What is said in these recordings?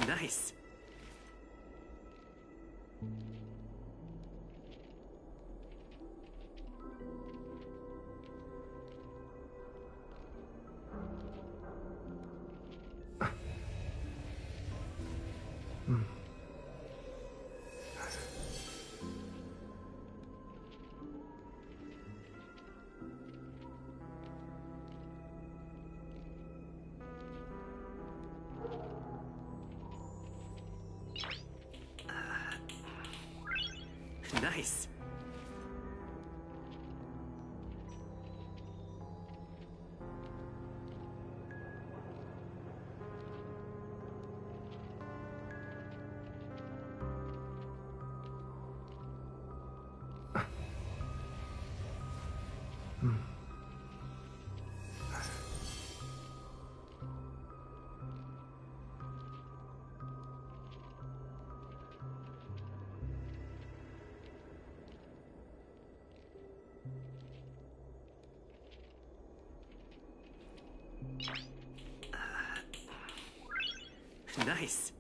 Nice. Nice. Nice.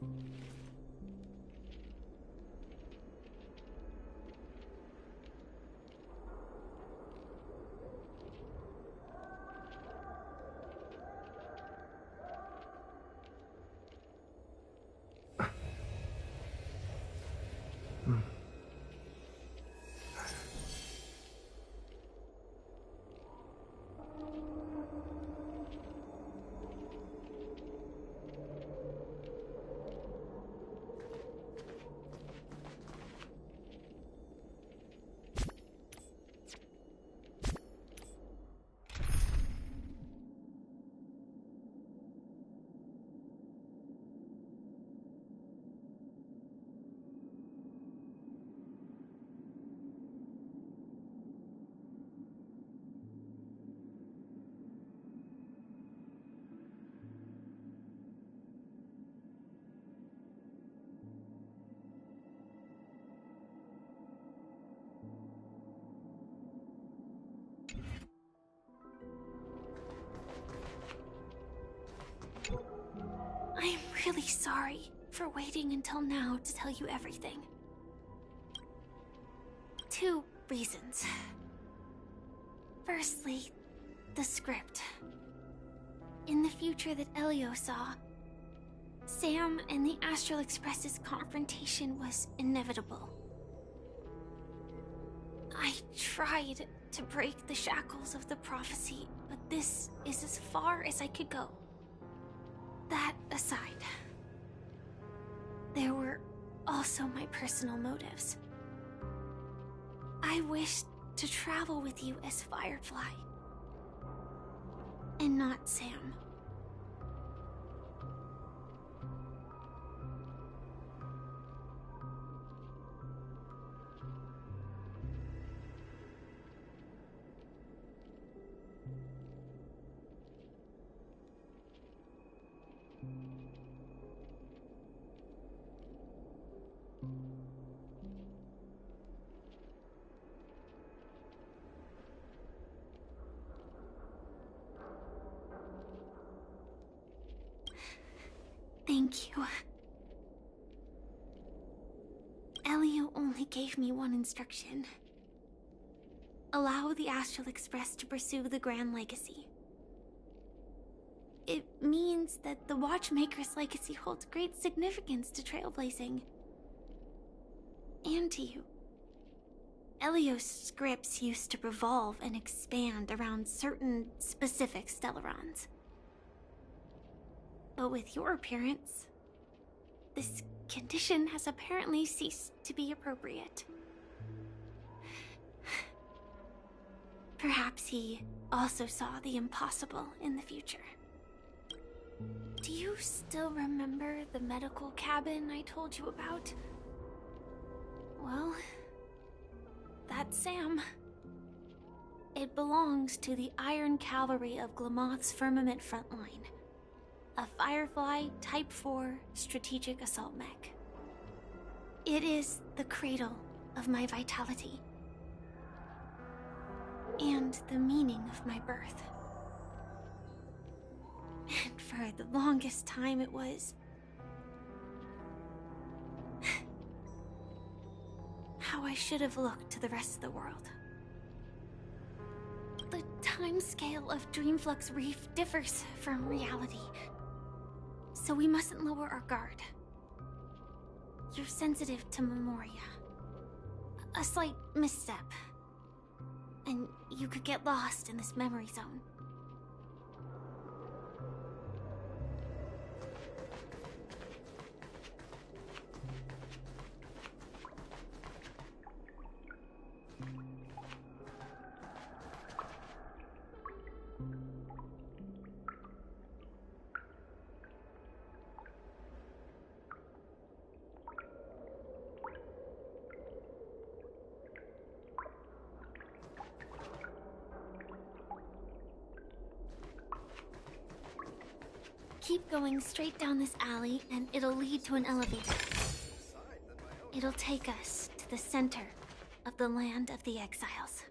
I'm really sorry for waiting until now to tell you everything. 2 reasons. Firstly, the script. In the future that Elio saw, Sam and the Astral Express's confrontation was inevitable. I tried to break the shackles of the prophecy, but this is as far as I could go. That aside, there were also my personal motives. I wished to travel with you as Firefly, and not Sam. Thank you. Elio only gave me one instruction. Allow the Astral Express to pursue the Grand Legacy. It means that the Watchmaker's legacy holds great significance to Trailblazing. And to you. Elio's scripts used to revolve and expand around certain specific Stellarons. But with your appearance, this condition has apparently ceased to be appropriate. Perhaps he also saw the impossible in the future. Do you still remember the medical cabin I told you about? Well, that's Sam. It belongs to the Iron Cavalry of Glamoth's Firmament Frontline, a Firefly Type 4 strategic assault mech. It is the cradle of my vitality, and the meaning of my birth. And for the longest time it was... how I should have looked to the rest of the world. The timescale of Dreamflux Reef differs from reality, so we mustn't lower our guard. You're sensitive to Memoria. A slight misstep, and you could get lost in this memory zone. Keep going straight down this alley, and it'll lead to an elevator. It'll take us to the center of the land of the exiles.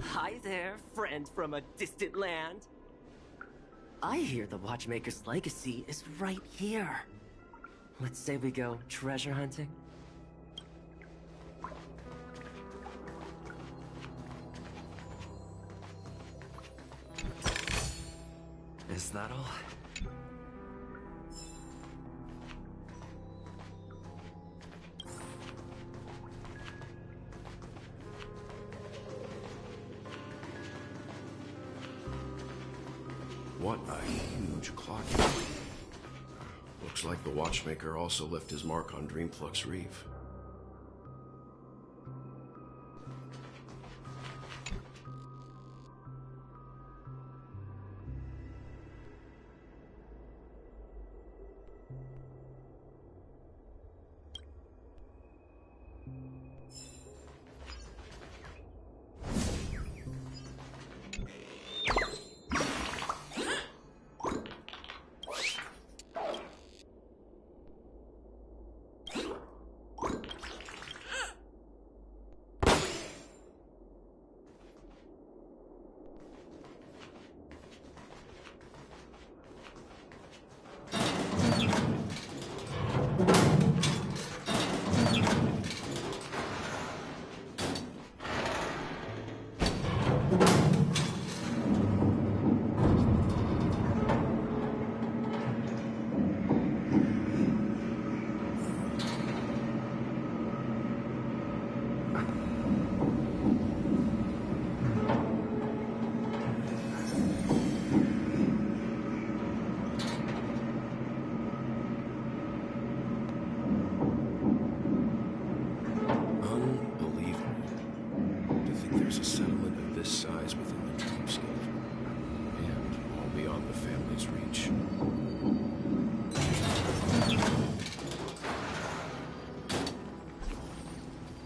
Hi there, friend from a distant land. I hear the Watchmaker's legacy is right here. Let's say we go treasure hunting. Is that all? What a huge clock. Looks like the Watchmaker also left his mark on Dreamflux Reef.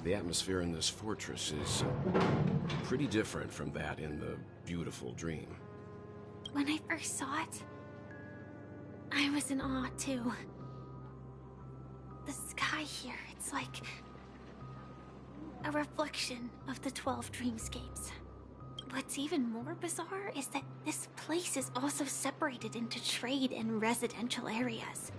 The atmosphere in this fortress is pretty different from that in the beautiful Dream. When I first saw it, I was in awe too. The sky here, it's like a reflection of the 12 dreamscapes. What's even more bizarre is that this place is also separated into trade and residential areas.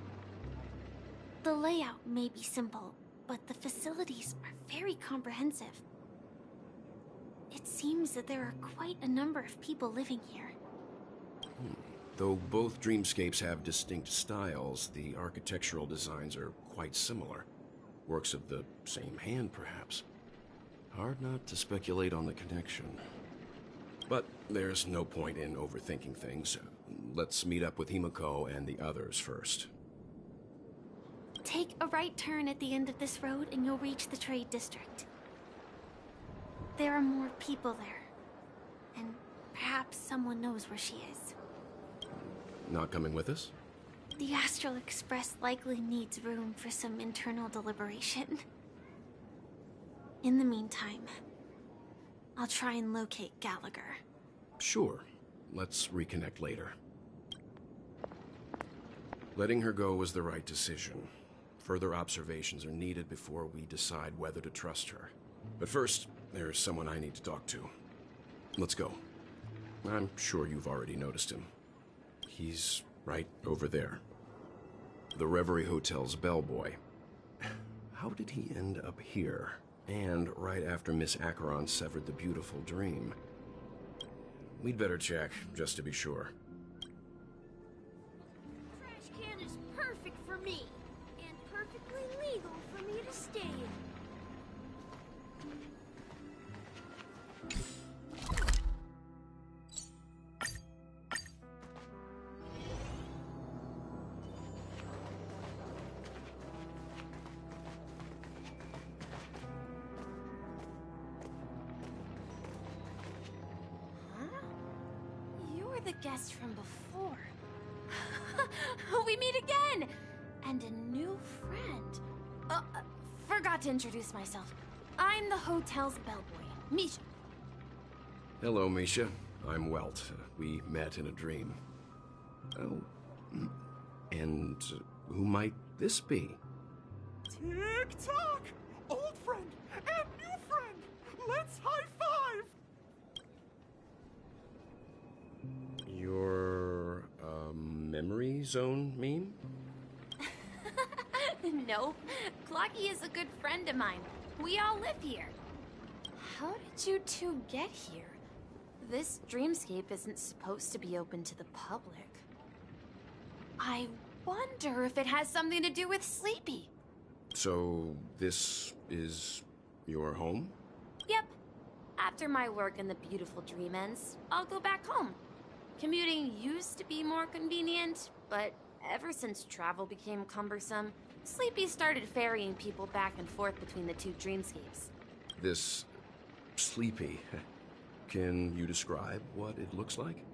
The layout may be simple, but the facilities are very comprehensive. It seems that there are quite a number of people living here. Though both dreamscapes have distinct styles, the architectural designs are quite similar. Works of the same hand, perhaps. Hard not to speculate on the connection. But there's no point in overthinking things. Let's meet up with Himiko and the others first. Take a right turn at the end of this road and you'll reach the trade district. There are more people there. And perhaps someone knows where she is. Not coming with us? The Astral Express likely needs room for some internal deliberation. In the meantime, I'll try and locate Gallagher. Sure. Let's reconnect later. Letting her go was the right decision. Further observations are needed before we decide whether to trust her. But first, there's someone I need to talk to. Let's go. I'm sure you've already noticed him. He's right over there. The Reverie Hotel's bellboy. How did he end up here? And right after Miss Acheron severed the beautiful dream. We'd better check, just to be sure. Trash can is perfect for me, and perfectly legal for me to stay in. The guest from before. We meet again! And a new friend. Forgot to introduce myself. I'm the hotel's bellboy, Misha. Hello, Misha. I'm Welt. We met in a dream. Oh, and who might this be? Tick-tock! Old friend and new friend! Let's high-five! Your, memory zone meme? Nope. Clocky is a good friend of mine. We all live here. How did you two get here? This dreamscape isn't supposed to be open to the public. I wonder if it has something to do with Sleepy. So, this is your home? Yep. After my work in the beautiful dream ends, I'll go back home. Commuting used to be more convenient, but ever since travel became cumbersome, Sleepy started ferrying people back and forth between the two dreamscapes. This Sleepy. Can you describe what it looks like?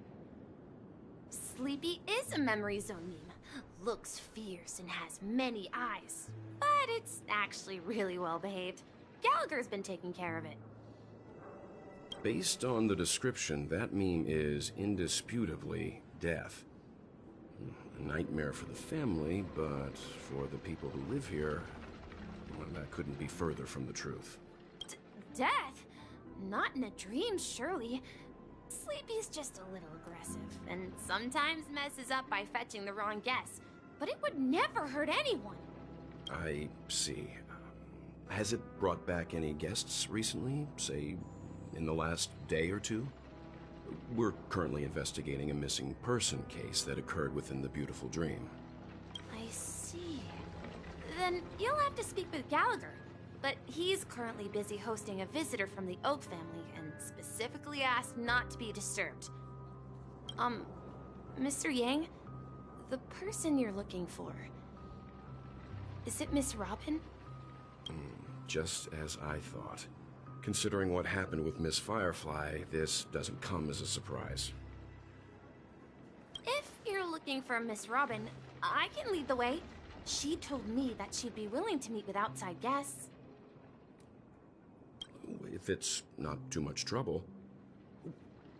Sleepy is a memory zone meme. Looks fierce and has many eyes. But it's actually really well behaved. Gallagher's been taking care of it. Based on the description, that meme is indisputably death. A nightmare for the family, but for the people who live here, well, that couldn't be further from the truth. Death? Not in a dream, surely. Sleepy's just a little aggressive, and sometimes messes up by fetching the wrong guess. But it would never hurt anyone. I see. Has it brought back any guests recently? Say, in the last day or two? We're currently investigating a missing person case that occurred within the beautiful dream. I see. Then you'll have to speak with Gallagher. But he's currently busy hosting a visitor from the Oak family and specifically asked not to be disturbed. Mr. Yang, the person you're looking for, is it Miss Robin? Just as I thought. Considering what happened with Miss Firefly, this doesn't come as a surprise. If you're looking for Miss Robin, I can lead the way. She told me that she'd be willing to meet with outside guests. If it's not too much trouble.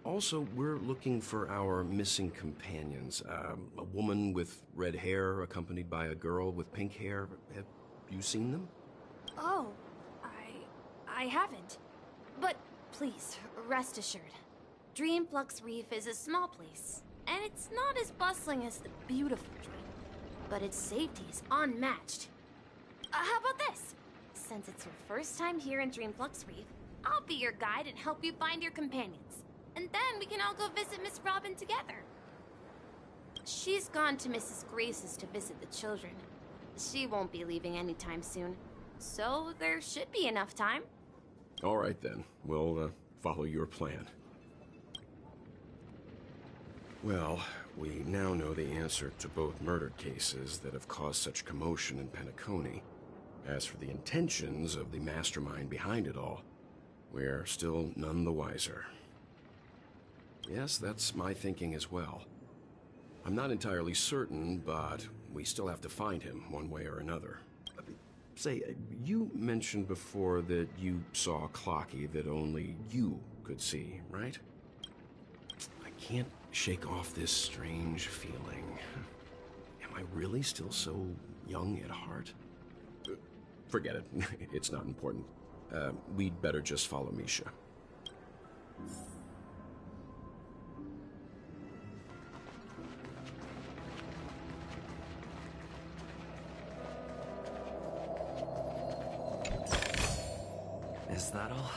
Also, we're looking for our missing companions. A woman with red hair accompanied by a girl with pink hair. Have you seen them? Oh, I haven't. But please, rest assured. Dreamflux Reef is a small place, and it's not as bustling as the beautiful Dream. But its safety is unmatched. How about this? Since it's your first time here in Dreamflux Reef, I'll be your guide and help you find your companions. And then we can all go visit Miss Robin together. She's gone to Mrs. Grace's to visit the children. She won't be leaving anytime soon, so there should be enough time. All right, then. We'll follow your plan. Well, we now know the answer to both murder cases that have caused such commotion in Penacony. As for the intentions of the mastermind behind it all, we're still none the wiser. Yes, that's my thinking as well. I'm not entirely certain, but we still have to find him one way or another. Say, you mentioned before that you saw Clocky that only you could see, right? I can't shake off this strange feeling. Am I really still so young at heart? Forget it. It's not important. We'd better just follow Misha. Is that all?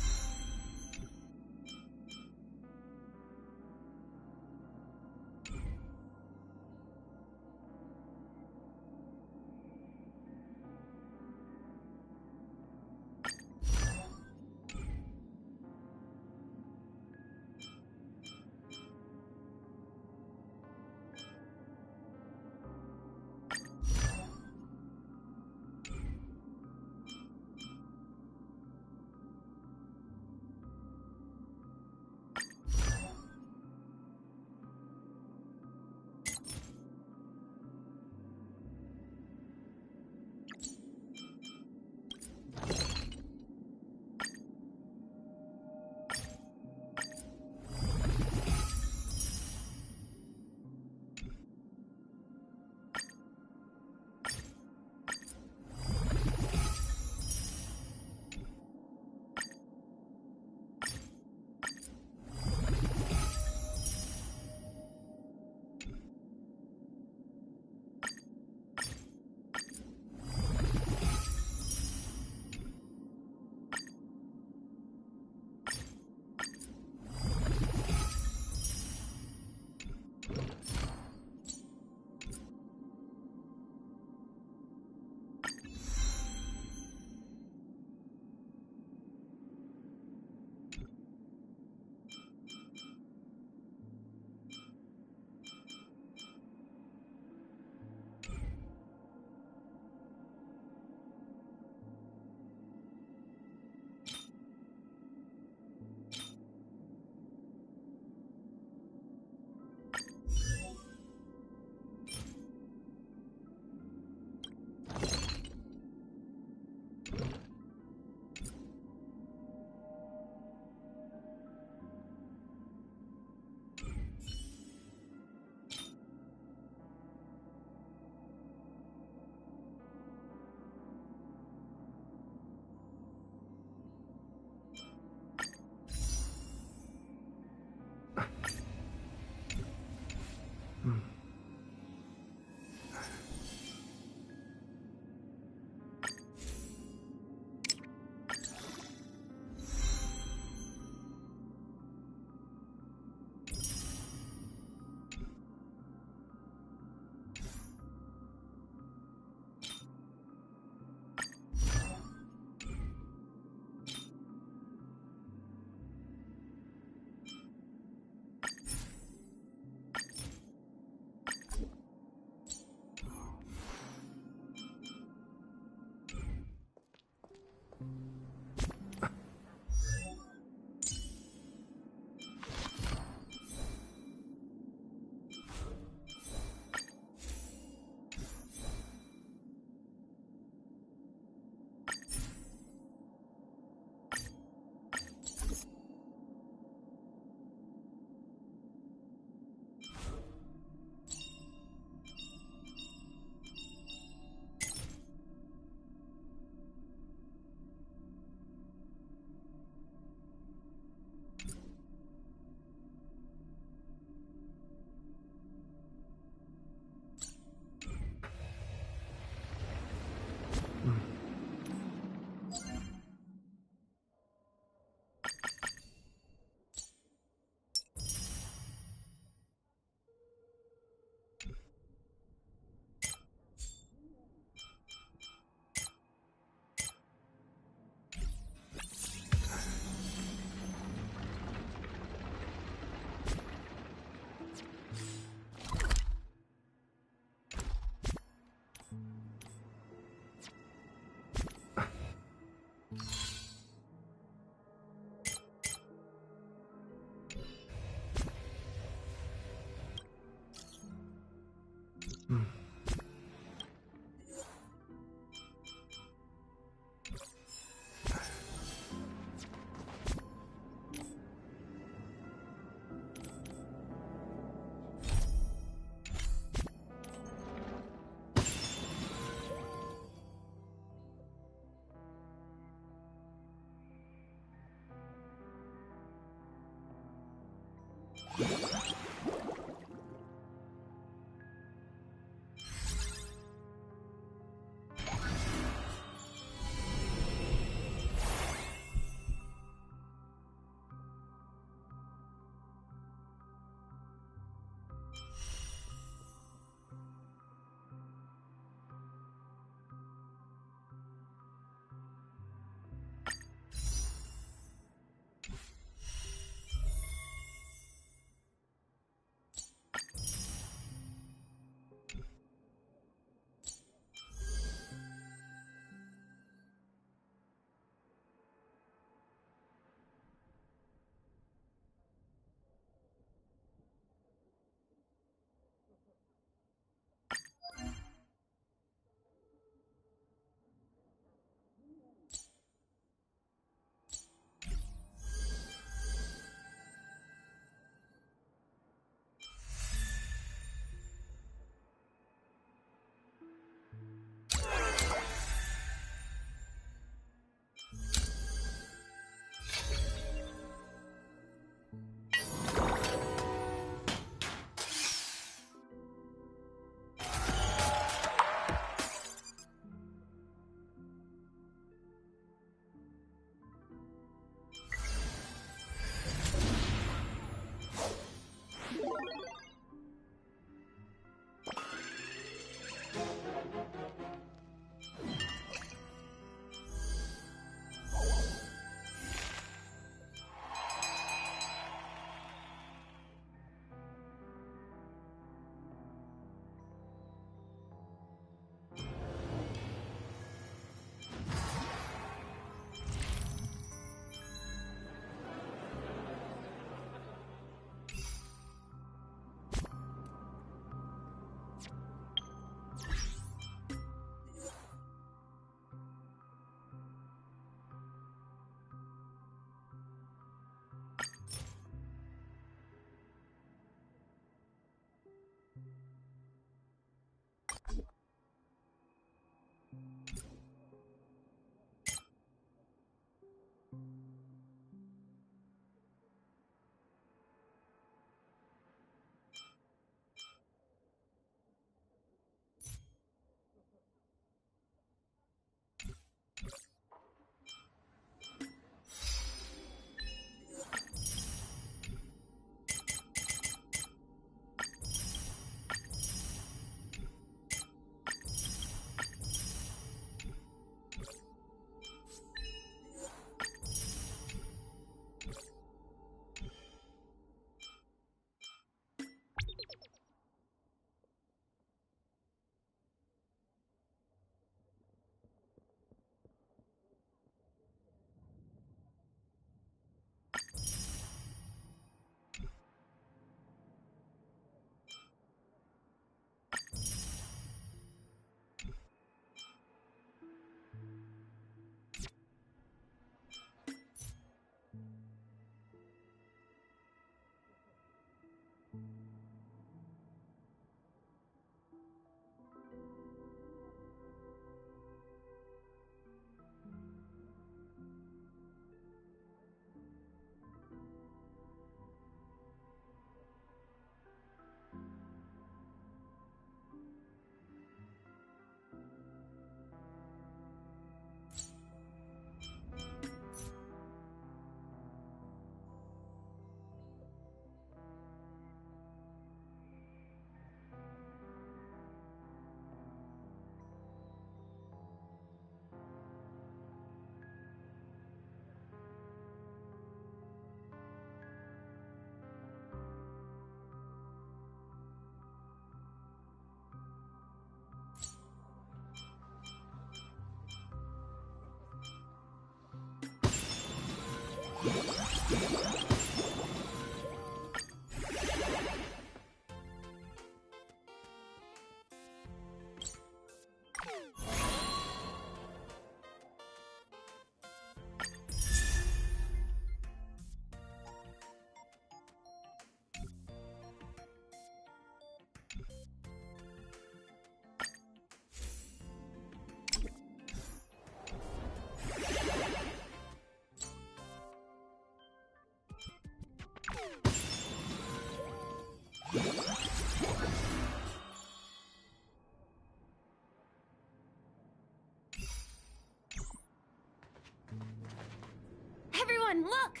and look!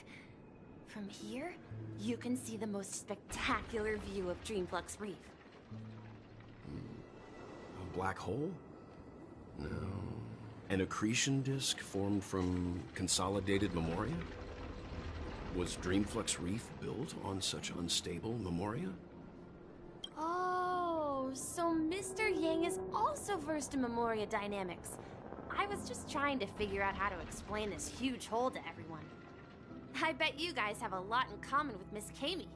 From here, you can see the most spectacular view of Dreamflux Reef. A black hole? No. An accretion disk formed from consolidated memoria? Was Dreamflux Reef built on such unstable memoria? Oh, so Mr. Yang is also versed in memoria dynamics. I was just trying to figure out how to explain this huge hole to everyone. I bet you guys have a lot in common with Miss Kami.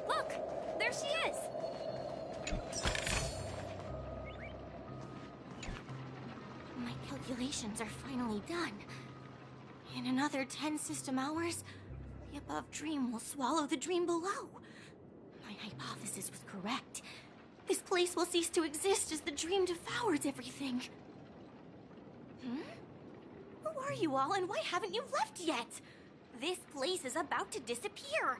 Look! There she is! My calculations are finally done. In another 10 system hours, the above dream will swallow the dream below. My hypothesis was correct. This place will cease to exist as the dream devours everything. Who are you all, and why haven't you left yet? This place is about to disappear.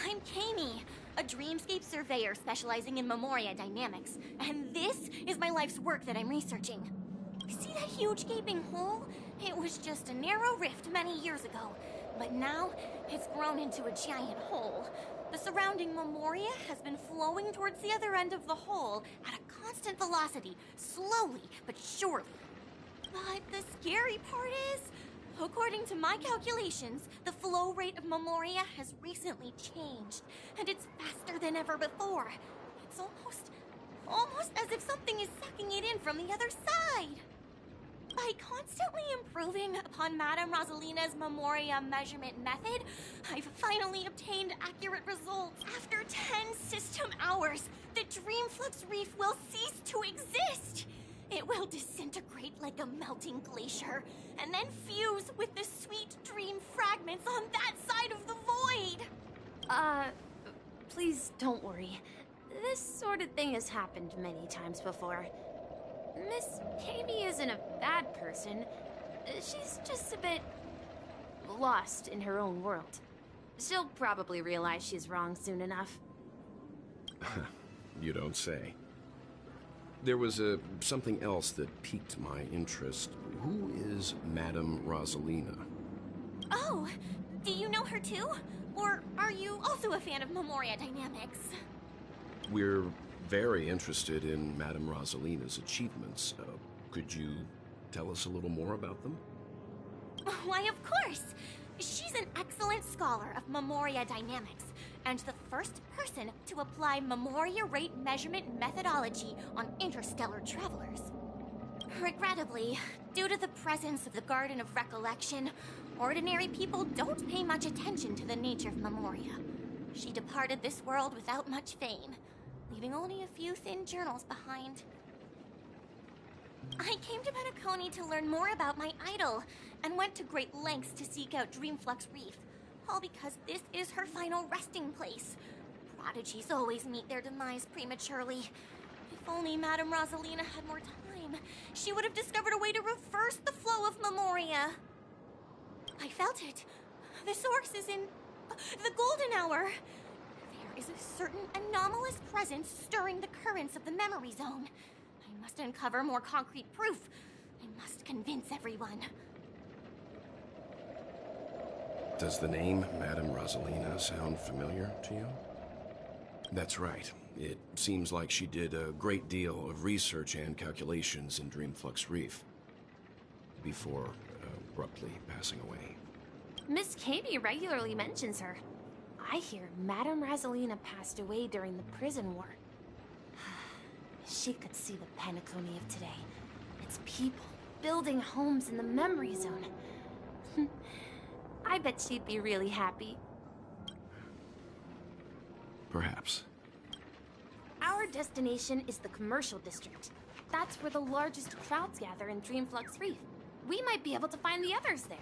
I'm Kami, a dreamscape surveyor specializing in memoria dynamics, and this is my life's work that I'm researching. See that huge gaping hole? It was just a narrow rift many years ago, but now it's grown into a giant hole. The surrounding memoria has been flowing towards the other end of the hole at a constant velocity, slowly but surely. But the scary part is, according to my calculations, the flow rate of memoria has recently changed, and it's faster than ever before. It's almost as if something is sucking it in from the other side. By constantly improving upon Madame Rosalina's memoria measurement method, I've finally obtained accurate results. After 10 system hours, the Dreamflux Reef will cease to exist. It will disintegrate like a melting glacier, and then fuse with the sweet dream fragments on that side of the void. Please don't worry. This sort of thing has happened many times before. Miss Kami isn't a bad person. She's just a bit lost in her own world. She'll probably realize she's wrong soon enough. You don't say. There was something else that piqued my interest. Who is Madame Rosalina? Oh, do you know her too? Or are you also a fan of memoria dynamics? We're very interested in Madame Rosalina's achievements. Could you tell us a little more about them? Why, of course! She's an excellent scholar of memoria dynamics, and the first person to apply memoria rate measurement methodology on interstellar travelers. Regrettably, due to the presence of the Garden of Recollection, ordinary people don't pay much attention to the nature of memoria. She departed this world without much fame, leaving only a few thin journals behind. I came to Penacony to learn more about my idol, and went to great lengths to seek out Dreamflux Reef, all because this is her final resting place. Prodigies always meet their demise prematurely. If only Madame Rosalina had more time, she would have discovered a way to reverse the flow of memoria. I felt it. The source is in the golden hour. There is a certain anomalous presence stirring the currents of the memory zone. I must uncover more concrete proof. I must convince everyone. Does the name Madame Rosalina sound familiar to you? That's right. It seems like she did a great deal of research and calculations in Dreamflux Reef before abruptly passing away. Miss Kami regularly mentions her. I hear Madame Rosalina passed away during the prison war. She could see the Penacony of today. Its people building homes in the memory zone. I bet she'd be really happy. Perhaps. Our destination is the commercial district. That's where the largest crowds gather in Dreamflux Reef. We might be able to find the others there.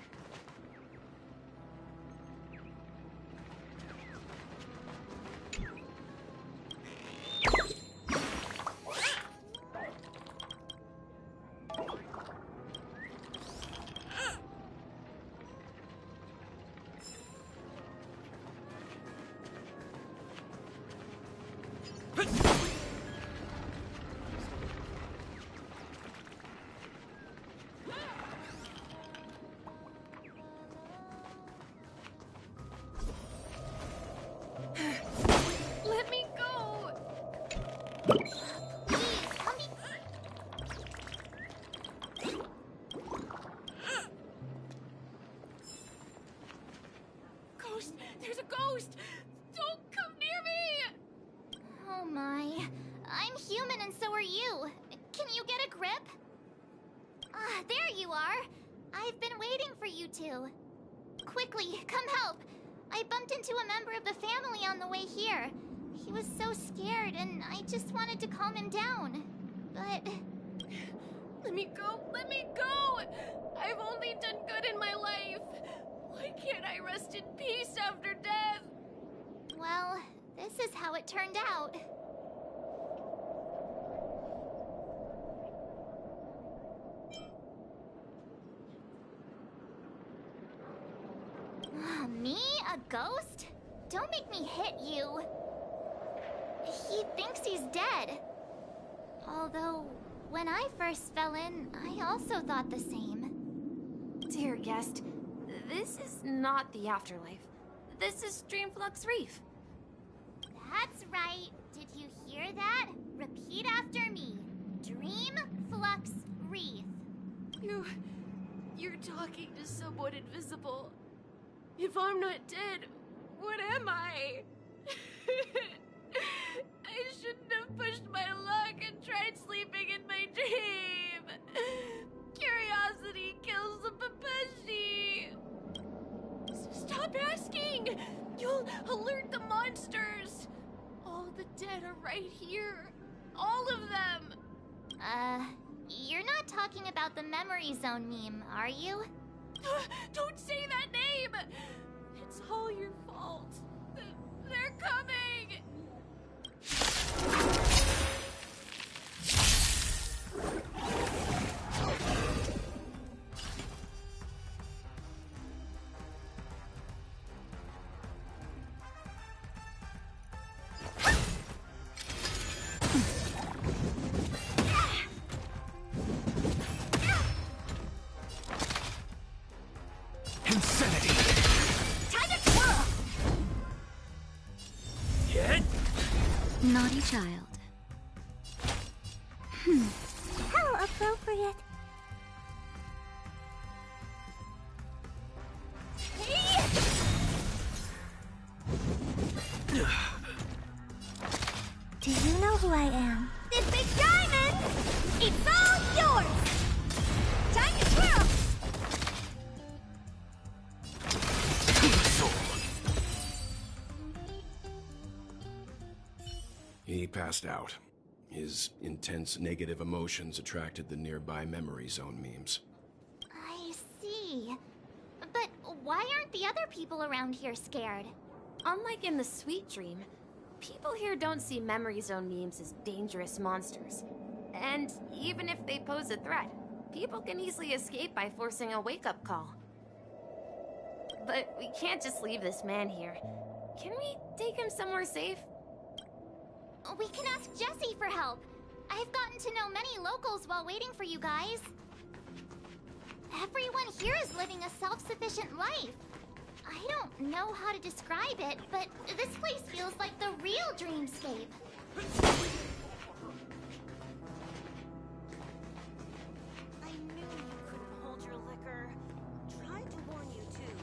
Let me go! Ghost! There's a ghost! Don't come near me! Oh my. I'm human and so are you. Can you get a grip? Ah, there you are. I've been waiting for you two. Quickly, come help. I bumped into a member of the family on the way here. He was so scared and I just wanted to calm him down. But... Let me go! Let me go! I've only done good in my life. Why can't I rest in peace after death? well, this is how it turned out. Me? A ghost? Don't make me hit you. He thinks he's dead. Although, when I first fell in, I also thought the same. Dear guest, this is not the afterlife. This is Dreamflux Reef. That's right. Did you hear that? Repeat after me. Dreamflux Reef. You're talking to someone invisible. If I'm not dead, what am I? I shouldn't have pushed my luck and tried sleeping in my dream. Curiosity kills the Papeshi. Stop asking! You'll alert the monsters. All the dead are right here. All of them. You're not talking about the Memory Zone meme, are you? Don't say that name! It's all your fault. They're coming! Insanity! Time to twirl! Hit! Naughty child. How appropriate. Do you know who I am? This big diamond! It's all yours! Time to twirl! He passed out. His intense negative emotions attracted the nearby memory zone memes. I see. But why aren't the other people around here scared? Unlike in the Sweet Dream, people here don't see Memory Zone memes as dangerous monsters. And even if they pose a threat, people can easily escape by forcing a wake-up call. But we can't just leave this man here. Can we take him somewhere safe? We can ask Jessie for help. I've gotten to know many locals while waiting for you guys. Everyone here is living a self-sufficient life. I don't know how to describe it, but this place feels like the real dreamscape. I knew you couldn't hold your liquor. Tried to warn you too.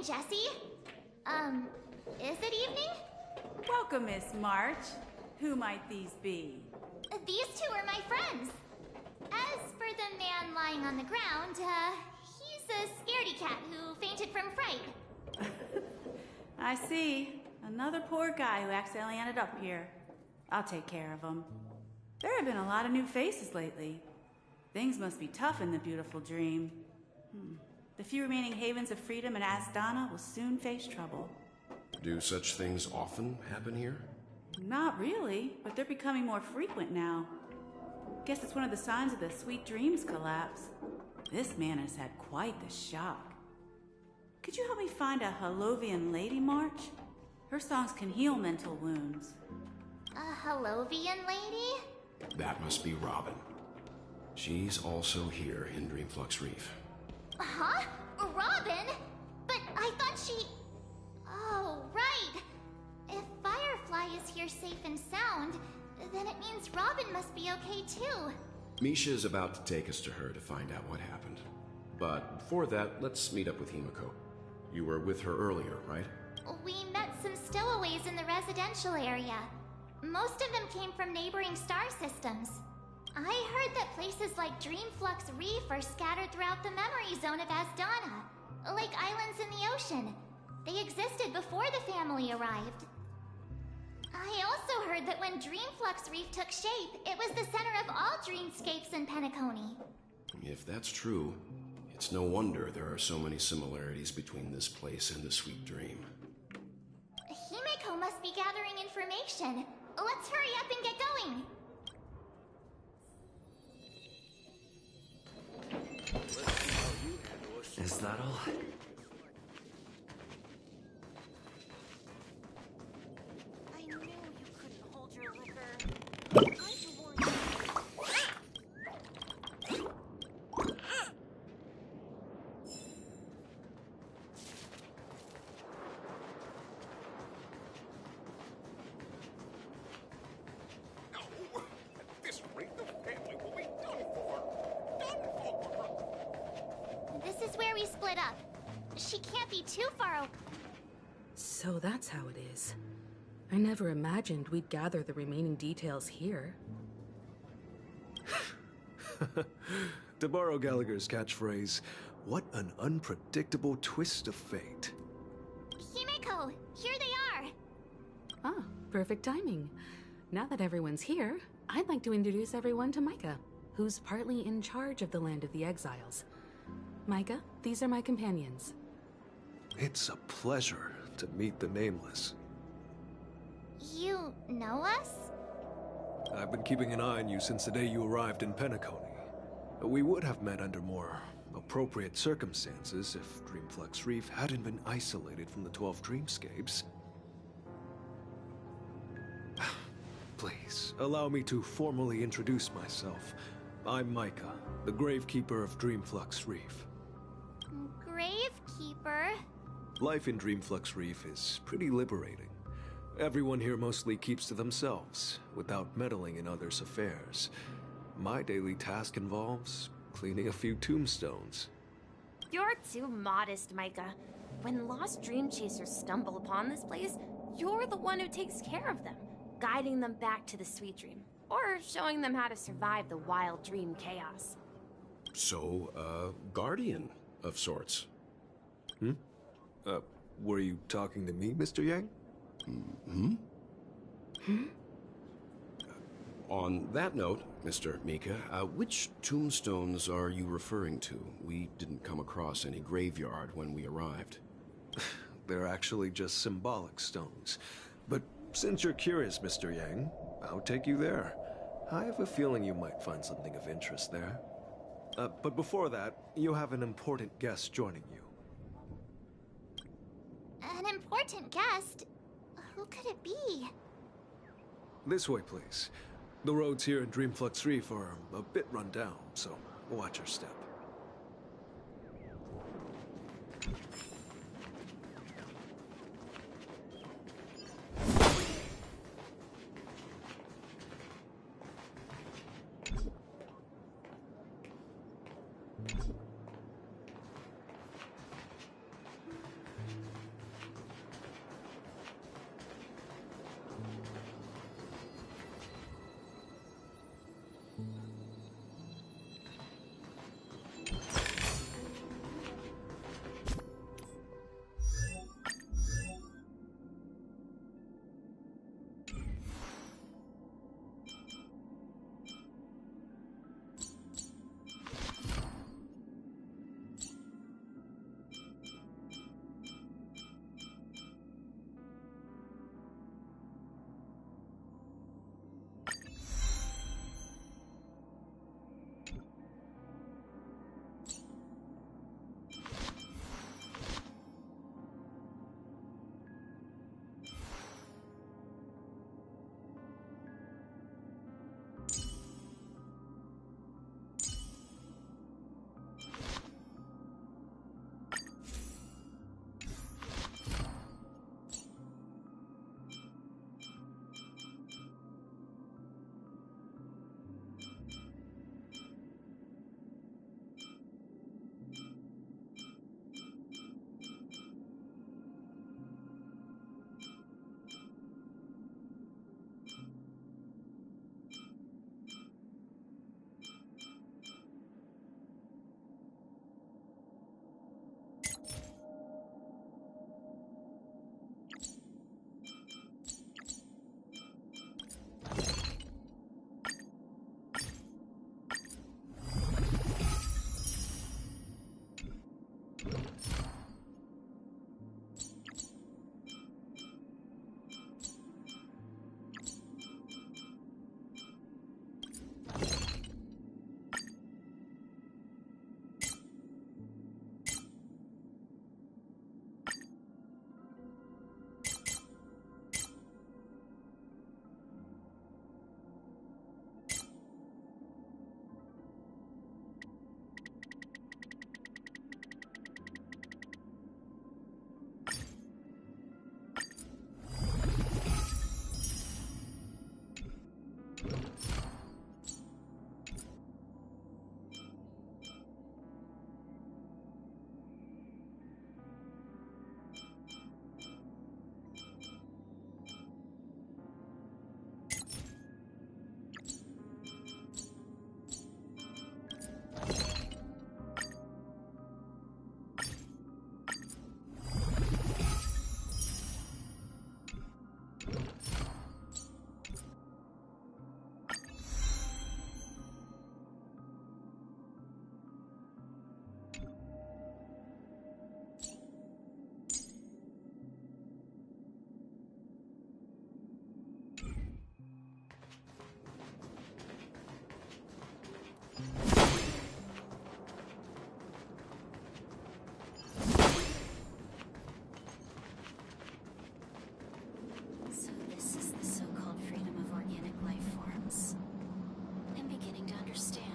Jessie. Is it evening? Welcome, Miss March. Who might these be? These two are my friends. As for the man lying on the ground, he's a scaredy cat who fainted from fright. I see. Another poor guy who accidentally ended up here. I'll take care of him. There have been a lot of new faces lately. Things must be tough in the beautiful dream. The few remaining havens of freedom in Asdana will soon face trouble. Do such things often happen here? Not really, but they're becoming more frequent now. Guess it's one of the signs of the Sweet Dreams collapse. This man has had quite the shock. Could you help me find a Halovian lady, March? Her songs can heal mental wounds. A Halovian lady? That must be Robin. She's also here in Dreamflux Reef. Huh? Robin? But I thought she... Oh, right. If Firefly is here safe and sound, then it means Robin must be okay too. Misha's about to take us to her to find out what happened. But before that, let's meet up with Himiko. You were with her earlier, right? We met some stowaways in the residential area. Most of them came from neighboring star systems. I heard that places like Dreamflux Reef are scattered throughout the memory zone of Asdana, like islands in the ocean. They existed before the family arrived. I also heard that when Dreamflux Reef took shape, it was the center of all dreamscapes in Penacony. If that's true, it's no wonder there are so many similarities between this place and the Sweet Dream. Himiko must be gathering information. Let's hurry up and get going. Is that all? I knew you couldn't hold your liquor. Tried to warn you. No! At this rate, the family will be done for. Done for! This is where we split up. She can't be too far away. So that's how it is. I never imagined we'd gather the remaining details here. To borrow Gallagher's catchphrase, what an unpredictable twist of fate. Himiko, here they are. Ah, perfect timing. Now that everyone's here, I'd like to introduce everyone to Micah, who's partly in charge of the Land of the Exiles. Micah, these are my companions. It's a pleasure to meet the Nameless. You know us? I've been keeping an eye on you since the day you arrived in Penacony. We would have met under more appropriate circumstances if Dreamflux Reef hadn't been isolated from the 12 dreamscapes. Please, allow me to formally introduce myself. I'm Micah, the Gravekeeper of Dreamflux Reef. Gravekeeper? Life in Dreamflux Reef is pretty liberating. Everyone here mostly keeps to themselves, without meddling in others' affairs. My daily task involves cleaning a few tombstones. You're too modest, Micah. When lost dream chasers stumble upon this place, you're the one who takes care of them, guiding them back to the Sweet Dream, or showing them how to survive the wild dream chaos. So, guardian of sorts. Were you talking to me, Mr. Yang? On that note, Mr. Mika, which tombstones are you referring to? We didn't come across any graveyard when we arrived. They're actually just symbolic stones. But since you're curious, Mr. Yang, I'll take you there. I have a feeling you might find something of interest there. But before that, you have an important guest joining you. An important guest? Who could it be? This way, please. The roads here in Dreamflux Reef are a bit run down, so watch your step. So this is the so-called freedom of organic life forms. I'm beginning to understand.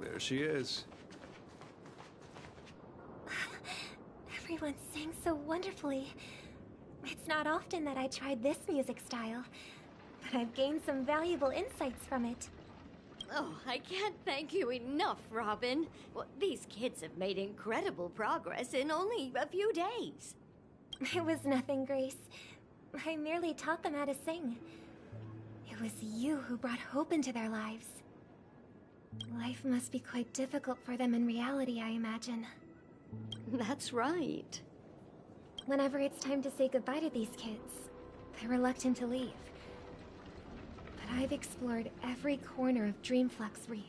There she is. Everyone sang so wonderfully. It's not often that I tried this music style, but I've gained some valuable insights from it. Oh, I can't thank you enough, Robin. Well, these kids have made incredible progress in only a few days. It was nothing, Grace. I merely taught them how to sing. It was you who brought hope into their lives. Life must be quite difficult for them in reality, I imagine. That's right. Whenever it's time to say goodbye to these kids, they're reluctant to leave. But I've explored every corner of Dreamflux Reef,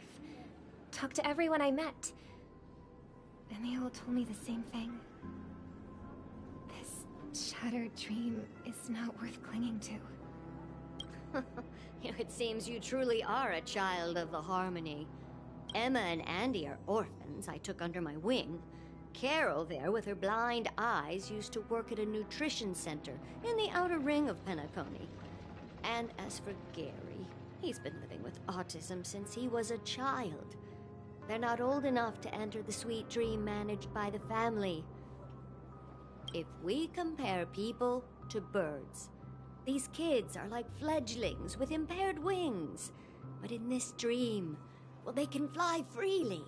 talked to everyone I met, and they all told me the same thing. This shattered dream is not worth clinging to. It seems you truly are a child of the Harmony. Emma and Andy are orphans I took under my wing. Carol there, with her blind eyes, used to work at a nutrition center in the outer ring of Penacony. And as for Gary, he's been living with autism since he was a child. They're not old enough to enter the sweet dream managed by the family. If we compare people to birds, these kids are like fledglings with impaired wings. But in this dream, well, they can fly freely.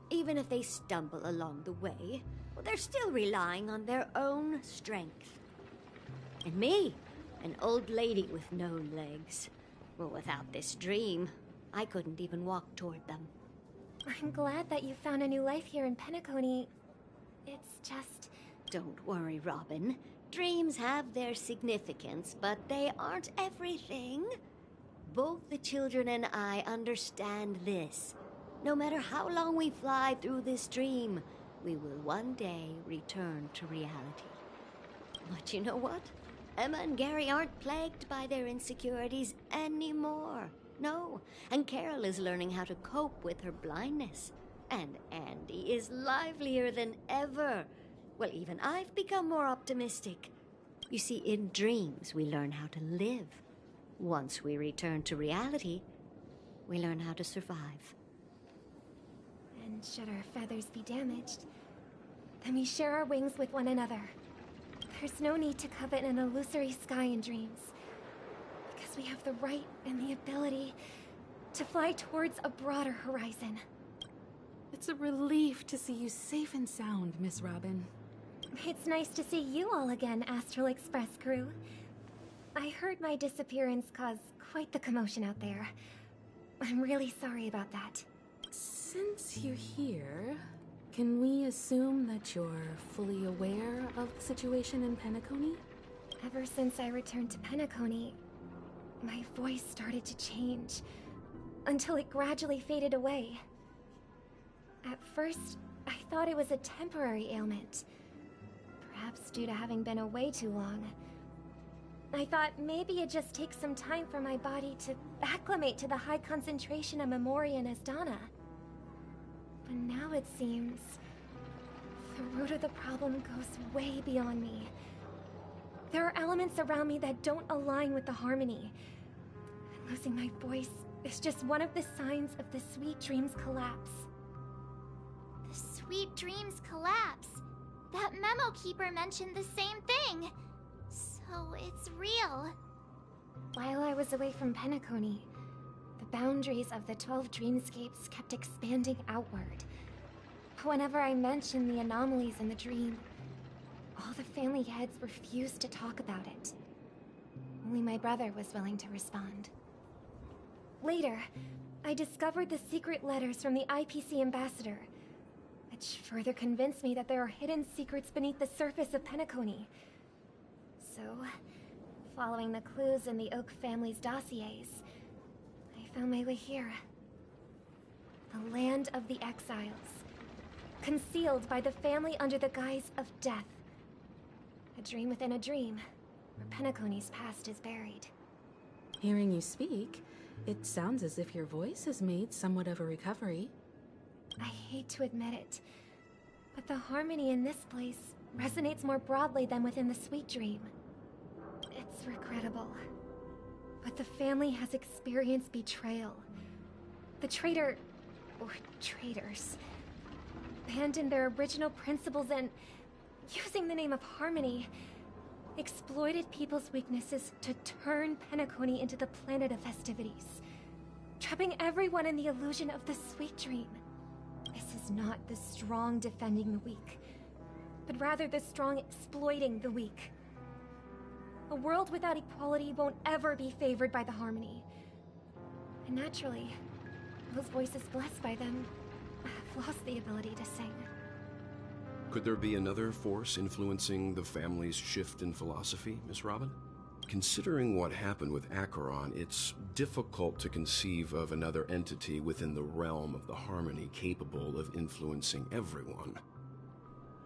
Even if they stumble along the way, well, they're still relying on their own strength. And me, an old lady with no legs. Well, without this dream, I couldn't even walk toward them. I'm glad that you found a new life here in Penacony. It's just... Don't worry, Robin. Dreams have their significance, but they aren't everything. Both the children and I understand this. No matter how long we fly through this dream, we will one day return to reality. But you know what? Emma and Gary aren't plagued by their insecurities anymore. No, and Carol is learning how to cope with her blindness. And Andy is livelier than ever. Well, even I've become more optimistic. You see, in dreams, we learn how to live. Once we return to reality, we learn how to survive. And should our feathers be damaged, then we share our wings with one another. There's no need to covet an illusory sky in dreams, because we have the right and the ability to fly towards a broader horizon. It's a relief to see you safe and sound, Miss Robin. It's nice to see you all again, Astral Express crew. I heard my disappearance caused quite the commotion out there. I'm really sorry about that. Since you're here, can we assume that you're fully aware of the situation in Penacony? Ever since I returned to Penacony, my voice started to change, until it gradually faded away. At first, I thought it was a temporary ailment, perhaps due to having been away too long. I thought maybe it just takes some time for my body to acclimate to the high concentration of Memoria and Asdana. But now it seems the root of the problem goes way beyond me. There are elements around me that don't align with the Harmony. And losing my voice is just one of the signs of the Sweet Dreams collapse. The Sweet Dreams collapse. That memo keeper mentioned the same thing. So it's real. While I was away from Penacony, the boundaries of the 12 dreamscapes kept expanding outward. Whenever I mentioned the anomalies in the dream, all the family heads refused to talk about it. Only my brother was willing to respond. Later, I discovered the secret letters from the IPC ambassador, which further convinced me that there are hidden secrets beneath the surface of Penacony. So, following the clues in the Oak family's dossiers, I found my way here. The land of the exiles, concealed by the family under the guise of death. A dream within a dream, where Penacony's past is buried. Hearing you speak, it sounds as if your voice has made somewhat of a recovery. I hate to admit it, but the Harmony in this place resonates more broadly than within the Sweet Dream. It's regrettable, but the family has experienced betrayal. The traitor, or traitors, abandoned their original principles and, using the name of Harmony, exploited people's weaknesses to turn Penacony into the planet of festivities, trapping everyone in the illusion of the Sweet Dream. This is not the strong defending the weak, but rather the strong exploiting the weak. A world without equality won't ever be favored by the Harmony. And naturally, those voices blessed by them have lost the ability to sing. Could there be another force influencing the family's shift in philosophy, Miss Robin? Considering what happened with Acheron, it's difficult to conceive of another entity within the realm of the Harmony capable of influencing everyone.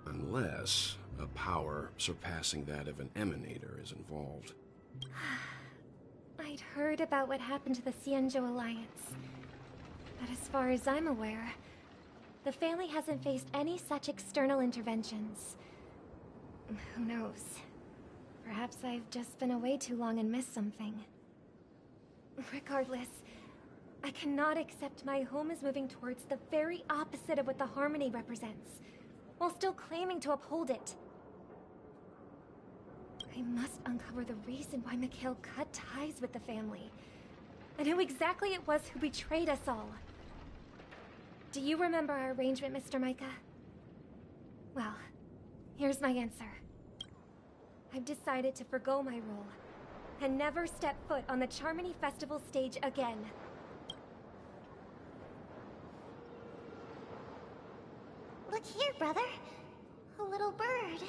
Unless a power surpassing that of an emanator is involved. I I'd heard about what happened to the Xianzhou Alliance. But as far as I'm aware, the family hasn't faced any such external interventions. Who knows? Perhaps I've just been away too long and missed something. Regardless, I cannot accept my home is moving towards the very opposite of what the Harmony represents, while still claiming to uphold it. I must uncover the reason why Mikhail cut ties with the family, and who exactly it was who betrayed us all. Do you remember our arrangement, Mr. Micah? Well, here's my answer. I've decided to forgo my role, and never step foot on the Charmony Festival stage again. Look here, brother. A little bird.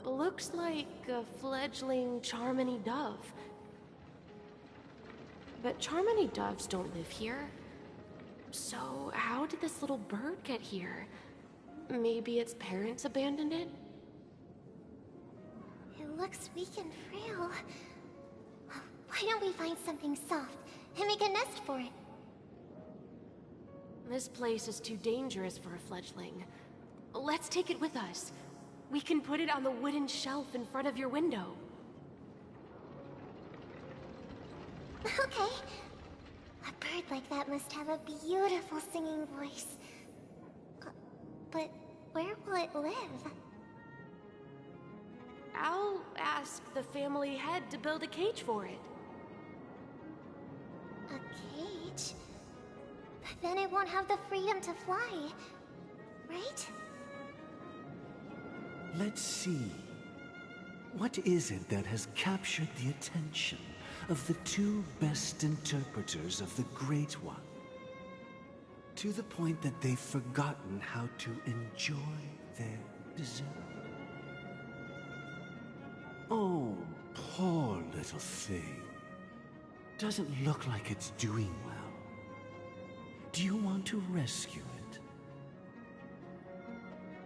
Looks like a fledgling Charmony dove. But Charmony doves don't live here. So how did this little bird get here? Maybe its parents abandoned it? It looks weak and frail. Why don't we find something soft and make a nest for it? This place is too dangerous for a fledgling. Let's take it with us. We can put it on the wooden shelf in front of your window. Okay. A bird like that must have a beautiful singing voice. But where will it live? I'll ask the family head to build a cage for it. A cage? But then it won't have the freedom to fly, right? Let's see. What is it that has captured the attention of the two best interpreters of the Great One? To the point that they've forgotten how to enjoy their dessert. Oh, poor little thing. Doesn't look like it's doing well. Do you want to rescue it?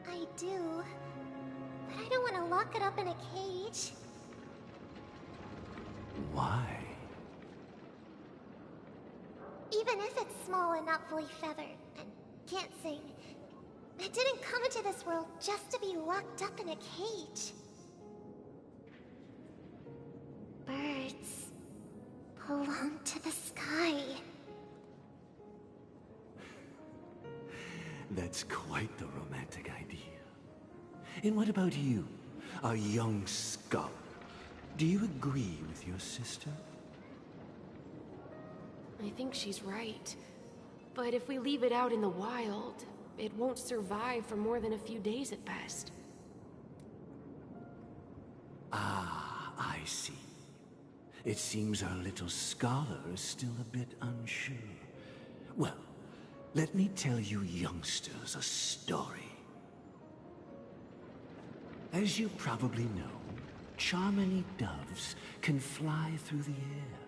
I do. But I don't want to lock it up in a cage. Why? Even if it's small and not fully feathered, and can't sing, it didn't come into this world just to be locked up in a cage. Birds belong to the sky. That's quite the romantic idea. And what about you, a young scholar? Do you agree with your sister? I think she's right. But if we leave it out in the wild, it won't survive for more than a few days at best. Ah, I see. It seems our little scholar is still a bit unsure. Well, let me tell you youngsters a story. As you probably know, Charmony doves can fly through the air.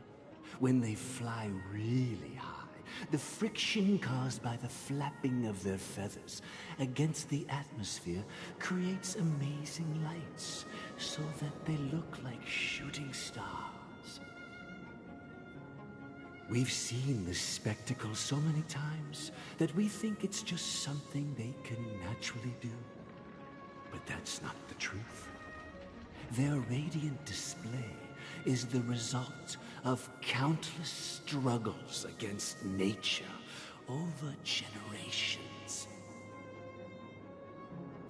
When they fly really high, the friction caused by the flapping of their feathers against the atmosphere creates amazing lights, so that they look like shooting stars. We've seen this spectacle so many times that we think it's just something they can naturally do. But that's not the truth. Their radiant display is the result of countless struggles against nature over generations.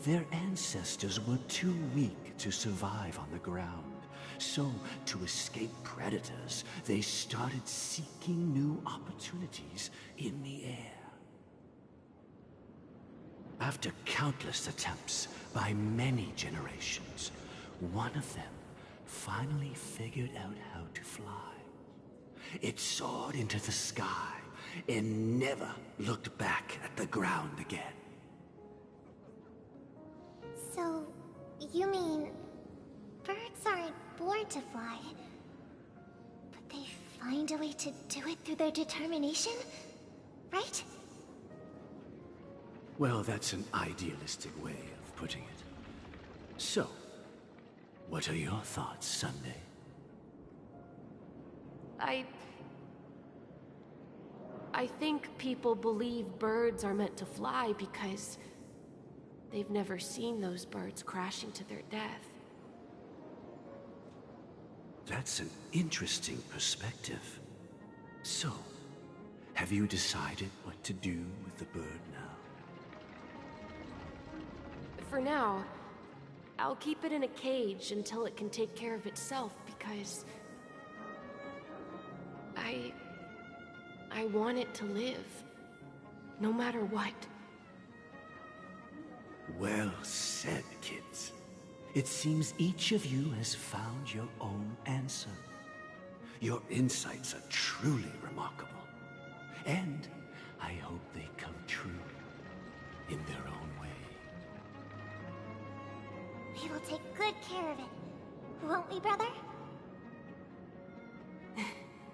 Their ancestors were too weak to survive on the ground, so to escape predators, they started seeking new opportunities in the air. After countless attempts by many generations, one of them finally figured out how to fly. It soared into the sky and never looked back at the ground again. So, you mean birds aren't born to fly, but they find a way to do it through their determination, right? Well, that's an idealistic way of putting it. So, what are your thoughts, Sunday? I think people believe birds are meant to fly because they've never seen those birds crashing to their death. That's an interesting perspective. So, have you decided what to do with the bird now? For now, I'll keep it in a cage until it can take care of itself because I want it to live, no matter what. Well said, kids. It seems each of you has found your own answer. Your insights are truly remarkable. And I hope they come true in their own way. We will take good care of it. Won't we, brother?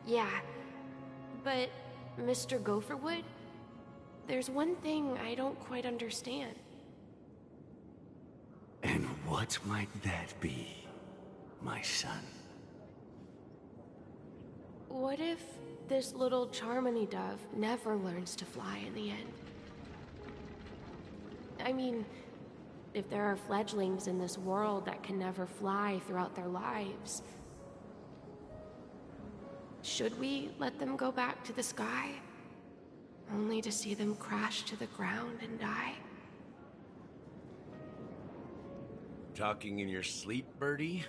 Yeah, but Mr. Gopherwood, there's one thing I don't quite understand. And what might that be, my son? What if this little Charmony dove never learns to fly in the end? I mean, if there are fledglings in this world that can never fly throughout their lives, should we let them go back to the sky, only to see them crash to the ground and die? Talking in your sleep, Birdie?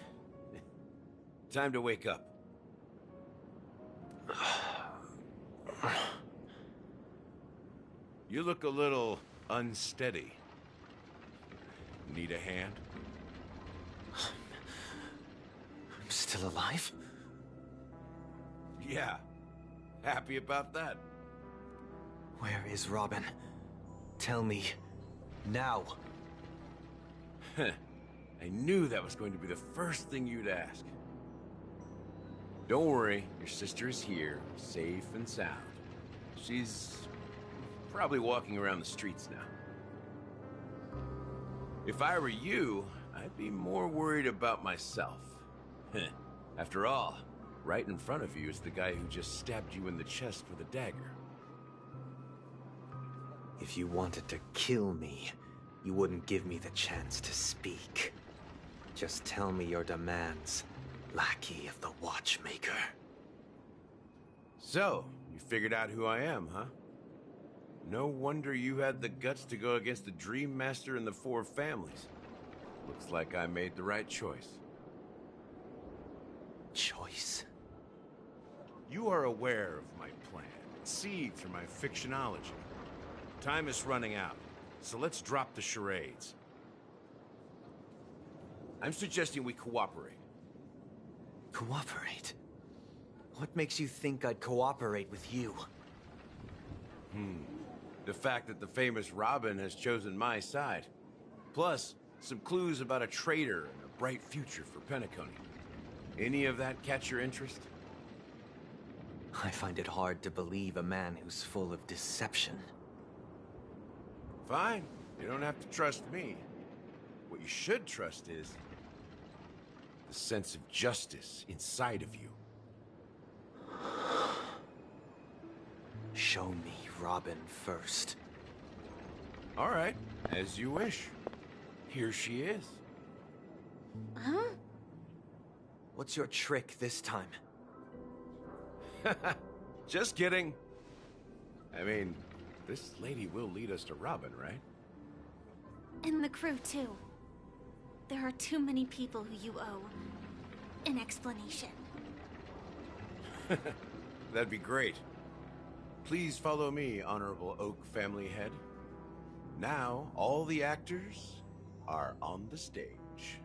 Time to wake up. You look a little unsteady. Need a hand? I'm still alive? Yeah. Happy about that. Where is Robin? Tell me. Now. I knew that was going to be the first thing you'd ask. Don't worry, your sister is here, safe and sound. She's probably walking around the streets now. If I were you, I'd be more worried about myself. After all, right in front of you is the guy who just stabbed you in the chest with a dagger. If you wanted to kill me, you wouldn't give me the chance to speak. Just tell me your demands, lackey of the Watchmaker. So, you figured out who I am, huh? No wonder you had the guts to go against the Dream Master and the Four Families. Looks like I made the right choice. Choice? You are aware of my plan, conceived through my fictionology. Time is running out, so let's drop the charades. I'm suggesting we cooperate. Cooperate? What makes you think I'd cooperate with you? The fact that the famous Robin has chosen my side. Plus, some clues about a traitor and a bright future for Penacony. Any of that catch your interest? I find it hard to believe a man who's full of deception. Fine. You don't have to trust me. What you should trust is the sense of justice inside of you. Show me Robin first. All right, as you wish. Here she is. Huh? What's your trick this time? Just kidding. I mean, this lady will lead us to Robin, right? And the crew, too. There are too many people who you owe an explanation. That'd be great. Please follow me, Honorable Oak Family Head. Now, all the actors are on the stage.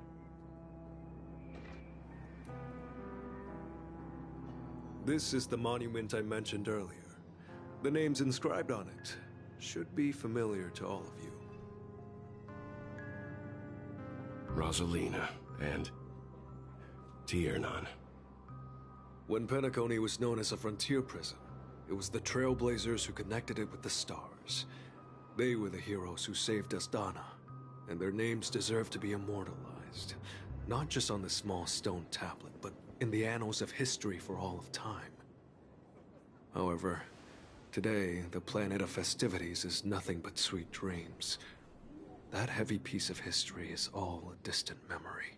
This is the monument I mentioned earlier. The names inscribed on it should be familiar to all of you. Rosalina and Tiernan. When Penacony was known as a frontier prison, it was the Trailblazers who connected it with the stars. They were the heroes who saved Asdana, and their names deserve to be immortalized, not just on this small stone tablet, but in the annals of history for all of time. However, today, the planet of festivities is nothing but sweet dreams. That heavy piece of history is all a distant memory.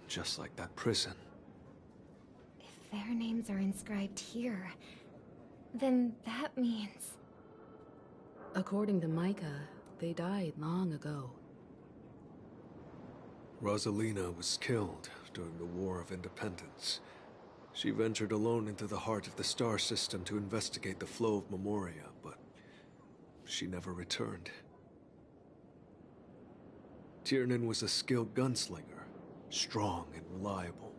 Just like that prison. If their names are inscribed here, then that means... According to Micah, they died long ago. Rosalina was killed during the War of Independence. She ventured alone into the heart of the star system to investigate the flow of Memoria, but she never returned. Tiernan was a skilled gunslinger, strong and reliable.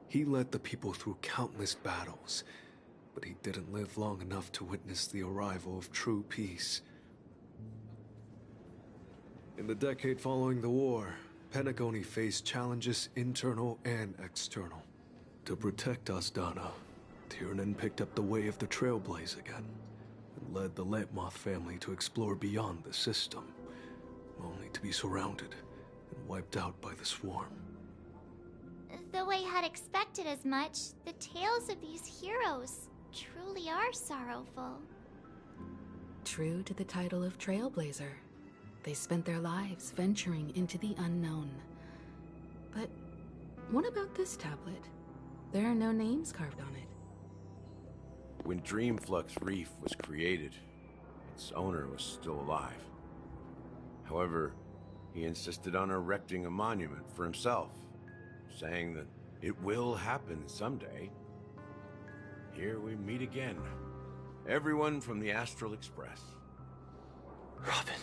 He led the people through countless battles, but he didn't live long enough to witness the arrival of true peace. In the decade following the war, Penacony faced challenges internal and external. To protect Asdana, Tiernan picked up the way of the Trailblaze again, and led the Letmoth family to explore beyond the system, only to be surrounded and wiped out by the Swarm. Though I had expected as much, the tales of these heroes truly are sorrowful. True to the title of Trailblazer, they spent their lives venturing into the unknown. But what about this tablet? There are no names carved on it. When Dreamflux Reef was created, its owner was still alive. However, he insisted on erecting a monument for himself, saying that it will happen someday. Here we meet again. Everyone from the Astral Express. Robin.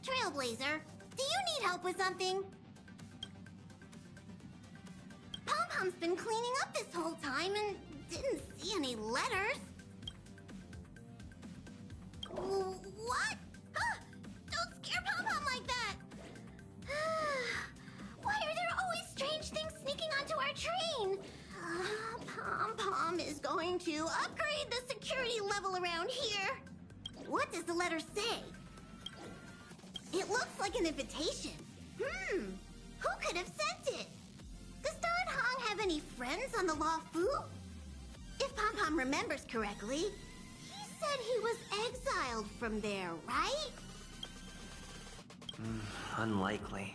Trailblazer, do you need help with something? Pom-Pom's been cleaning up this whole time and didn't see any letters. What? Ah, don't scare Pom-Pom like that! Why are there always strange things sneaking onto our train? Pom-Pom is going to upgrade the security level around here. What does the letter say? It looks like an invitation. Who could have sent it? Does Don Hong have any friends on the Law Fu? If Pom-Pom remembers correctly, he said he was exiled from there, right? Unlikely.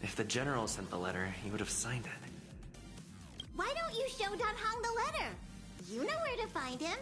If the General sent the letter, he would have signed it. Why don't you show Don Hong the letter? You know where to find him.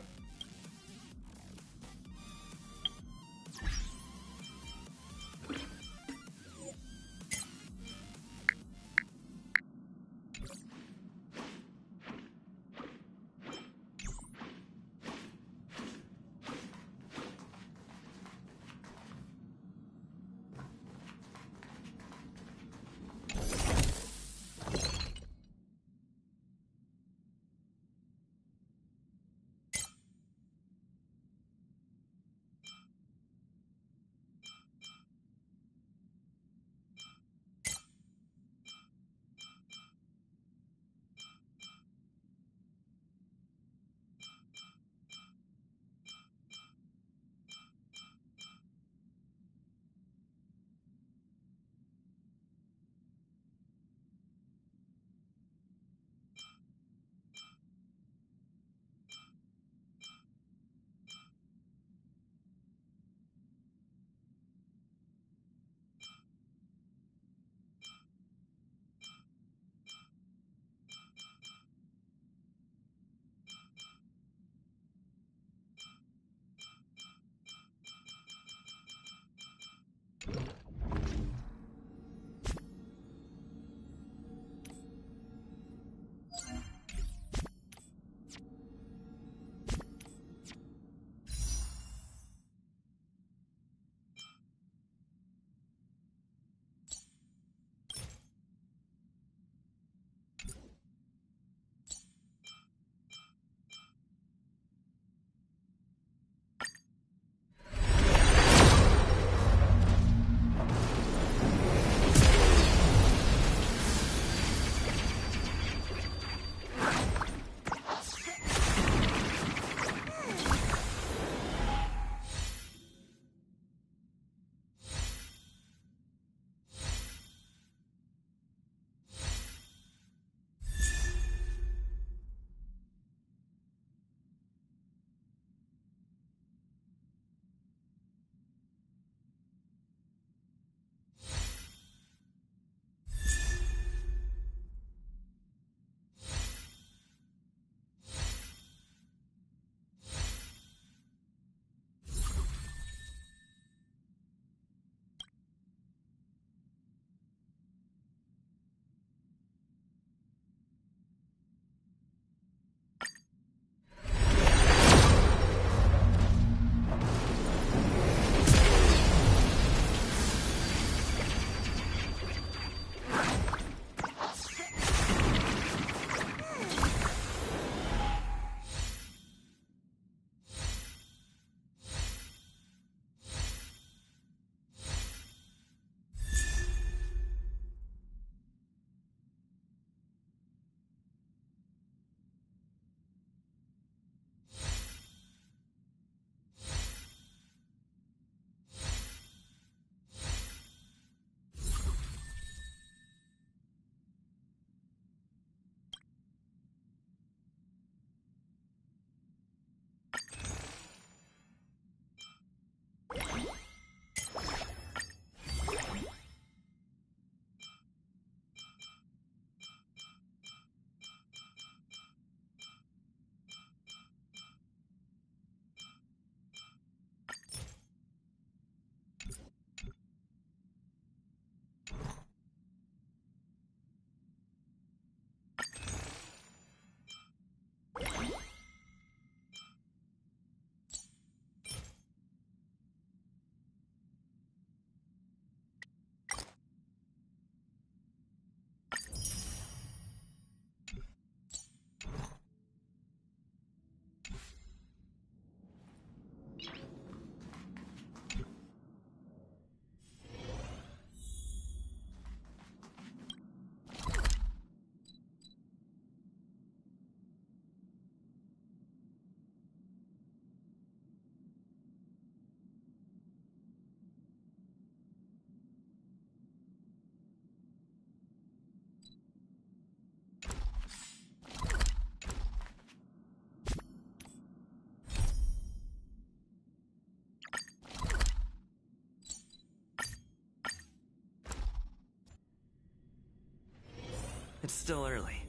It's still early.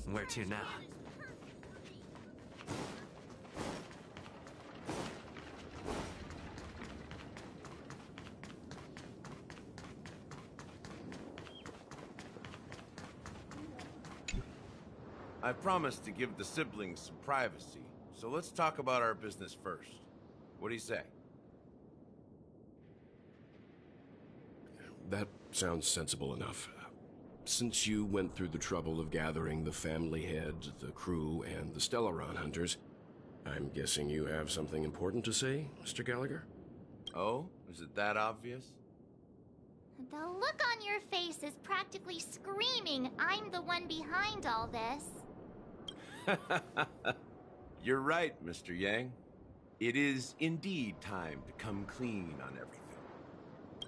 Where to now? I promised to give the siblings some privacy, so let's talk about our business first. What do you say? That sounds sensible enough. Since you went through the trouble of gathering the family head, the crew, and the Stellaron hunters, I'm guessing you have something important to say, Mr. Gallagher? Oh? Is it that obvious? The look on your face is practically screaming, I'm the one behind all this. You're right, Mr. Yang. It is indeed time to come clean on everything.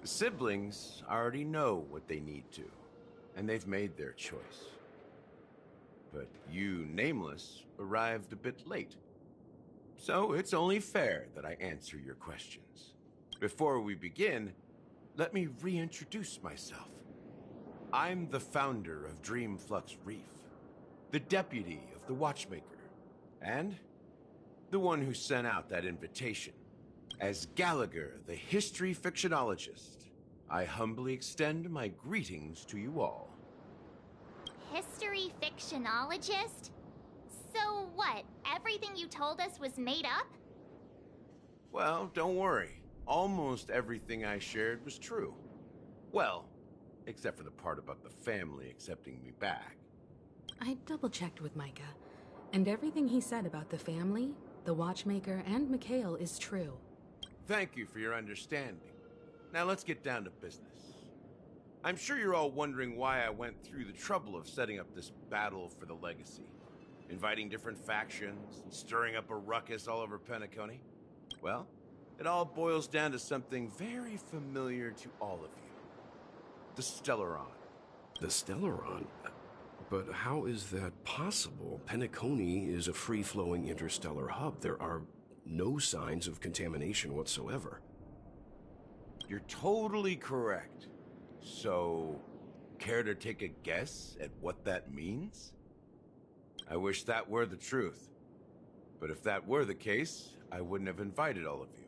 The siblings already know what they need to, and they've made their choice. But you, Nameless, arrived a bit late. So it's only fair that I answer your questions. Before we begin, let me reintroduce myself. I'm the founder of Dreamflux Reef, the deputy of the Watchmaker, and the one who sent out that invitation. As Gallagher, the history fictionologist, I humbly extend my greetings to you all. History fictionologist? So what, everything you told us was made up? Well, don't worry. Almost everything I shared was true. Well, except for the part about the family accepting me back. I double-checked with Micah, and everything he said about the family, the Watchmaker, and Mikhail is true. Thank you for your understanding. Now let's get down to business. I'm sure you're all wondering why I went through the trouble of setting up this battle for the legacy, inviting different factions, and stirring up a ruckus all over Penacony. Well, it all boils down to something very familiar to all of you. The Stellaron. The Stellaron? But how is that possible? Penacony is a free-flowing interstellar hub. There are no signs of contamination whatsoever. You're totally correct. So, care to take a guess at what that means? I wish that were the truth. But if that were the case, I wouldn't have invited all of you.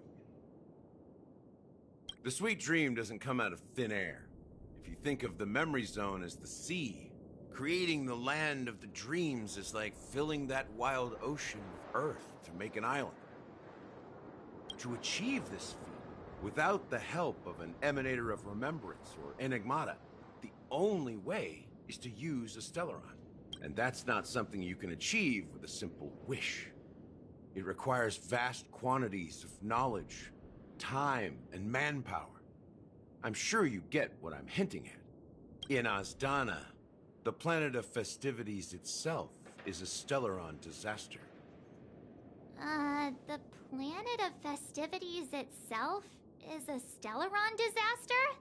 The Sweet Dream doesn't come out of thin air. If you think of the Memory Zone as the sea, creating the land of the dreams is like filling that wild ocean with earth to make an island. To achieve this feat, without the help of an Emanator of Remembrance or Enigmata, the only way is to use a Stellaron. And that's not something you can achieve with a simple wish. It requires vast quantities of knowledge, time, and manpower. I'm sure you get what I'm hinting at. In Azdana, the planet of festivities itself is a Stellaron disaster. The planet of festivities itself is a Stellaron disaster?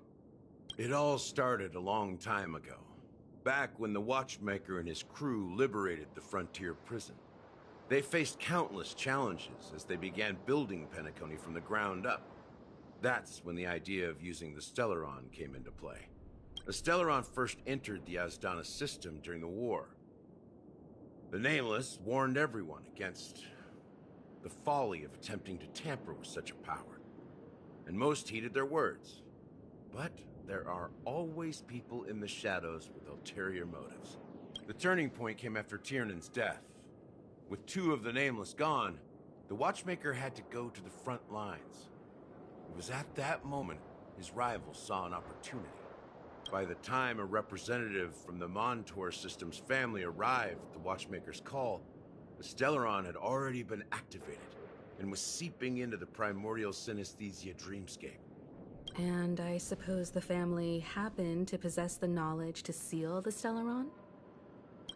It all started a long time ago, back when the Watchmaker and his crew liberated the frontier prison. They faced countless challenges as they began building Penacony from the ground up. That's when the idea of using the Stellaron came into play. The Stellaron first entered the Azdana system during the war. The Nameless warned everyone against the folly of attempting to tamper with such a power, and most heeded their words. But there are always people in the shadows with ulterior motives. The turning point came after Tiernan's death. With two of the Nameless gone, the Watchmaker had to go to the front lines. It was at that moment his rivals saw an opportunity. By the time a representative from the Montour Systems family arrived at the Watchmaker's call, the Stellaron had already been activated and was seeping into the primordial synesthesia dreamscape. And I suppose the family happened to possess the knowledge to seal the Stellaron?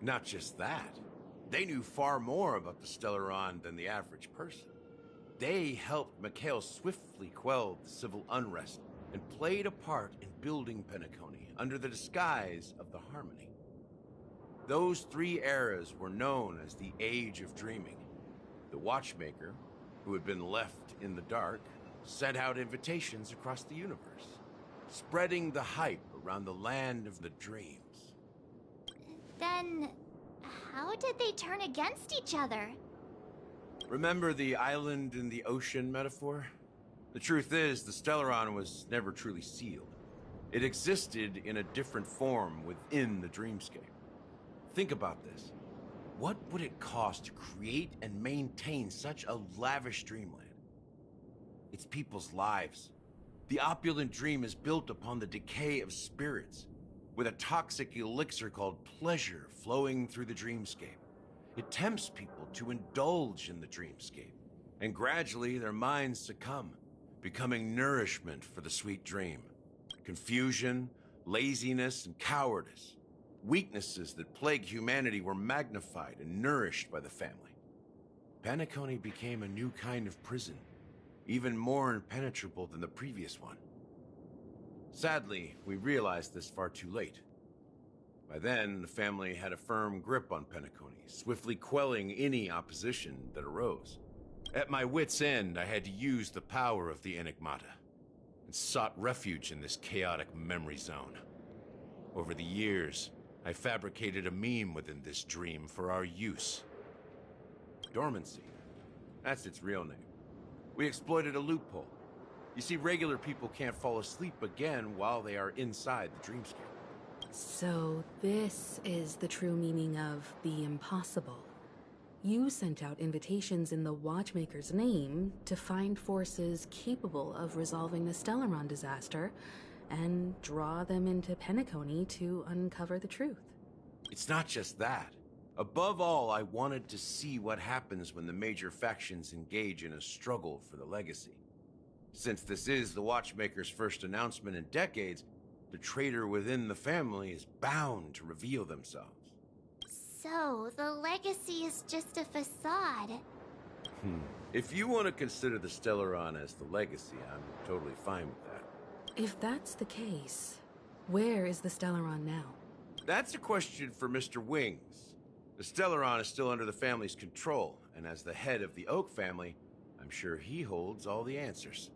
Not just that. They knew far more about the Stellaron than the average person. They helped Mikhail swiftly quell the civil unrest and played a part in building Penacony under the disguise of the Harmony. Those three eras were known as the Age of Dreaming. The Watchmaker, who had been left in the dark, sent out invitations across the universe, spreading the hype around the land of the dreams. Then, how did they turn against each other? Remember the island in the ocean metaphor? The truth is, the Stellaron was never truly sealed. It existed in a different form within the dreamscape. Think about this. What would it cost to create and maintain such a lavish dreamland? It's people's lives. The opulent dream is built upon the decay of spirits, with a toxic elixir called pleasure flowing through the dreamscape. It tempts people to indulge in the dreamscape, and gradually their minds succumb, becoming nourishment for the sweet dream. Confusion, laziness, and cowardice, weaknesses that plague humanity, were magnified and nourished by the family. Penacony became a new kind of prison, even more impenetrable than the previous one. Sadly, we realized this far too late. By then, the family had a firm grip on Penacony, swiftly quelling any opposition that arose. At my wit's end, I had to use the power of the Enigmata, and sought refuge in this chaotic memory zone. Over the years, I fabricated a meme within this dream for our use. Dormancy. That's its real name. We exploited a loophole. You see, regular people can't fall asleep again while they are inside the dreamscape. So this is the true meaning of the impossible. You sent out invitations in the Watchmaker's name to find forces capable of resolving the Stellaron disaster and draw them into Penacony to uncover the truth. It's not just that. Above all, I wanted to see what happens when the major factions engage in a struggle for the legacy. Since this is the Watchmaker's first announcement in decades, the traitor within the family is bound to reveal themselves. So, the legacy is just a facade. If you want to consider the Stellaron as the legacy, I'm totally fine with that. If that's the case, where is the Stellaron now? That's a question for Mr. Wings. The Stellaron is still under the family's control, and as the head of the Oak family, I'm sure he holds all the answers.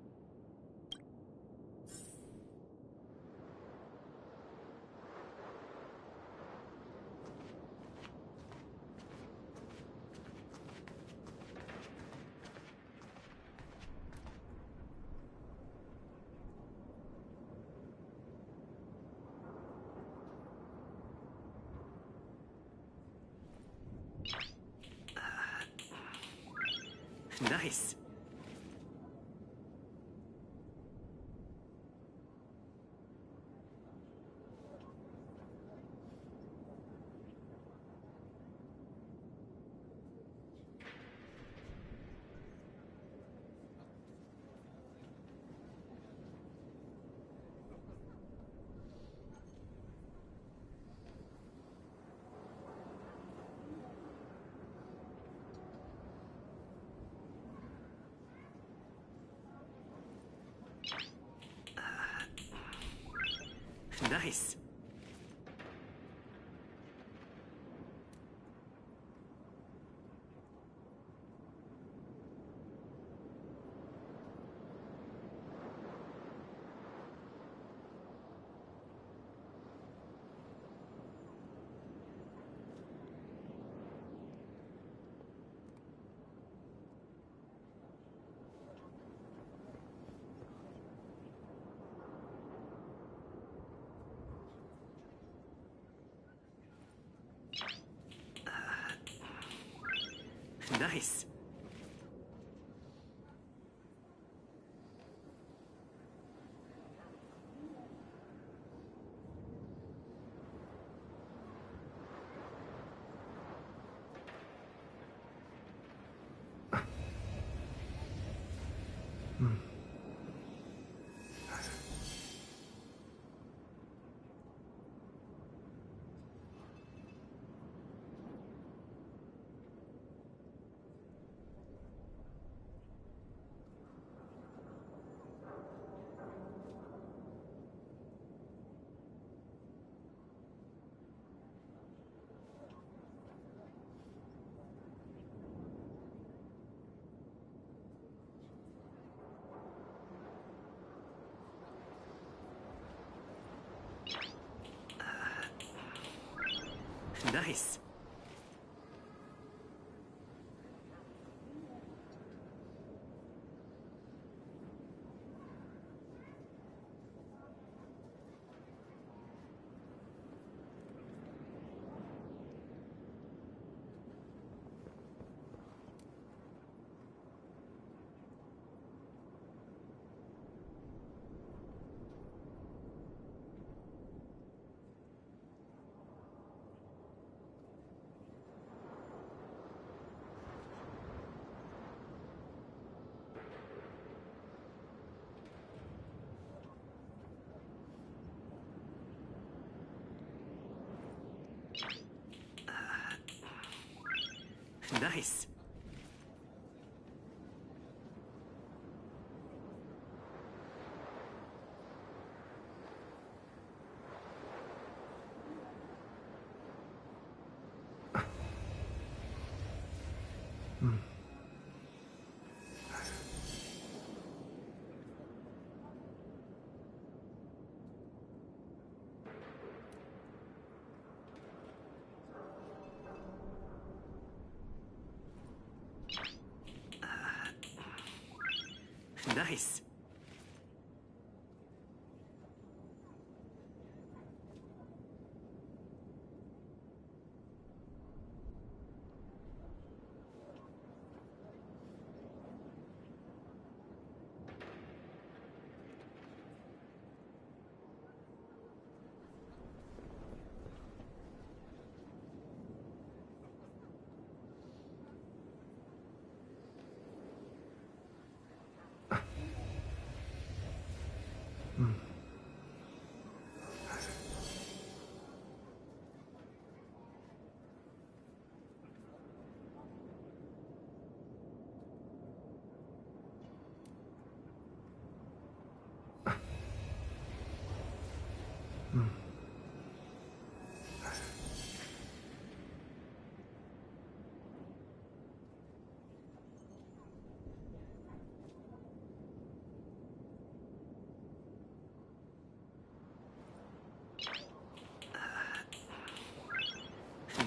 Nice. Nice. Nice. Nice. Nice. Nice.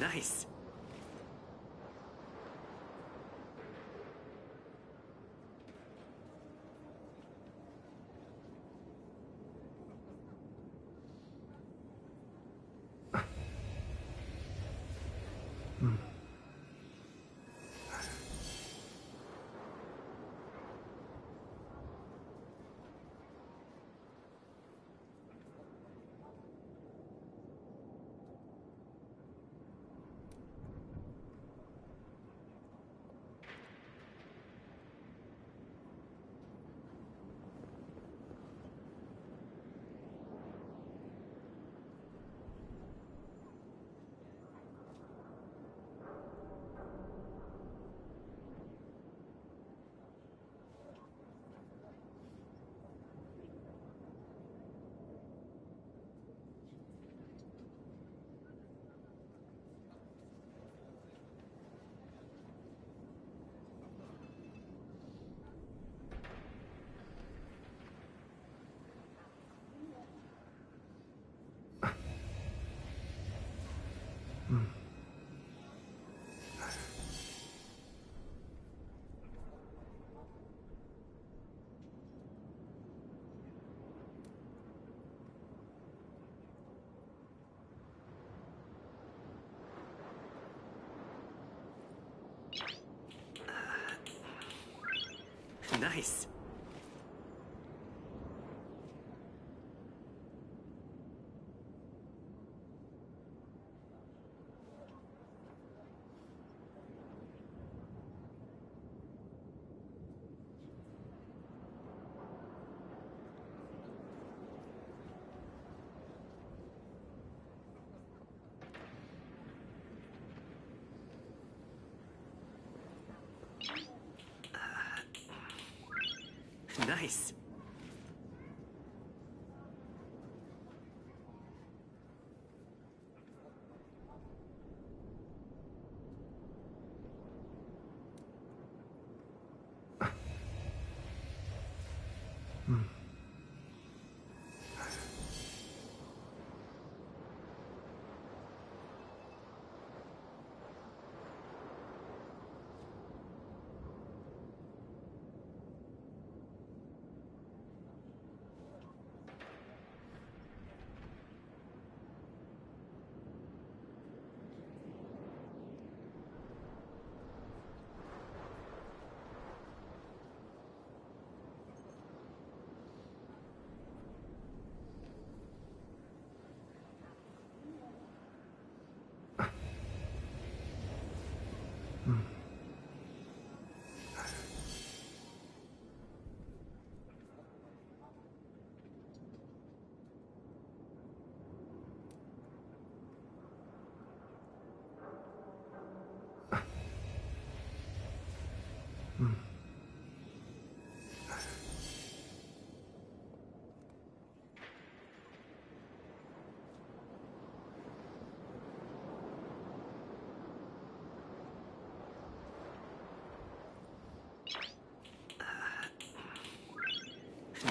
Nice. Nice. Nice. Nice.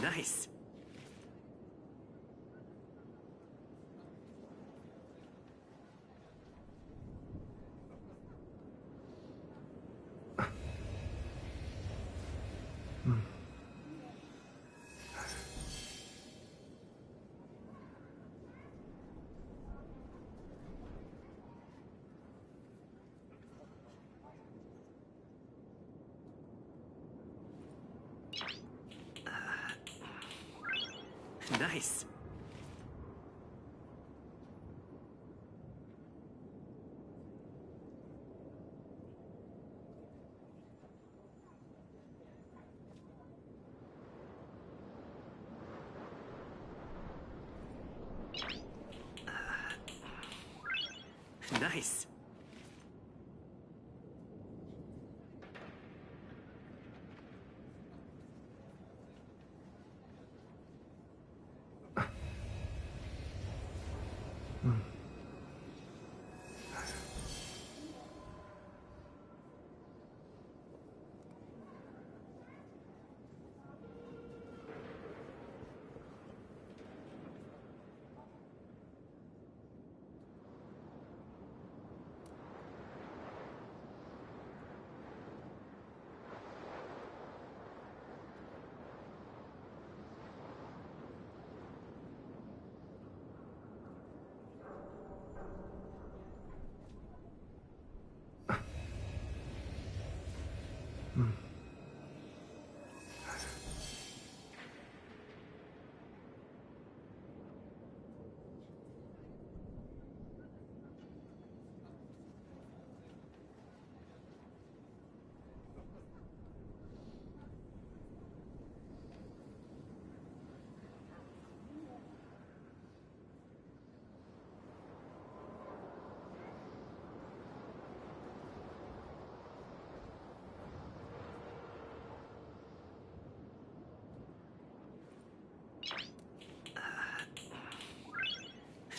Nice. Nice.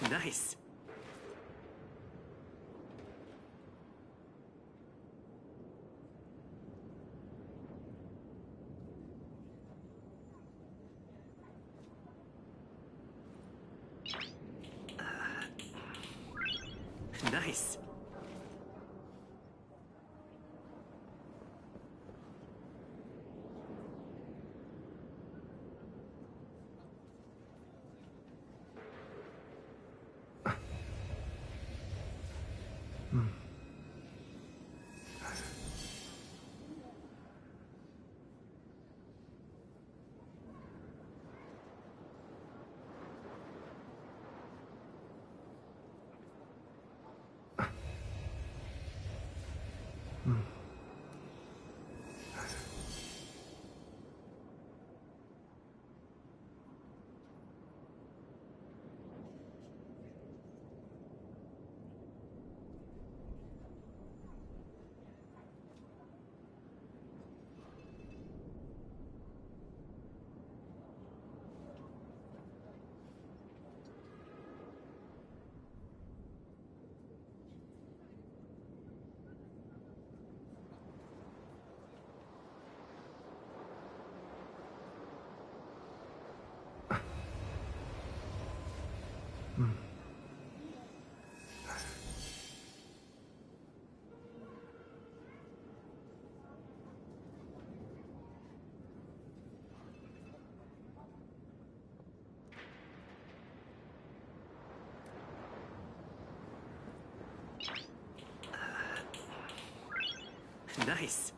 Nice. Nice. Nice.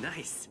Nice.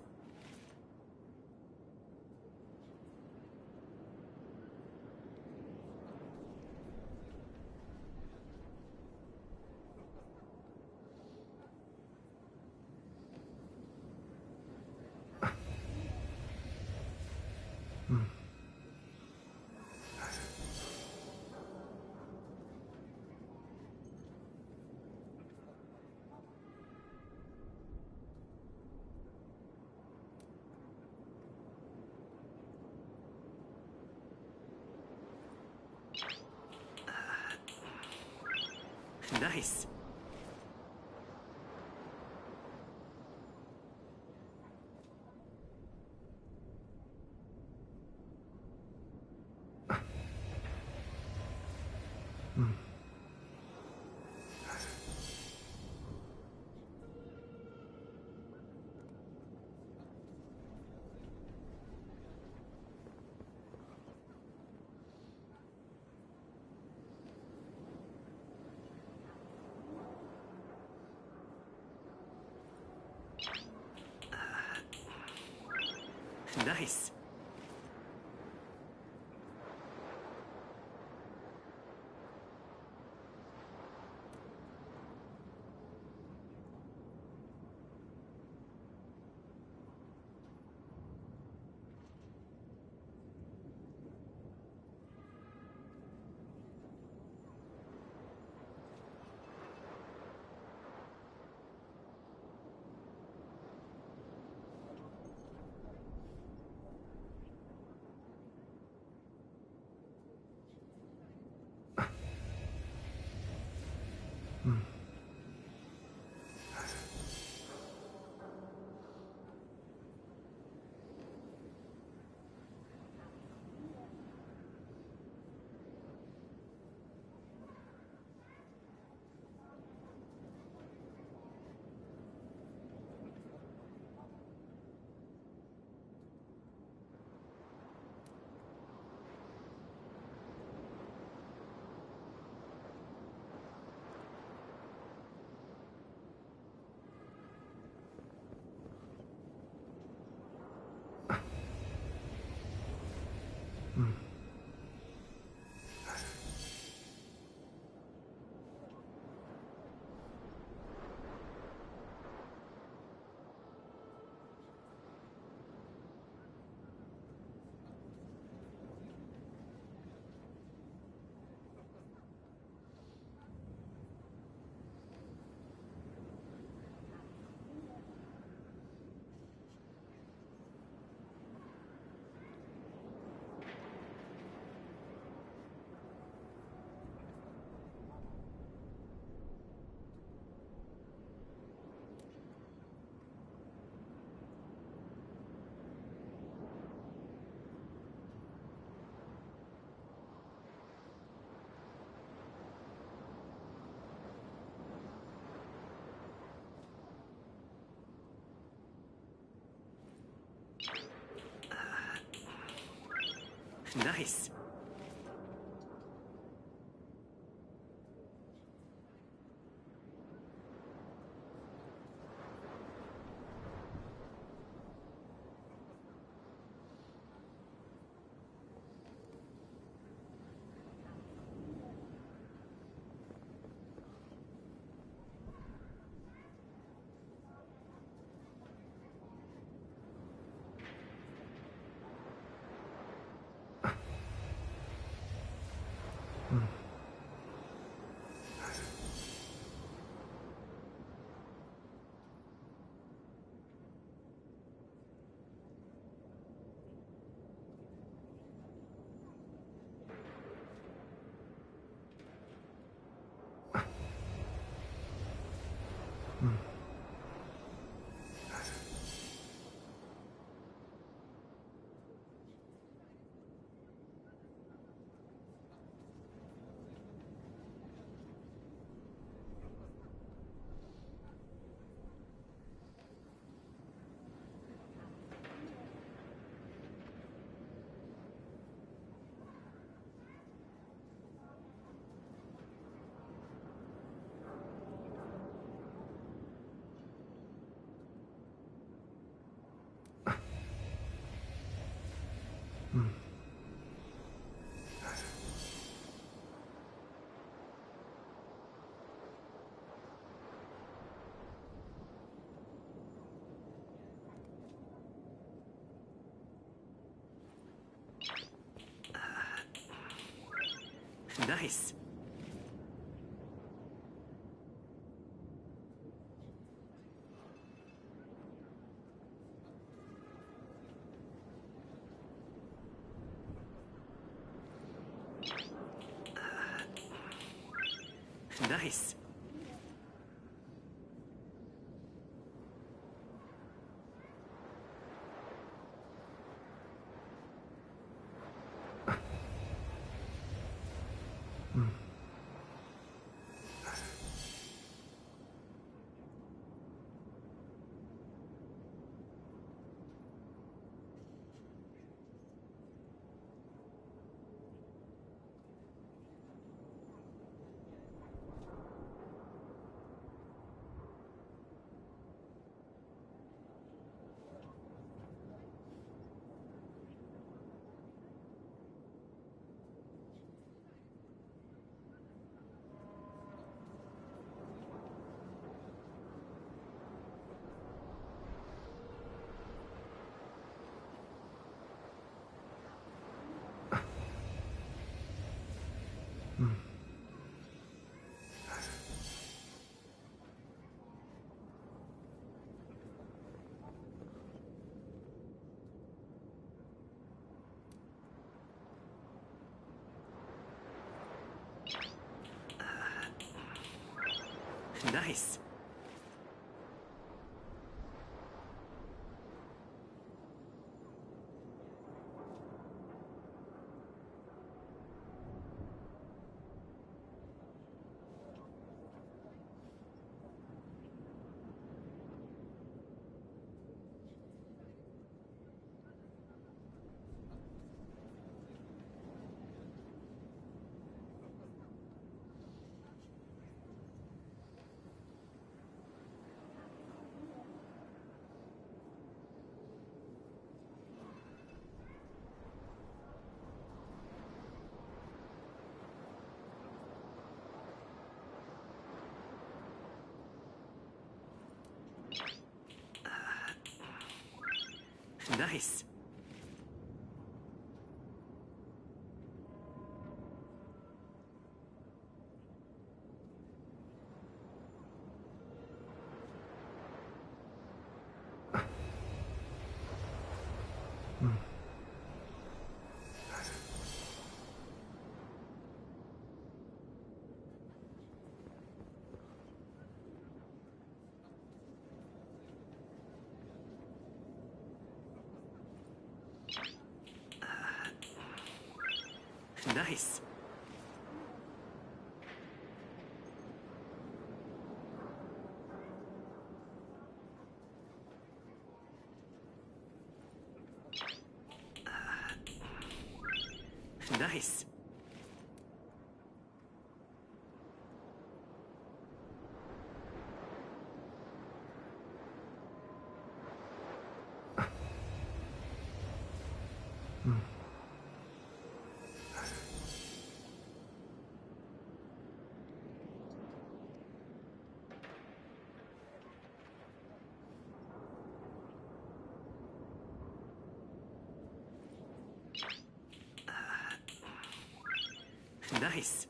Nice. Nice. Nice. Nice. Nice. Nice. Nice. Nice. Nice. Nice.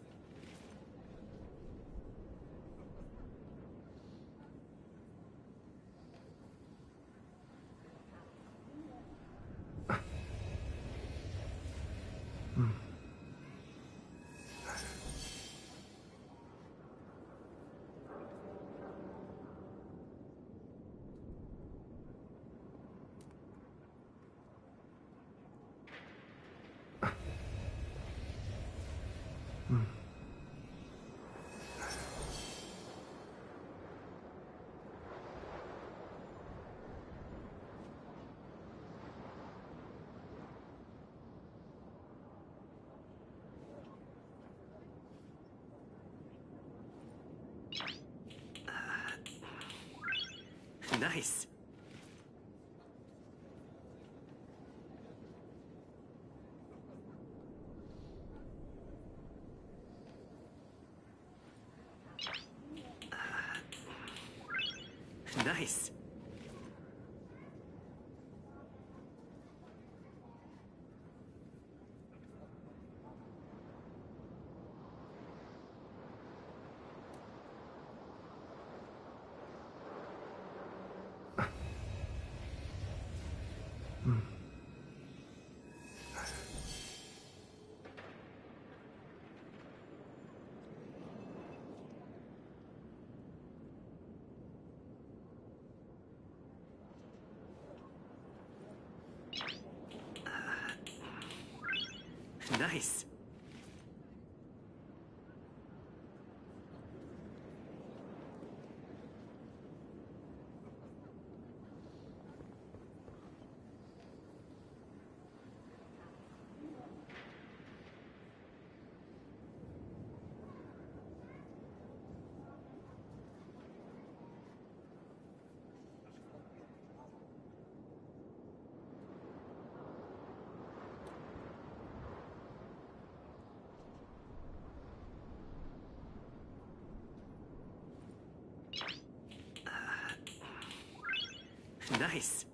Nice. Nice. Nice. Nice.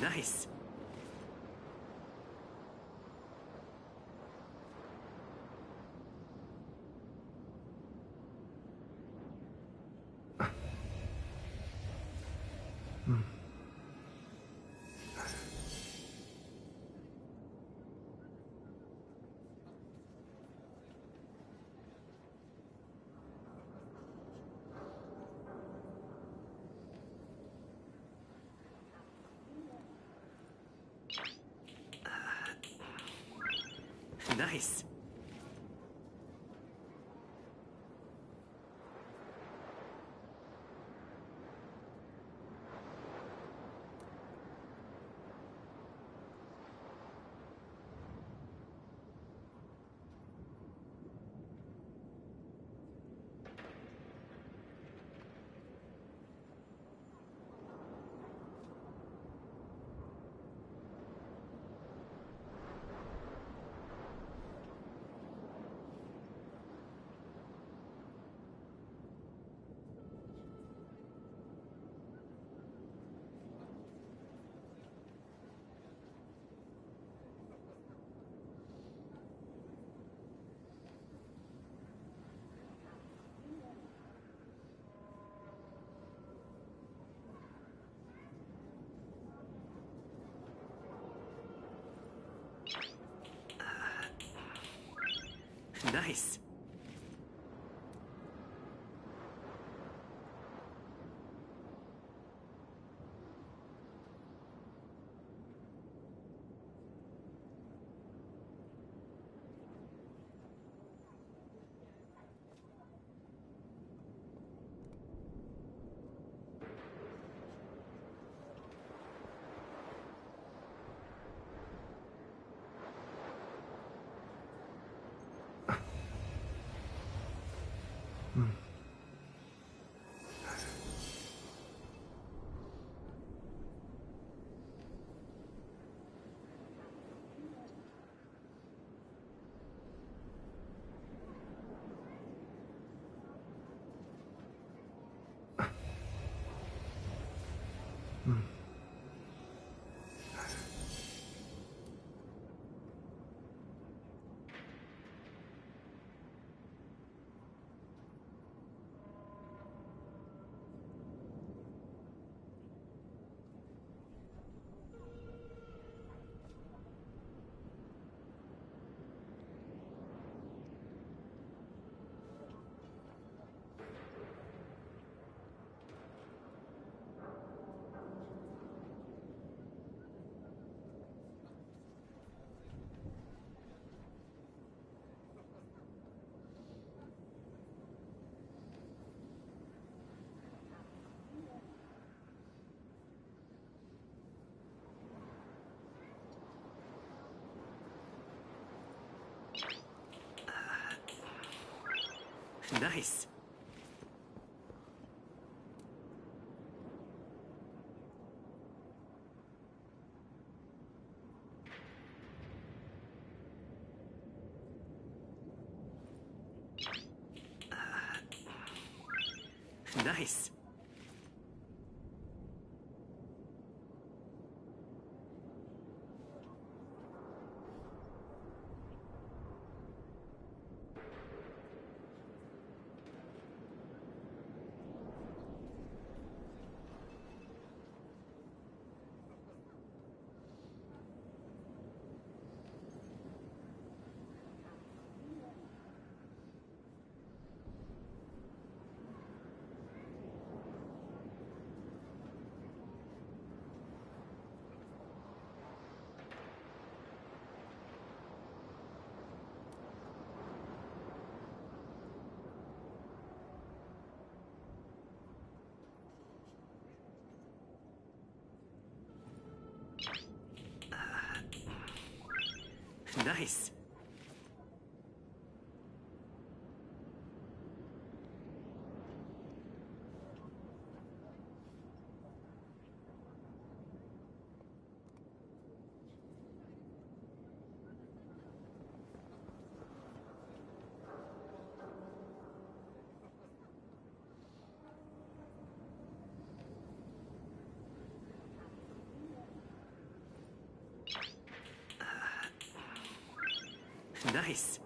Nice. Nice. Nice. Nice. Nice. Nice. Nice.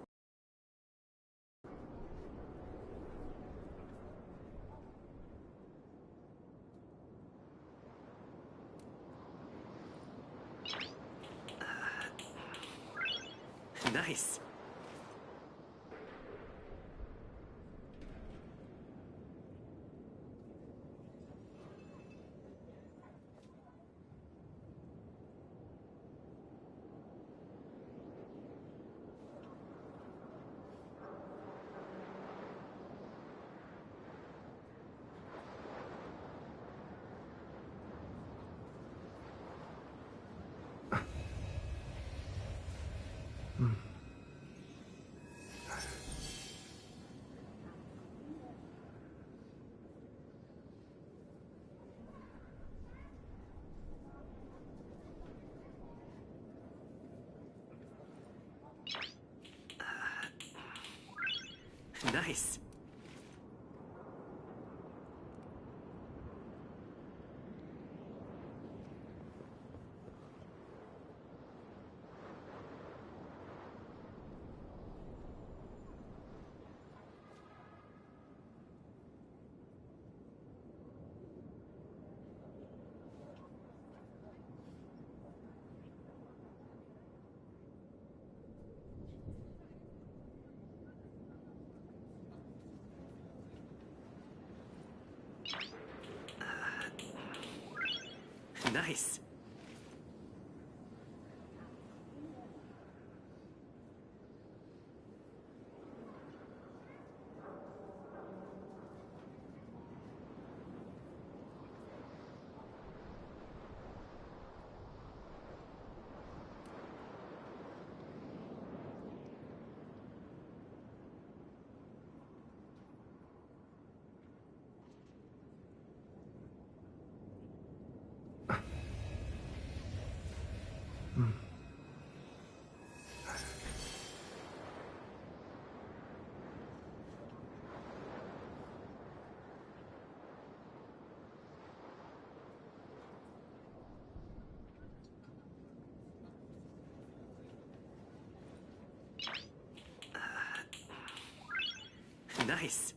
Nice. Nice. Nice. Nice.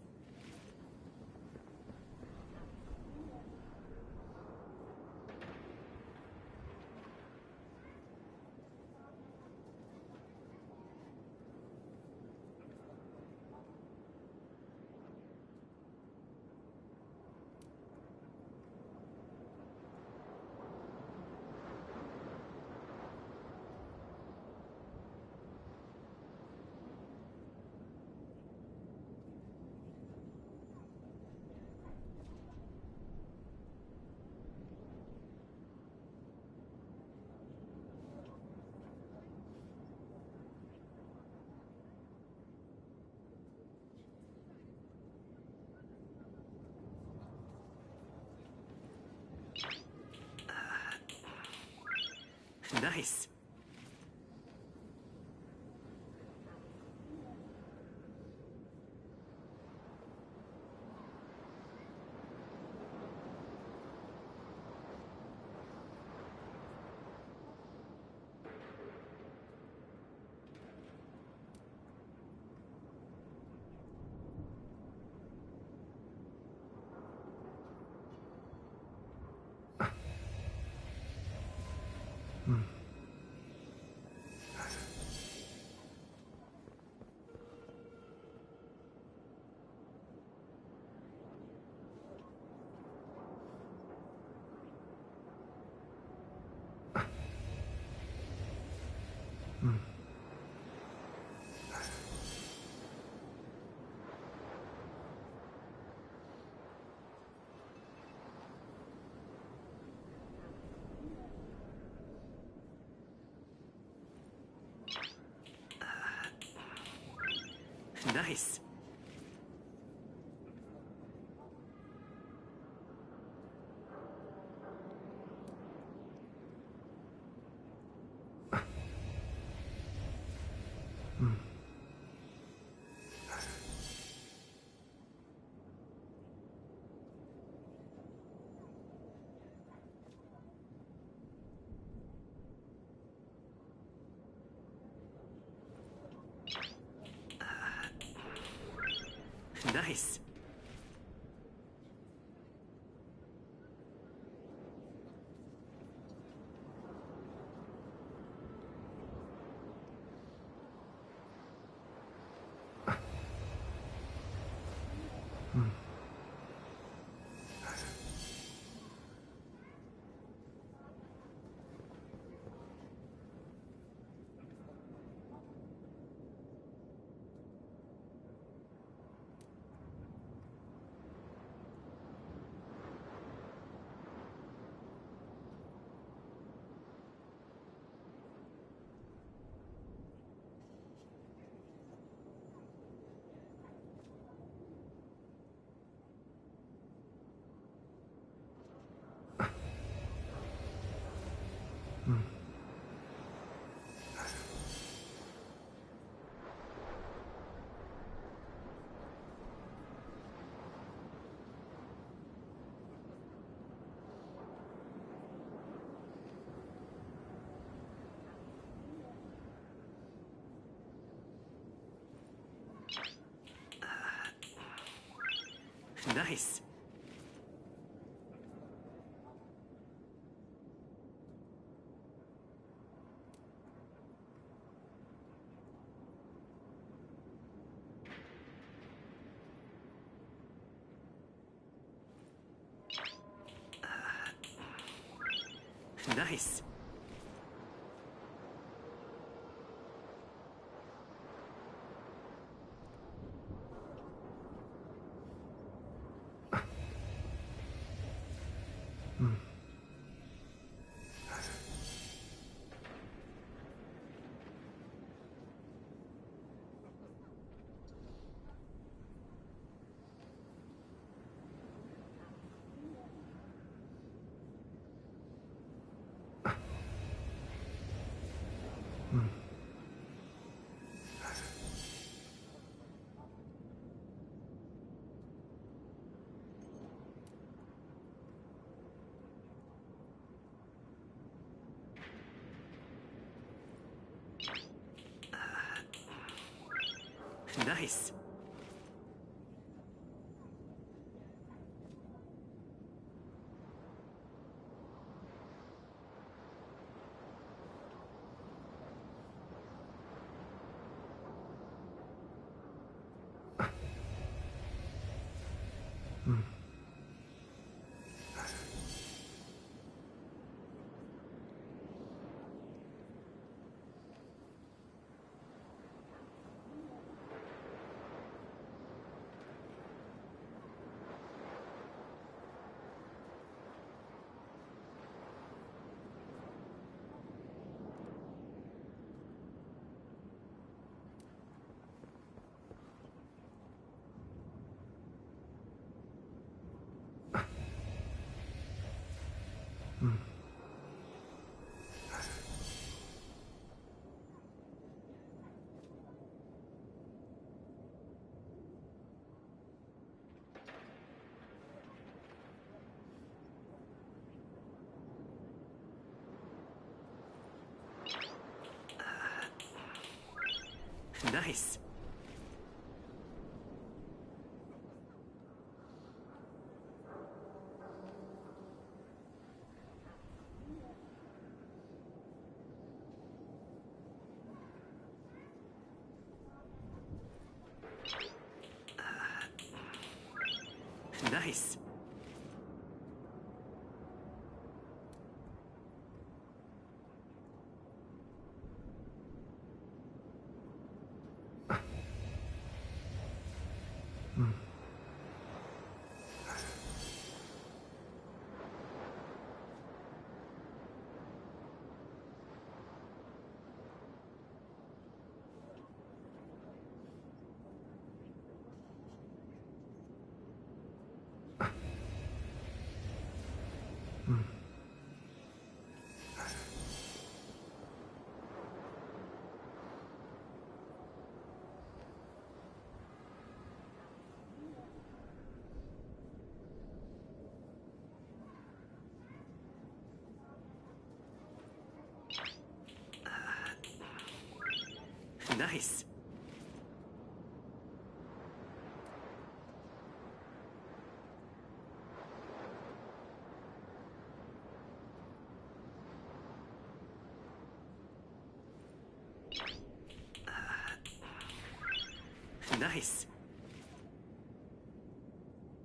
Nice. Nice. Nice. Nice. Nice. Nice. Nice. Nice. Nice. Nice.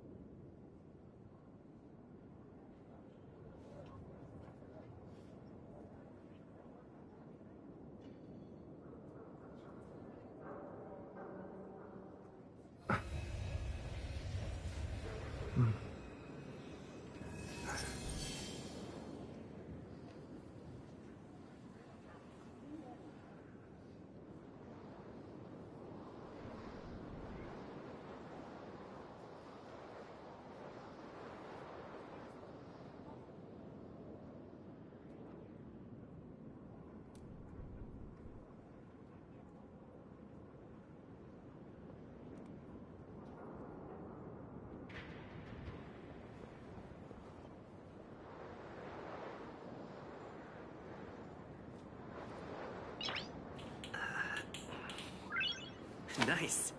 Nice.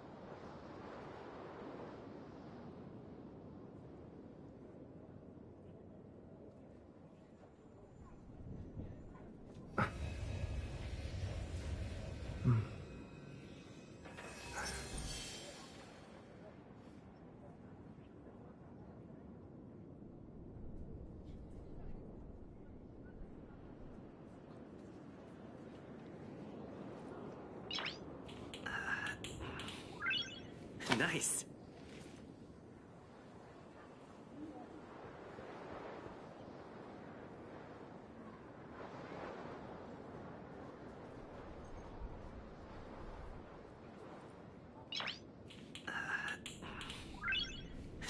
Nice.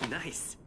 Nice.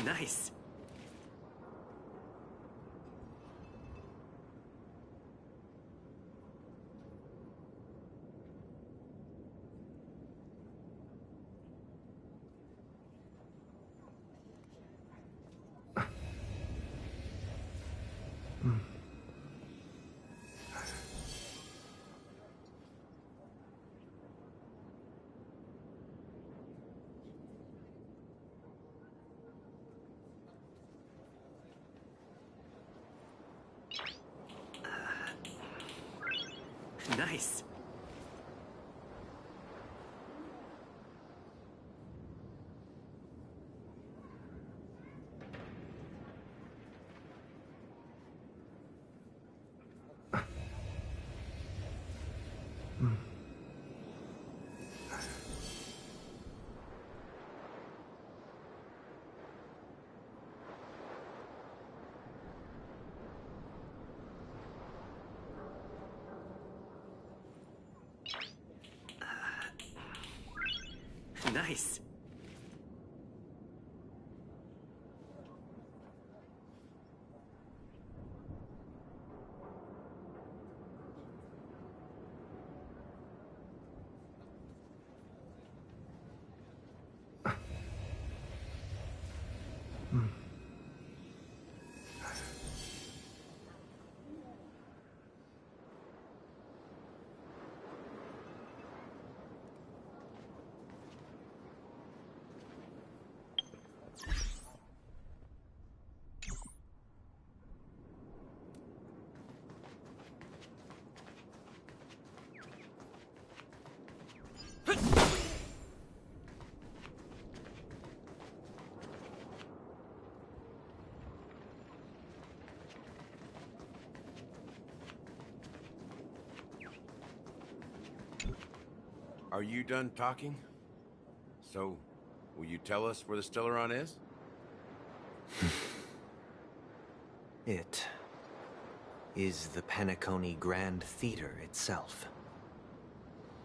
Nice. Nice. Nice. Are you done talking? So, will you tell us where the Stellaron is? It is the Penacony Grand Theater itself.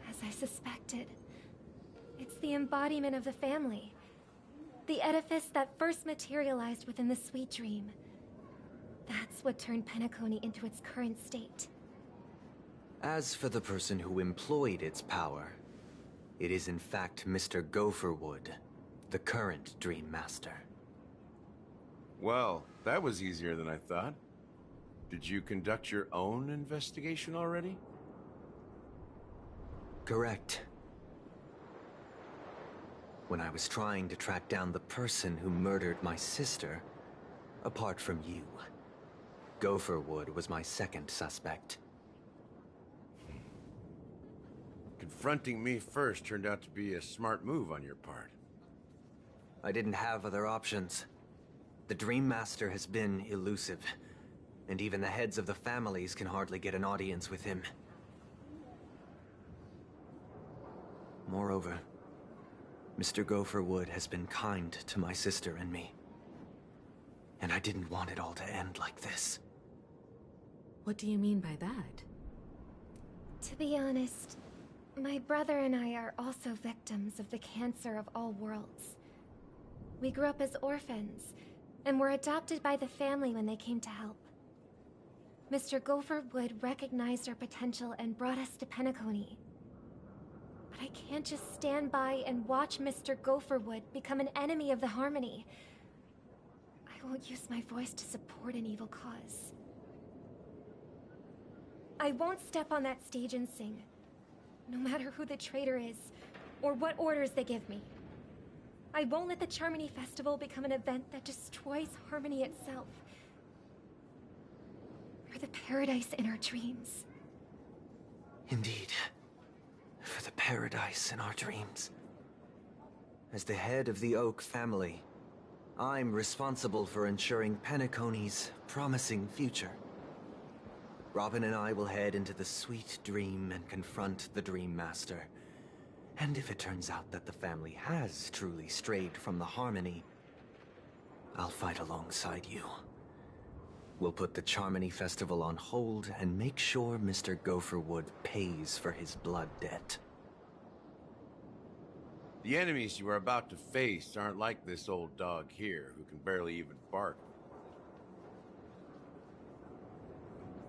As I suspected, it's the embodiment of the family. The edifice that first materialized within the Sweet Dream. That's what turned Penacony into its current state. As for the person who employed its power, it is in fact Mr. Gopherwood, the current Dream Master. Well, that was easier than I thought. Did you conduct your own investigation already? Correct. When I was trying to track down the person who murdered my sister, apart from you, Gopherwood was my second suspect. Confronting me first turned out to be a smart move on your part. I didn't have other options. The Dream Master has been elusive, and even the heads of the families can hardly get an audience with him. Moreover, Mr. Gopherwood has been kind to my sister and me. And I didn't want it all to end like this. What do you mean by that? To be honest, my brother and I are also victims of the cancer of all worlds. We grew up as orphans, and were adopted by the family when they came to help. Mr. Gopherwood recognized our potential and brought us to Penacony. But I can't just stand by and watch Mr. Gopherwood become an enemy of the Harmony. I won't use my voice to support an evil cause. I won't step on that stage and sing, no matter who the traitor is, or what orders they give me. I won't let the Charmony Festival become an event that destroys Harmony itself. For the paradise in our dreams. Indeed. For the paradise in our dreams. As the head of the Oak family, I'm responsible for ensuring Penacony's promising future. Robin and I will head into the Sweet Dream and confront the Dream Master. And if it turns out that the family has truly strayed from the Harmony, I'll fight alongside you. We'll put the Charmony Festival on hold and make sure Mr. Gopherwood pays for his blood debt. The enemies you are about to face aren't like this old dog here, who can barely even bark.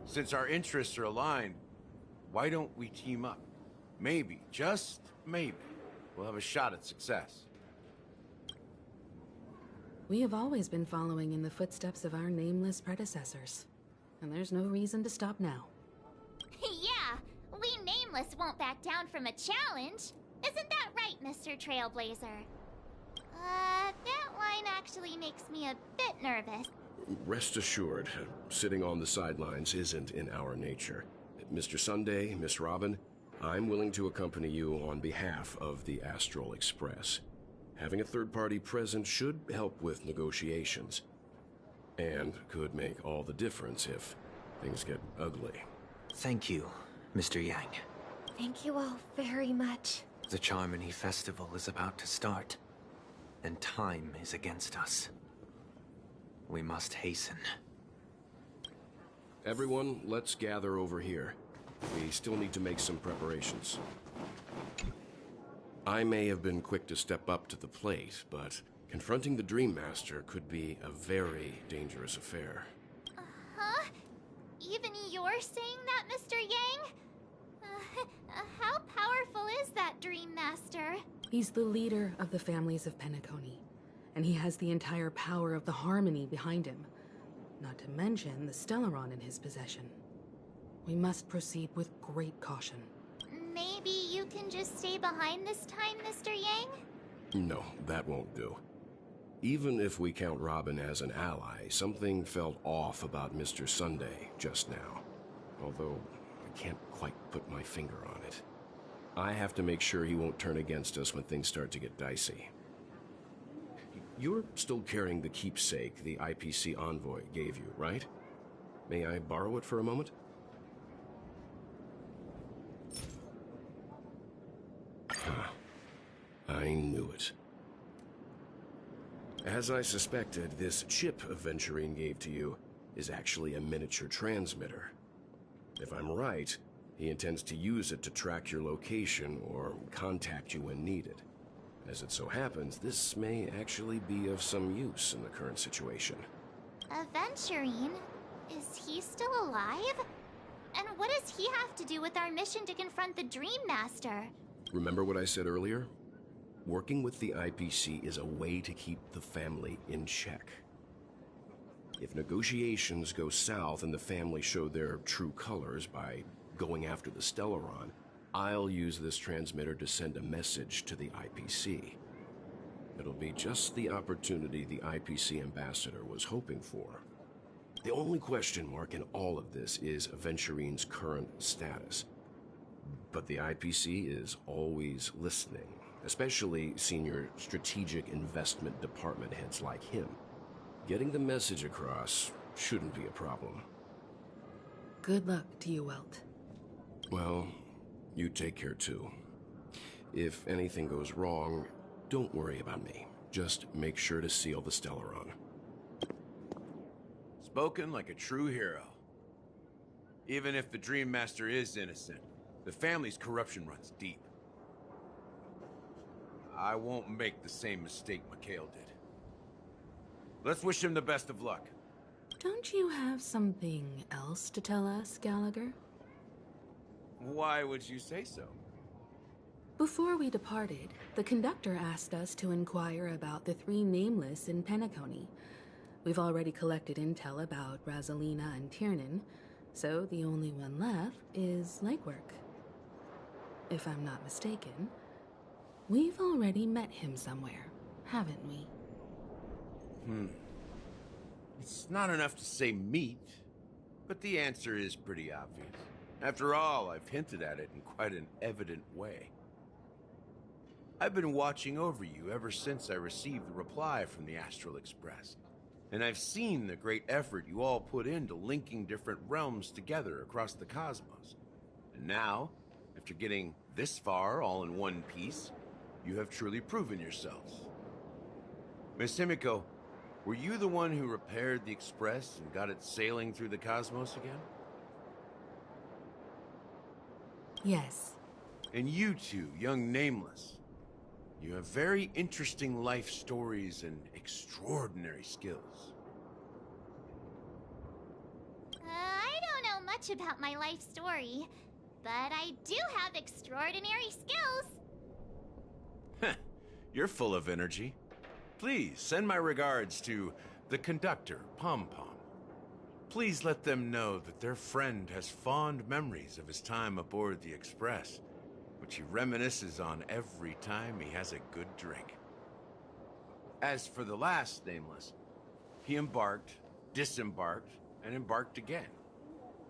Since our interests are aligned, why don't we team up? Maybe, just maybe, we'll have a shot at success. We have always been following in the footsteps of our nameless predecessors, and there's no reason to stop now. Yeah, we Nameless won't back down from a challenge. Isn't that right, Mr. Trailblazer? That line actually makes me a bit nervous. Rest assured, sitting on the sidelines isn't in our nature. Mr. Sunday, Miss Robin, I'm willing to accompany you on behalf of the Astral Express. Having a third party present should help with negotiations, and could make all the difference if things get ugly. Thank you, Mr. Yang. Thank you all very much. The Charmony Festival is about to start, and time is against us. We must hasten. Everyone, let's gather over here. We still need to make some preparations. I may have been quick to step up to the plate, but confronting the Dream Master could be a very dangerous affair. Huh? Even you're saying that, Mr. Yang? How powerful is that Dream Master? He's the leader of the families of Penacony, and he has the entire power of the Harmony behind him. Not to mention the Stellaron in his possession. We must proceed with great caution. Maybe you can just stay behind this time, Mr. Yang? No, that won't do. Even if we count Robin as an ally, something felt off about Mr. Sunday just now. Although, I can't quite put my finger on it. I have to make sure he won't turn against us when things start to get dicey. You're still carrying the keepsake the IPC envoy gave you, right? May I borrow it for a moment? I knew it. As I suspected, this chip Aventurine gave to you is actually a miniature transmitter. If I'm right, he intends to use it to track your location or contact you when needed. As it so happens, this may actually be of some use in the current situation. Aventurine? Is he still alive? And what does he have to do with our mission to confront the Dream Master? Remember what I said earlier? Working with the IPC is a way to keep the family in check. If negotiations go south and the family show their true colors by going after the Stellaron, I'll use this transmitter to send a message to the IPC. It'll be just the opportunity the IPC ambassador was hoping for. The only question mark in all of this is Aventurine's current status. But the IPC is always listening, especially senior strategic investment department heads like him. Getting the message across shouldn't be a problem. Good luck to you, Welt. Well, you take care too. If anything goes wrong, don't worry about me. Just make sure to seal the Stellaron. Spoken like a true hero. Even if the Dream Master is innocent, the family's corruption runs deep. I won't make the same mistake Mikhail did. Let's wish him the best of luck. Don't you have something else to tell us, Gallagher? Why would you say so? Before we departed, the conductor asked us to inquire about the 3 nameless in Penacony. We've already collected intel about Rosalina and Tiernan, so the only one left is Legwork. If I'm not mistaken, we've already met him somewhere, haven't we? It's not enough to say meet, but the answer is pretty obvious. After all, I've hinted at it in quite an evident way. I've been watching over you ever since I received the reply from the Astral Express, and I've seen the great effort you all put into linking different realms together across the cosmos. And now, after getting this far all in one piece, you have truly proven yourselves. Miss Himiko, were you the one who repaired the Express and got it sailing through the cosmos again? Yes. And you two, young Nameless, you have very interesting life stories and extraordinary skills. I don't know much about my life story, but I do have extraordinary skills. You're full of energy. Please send my regards to the conductor, Pom Pom. Please let them know that their friend has fond memories of his time aboard the Express, which he reminisces on every time he has a good drink. As for the last Nameless, he embarked, disembarked, and embarked again,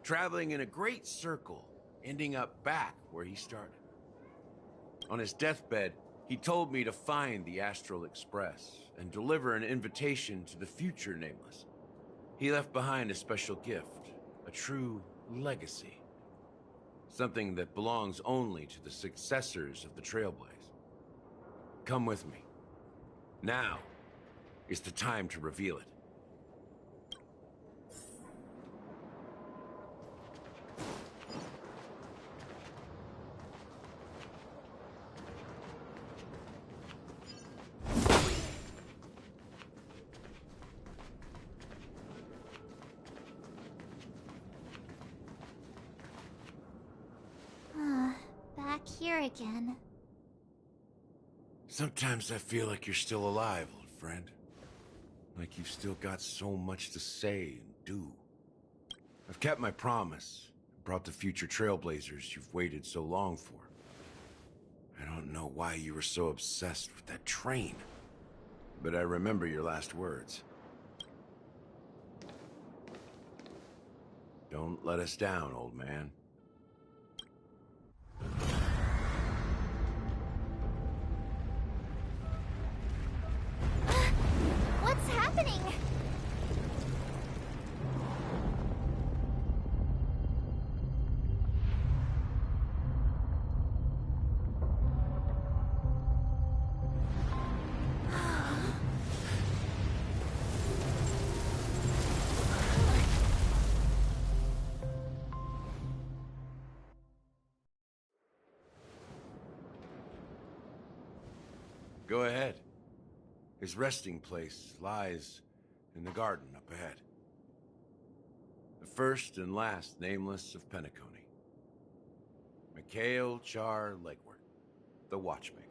traveling in a great circle ending up back where he started. On his deathbed, he told me to find the Astral Express and deliver an invitation to the future Nameless. He left behind a special gift, a true legacy. Something that belongs only to the successors of the Trailblaze. Come with me. Now is the time to reveal it. Back here again. Sometimes I feel like you're still alive, old friend. Like you've still got so much to say and do. I've kept my promise, and brought the future Trailblazers you've waited so long for. I don't know why you were so obsessed with that train, but I remember your last words. Don't let us down, old man. What's happening? Go ahead. His resting place lies in the garden up ahead. The first and last Nameless of Penacony. Mikhail Char Legwart, the Watchmaker.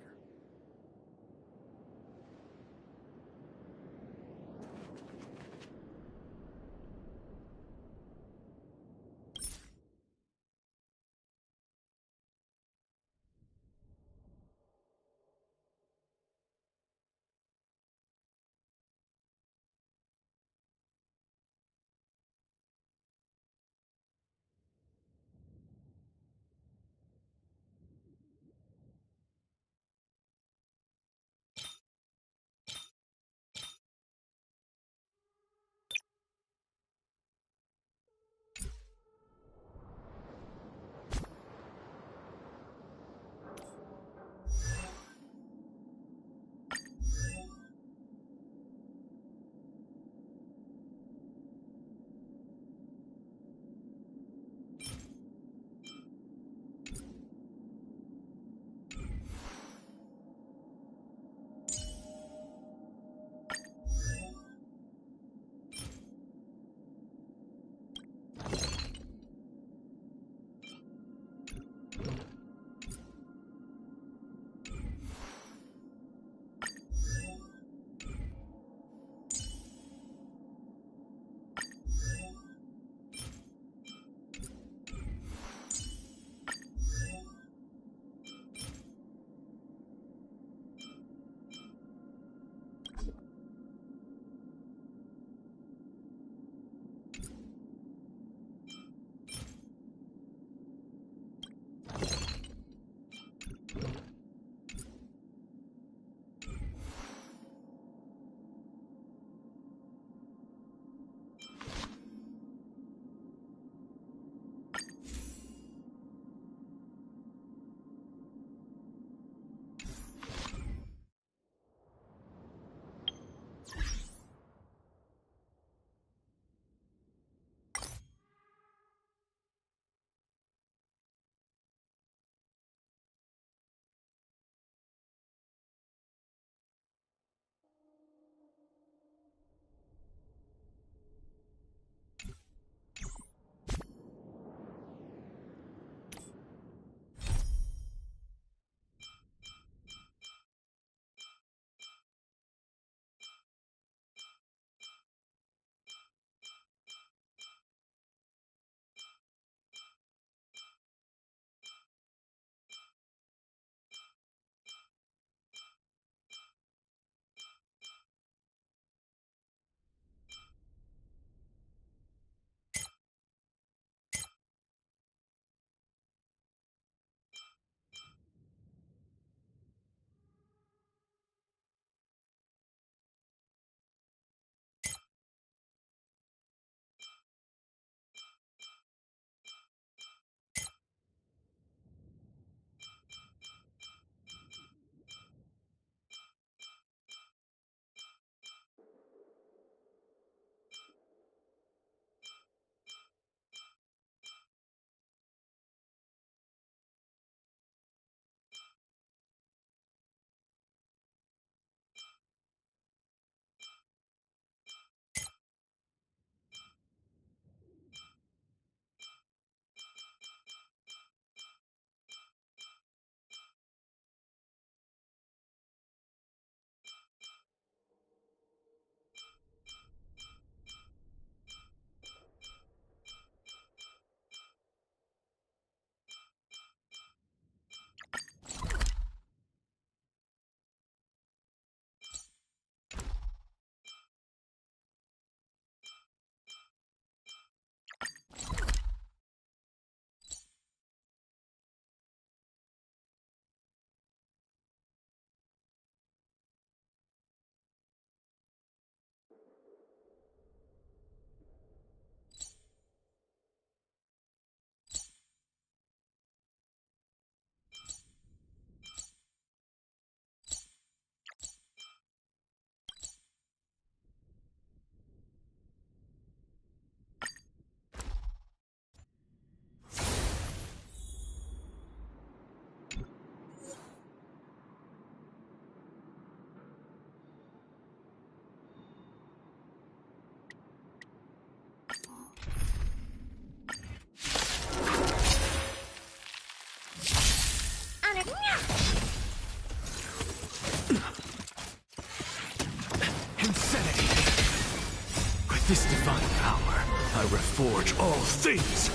this divine power, I reforge all things!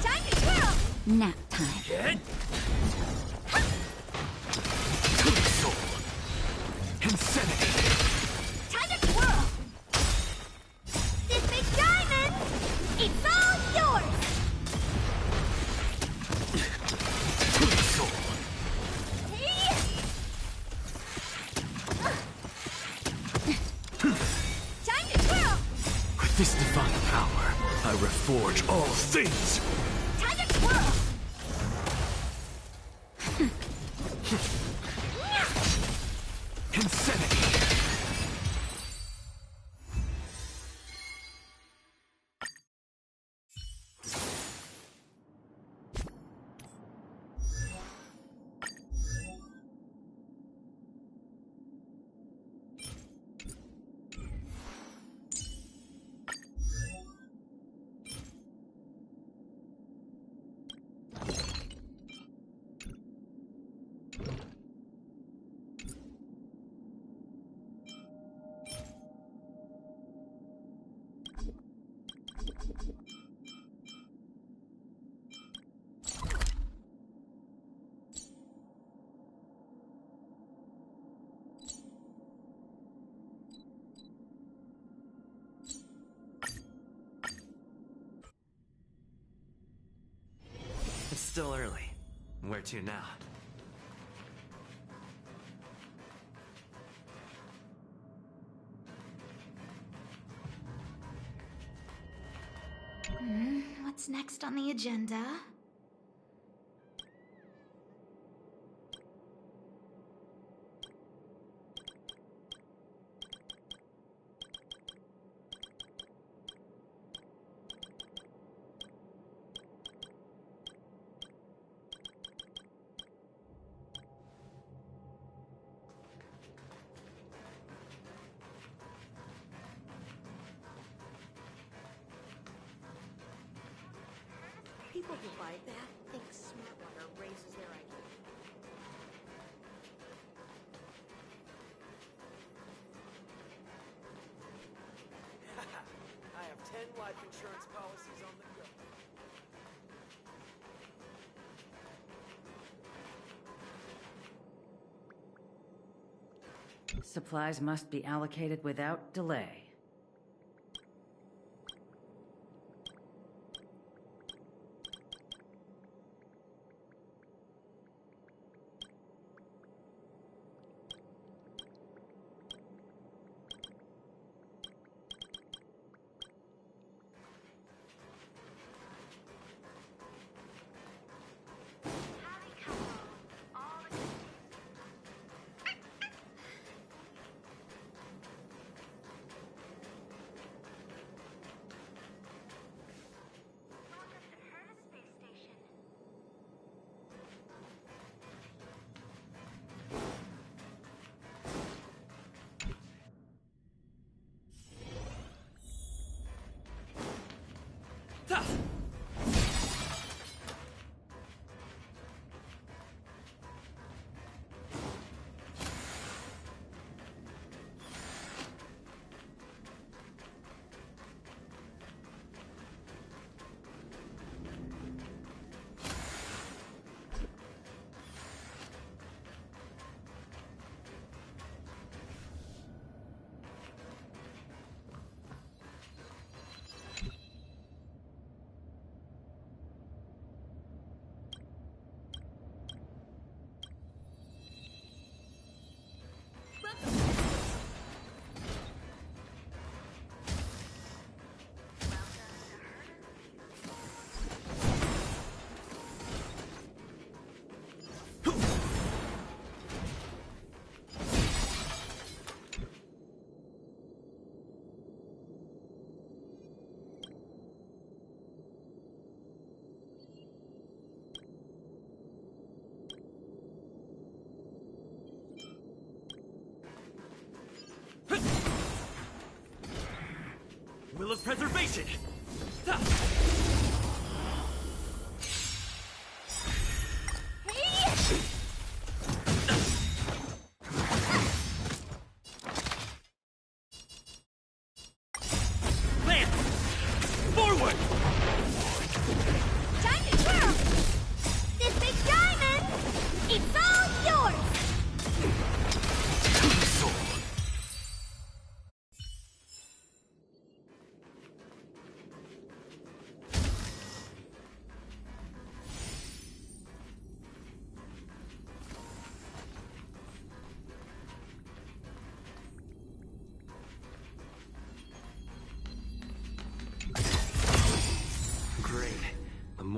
Time to twirl! Nap time. Get soul. Insanity. Time to twirl! This big diamond! It's all yours! Soul. Time to twirl! With this divine power, I reforge all things! Time to twirl! Insanity. It's still early. Where to now? What's next on the agenda? People who buy that think Smartwater raises their IQ. I have 10 life insurance policies on the go. Supplies must be allocated without delay. Will of Preservation! Land!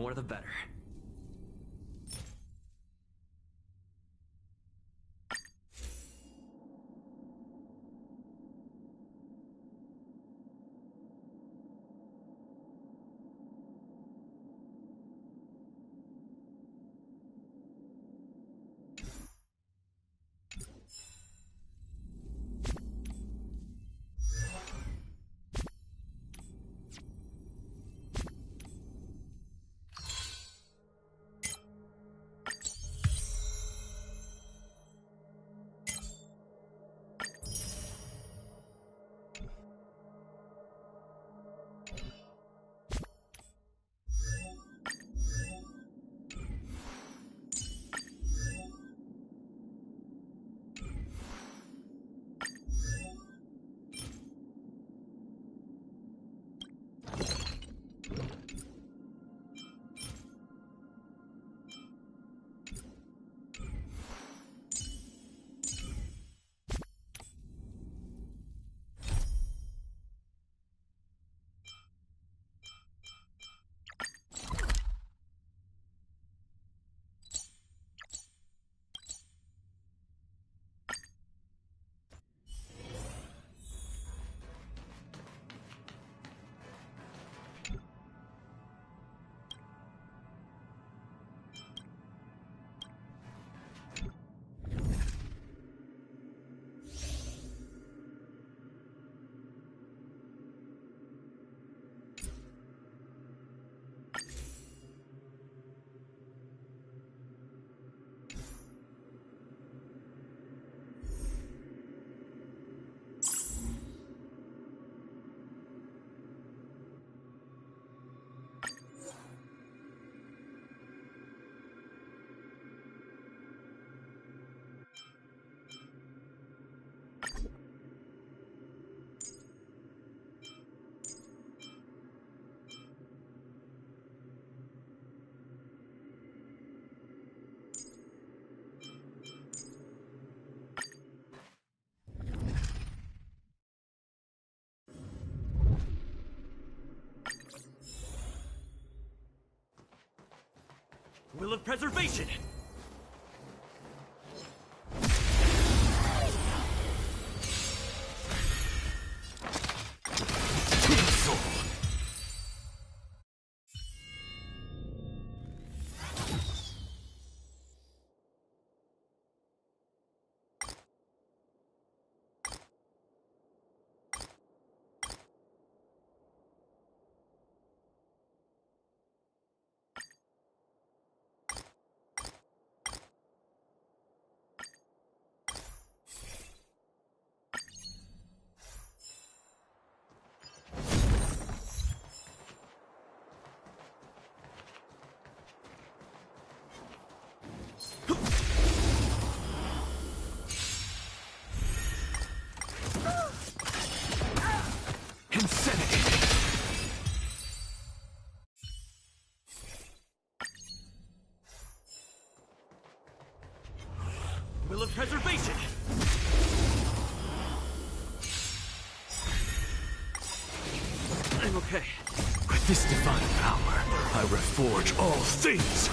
more the better. Will of Preservation! Will of Preservation! I'm okay. With this divine power, I reforge all things!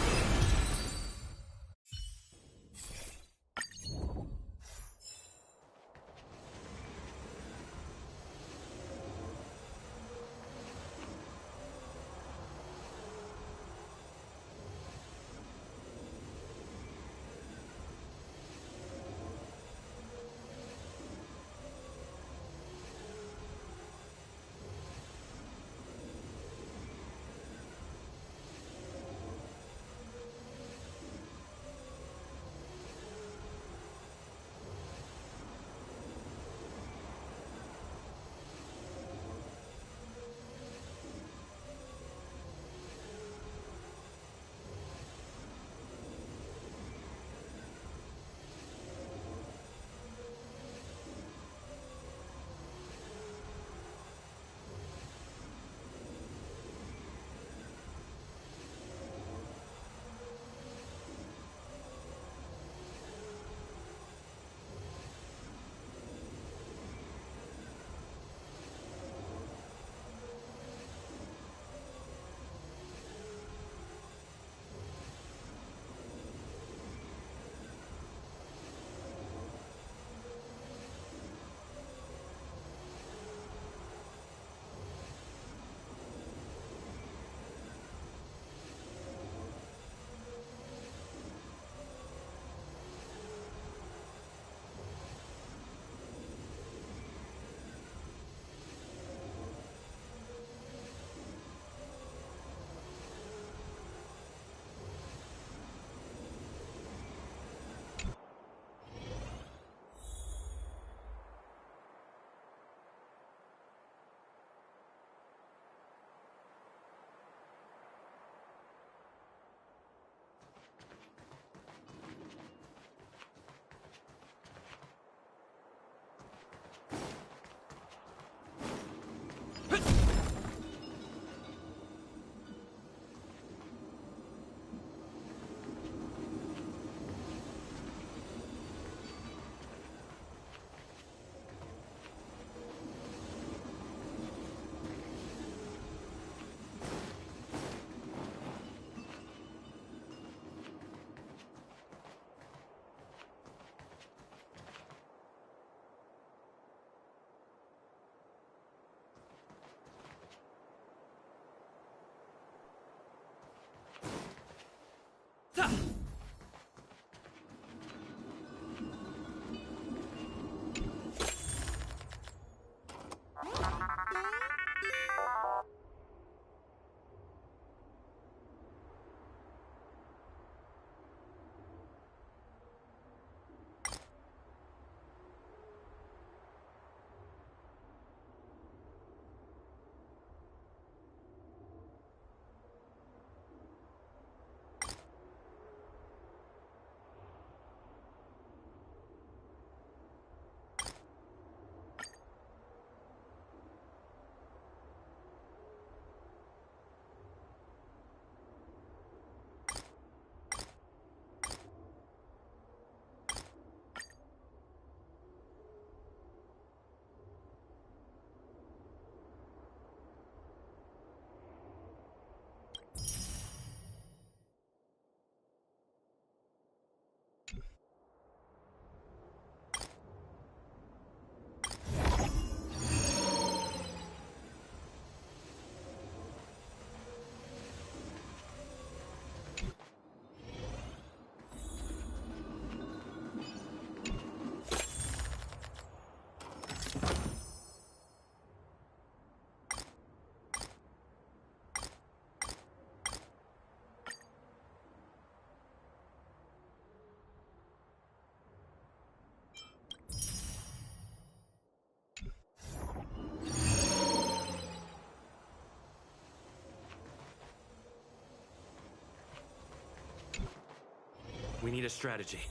We need a strategy.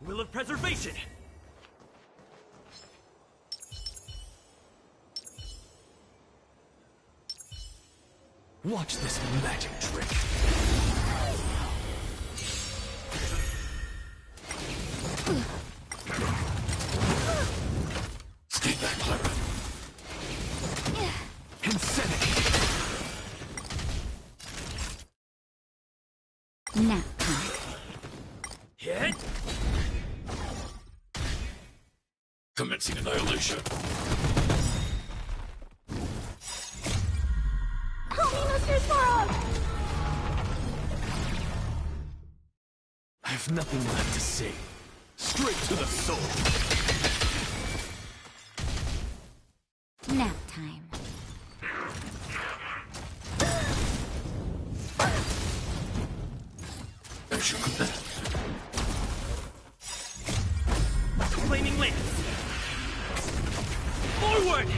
Will of Preservation! Watch this magic trick. Stay back, Clara. Insanity. Nap. Hit! Commencing annihilation. Help me, Mr. Swirl! I have nothing left to say. Straight to the soul. Nap time. As you command. Flaming lance! Forward!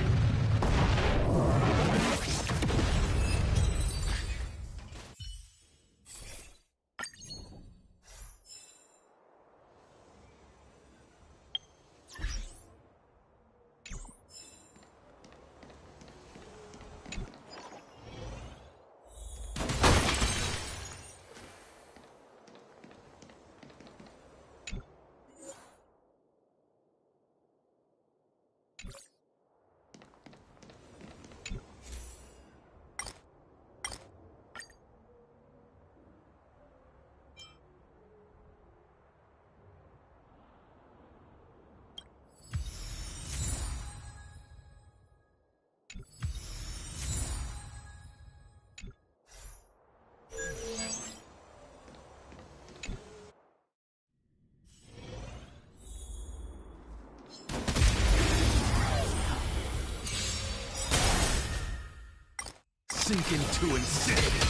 Sink into insanity.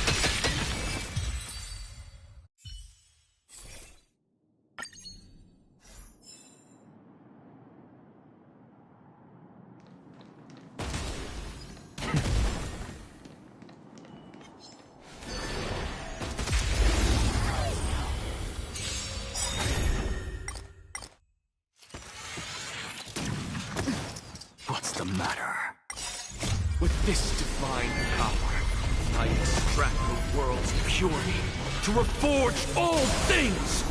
What's the matter? With this divine power, I extract the world's purity to reforge all things!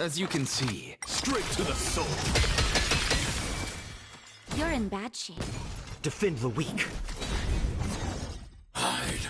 As you can see, straight to the soul. You're in bad shape. Defend the weak. Hide.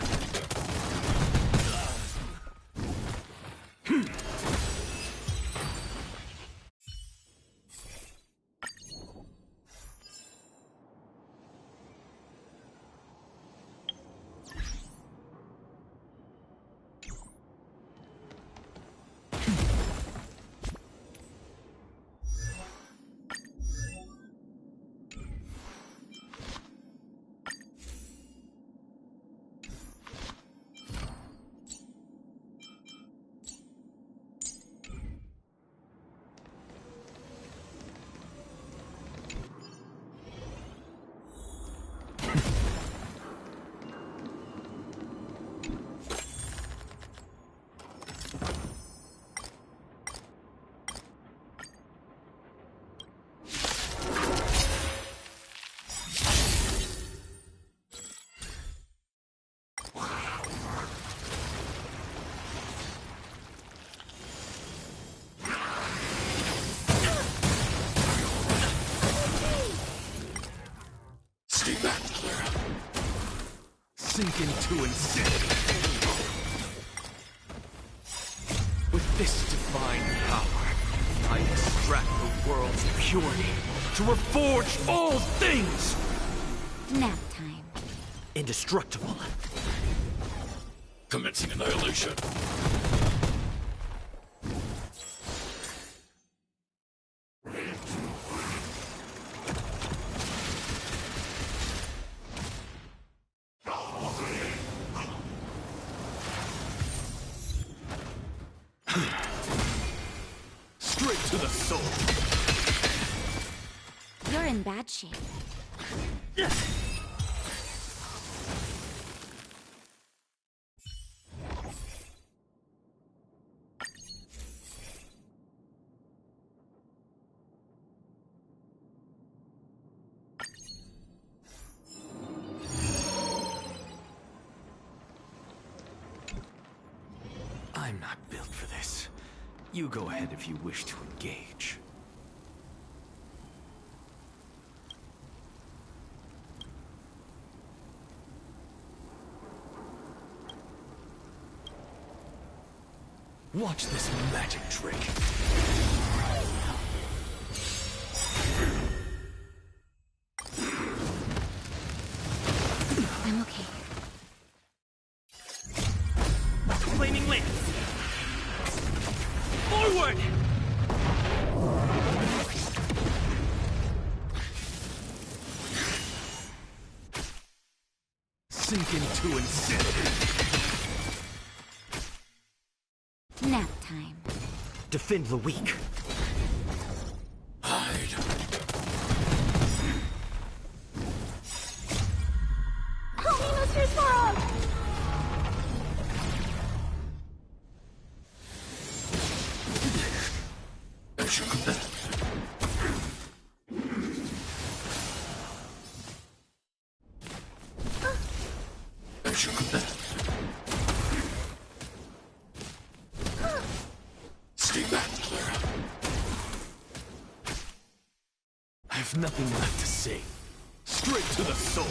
Sink into insanity. With this divine power, I extract the world's purity to reforge all things! Nap time. Indestructible. Commencing annihilation. soul! You're in bad shape. I'm not built for this. You go ahead if you wish to engage. Watch this magic trick. I'm okay. Flaming lance! Forward! Sink into insanity. Nap time. Defend the weak. Hide. Help me, Mr. Swirl! Stay back, Clara. I have nothing left to say. Straight to the soul.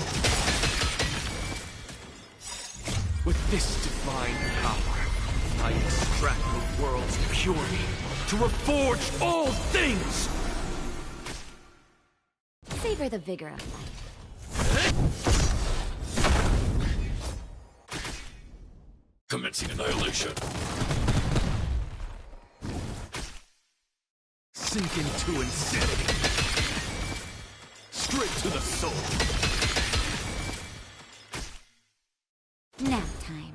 With this divine power, I extract the world's purity to reforge all things! Savor the vigor of life. Commencing annihilation. Sink into insanity. Straight to the soul. Nap time.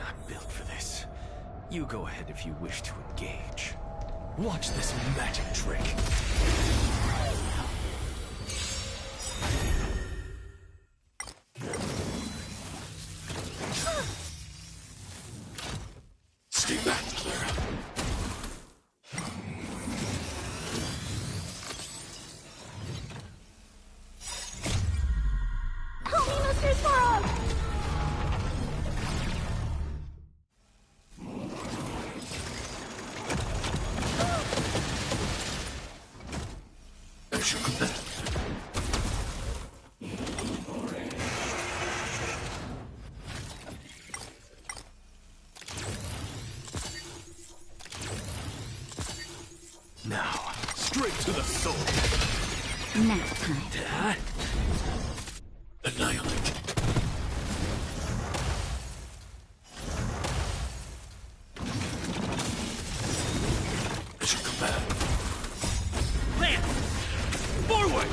not built for this. You go ahead if you wish to engage. Watch this magic trick. Stay back, Clara. Help me, Mr. Sparrow! As you command. Now, straight to the soul. Nap time. Dad? Annihilate. As you command. Lance! Forward!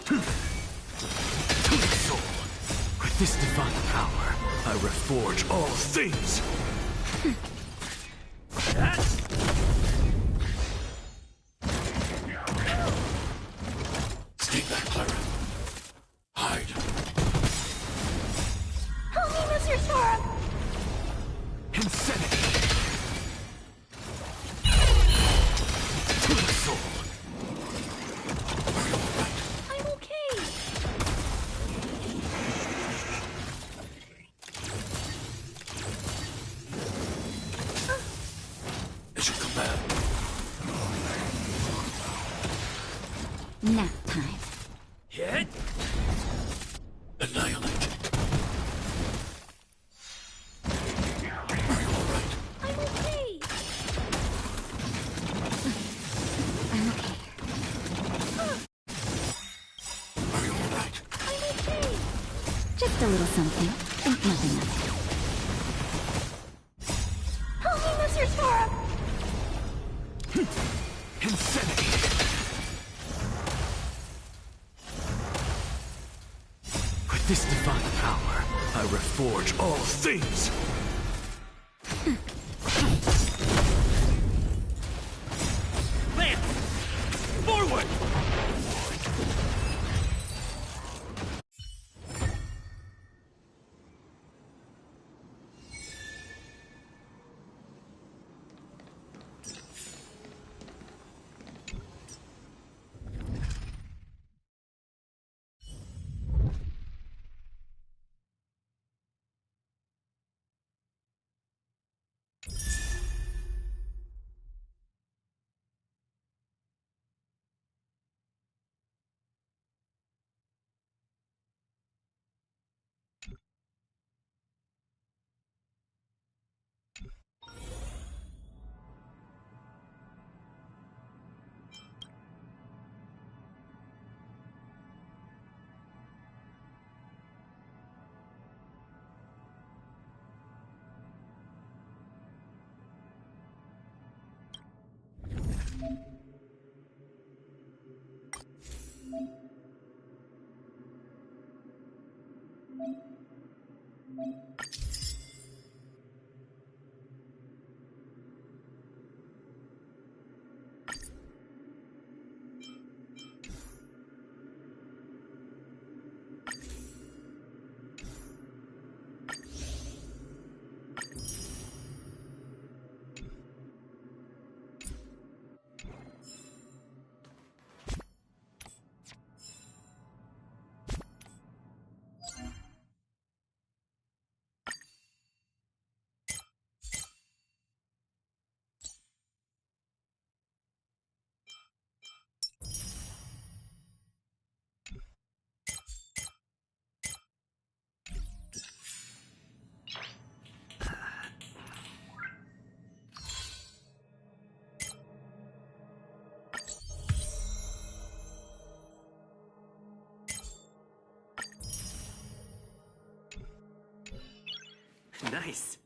To the soul. With this divine power, I reforge all things. That's... Stay back, Clara. Hide. Help me, Mr. Sparrow! Insanity! To the soul! I'm okay. As you command. Nap time. Hit! Annihilate. I'm okay. I'm okay. Are you alright? I'm okay. Just a little something. Think nothing of it. Help me, Mr. Sparrow! Insanity! With this divine power, I reforge all things! Lance! Forward! Nice.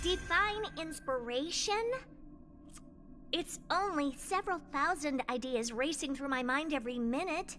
Define inspiration? It's only several thousand ideas racing through my mind every minute.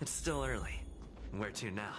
It's still early. Where to now?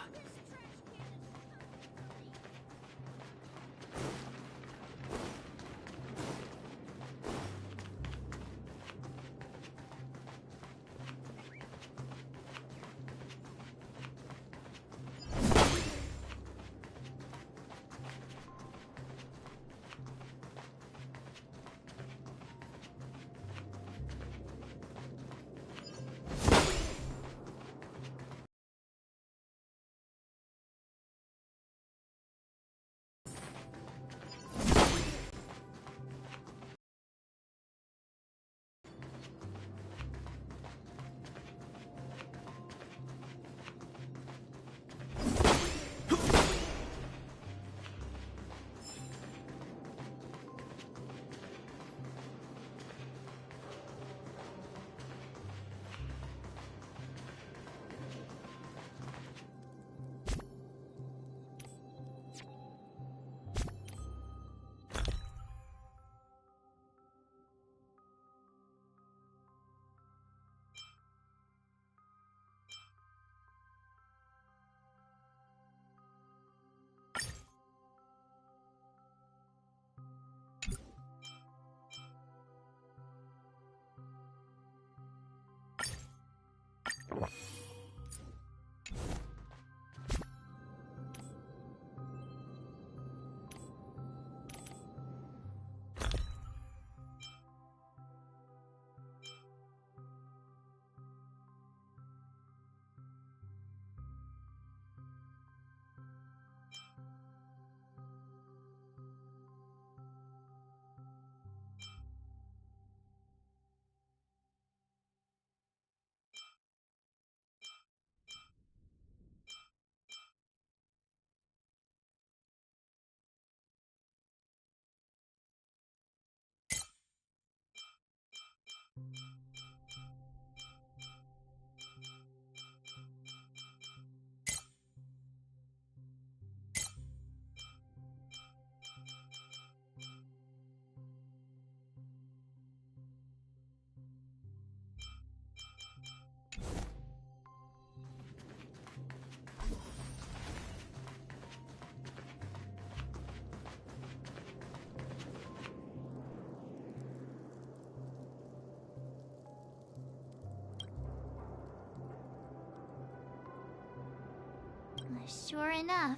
Sure enough,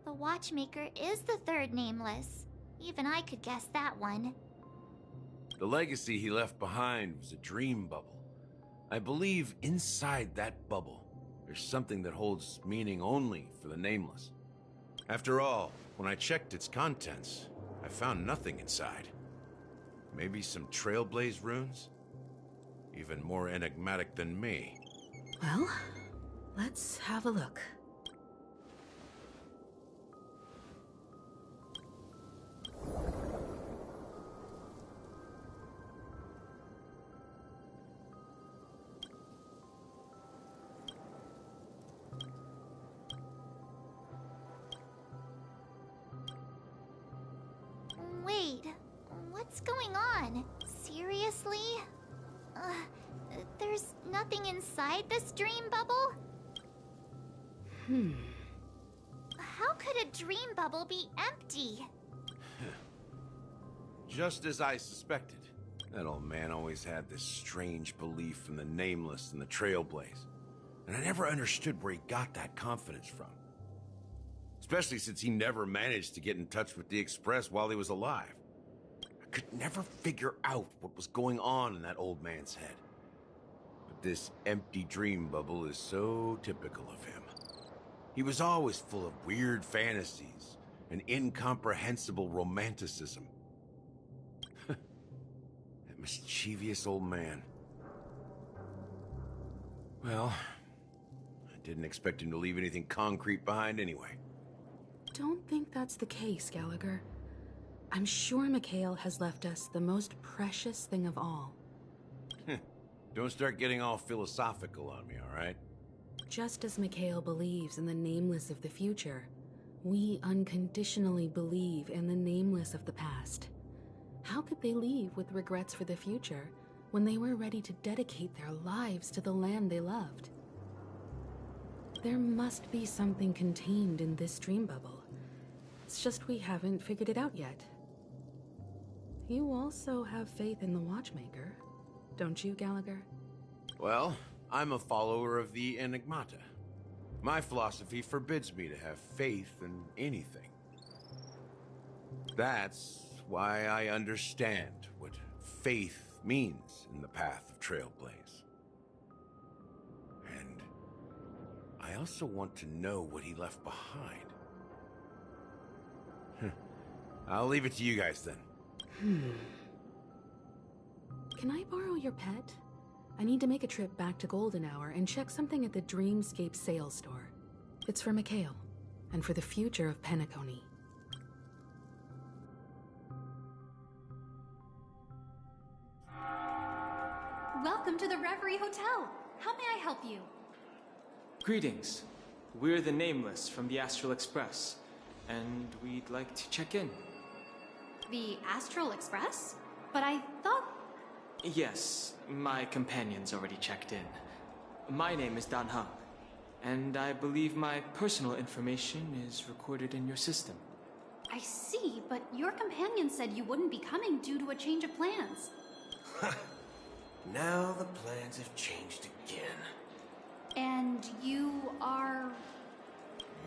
the Watchmaker is the third Nameless. Even I could guess that one. The legacy he left behind was a dream bubble. I believe inside that bubble, there's something that holds meaning only for the Nameless. After all, when I checked its contents, I found nothing inside. Maybe some Trailblaze runes? Even more enigmatic than me. Well, let's have a look. Wait, what's going on? Seriously? There's nothing inside this dream bubble? How could a dream bubble be empty? Just as I suspected. That old man always had this strange belief in the Nameless and the Trailblaze. And I never understood where he got that confidence from. Especially since he never managed to get in touch with the Express while he was alive. I could never figure out what was going on in that old man's head. But this empty dream bubble is so typical of him. He was always full of weird fantasies and incomprehensible romanticism. That mischievous old man. Well, I didn't expect him to leave anything concrete behind anyway. Don't think that's the case, Gallagher. I'm sure Mikhail has left us the most precious thing of all. Don't start getting all philosophical on me, all right? Just as Mikhail believes in the Nameless of the future, we unconditionally believe in the Nameless of the past. How could they leave with regrets for the future when they were ready to dedicate their lives to the land they loved? There must be something contained in this dream bubble. It's just we haven't figured it out yet. You also have faith in the Watchmaker, don't you, Gallagher? Well, I'm a follower of the Enigmata. My philosophy forbids me to have faith in anything. That's why I understand what faith means in the path of Trailblaze. And I also want to know what he left behind. I'll leave it to you guys then. Can I borrow your pet? I need to make a trip back to Golden Hour and check something at the Dreamscape sales store. It's for Mikhail, and for the future of Penacony. Welcome to the Reverie Hotel. How may I help you? Greetings. We're the Nameless from the Astral Express, and we'd like to check in. The Astral Express? But I thought... Yes, my companion's already checked in. My name is Dan Heng, and I believe my personal information is recorded in your system. I see, but your companion said you wouldn't be coming due to a change of plans. Now the plans have changed again. And you are...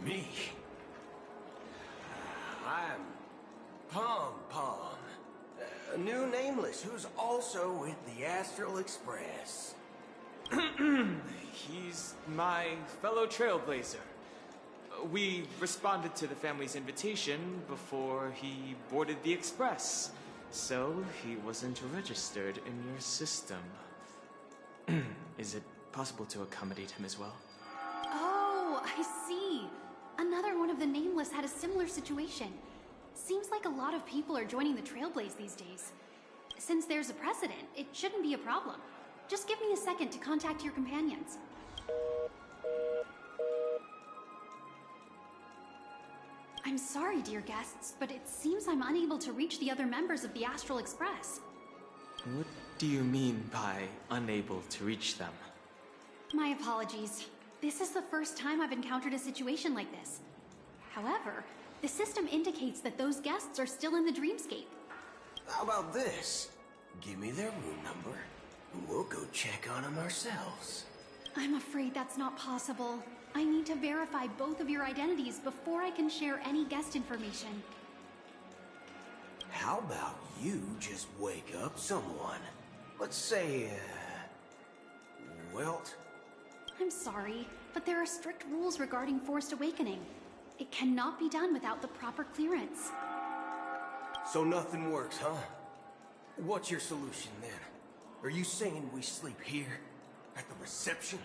Me? I'm Pom Pom, a new Nameless who's also with the Astral Express. He's my fellow Trailblazer. We responded to the family's invitation before he boarded the Express, so he wasn't registered in your system. Is it possible to accommodate him as well? Oh, I see. Another one of the Nameless had a similar situation. Seems like a lot of people are joining the Trailblaze these days. Since there's a precedent, it shouldn't be a problem. Just give me a second to contact your companions. I'm sorry, dear guests, but it seems I'm unable to reach the other members of the Astral Express. What do you mean by unable to reach them? My apologies. This is the first time I've encountered a situation like this. However, the system indicates that those guests are still in the Dreamscape. How about this? Give me their room number, and we'll go check on them ourselves. I'm afraid that's not possible. I need to verify both of your identities before I can share any guest information. How about you just wake up someone? Let's say, Welt? I'm sorry, but there are strict rules regarding forced awakening. It cannot be done without the proper clearance. So nothing works, huh? What's your solution then? Are you saying we sleep here? At the reception?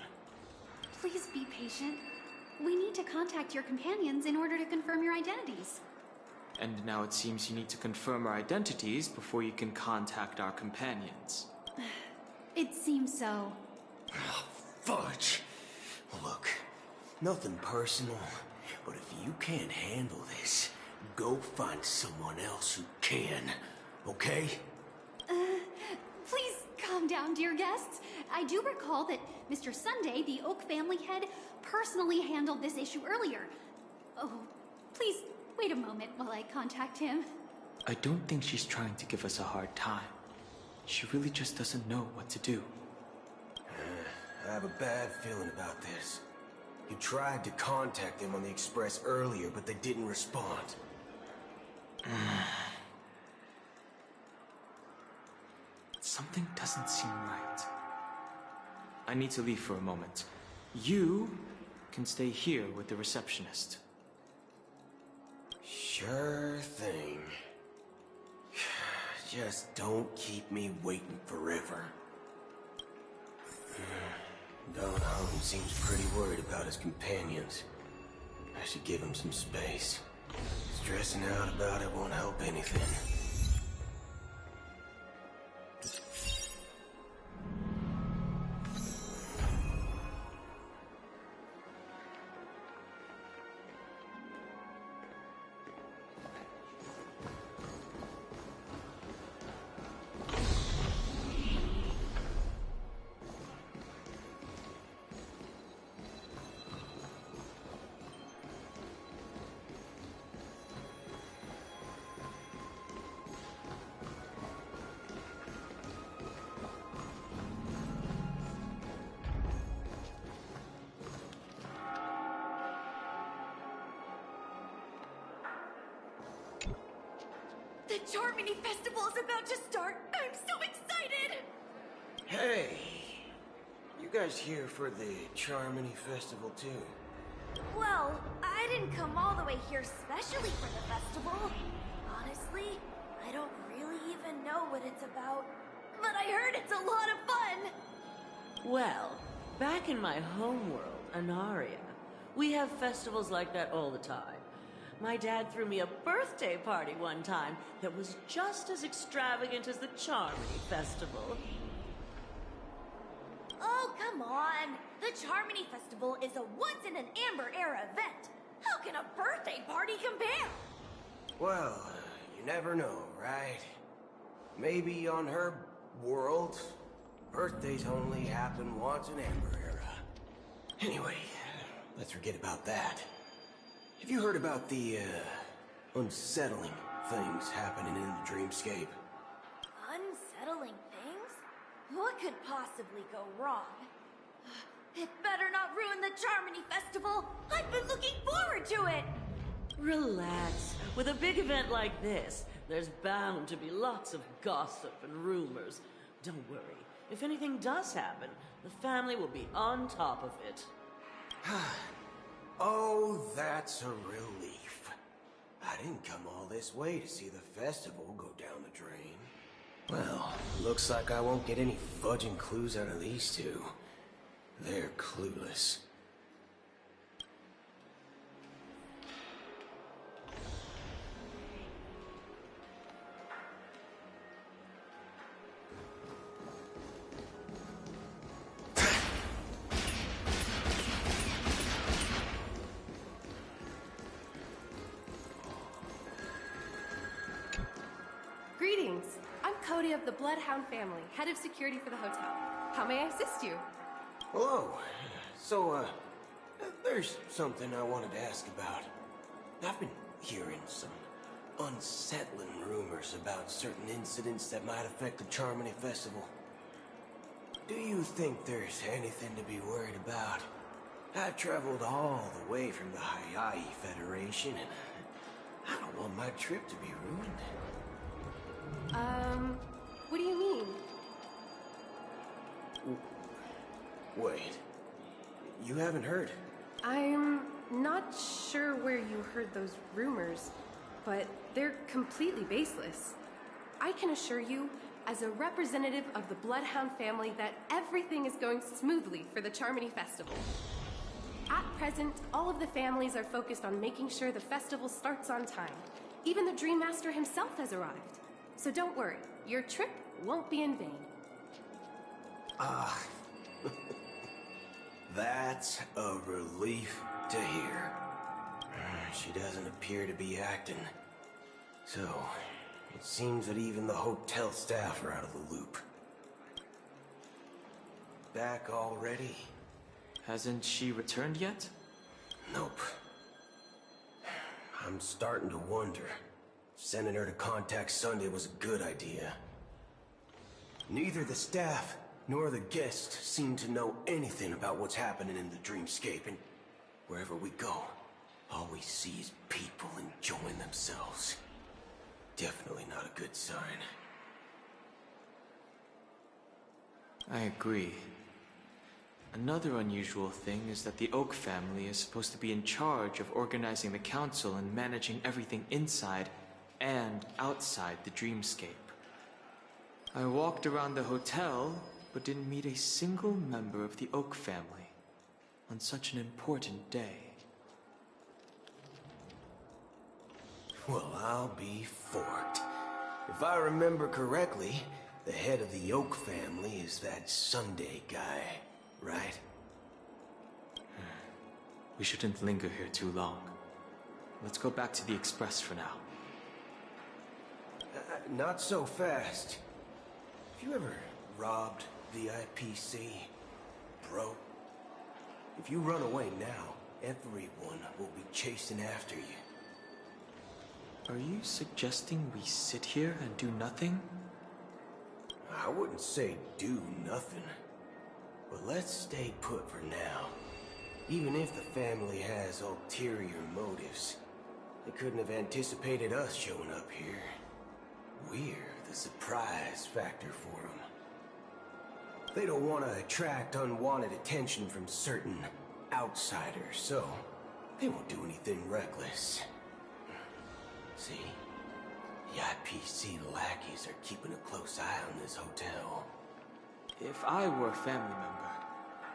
Please be patient. We need to contact your companions in order to confirm your identities. And now it seems you need to confirm our identities before you can contact our companions. It seems so. Oh, fudge! Look, nothing personal, but if you can't handle this, go find someone else who can, okay? Please calm down, dear guests. I do recall that Mr. Sunday, the Oak family head, personally handled this issue earlier. Oh, please wait a moment while I contact him. I don't think she's trying to give us a hard time. She really just doesn't know what to do. I have a bad feeling about this. You tried to contact them on the Express earlier, but they didn't respond. Something doesn't seem right. I need to leave for a moment. You can stay here with the receptionist. Sure thing. Just don't keep me waiting forever. Don Home seems pretty worried about his companions. I should give him some space. Stressing out about it won't help anything. The Charmony Festival is about to start! I'm so excited! Hey! You guys here for the Charmony Festival too? Well, I didn't come all the way here specially for the festival. Honestly, I don't really even know what it's about. But I heard it's a lot of fun! Well, back in my homeworld, Anaria, we have festivals like that all the time. My dad threw me a birthday party one time that was just as extravagant as the Charmony Festival. Oh, come on! The Charmony Festival is a once-in-an-Amber-era event! How can a birthday party compare? Well, you never know, right? Maybe on her world, birthdays only happen once in Amber Era. Anyway, let's forget about that. Have you heard about the, unsettling things happening in the dreamscape? Unsettling things? What could possibly go wrong? It better not ruin the Charmony Festival! I've been looking forward to it! Relax. With a big event like this, there's bound to be lots of gossip and rumors. Don't worry. If anything does happen, the family will be on top of it. Oh, that's a relief. I didn't come all this way to see the festival go down the drain. Well, looks like I won't get any fudging clues out of these two. They're clueless. Greetings. I'm Cody of the Bloodhound family, head of security for the hotel. How may I assist you? Hello. So, there's something I wanted to ask about. I've been hearing some unsettling rumors about certain incidents that might affect the Charmony Festival. do you think there's anything to be worried about? I've traveled all the way from the Hayai Federation, and I don't want my trip to be ruined. What do you mean? Wait. You haven't heard? I'm not sure where you heard those rumors, but they're completely baseless. I can assure you, as a representative of the Bloodhound family, that everything is going smoothly for the Charmony Festival. At present, all of the families are focused on making sure the festival starts on time. Even the Dream Master himself has arrived. So don't worry, your trip won't be in vain. That's a relief to hear. She doesn't appear to be acting. So, it seems that even the hotel staff are out of the loop. Back already? Hasn't she returned yet? Nope. I'm starting to wonder. Sending her to contact Sunday was a good idea. Neither the staff nor the guests seem to know anything about what's happening in the dreamscape, and wherever we go, all we see is people enjoying themselves. Definitely not a good sign. I agree. Another unusual thing is that the Oak family is supposed to be in charge of organizing the council and managing everything inside and outside the dreamscape. I walked around the hotel, but didn't meet a single member of the Oak family on such an important day. Well, I'll be forked. If I remember correctly, the head of the Oak family is that Sunday guy, right? We shouldn't linger here too long. Let's go back to the Express for now. Not so fast. Have you ever robbed VIPC, bro? If you run away now, everyone will be chasing after you. Are you suggesting we sit here and do nothing? I wouldn't say do nothing. But let's stay put for now. Even if the family has ulterior motives, they couldn't have anticipated us showing up here. We're the surprise factor for them. They don't want to attract unwanted attention from certain outsiders, so they won't do anything reckless. See? The IPC lackeys are keeping a close eye on this hotel. If I were a family member,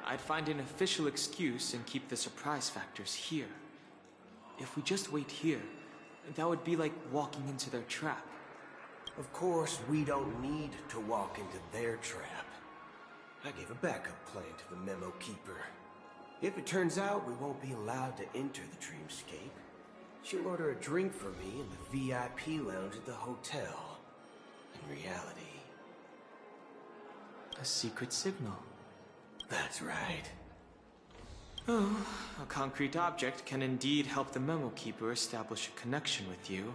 I'd find an official excuse and keep the surprise factors here. If we just wait here, that would be like walking into their trap. Of course, we don't need to walk into their trap. I gave a backup plan to the Memo Keeper. If it turns out we won't be allowed to enter the dreamscape, she'll order a drink for me in the VIP lounge at the hotel. In reality... a secret signal. That's right. Oh, a concrete object can indeed help the Memo Keeper establish a connection with you.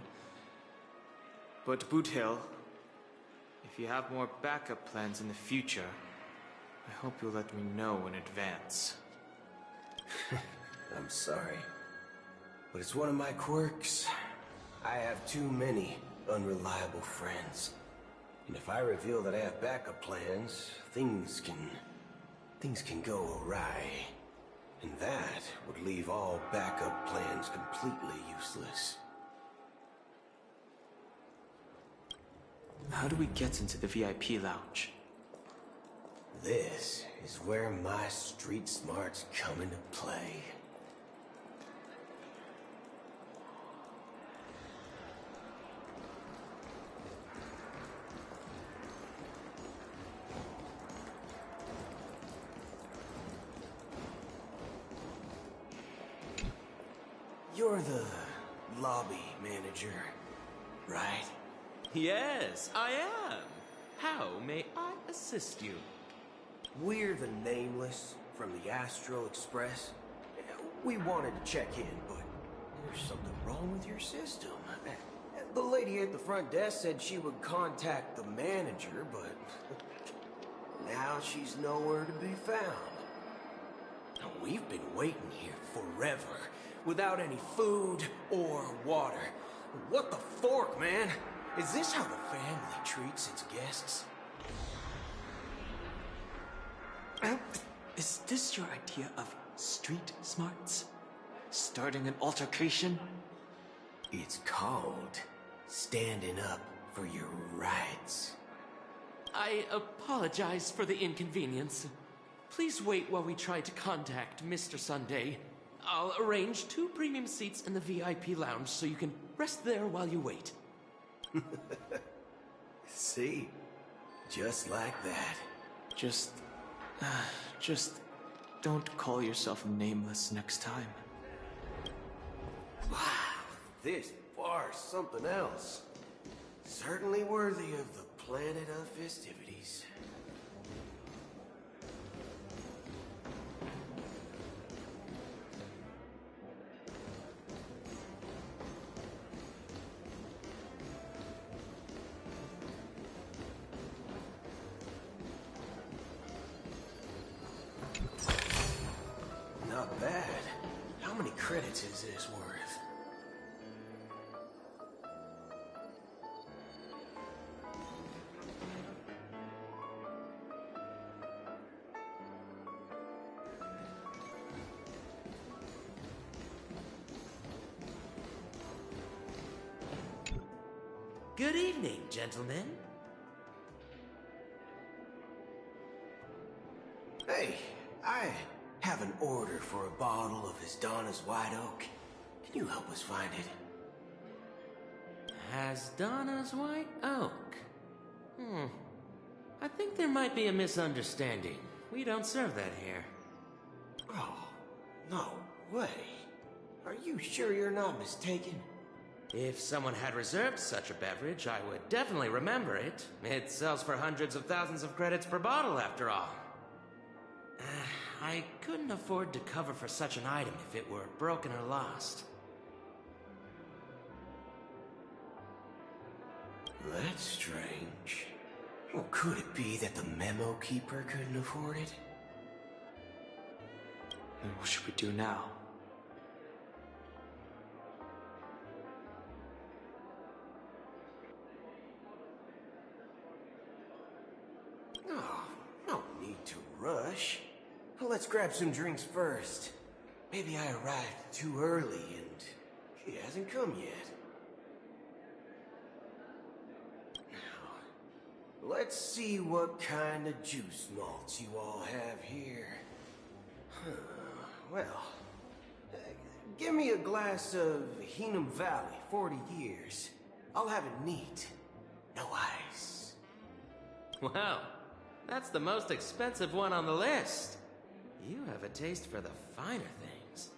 But Boot Hill, if you have more backup plans in the future, I hope you'll let me know in advance. I'm sorry. But it's one of my quirks. I have too many unreliable friends. And if I reveal that I have backup plans, things can go awry. And that would leave all backup plans completely useless. How do we get into the VIP lounge? This is where my street smarts come into play. You're the lobby manager, right? Yes, I am. How may I assist you? We're the Nameless from the Astral Express. We wanted to check in, but there's something wrong with your system. The lady at the front desk said she would contact the manager, but now she's nowhere to be found. Now, we've been waiting here forever, without any food or water. What the fork, man? Is this how the family treats its guests? Is this your idea of street smarts? Starting an altercation? It's called standing up for your rights. I apologize for the inconvenience. Please wait while we try to contact Mr. Sunday. I'll arrange 2 premium seats in the VIP lounge so you can rest there while you wait. See? Just like that. Just don't call yourself Nameless next time. Wow, this bar's something else. Certainly worthy of the planet of festivities. Not bad. How many credits is this worth? Good evening, gentlemen. Hey, I have an order for a bottle of Hasdana's White Oak. Can you help us find it? Hasdana's White Oak? I think there might be a misunderstanding. We don't serve that here. Oh, no way. Are you sure you're not mistaken? If someone had reserved such a beverage, I would definitely remember it. It sells for hundreds of thousands of credits per bottle, after all. I couldn't afford to cover for such an item if it were broken or lost. That's strange. Well, could it be that the memo keeper couldn't afford it? Then what should we do now? Oh, no need to rush. Well, let's grab some drinks first. Maybe I arrived too early and he hasn't come yet. Now, let's see what kind of juice malts you all have here. Well, give me a glass of Heenum Valley, 40 years. I'll have it neat. No ice. Wow, that's the most expensive one on the list. You have a taste for the finer things.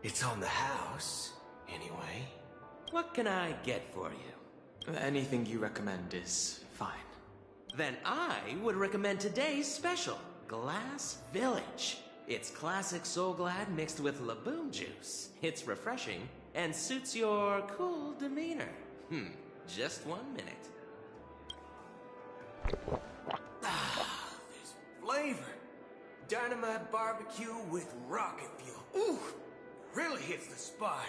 It's on the house, anyway. What can I get for you? Anything you recommend is fine. Then I would recommend today's special, Glass Village. It's classic Soul Glad mixed with Laboon juice. It's refreshing and suits your cool demeanor. Just 1 minute. This flavor. Dynamite barbecue with rocket fuel. Ooh, really hits the spot.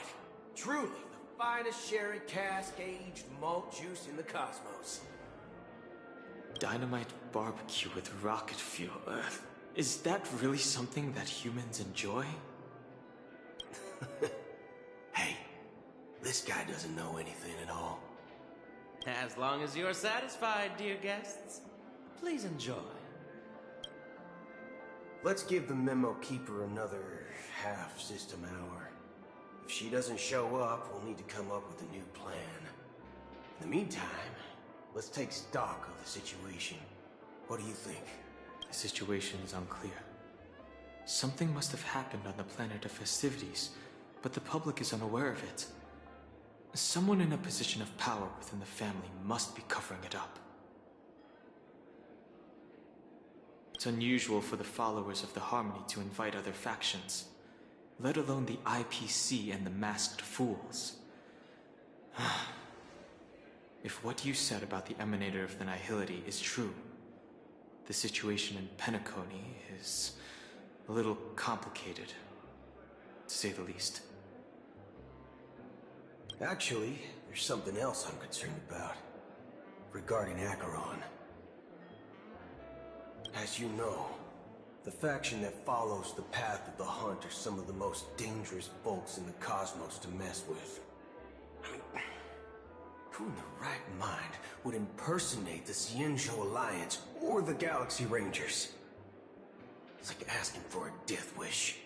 Truly the finest sherry cask-aged malt juice in the cosmos. Dynamite barbecue with rocket fuel. Is that really something that humans enjoy? Hey, this guy doesn't know anything at all. As long as you're satisfied, dear guests, please enjoy. Let's give the memo keeper another half-system hour. If she doesn't show up, we'll need to come up with a new plan. In the meantime, let's take stock of the situation. What do you think? The situation is unclear. Something must have happened on the planet of festivities, but the public is unaware of it. Someone in a position of power within the family must be covering it up. It's unusual for the followers of the Harmony to invite other factions, let alone the IPC and the Masked Fools. If what you said about the Emanator of the Nihility is true, the situation in Penacony is a little complicated, to say the least. Actually, there's something else I'm concerned about. Regarding Acheron. As you know, the faction that follows the path of the Hunt are some of the most dangerous folks in the cosmos to mess with. I mean, who in the right mind would impersonate the Xianzhou Alliance or the Galaxy Rangers? It's like asking for a death wish.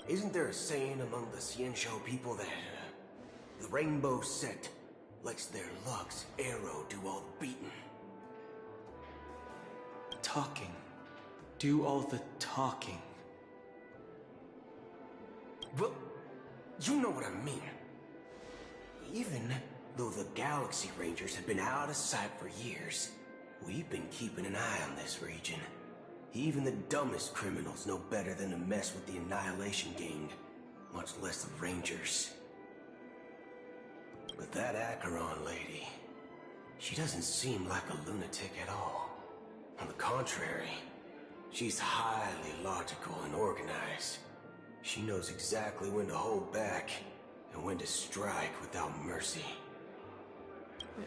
Isn't there a saying among the Xianzhou people that the Rainbow Sect lets their luck's arrow do all the beating? Talking. Do all the talking. Well, you know what I mean. Even though the Galaxy Rangers have been out of sight for years, we've been keeping an eye on this region. Even the dumbest criminals know better than to mess with the Annihilation Gang, much less the Rangers. But that Acheron lady, she doesn't seem like a lunatic at all. On the contrary, she's highly logical and organized. She knows exactly when to hold back and when to strike without mercy.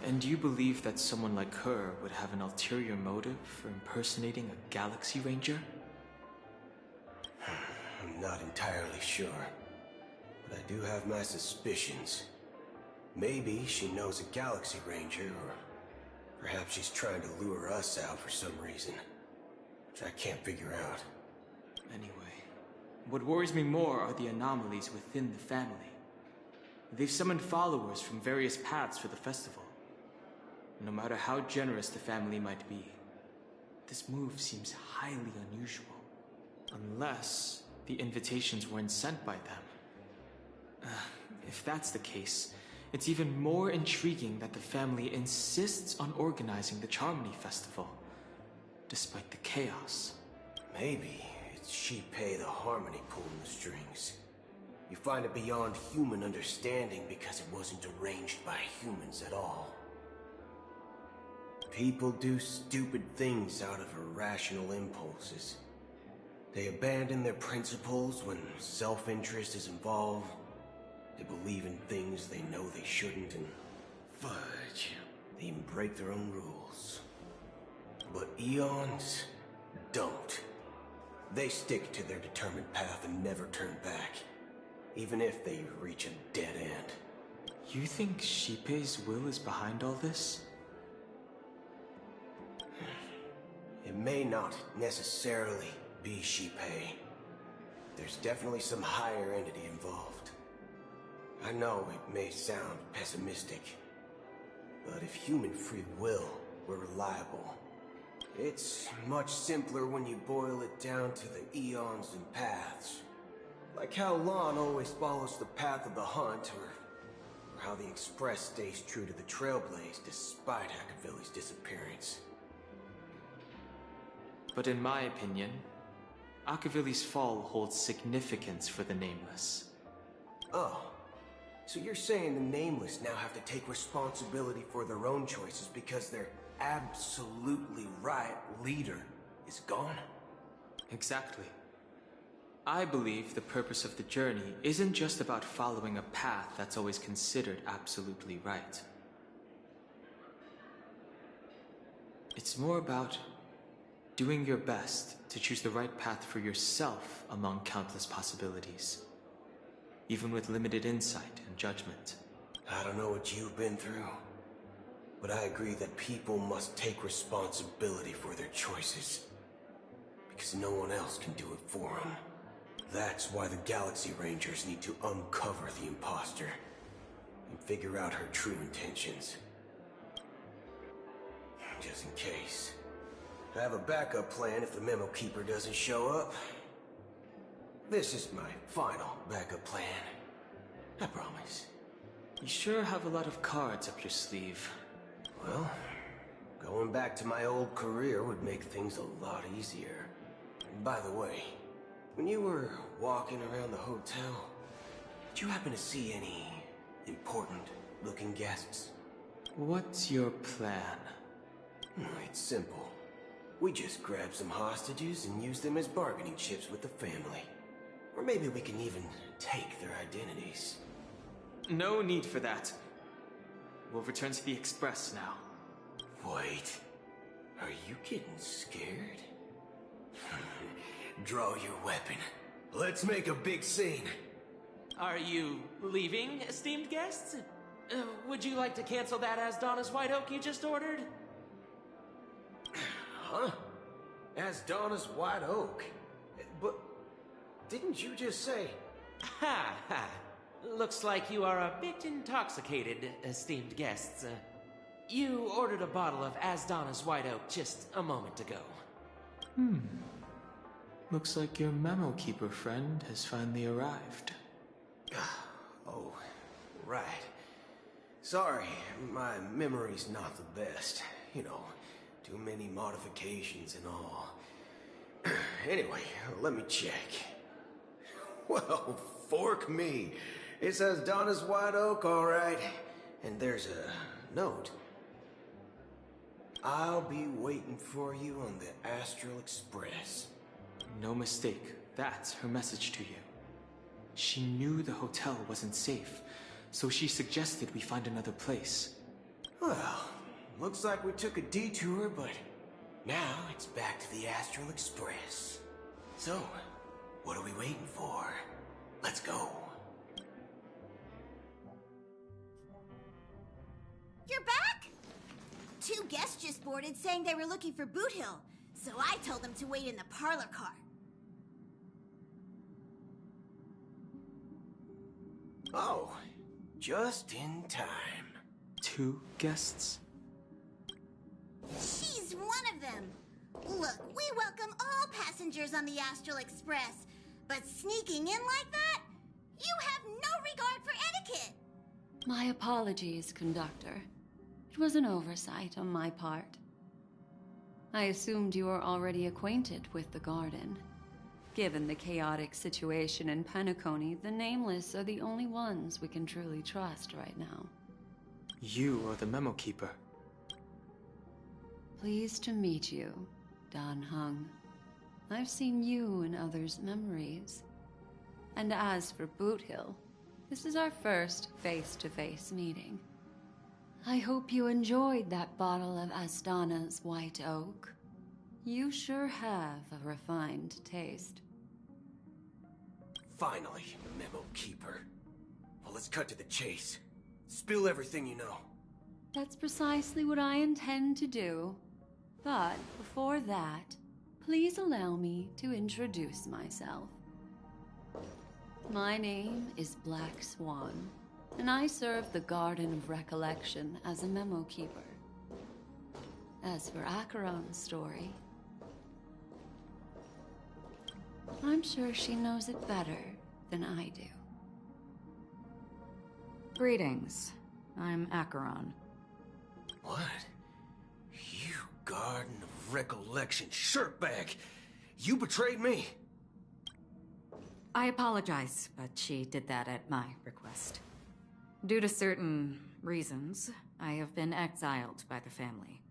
And do you believe that someone like her would have an ulterior motive for impersonating a Galaxy Ranger? I'm not entirely sure, but I do have my suspicions. Maybe she knows a Galaxy Ranger, or perhaps she's trying to lure us out for some reason, which I can't figure out. Anyway, what worries me more are the anomalies within the family. They've summoned followers from various paths for the festival. No matter how generous the family might be, this move seems highly unusual. Unless the invitations weren't sent by them. If that's the case, it's even more intriguing that the family insists on organizing the Charmony Festival, despite the chaos. Maybe it's Shipei the Harmony pulling the strings. You find it beyond human understanding because it wasn't arranged by humans at all. People do stupid things out of irrational impulses. They abandon their principles when self-interest is involved. They believe in things they know they shouldn't, and fudge, they even break their own rules. But Eons don't. They stick to their determined path and never turn back, even if they reach a dead end. You think Shipei's will is behind all this? It may not necessarily be Shipei. There's definitely some higher entity involved. I know it may sound pessimistic, but if human free will were reliable, it's much simpler when you boil it down to the eons and paths. Like how Lon always follows the path of the Hunt, or how the Express stays true to the Trailblaze despite Akavili's disappearance. But in my opinion, Akavili's fall holds significance for the Nameless. Oh, so you're saying the Nameless now have to take responsibility for their own choices because their absolutely right leader is gone? Exactly. I believe the purpose of the journey isn't just about following a path that's always considered absolutely right. It's more about doing your best to choose the right path for yourself among countless possibilities, even with limited insight and judgment. I don't know what you've been through, but I agree that people must take responsibility for their choices, because no one else can do it for them. That's why the Galaxy Rangers need to uncover the imposter and figure out her true intentions. Just in case. I have a backup plan if the Memo Keeper doesn't show up. This is my final backup plan. I promise. You sure have a lot of cards up your sleeve. Well, going back to my old career would make things a lot easier. By the way, when you were walking around the hotel, did you happen to see any important looking guests. What's your plan? It's simple. We just grab some hostages and use them as bargaining chips with the family. Or maybe we can even take their identities. No need for that. We'll return to the Express now. Wait. Are you getting scared? Draw your weapon. Let's make a big scene. Are you leaving, esteemed guests? Would you like to cancel that Asdonis White Oak you just ordered? Huh? Asdonis White Oak? But didn't you just say... Ha ha. Looks like you are a bit intoxicated, esteemed guests. You ordered a bottle of Asdonis White Oak just a moment ago. Looks like your Memo Keeper friend has finally arrived. Oh, right. Sorry, my memory's not the best. You know, too many modifications and all. Anyway, let me check. Well, fork me. It says Donna's White Oak, all right. And there's a note. I'll be waiting for you on the Astral Express. No mistake. That's her message to you. She knew the hotel wasn't safe, so she suggested we find another place. Well, looks like we took a detour, but now it's back to the Astral Express. So, what are we waiting for? Let's go. You're back? 2 guests just boarded saying they were looking for Boot Hill, so I told them to wait in the parlor car. Oh, just in time. 2 guests? She's one of them. Look, we welcome all passengers on the Astral Express, but sneaking in like that? You have no regard for etiquette. My apologies, conductor. It was an oversight on my part. I assumed you were already acquainted with the garden. Given the chaotic situation in Penacony, the Nameless are the only ones we can truly trust right now. You are the Memo Keeper. Pleased to meet you, Dan Heng. I've seen you in others' memories. And as for Boot Hill, this is our first face-to-face meeting. I hope you enjoyed that bottle of Astana's White Oak. You sure have a refined taste. Finally, Memo Keeper. Well, let's cut to the chase. Spill everything you know. That's precisely what I intend to do. But before that, please allow me to introduce myself. My name is Black Swan, and I serve the Garden of Recollection as a Memo Keeper. As for Acheron's story, I'm sure she knows it better than I do. Greetings. I'm Acheron. What? You Garden of Recollection shirtbag! You betrayed me! I apologize, but she did that at my request. Due to certain reasons, I have been exiled by the family.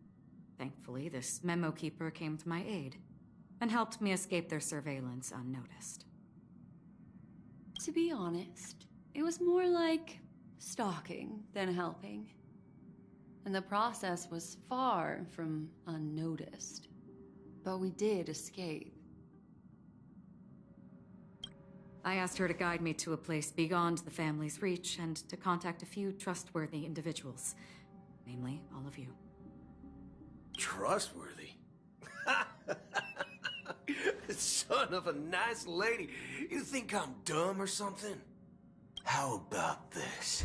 Thankfully, this Memo Keeper came to my aid and helped me escape their surveillance unnoticed. To be honest, it was more like stalking than helping. And the process was far from unnoticed. But we did escape. I asked her to guide me to a place beyond the family's reach and to contact a few trustworthy individuals. Namely, all of you. Trustworthy? Son of a nice lady. You think I'm dumb or something? How about this?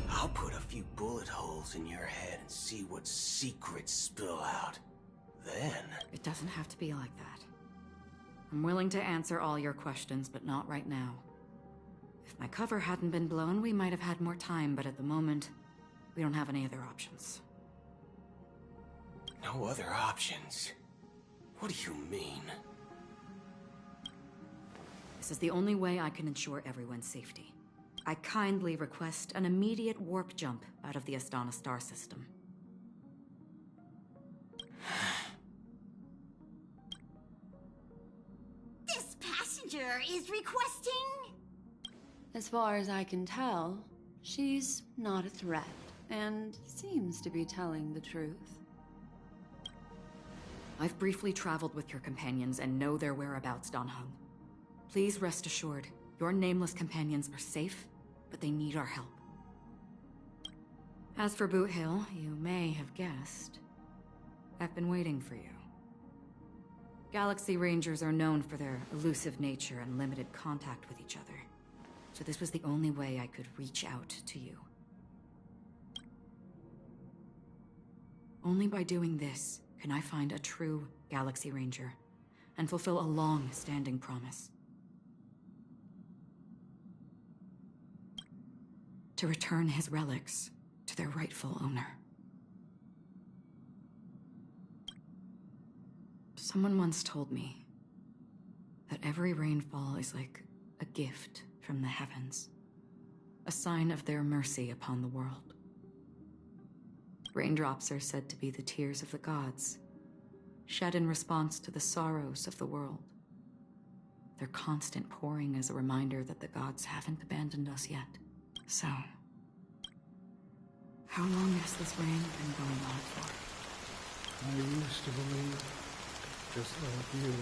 I'll put a few bullet holes in your head and see what secrets spill out. Then... It doesn't have to be like that. I'm willing to answer all your questions, but not right now. If my cover hadn't been blown, we might have had more time, but at the moment, we don't have any other options. No other options? What do you mean? This is the only way I can ensure everyone's safety. I kindly request an immediate warp jump out of the Astana star system. This passenger is requesting... As far as I can tell, she's not a threat, and seems to be telling the truth. I've briefly traveled with your companions and know their whereabouts, Dan Heng. Please rest assured, your nameless companions are safe, but they need our help. As for Boot Hill, you may have guessed. I've been waiting for you. Galaxy Rangers are known for their elusive nature and limited contact with each other. So this was the only way I could reach out to you. Only by doing this can I find a true Galaxy Ranger and fulfill a long-standing promise. To return his relics to their rightful owner. Someone once told me that every rainfall is like a gift from the heavens, a sign of their mercy upon the world. Raindrops are said to be the tears of the gods, shed in response to the sorrows of the world. Their constant pouring is a reminder that the gods haven't abandoned us yet. So, how long has this rain been going on for? I used to believe, just like you,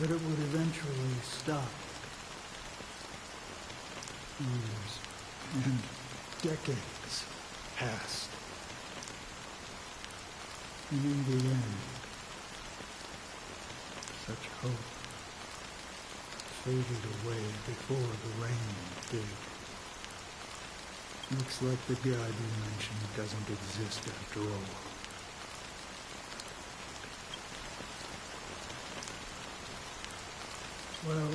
that it would eventually stop. Years and decades passed. And in the end, such hope faded away before the rain did. Looks like the god you mentioned doesn't exist after all. Well,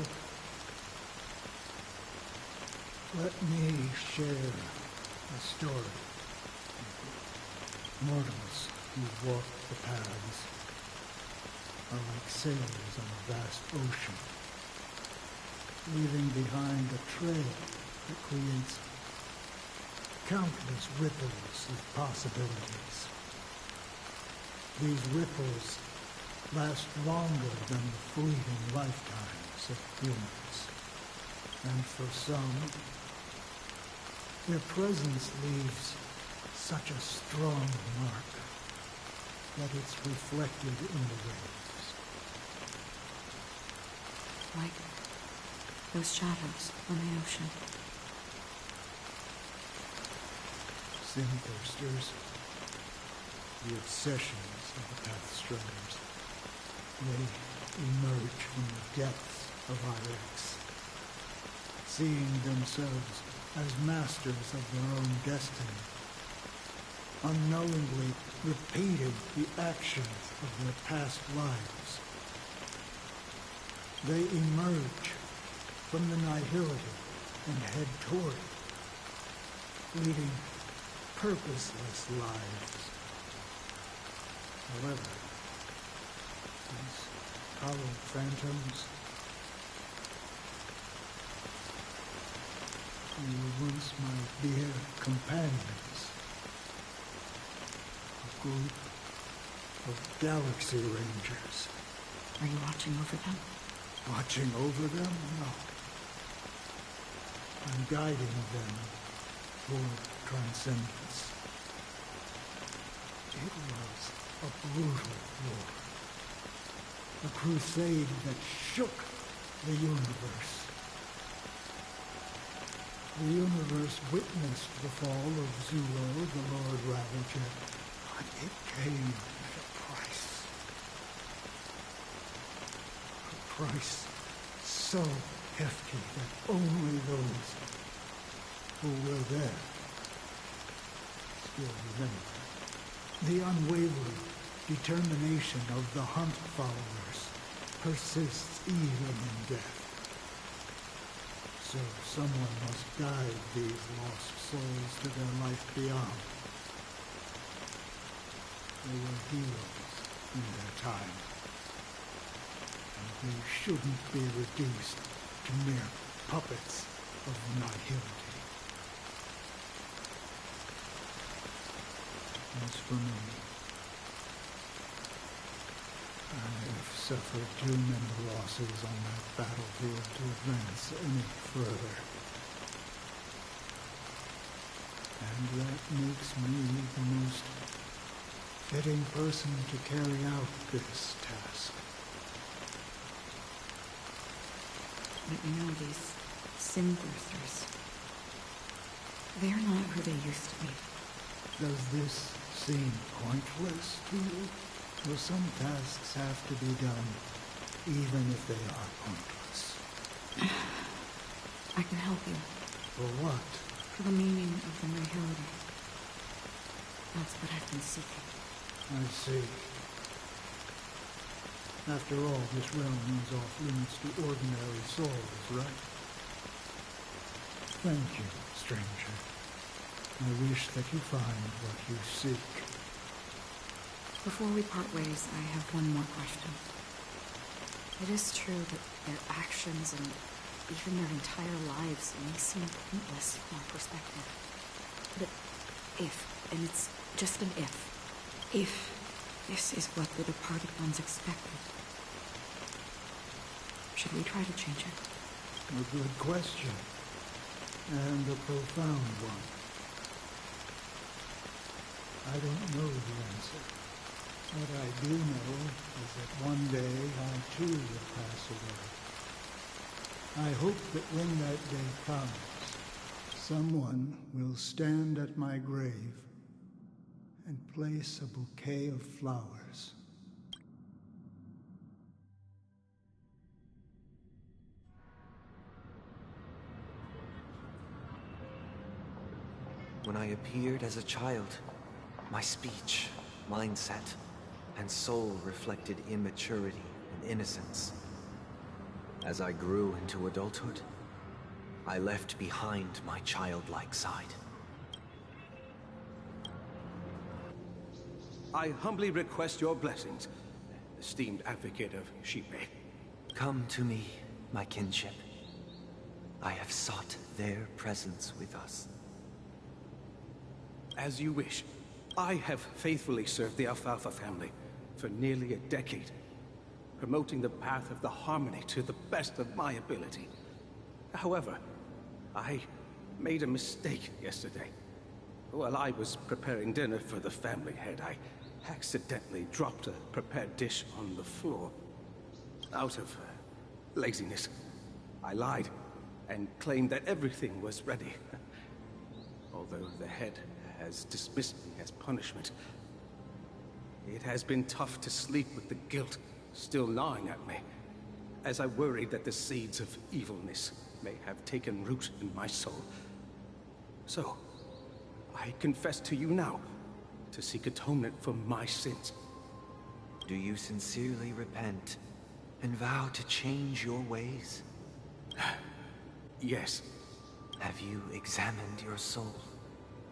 let me share a story. Mortals who walk the paths are like sailors on a vast ocean, leaving behind a trail that creates countless ripples of possibilities. These ripples last longer than the fleeting lifetimes of humans. And for some, their presence leaves such a strong mark that it's reflected in the waves. Like those shadows on the ocean. Sinthirsters, the obsessions of the Pathstrunners, they emerge from the depths of IX, seeing themselves as masters of their own destiny, unknowingly repeating the actions of their past lives. They emerge from the nihility and head toward it, leading purposeless lives. However, these hollow phantoms, you were once my dear companions. A group of Galaxy Rangers. Are you watching over them? Watching over them? No. I'm guiding them toward transcendence. It was a brutal war. A crusade that shook the universe. The universe witnessed the fall of Zulo, the Lord Ravager, but it came at a price. A price so hefty that only those who were there still remember. The unwavering determination of the Hunt followers persists even in death. So someone must guide these lost souls to their life beyond. They were heroes in their time. And they shouldn't be reduced to mere puppets of nihility. As for me, I have suffered too many losses on that battlefield to advance any further. And that makes me the most fitting person to carry out this task. But you know, these Sin Thirsters, they're not who they used to be. Does this seem pointless to you? Well, some tasks have to be done, even if they are pointless. I can help you. For what? For the meaning of the nihility. That's what I've been seeking. I see. After all, this realm is off limits to ordinary souls, right? Thank you, stranger. I wish that you find what you seek. Before we part ways, I have one more question. It is true that their actions and even their entire lives may seem pointless from our perspective. But if, and it's just an if this is what the departed ones expected, should we try to change it? A good question. And a profound one. I don't know the answer. What I do know is that one day I too will pass away. I hope that when that day comes, someone will stand at my grave and place a bouquet of flowers. When I appeared as a child, my speech, mindset, and soul reflected immaturity and innocence. As I grew into adulthood, I left behind my childlike side. I humbly request your blessings, esteemed advocate of Xipe. Come to me, my kinship. I have sought their presence with us. As you wish. I have faithfully served the Alfalfa family for nearly a decade, promoting the path of the Harmony to the best of my ability. However, I made a mistake yesterday. While I was preparing dinner for the family head, I accidentally dropped a prepared dish on the floor. Out of laziness, I lied and claimed that everything was ready. Although the head has dismissed me as punishment, it has been tough to sleep with the guilt still gnawing at me, as I worried that the seeds of evilness may have taken root in my soul. So, I confess to you now, to seek atonement for my sins. Do you sincerely repent and vow to change your ways? Yes. Have you examined your soul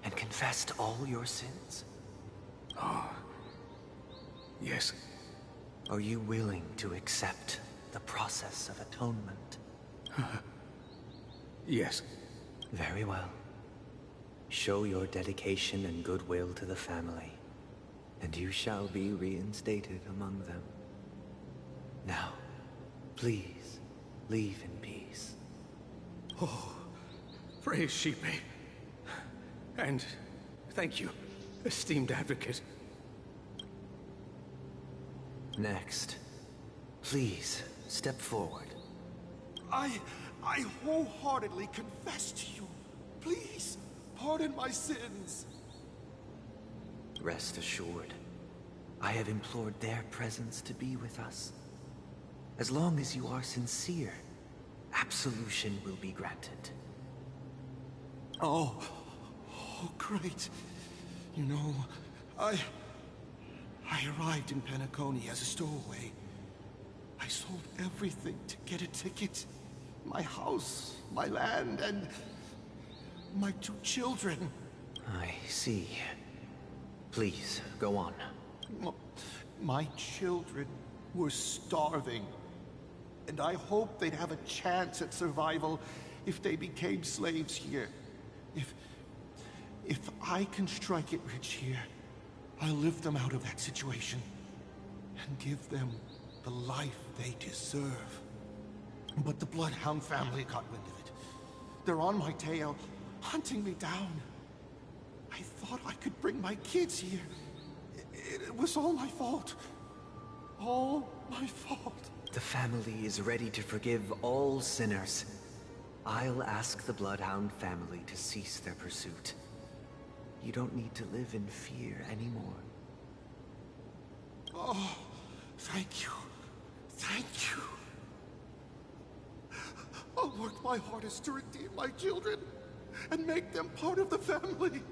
and confessed all your sins? Oh, yes. Are you willing to accept the process of atonement? Yes. Very well. Show your dedication and goodwill to the family, and you shall be reinstated among them. Now, please, leave in peace. Oh, praise Xipe. And thank you, esteemed advocate. Next, please step forward. I wholeheartedly confess to you. Please, pardon my sins. Rest assured, I have implored their presence to be with us. As long as you are sincere, absolution will be granted. Oh, great. You know, I arrived in Penacony as a stowaway. I sold everything to get a ticket. My house, my land, and my 2 children. I see. Please, go on. My children were starving, and I hoped they'd have a chance at survival if they became slaves here. If I can strike it rich here, I'll lift them out of that situation and give them the life they deserve. But the Bloodhound family got wind of it. They're on my tail, hunting me down. I thought I could bring my kids here. It was all my fault. All my fault. The family is ready to forgive all sinners. I'll ask the Bloodhound family to cease their pursuit. You don't need to live in fear anymore. Oh, thank you. Thank you. I'll work my hardest to redeem my children and make them part of the family.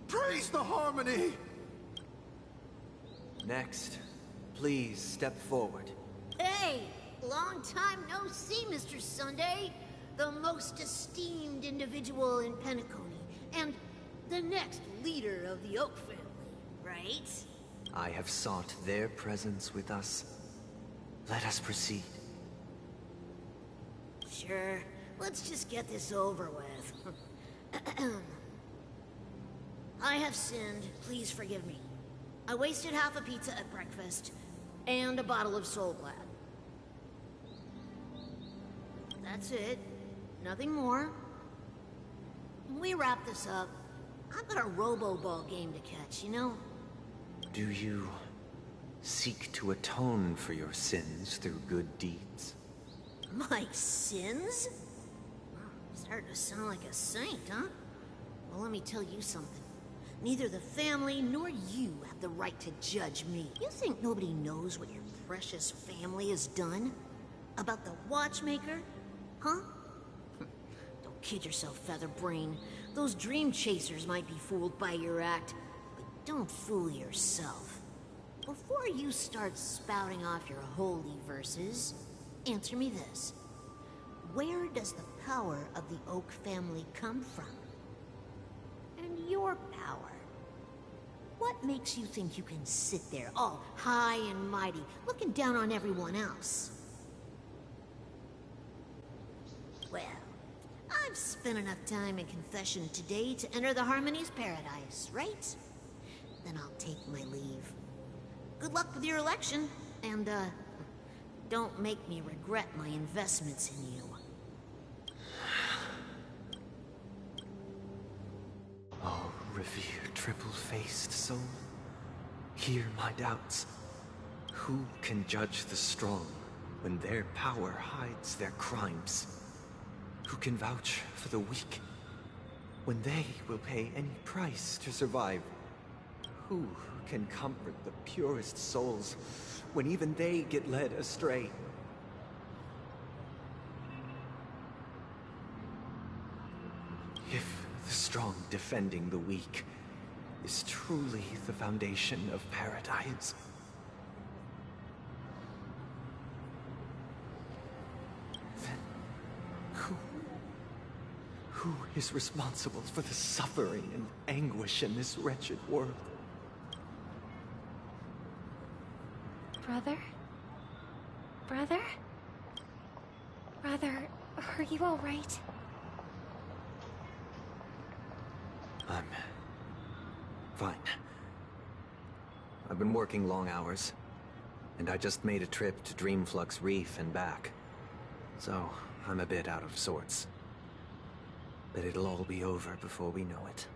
Praise the Harmony! Next, please step forward. Hey! Long time no see, Mr. Sunday. The most esteemed individual in Penacony, and the next leader of the Oak family, right? I have sought their presence with us. Let us proceed. Sure. Let's just get this over with. I have sinned. Please forgive me. I wasted half a pizza at breakfast, and a bottle of Soul Glad. That's it. Nothing more. When we wrap this up, I've got a Robo-Ball game to catch, you know? Do you seek to atone for your sins through good deeds? My sins? Starting to sound like a saint, huh? Well, let me tell you something. Neither the family nor you have the right to judge me. You think nobody knows what your precious family has done? About the Watchmaker? Huh? Don't kid yourself, Featherbrain. Those dream chasers might be fooled by your act, but don't fool yourself. Before you start spouting off your holy verses, answer me this. Where does the power of the Oak family come from? And your power? What makes you think you can sit there all high and mighty, looking down on everyone else? Well, I've spent enough time in confession today to enter the Harmony's paradise, right? Then I'll take my leave. Good luck with your election, and, don't make me regret my investments in you. Oh, revered triple-faced soul, hear my doubts. Who can judge the strong when their power hides their crimes? Who can vouch for the weak when they will pay any price to survive? Who can comfort the purest souls when even they get led astray? If the strong defending the weak is truly the foundation of paradise, then who is responsible for the suffering and anguish in this wretched world? Brother? Brother? Brother, are you all right? I'm fine. I've been working long hours, and I just made a trip to Dreamflux Reef and back. So, I'm a bit out of sorts. But it'll all be over before we know it.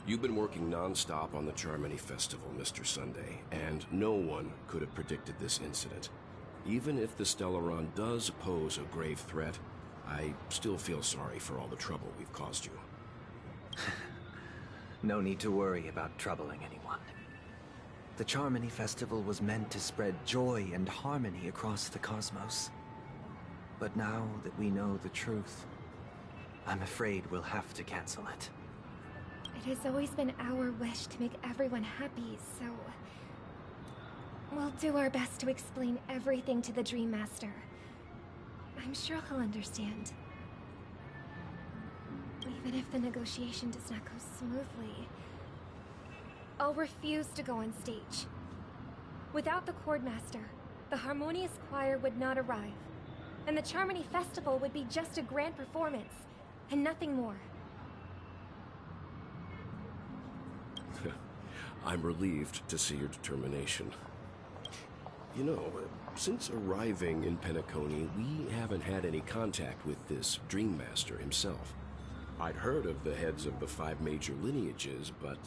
You've been working non-stop on the Charmony Festival, Mr. Sunday, and no one could have predicted this incident. Even if the Stellaron does pose a grave threat, I still feel sorry for all the trouble we've caused you. No need to worry about troubling anyone. The Charmony Festival was meant to spread joy and harmony across the cosmos. But now that we know the truth, I'm afraid we'll have to cancel it. It has always been our wish to make everyone happy, so... we'll do our best to explain everything to the Dream Master. I'm sure he'll understand. Even if the negotiation does not go smoothly, I'll refuse to go on stage. Without the Chord Master, the Harmonious Choir would not arrive. and the Charmony Festival would be just a grand performance, and nothing more. I'm relieved to see your determination. You know, since arriving in Penacony, we haven't had any contact with this Dream Master himself. I'd heard of the heads of the 5 major lineages, but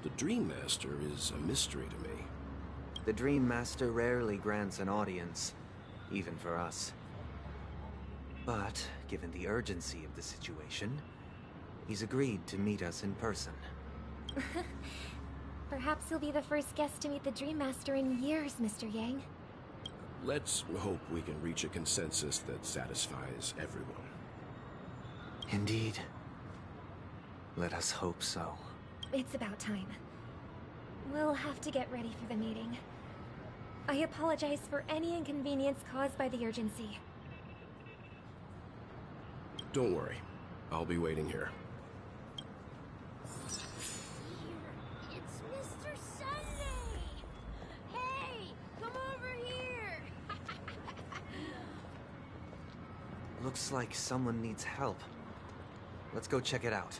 the Dream Master is a mystery to me. The Dream Master rarely grants an audience, even for us. But, given the urgency of the situation, he's agreed to meet us in person. Perhaps you'll be the first guest to meet the Dream Master in years, Mr. Yang. Let's hope we can reach a consensus that satisfies everyone. Indeed. Let us hope so. It's about time. We'll have to get ready for the meeting. I apologize for any inconvenience caused by the urgency. Don't worry. I'll be waiting here. It's Mr. Sunday! Hey, come over here! Looks like someone needs help. Let's go check it out.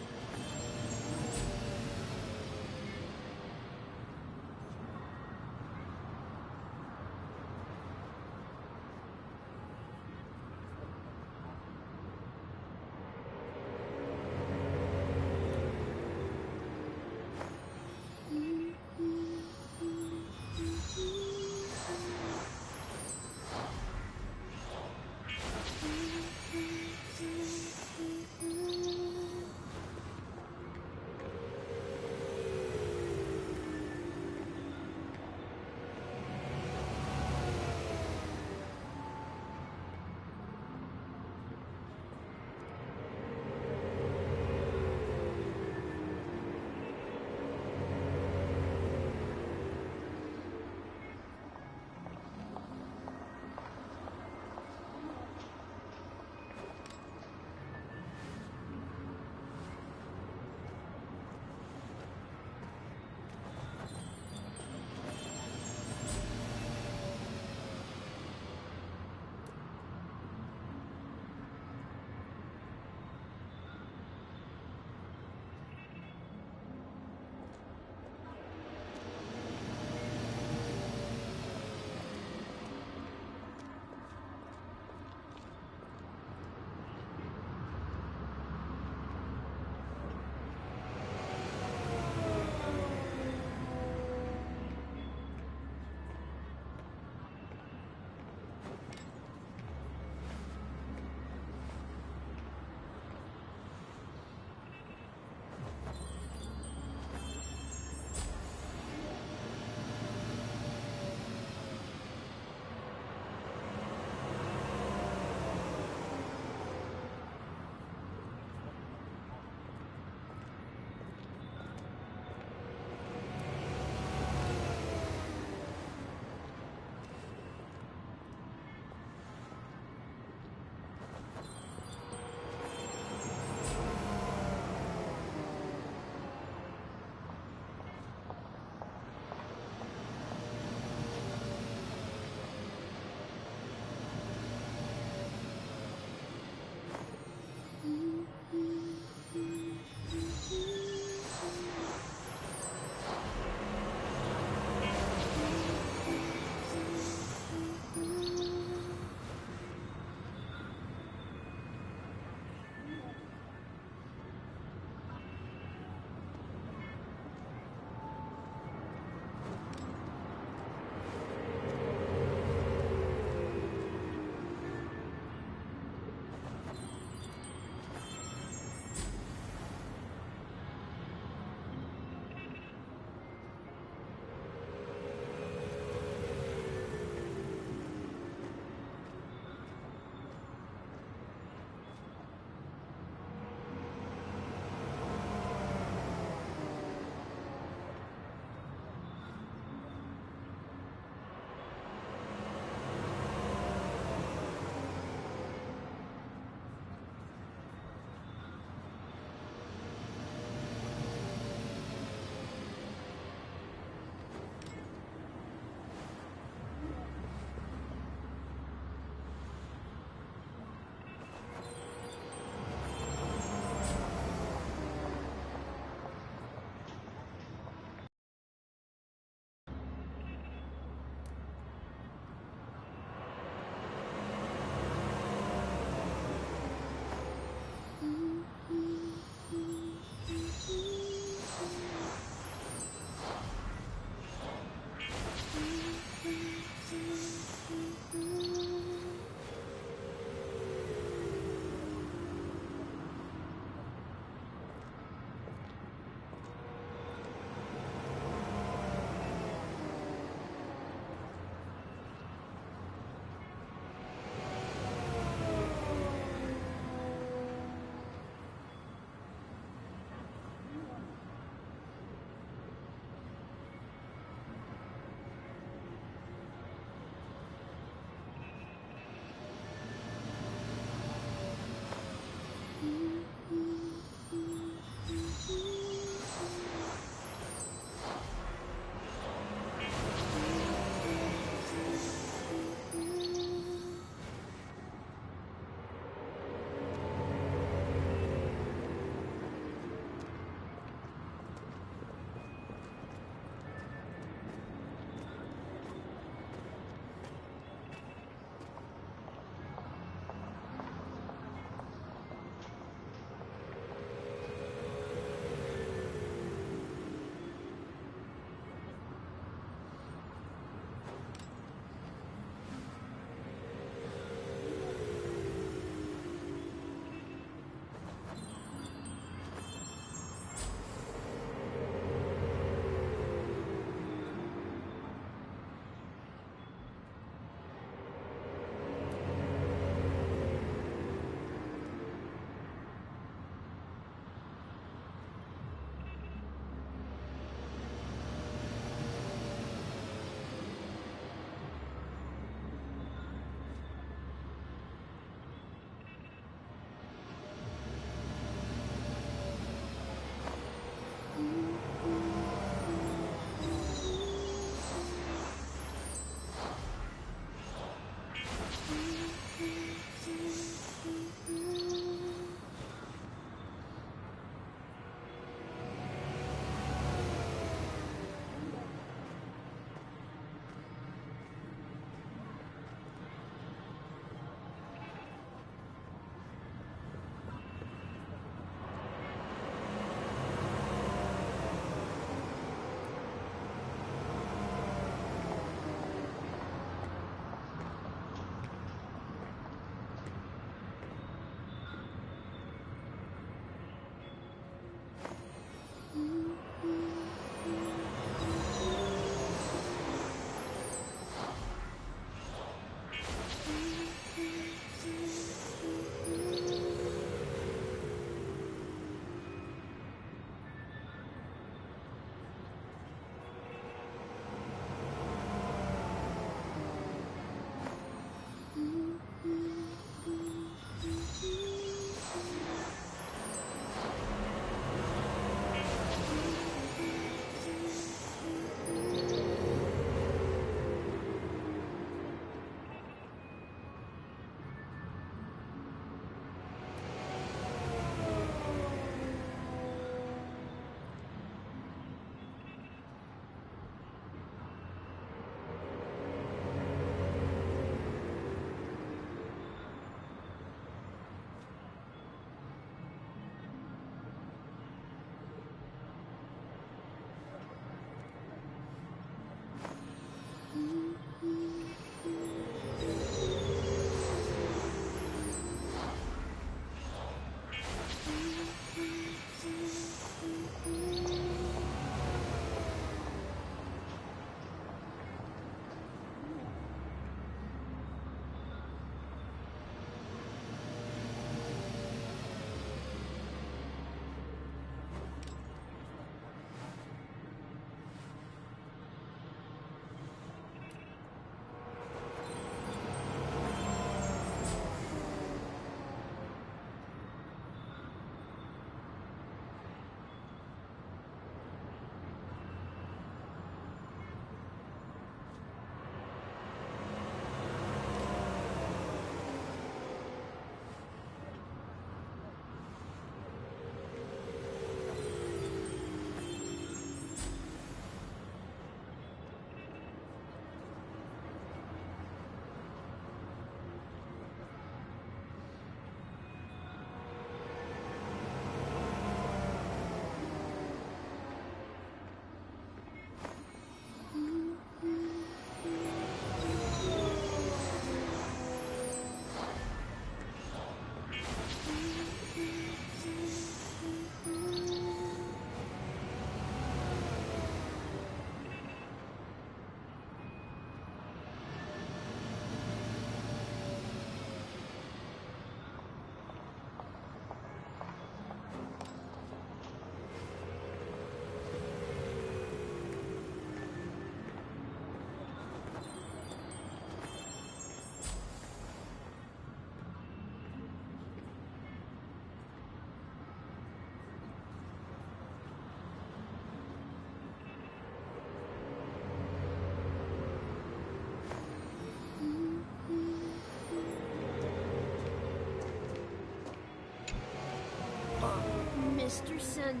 Mr. Sunday.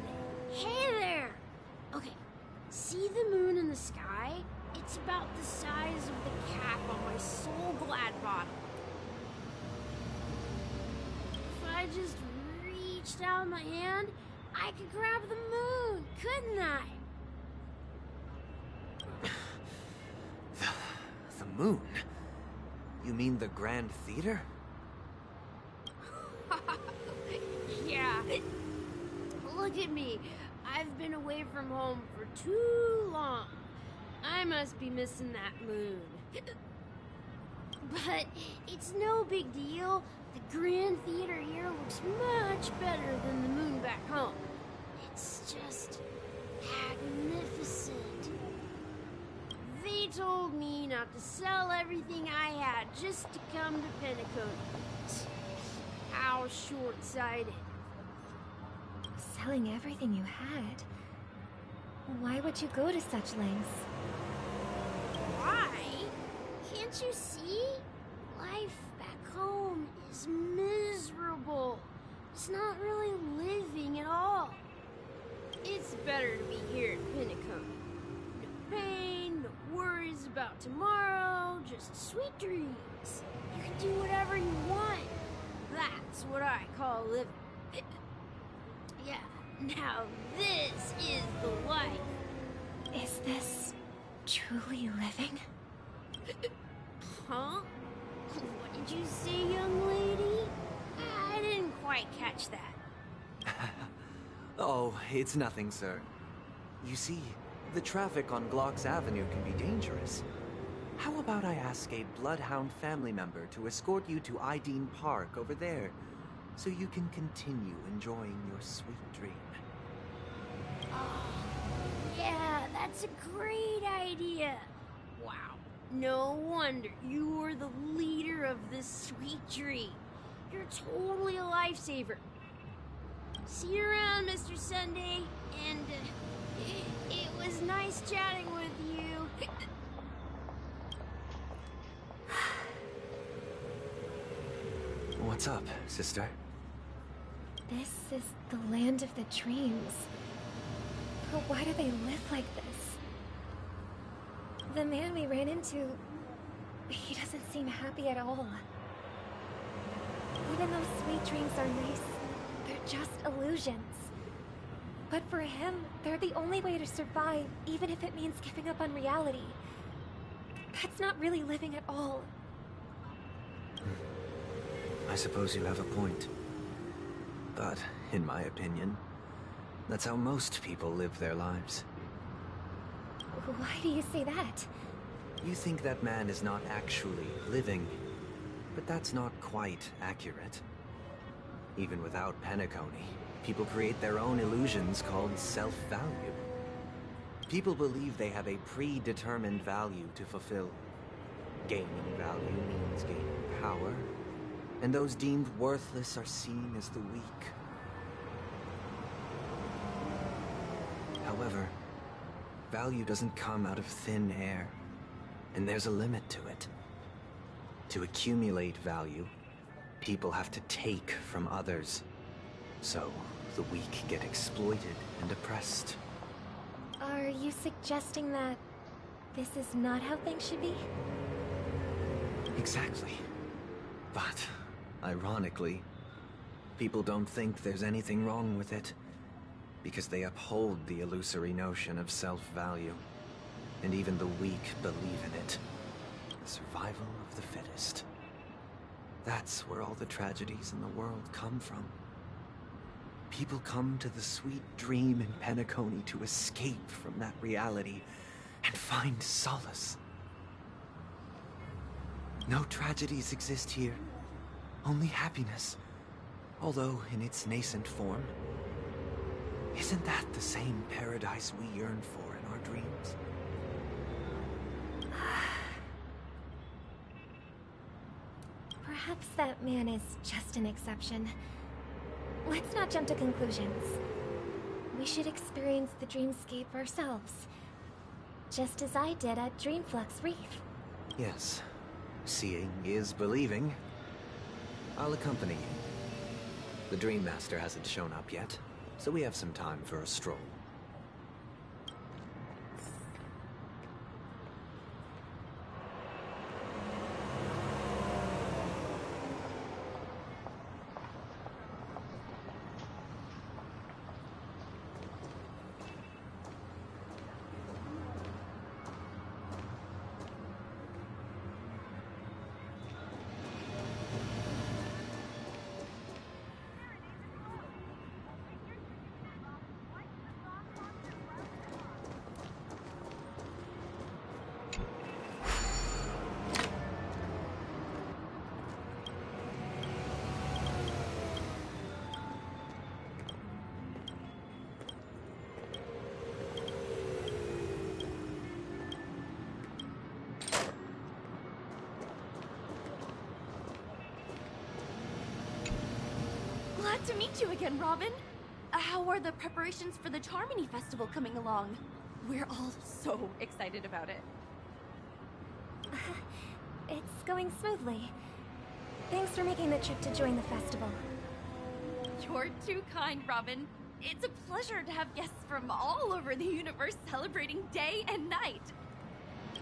Hey there! Okay, see the moon in the sky? It's about the size of the cap on my Soul Glad bottle. If I just reached out my hand, I could grab the moon, couldn't I? The moon? You mean the Grand Theater? Yeah. Look at me. I've been away from home for too long. I must be missing that moon. But it's no big deal. The Grand Theater here looks much better than the moon back home. It's just magnificent. They told me not to sell everything I had just to come to Penacony. How short-sighted. Selling everything you had? Why would you go to such lengths? Why? Can't you see? Life back home is miserable. It's not really living at all. It's better to be here at Penacony. No pain, no worries about tomorrow, just sweet dreams. You can do whatever you want. That's what I call living. Yeah, now this is the life. Is this truly living? Huh? What did you say, young lady? I didn't quite catch that. Oh, it's nothing, sir. You see, the traffic on Glocks Avenue can be dangerous. How about I ask a Bloodhound family member to escort you to Ideen Park over there, so you can continue enjoying your sweet dream? Oh, yeah, that's a great idea. Wow, no wonder you were the leader of this sweet dream. You're totally a lifesaver. See you around, Mr. Sunday, and it was nice chatting with you. What's up, sister? This is the land of the dreams. But why do they live like this? The man we ran into, he doesn't seem happy at all. Even though sweet dreams are nice, they're just illusions. But for him, they're the only way to survive, even if it means giving up on reality. That's not really living at all. I suppose you have a point. But, in my opinion, that's how most people live their lives. Why do you say that? You think that man is not actually living, but that's not quite accurate. Even without Penacony, people create their own illusions called self-value. People believe they have a predetermined value to fulfill. Gaining value means gaining power, and those deemed worthless are seen as the weak. However, value doesn't come out of thin air, and there's a limit to it. To accumulate value, people have to take from others. So, the weak get exploited and oppressed. Are you suggesting that this is not how things should be? Exactly. But, ironically, people don't think there's anything wrong with it, because they uphold the illusory notion of self-value, and even the weak believe in it. The survival of the fittest. That's where all the tragedies in the world come from. People come to the sweet dream in Penacony to escape from that reality and find solace. No tragedies exist here, only happiness, although in its nascent form. Isn't that the same paradise we yearn for in our dreams? Perhaps that man is just an exception. Let's not jump to conclusions. We should experience the dreamscape ourselves. Just as I did at Dreamflux Reef. Yes. Seeing is believing. I'll accompany you. The Dream Master hasn't shown up yet, so we have some time for a stroll. Glad to meet you again, Robin. How are the preparations for the Charmony Festival coming along? We're all so excited about it. It's going smoothly. Thanks for making the trip to join the festival. You're too kind, Robin. It's a pleasure to have guests from all over the universe celebrating day and night.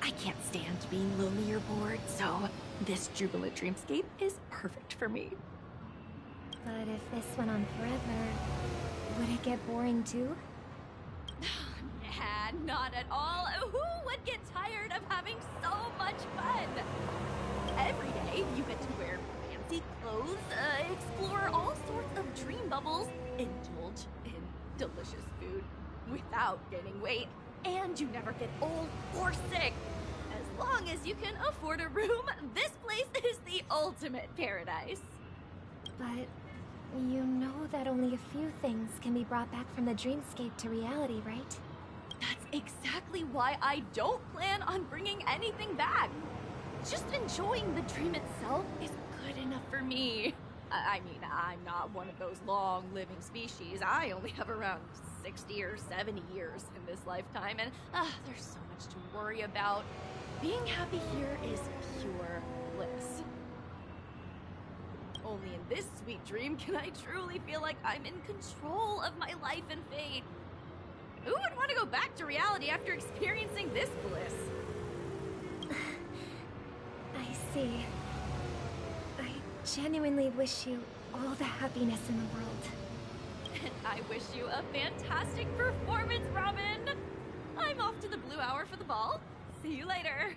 I can't stand being lonely or bored, so this jubilant dreamscape is perfect for me. But if this went on forever, would it get boring too? Nah, not at all. Who would get tired of having so much fun? Every day you get to wear fancy clothes, explore all sorts of dream bubbles, indulge in delicious food without gaining weight, and you never get old or sick. As long as you can afford a room, this place is the ultimate paradise. But you know that only a few things can be brought back from the dreamscape to reality, right? That's exactly why I don't plan on bringing anything back. Just enjoying the dream itself is good enough for me. I mean, I'm not one of those long-living species. I only have around 60 or 70 years in this lifetime, and there's so much to worry about. Being happy here is pure bliss. Only in this sweet dream can I truly feel like I'm in control of my life and fate. Who would want to go back to reality after experiencing this bliss? I see. I genuinely wish you all the happiness in the world. And I wish you a fantastic performance, Robin! I'm off to the Blue Hour for the ball. See you later.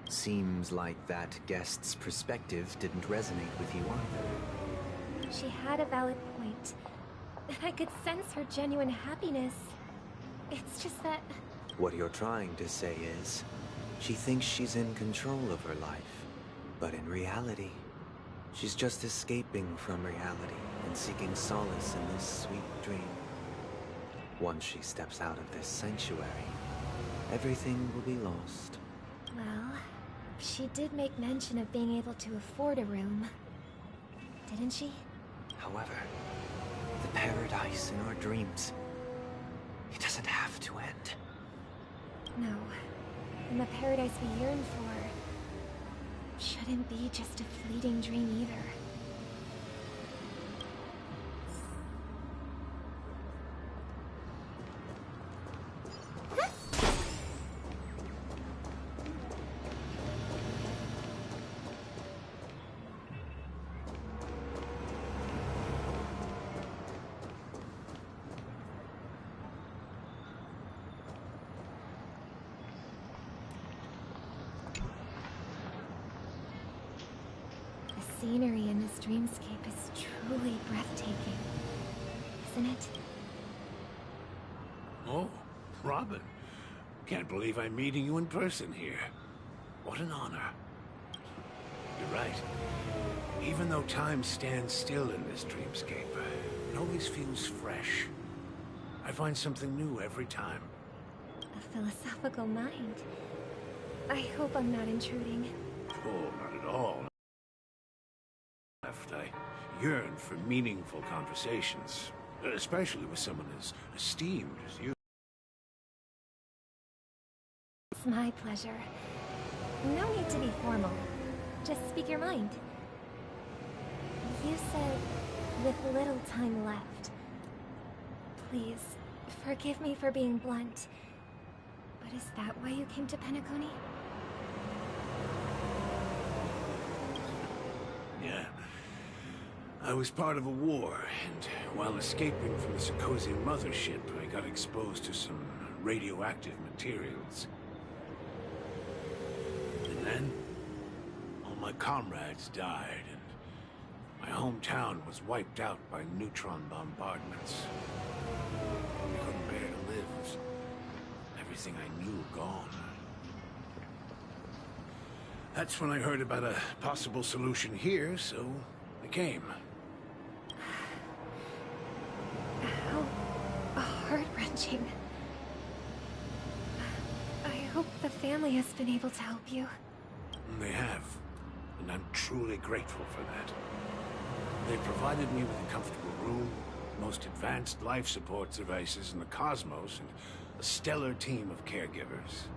Seems like that guest's perspective didn't resonate with you either. She had a valid point, and I could sense her genuine happiness. It's just that... What you're trying to say is, she thinks she's in control of her life, but in reality, she's just escaping from reality and seeking solace in this sweet dream. Once she steps out of this sanctuary, everything will be lost. Well, she did make mention of being able to afford a room, didn't she? However, the paradise in our dreams, it doesn't have to end. No, and the paradise we yearn for shouldn't be just a fleeting dream either. The scenery in this dreamscape is truly breathtaking, isn't it? Oh, Robin. Can't believe I'm meeting you in person here. What an honor. You're right. Even though time stands still in this dreamscape, it always feels fresh. I find something new every time. A philosophical mind. I hope I'm not intruding. Oh, not at all. I yearn for meaningful conversations, especially with someone as esteemed as you. It's my pleasure. No need to be formal. just speak your mind. You said, with little time left. Please, forgive me for being blunt. But is that why you came to Penacony? Yeah. I was part of a war, and while escaping from the Sarkosian mothership, I got exposed to some radioactive materials. And then, all my comrades died, and my hometown was wiped out by neutron bombardments. I couldn't bear to live. Everything I knew gone. That's when I heard about a possible solution here, so I came. How heart-wrenching. I hope the family has been able to help you. They have, and I'm truly grateful for that. They provided me with a comfortable room, most advanced life support devices in the cosmos, and a stellar team of caregivers.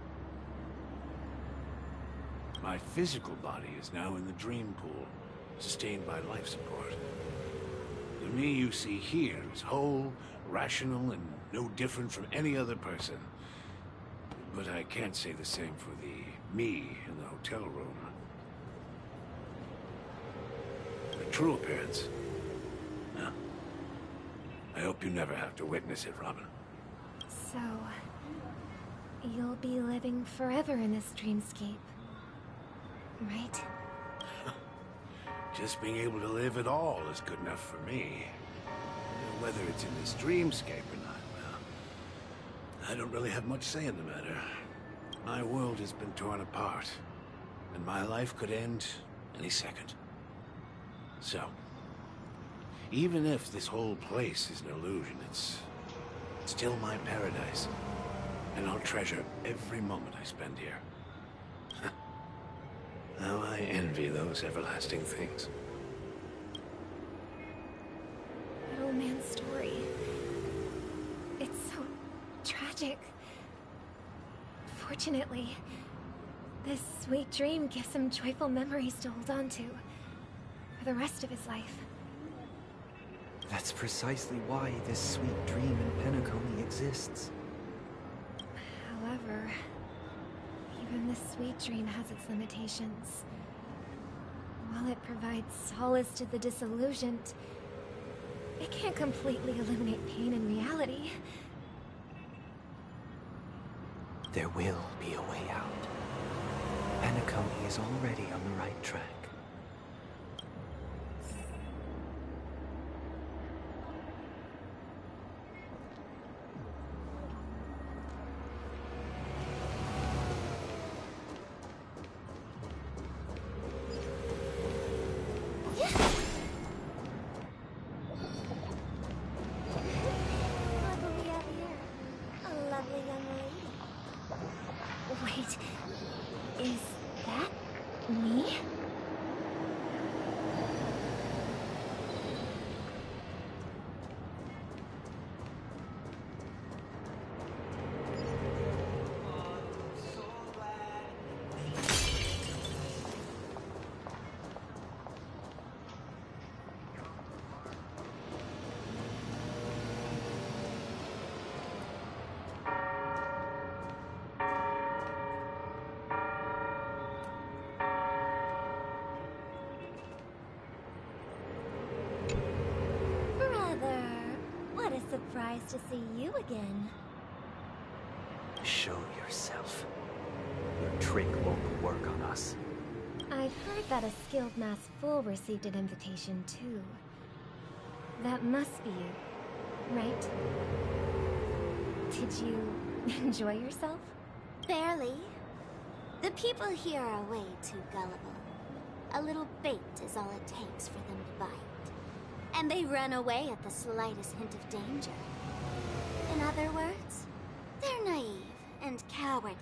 My physical body is now in the dream pool, sustained by life support. The me you see here is whole, rational, and no different from any other person. But I can't say the same for the me in the hotel room. The true appearance? No. I hope you never have to witness it, Robin. So, you'll be living forever in this dreamscape, right? Just being able to live at all is good enough for me. Whether it's in this dreamscape or not, well, I don't really have much say in the matter. My world has been torn apart, and my life could end any second. So, even if this whole place is an illusion, it's still my paradise. And I'll treasure every moment I spend here. How I envy those everlasting things. That old man's story. It's so tragic. Fortunately, this sweet dream gives him joyful memories to hold on to for the rest of his life. That's precisely why this sweet dream in Penacony exists. However, even this sweet dream has its limitations. While it provides solace to the disillusioned, it can't completely eliminate pain in reality. There will be a way out. Penacony is already on the right track. What do we have here? A lovely young lady. Wait, is that me? Brother, what a surprise to see you again. Show yourself. Your trick won't work on us. I've heard that a skilled mass fool received an invitation too. That must be you, right? Did you enjoy yourself? Barely. The people here are way too gullible. A little bait is all it takes for them to bite. And they run away at the slightest hint of danger. In other words, they're naive and cowardly.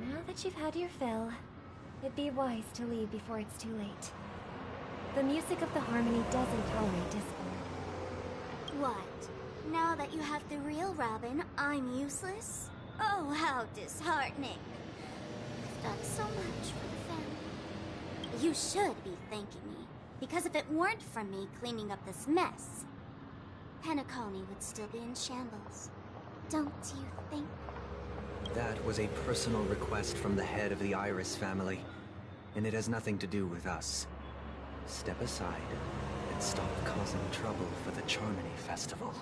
Now that you've had your fill, it'd be wise to leave before it's too late. The music of the Harmony doesn't tolerate discord. What? Now that you have the real Robin, I'm useless? Oh, how disheartening. Stop so much for the family. You should be thanking me, because if it weren't for me cleaning up this mess, Penacony would still be in shambles. Don't you think? That was a personal request from the head of the Iris family, and it has nothing to do with us. Step aside and stop causing trouble for the Charmony Festival.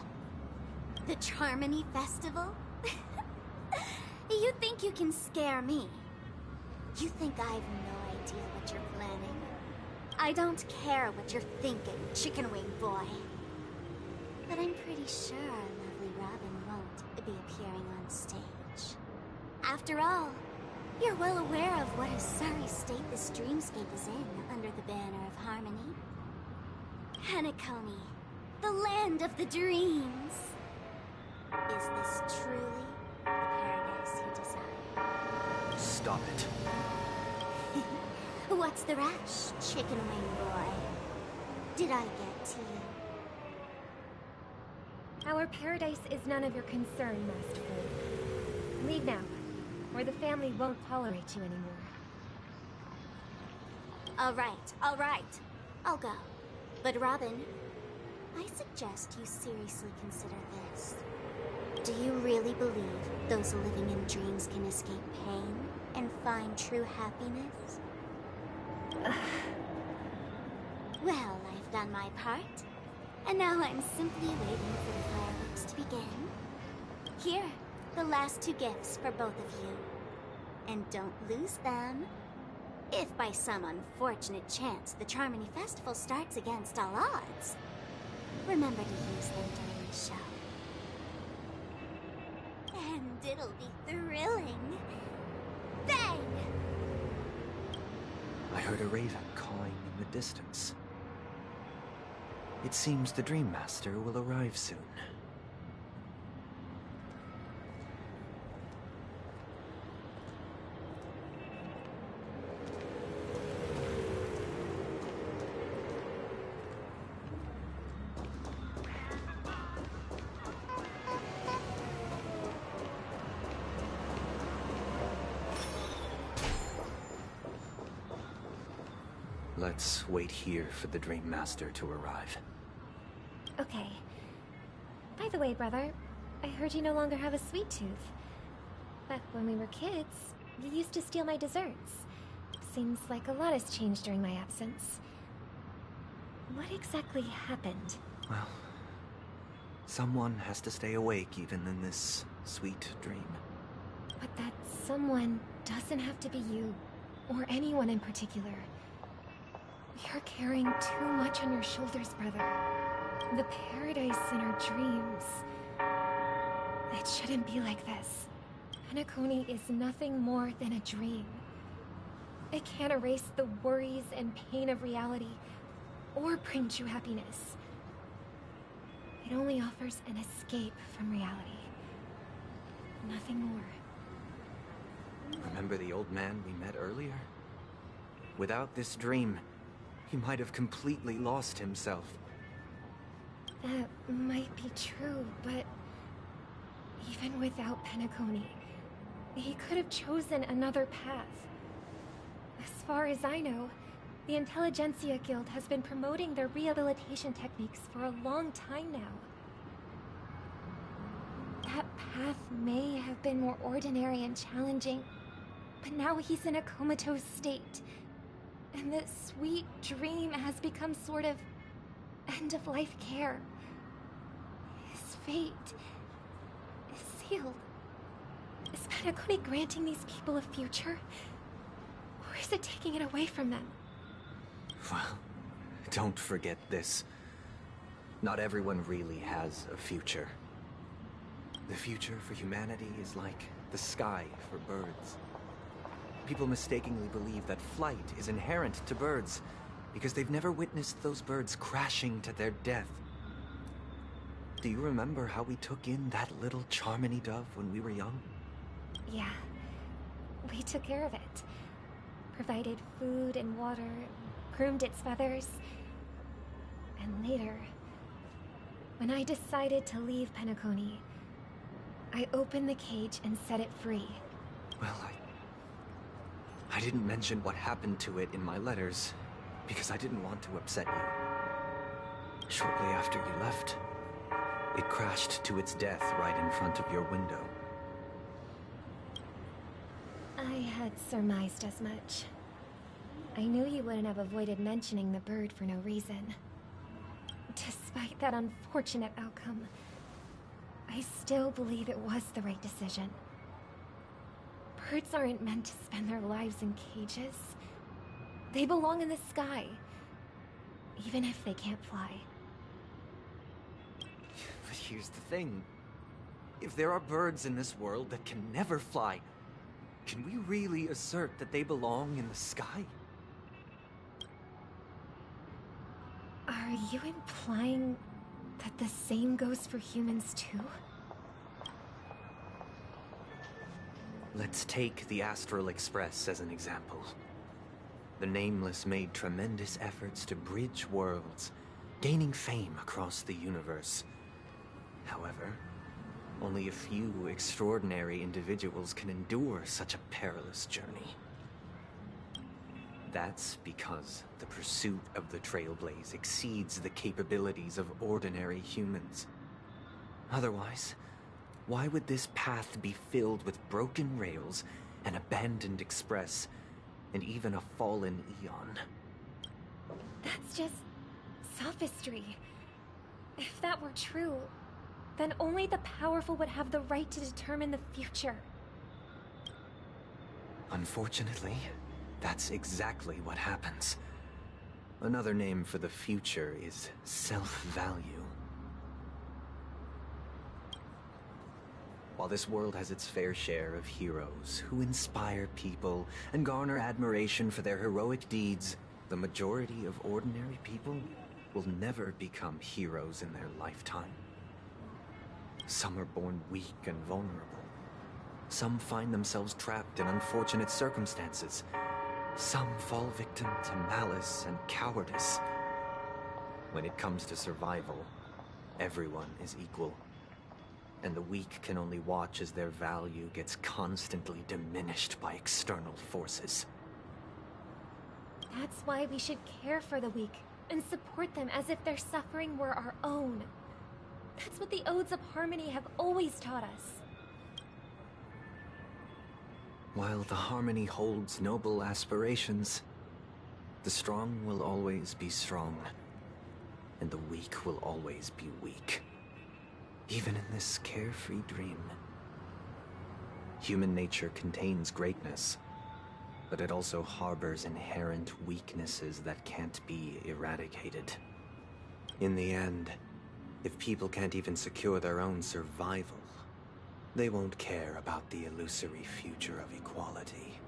The Charmony Festival? You think you can scare me? You think I've no idea what you're planning? I don't care what you're thinking, Chicken Wing Boy. But I'm pretty sure lovely Robin won't be appearing on stage. After all, you're well aware of what a sorry state this dreamscape is in under the banner of harmony. Penacony, the land of the dreams. Is this truly the paradise you desire? Stop it. What's the rush, Chicken Wing Boy? Did I get to you? Our paradise is none of your concern, Masterful. Leave now, or the family won't tolerate you anymore. All right. I'll go. But Robin, I suggest you seriously consider this. Do you really believe those living in dreams can escape pain and find true happiness? Well, I've done my part. And now I'm simply waiting for the fireworks to begin. Here, the last 2 gifts for both of you. And don't lose them. If by some unfortunate chance the Charmony Festival starts against all odds, remember to use them during the show. And it'll be thrilling. Bang! I heard a raven cawing in the distance. It seems the Dream Master will arrive soon. Let's wait here for the Dream Master to arrive. Okay. By the way, brother, I heard you no longer have a sweet tooth. Back when we were kids, you used to steal my desserts. Seems like a lot has changed during my absence. What exactly happened? Well, someone has to stay awake even in this sweet dream. But that someone doesn't have to be you, or anyone in particular. You're carrying too much on your shoulders, brother. The paradise in our dreams. It shouldn't be like this. Penacony is nothing more than a dream. It can't erase the worries and pain of reality, or bring true happiness. It only offers an escape from reality. Nothing more. Remember the old man we met earlier? Without this dream, he might have completely lost himself. That might be true, but even without Penacony, he could have chosen another path. As far as I know, the Intelligentsia Guild has been promoting their rehabilitation techniques for a long time now. That path may have been more ordinary and challenging, but now he's in a comatose state, and the sweet dream has become sort of end-of-life care. His fate is sealed. Is Penacony granting these people a future? Or is it taking it away from them? Well, don't forget this. Not everyone really has a future. The future for humanity is like the sky for birds. People mistakenly believe that flight is inherent to birds because they've never witnessed those birds crashing to their death. Do you remember how we took in that little Charmony dove when we were young? Yeah. We took care of it. Provided food and water, groomed its feathers. And later, when I decided to leave Penacony, I opened the cage and set it free. Well, I didn't mention what happened to it in my letters, because I didn't want to upset you. Shortly after you left, it crashed to its death right in front of your window. I had surmised as much. I knew you wouldn't have avoided mentioning the bird for no reason. Despite that unfortunate outcome, I still believe it was the right decision. Birds aren't meant to spend their lives in cages. They belong in the sky, even if they can't fly. But here's the thing. If there are birds in this world that can never fly, can we really assert that they belong in the sky? Are you implying that the same goes for humans too? Let's take the Astral Express as an example. The Nameless made tremendous efforts to bridge worlds, gaining fame across the universe. However, only a few extraordinary individuals can endure such a perilous journey. That's because the pursuit of the Trailblaze exceeds the capabilities of ordinary humans. Otherwise, why would this path be filled with broken rails, an abandoned express, and even a fallen Eon? That's just sophistry. If that were true, then only the powerful would have the right to determine the future. Unfortunately, that's exactly what happens. Another name for the future is self-value. While this world has its fair share of heroes who inspire people and garner admiration for their heroic deeds, the majority of ordinary people will never become heroes in their lifetime. Some are born weak and vulnerable. Some find themselves trapped in unfortunate circumstances. Some fall victim to malice and cowardice. When it comes to survival, everyone is equal. And the weak can only watch as their value gets constantly diminished by external forces. That's why we should care for the weak and support them as if their suffering were our own. That's what the Odes of Harmony have always taught us. While the Harmony holds noble aspirations, the strong will always be strong, and the weak will always be weak. Even in this carefree dream. Human nature contains greatness, but it also harbors inherent weaknesses that can't be eradicated. In the end, if people can't even secure their own survival, they won't care about the illusory future of equality.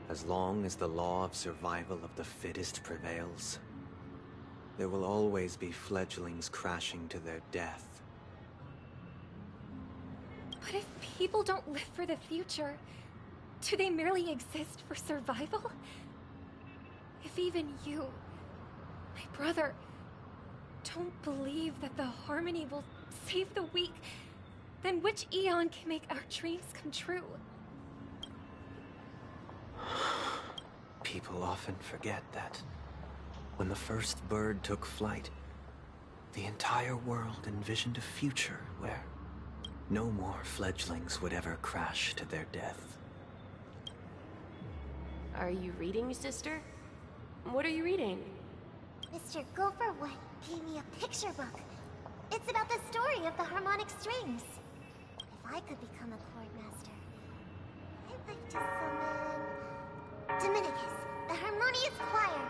As long as the law of survival of the fittest prevails, there will always be fledglings crashing to their death. But if people don't live for the future, do they merely exist for survival? If even you, my brother, don't believe that the Harmony will save the weak, then which Eon can make our dreams come true? People often forget that when the first bird took flight, the entire world envisioned a future where no more fledglings would ever crash to their death. Are you reading, sister? What are you reading? Mr. Gopherwood gave me a picture book. It's about the story of the harmonic strings. If I could become a chord master, I'd like to summon Dominicus, the harmonious choir.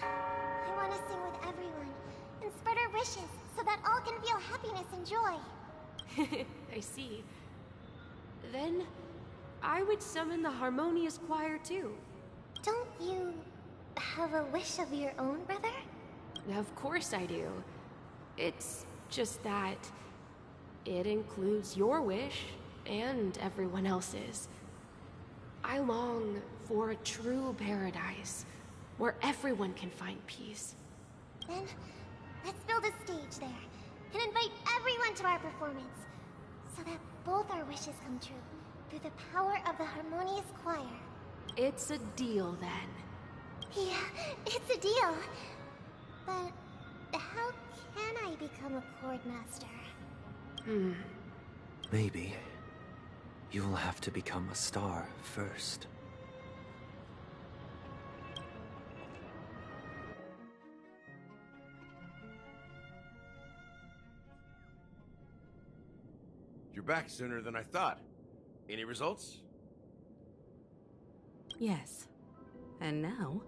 I want to sing with everyone and spread our wishes so that all can feel happiness and joy. I see. Then, I would summon the harmonious choir too. Don't you have a wish of your own, brother? Of course I do. It's just that it includes your wish and everyone else's. I long for a true paradise where everyone can find peace. Then, let's build a stage there and invite everyone to our performance so that both our wishes come true through the power of the harmonious choir. It's a deal then. Yeah, it's a deal. But how can I become a Cordmaster? Maybe you'll have to become a star first. You're back sooner than I thought. Any results? Yes. And now,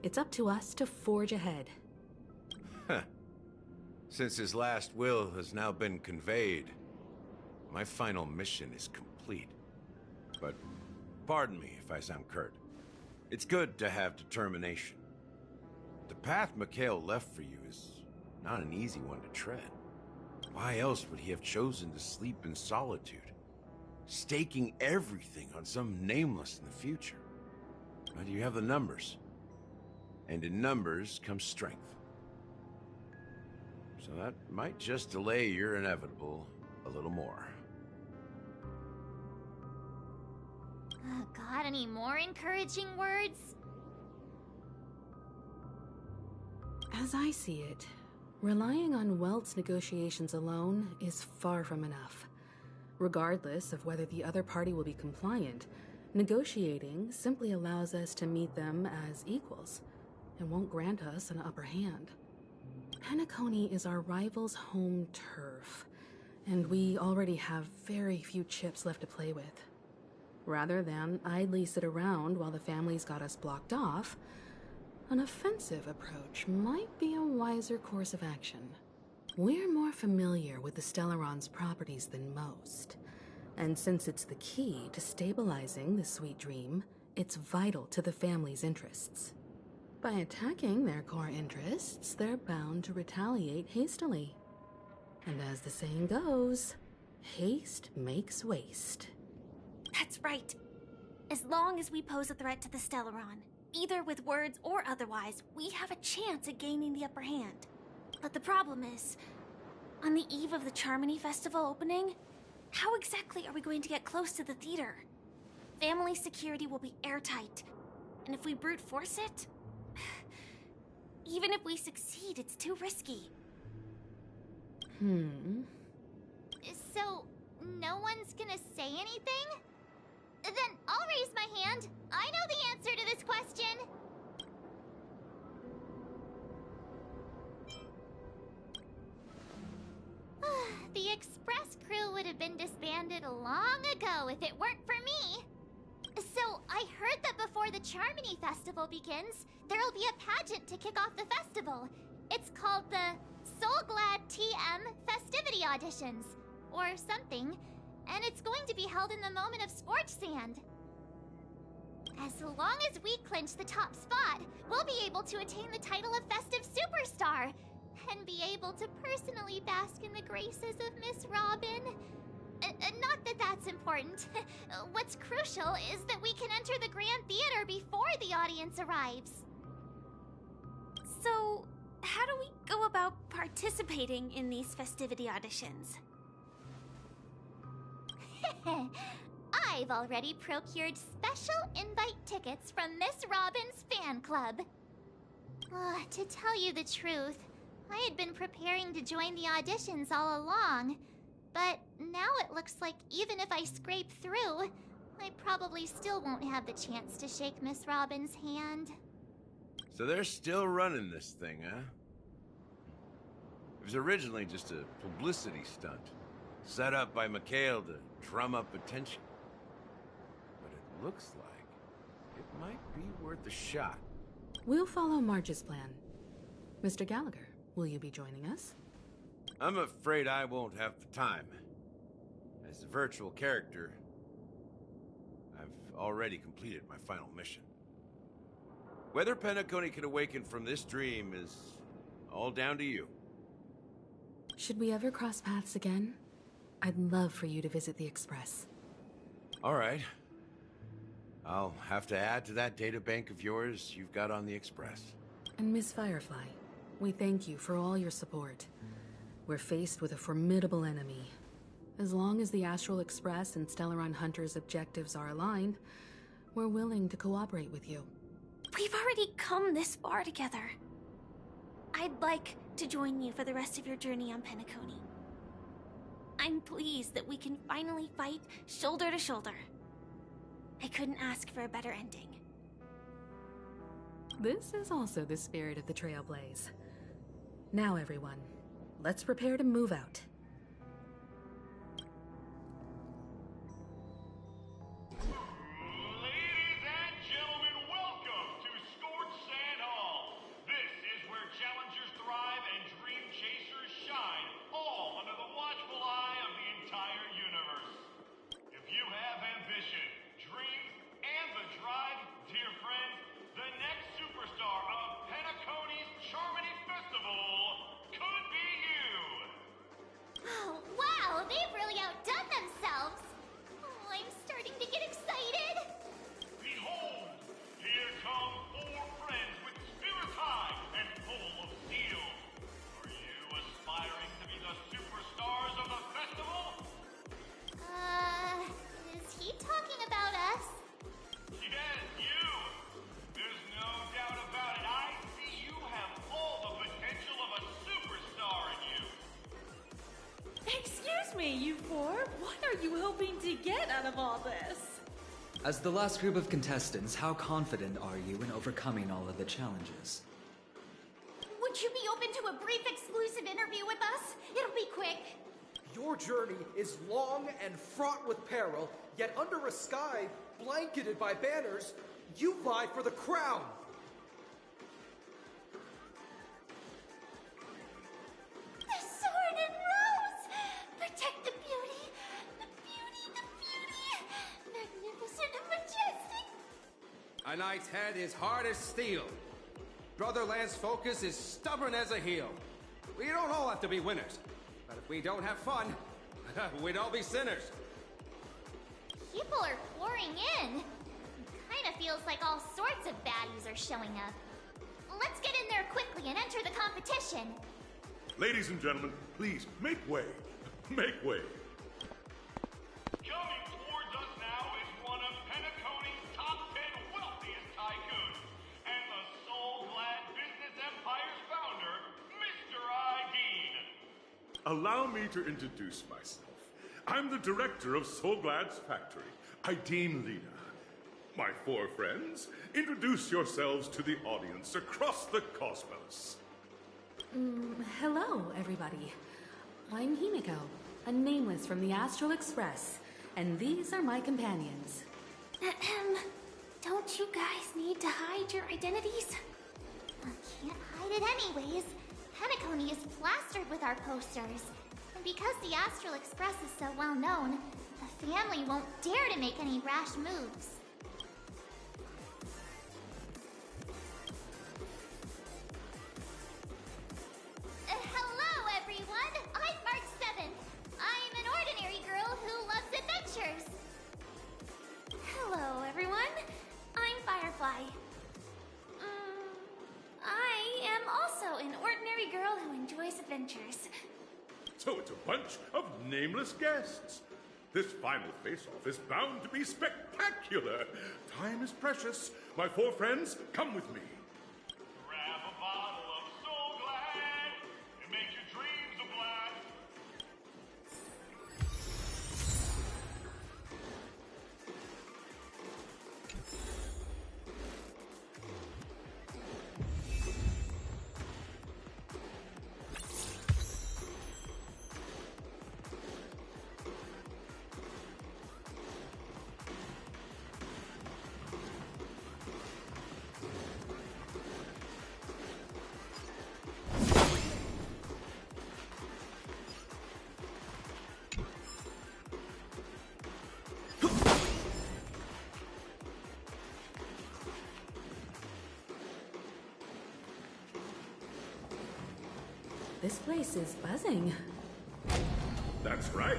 it's up to us to forge ahead. Huh. Since his last will has now been conveyed, my final mission is complete. But pardon me if I sound curt. It's good to have determination. The path Mikhail left for you is not an easy one to tread. Why else would he have chosen to sleep in solitude, staking everything on some nameless in the future? But you have the numbers, and in numbers comes strength. So that might just delay your inevitable a little more. Got any more encouraging words? As I see it, relying on Welt's negotiations alone is far from enough. Regardless of whether the other party will be compliant, negotiating simply allows us to meet them as equals and won't grant us an upper hand. Penacony is our rival's home turf, and we already have very few chips left to play with. Rather than idly sit around while the family's got us blocked off, an offensive approach might be a wiser course of action. We're more familiar with the Stellaron's properties than most, and since it's the key to stabilizing the Sweet Dream, it's vital to the family's interests. By attacking their core interests, they're bound to retaliate hastily. And as the saying goes, haste makes waste. That's right. As long as we pose a threat to the Stellaron, either with words or otherwise, we have a chance at gaining the upper hand. But the problem is, on the eve of the Charmony Festival opening, how exactly are we going to get close to the theater? Family security will be airtight, and if we brute force it, even if we succeed, it's too risky. So, no one's gonna say anything? Then I'll raise my hand. I know the answer to this question. The Express crew would have been disbanded long ago if it weren't for me. So, I heard that before the Charmony Festival begins, there'll be a pageant to kick off the festival. It's called the Soul Glad TM Festivity Auditions, or something, and it's going to be held in the moment of Scorch Sand. As long as we clinch the top spot, we'll be able to attain the title of Festive Superstar, and be able to personally bask in the graces of Miss Robin. Not that that's important. What's crucial is that we can enter the Grand Theater before the audience arrives. So, how do we go about participating in these festivity auditions? I've already procured special invite tickets from Miss Robin's fan club. To tell you the truth, I had been preparing to join the auditions all along, but now it looks like even if I scrape through, I probably still won't have the chance to shake Miss Robin's hand. So they're still running this thing, huh? It was originally just a publicity stunt, set up by Mikhail to drum up attention. But it looks like it might be worth a shot. We'll follow Marge's plan. Mr. Gallagher, will you be joining us? I'm afraid I won't have the time. As a virtual character, I've already completed my final mission. Whether Penacony can awaken from this dream is all down to you. Should we ever cross paths again? I'd love for you to visit the Express. All right. I'll have to add to that databank of yours you've got on the Express. And Miss Firefly, we thank you for all your support. We're faced with a formidable enemy. As long as the Astral Express and Stellaron Hunter's objectives are aligned, we're willing to cooperate with you. We've already come this far together. I'd like to join you for the rest of your journey on Penacony. I'm pleased that we can finally fight shoulder to shoulder. I couldn't ask for a better ending. This is also the spirit of the Trailblaze. Now, everyone, let's prepare to move out. Ladies and gentlemen, welcome to Scorched Sand Hall. This is where challengers thrive and dream chasers shine, all under the watchful eye of the entire universe. If you have ambition, dreams, and the drive, dear friend, the next superstar of Penacony's Charmony Festival could be you! Oh, wow, they've really outdone themselves! Oh, I'm starting to get excited! Behold, here come 4 friends with spirits high and full of steel. Are you aspiring to be the superstars of the festival? Is he talking about us? Yes, you! There's no doubt about it. I see you have all the potential of a superstar in you. Excuse me, you 4. What are you hoping to get out of all this? As the last group of contestants, how confident are you in overcoming all of the challenges? Would you be open to a brief exclusive interview with us? It'll be quick. Your journey is long and fraught with peril, yet under a sky blanketed by banners, you vie for the crown. The sword and rose! Protect the beauty! The beauty, the beauty! Magnificent and majestic! A knight's head is hard as steel. Brother Lance Focus is stubborn as a heel. We don't all have to be winners. But if we don't have fun, we'd all be sinners. People are pouring in. Kinda feels like all sorts of baddies are showing up. Let's get in there quickly and enter the competition. Ladies and gentlemen, please, make way. Make way. Coming towards us now is one of Penacony's top 10 wealthiest tycoons, and the Soul-Glad Business Empire's founder, Mr. Ideen. Allow me to introduce myself. I'm the director of Soul-Glad's factory, Ideen Lena. My 4 friends, introduce yourselves to the audience across the cosmos. Hello, everybody. I'm Himiko, a nameless from the Astral Express, and these are my companions. Don't you guys need to hide your identities? I can't hide it anyways. Penacony is plastered with our posters. And because the Astral Express is so well known, the family won't dare to make any rash moves. Hello, everyone! I'm March 7th. I'm an ordinary girl who loves adventures. Hello, everyone. I'm Firefly. I am also an ordinary girl who enjoys adventures. So it's a bunch of nameless guests. This final face-off is bound to be spectacular. Time is precious. My 4 friends, come with me. Grab a bottle of Soul-Glad and make your dreams a blast. This place is buzzing. That's right.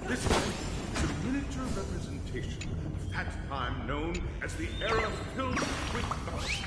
This event is a miniature representation of that time known as the era filled with dust.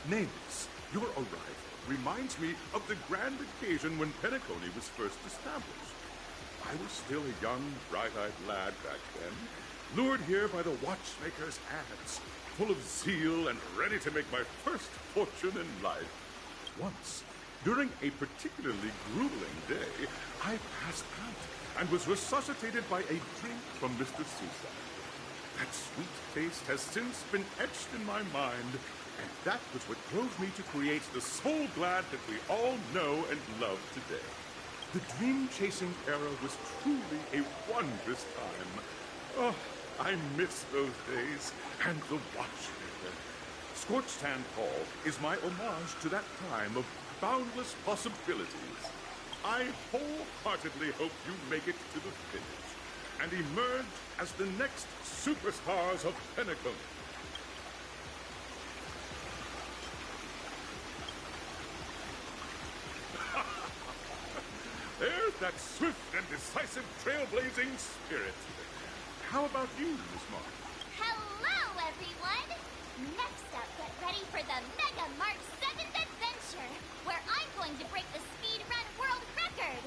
Nameless, your arrival reminds me of the grand occasion when Penacony was first established. I was still a young, bright-eyed lad back then, lured here by the watchmaker's ads, full of zeal and ready to make my first fortune in life. Once, during a particularly grueling day, I passed out and was resuscitated by a drink from Mr. Sousa. That sweet taste has since been etched in my mind, and that was what drove me to create the Soul Glad that we all know and love today. The dream-chasing era was truly a wondrous time. Oh, I miss those days, and the watchmaker. Scorched Sand Hall is my homage to that time of boundless possibilities. I wholeheartedly hope you make it to the finish, and emerge as the next superstars of Penacony. There's that swift and decisive trailblazing spirit. How about you, Miss March? Hello, everyone! Next up, get ready for the Mega March 7th Adventure, where I'm going to break the speed run world record!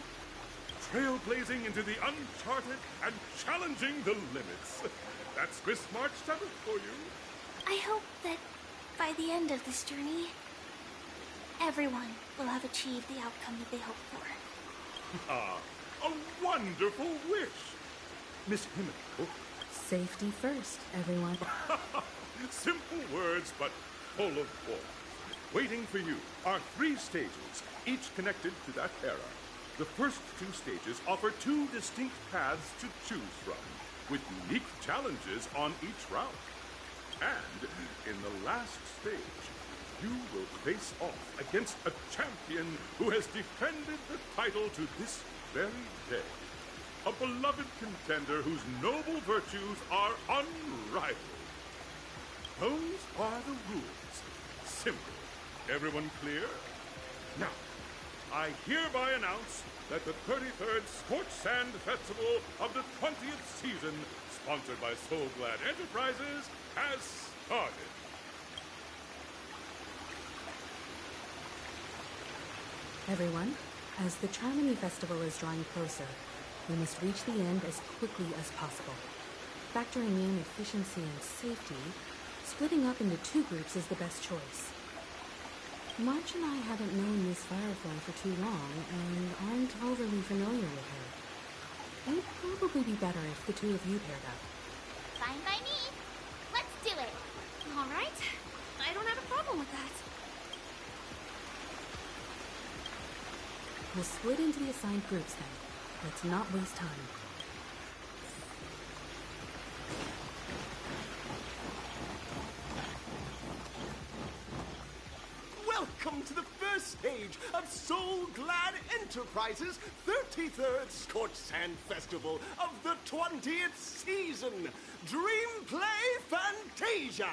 Trailblazing into the uncharted and challenging the limits. That's Miss March 7th for you. I hope that by the end of this journey, everyone will have achieved the outcome that they hoped for. Ah, a wonderful wish. Miss Himiko. Safety first, everyone. Simple words, but full of force. Waiting for you are 3 stages, each connected to that era. The first 2 stages offer 2 distinct paths to choose from, with unique challenges on each route. And in the last stage, you will face off against a champion who has defended the title to this very day. A beloved contender whose noble virtues are unrivaled. Those are the rules. Simple. Everyone clear? Now, I hereby announce that the 33rd Scorched Sand Festival of the 20th season, sponsored by Soul Glad Enterprises, has started. Everyone, as the Charmony Festival is drawing closer, we must reach the end as quickly as possible. Factoring in efficiency and safety, splitting up into 2 groups is the best choice. March and I haven't known Miss Firefly for too long and aren't overly familiar with her. It'd probably be better if the 2 of you paired up. Fine by me. Let's do it. All right. I don't have a problem with that. We'll split into the assigned groups then. Let's not waste time. Welcome to the first stage of Soul Glad Enterprises' 33rd Scorched Sand Festival of the 20th season, Dream Play Fantasia!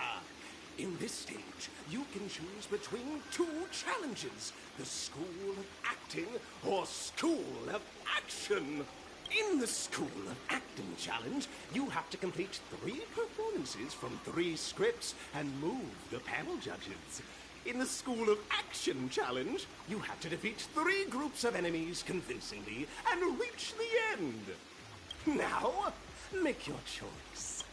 In this stage, you can choose between 2 challenges, the School of Acting or School of Action. In the School of Acting challenge, you have to complete 3 performances from 3 scripts and move the panel judges. In the School of Action challenge, you have to defeat 3 groups of enemies convincingly and reach the end. Now, make your choice.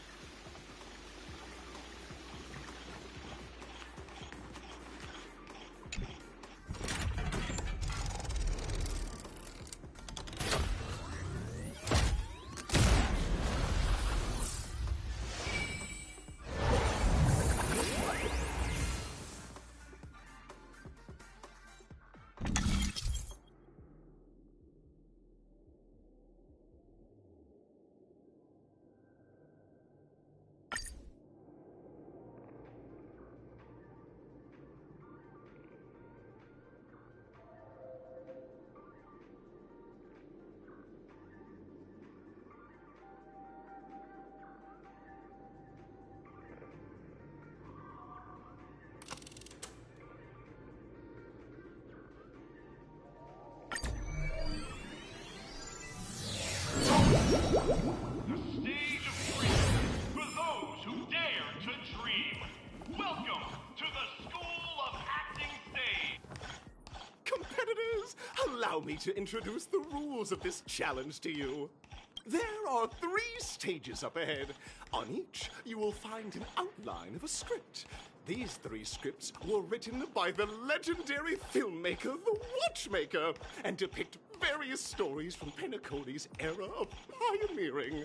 For those who dare to dream, welcome to the School of allow me to introduce the rules of this challenge to you. There are 3 stages up ahead. On each, you will find an outline of a script. These 3 scripts were written by the legendary filmmaker, The Watchmaker, and depict various stories from Penacony's era of pioneering.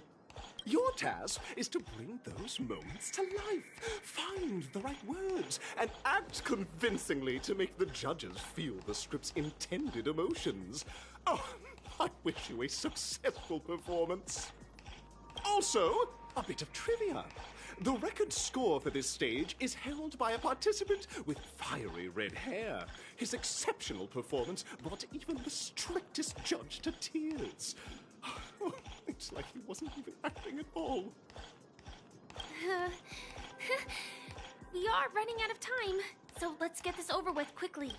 Your task is to bring those moments to life, find the right words, and act convincingly to make the judges feel the script's intended emotions. Oh, I wish you a successful performance. Also, a bit of trivia. The record score for this stage is held by a participant with fiery red hair. His exceptional performance brought even the strictest judge to tears. It's like he wasn't even acting at all. We are running out of time, so let's get this over with quickly.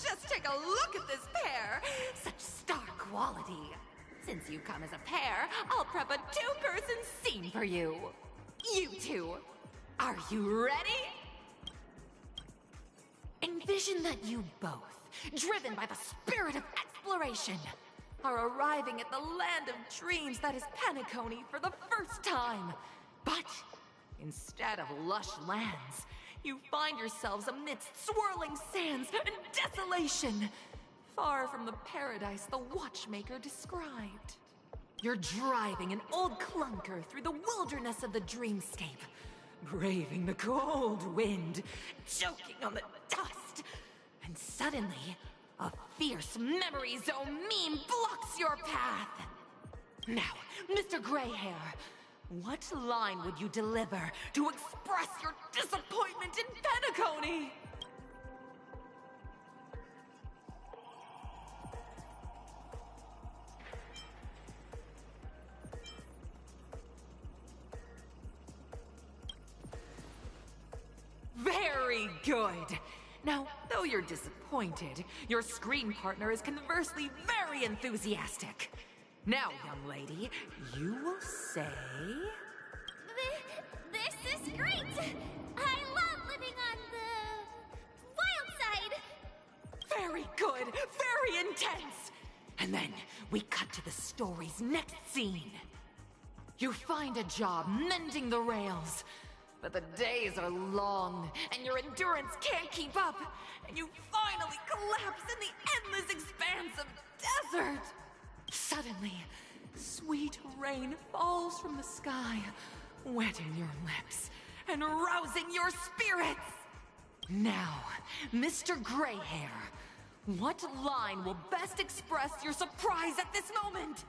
Just take a look at this pair! Such star quality. Since you come as a pair, I'll prep a 2-person scene for you. You two, are you ready? Envision that you both, driven by the spirit of exploration, are arriving at the land of dreams that is Penacony for the first time. But instead of lush lands, you find yourselves amidst swirling sands and desolation, far from the paradise the Watchmaker described. You're driving an old clunker through the wilderness of the dreamscape, braving the cold wind, choking on the dust, and suddenly, a fierce memory zone meme blocks your path. Now, Mr. Greyhair, what line would you deliver to express your disappointment in Penacony? Very good. Now, though you're disappointed, your screen partner is conversely very enthusiastic. Now, young lady, you will say... This is great! I love living on the... wild side! Very good, very intense! And then, we cut to the story's next scene. You find a job mending the rails, but the days are long, and your endurance can't keep up, and you finally collapse in the endless expanse of desert! Suddenly, sweet rain falls from the sky, wetting your lips and rousing your spirits. Now, Mr. Greyhair, what line will best express your surprise at this moment?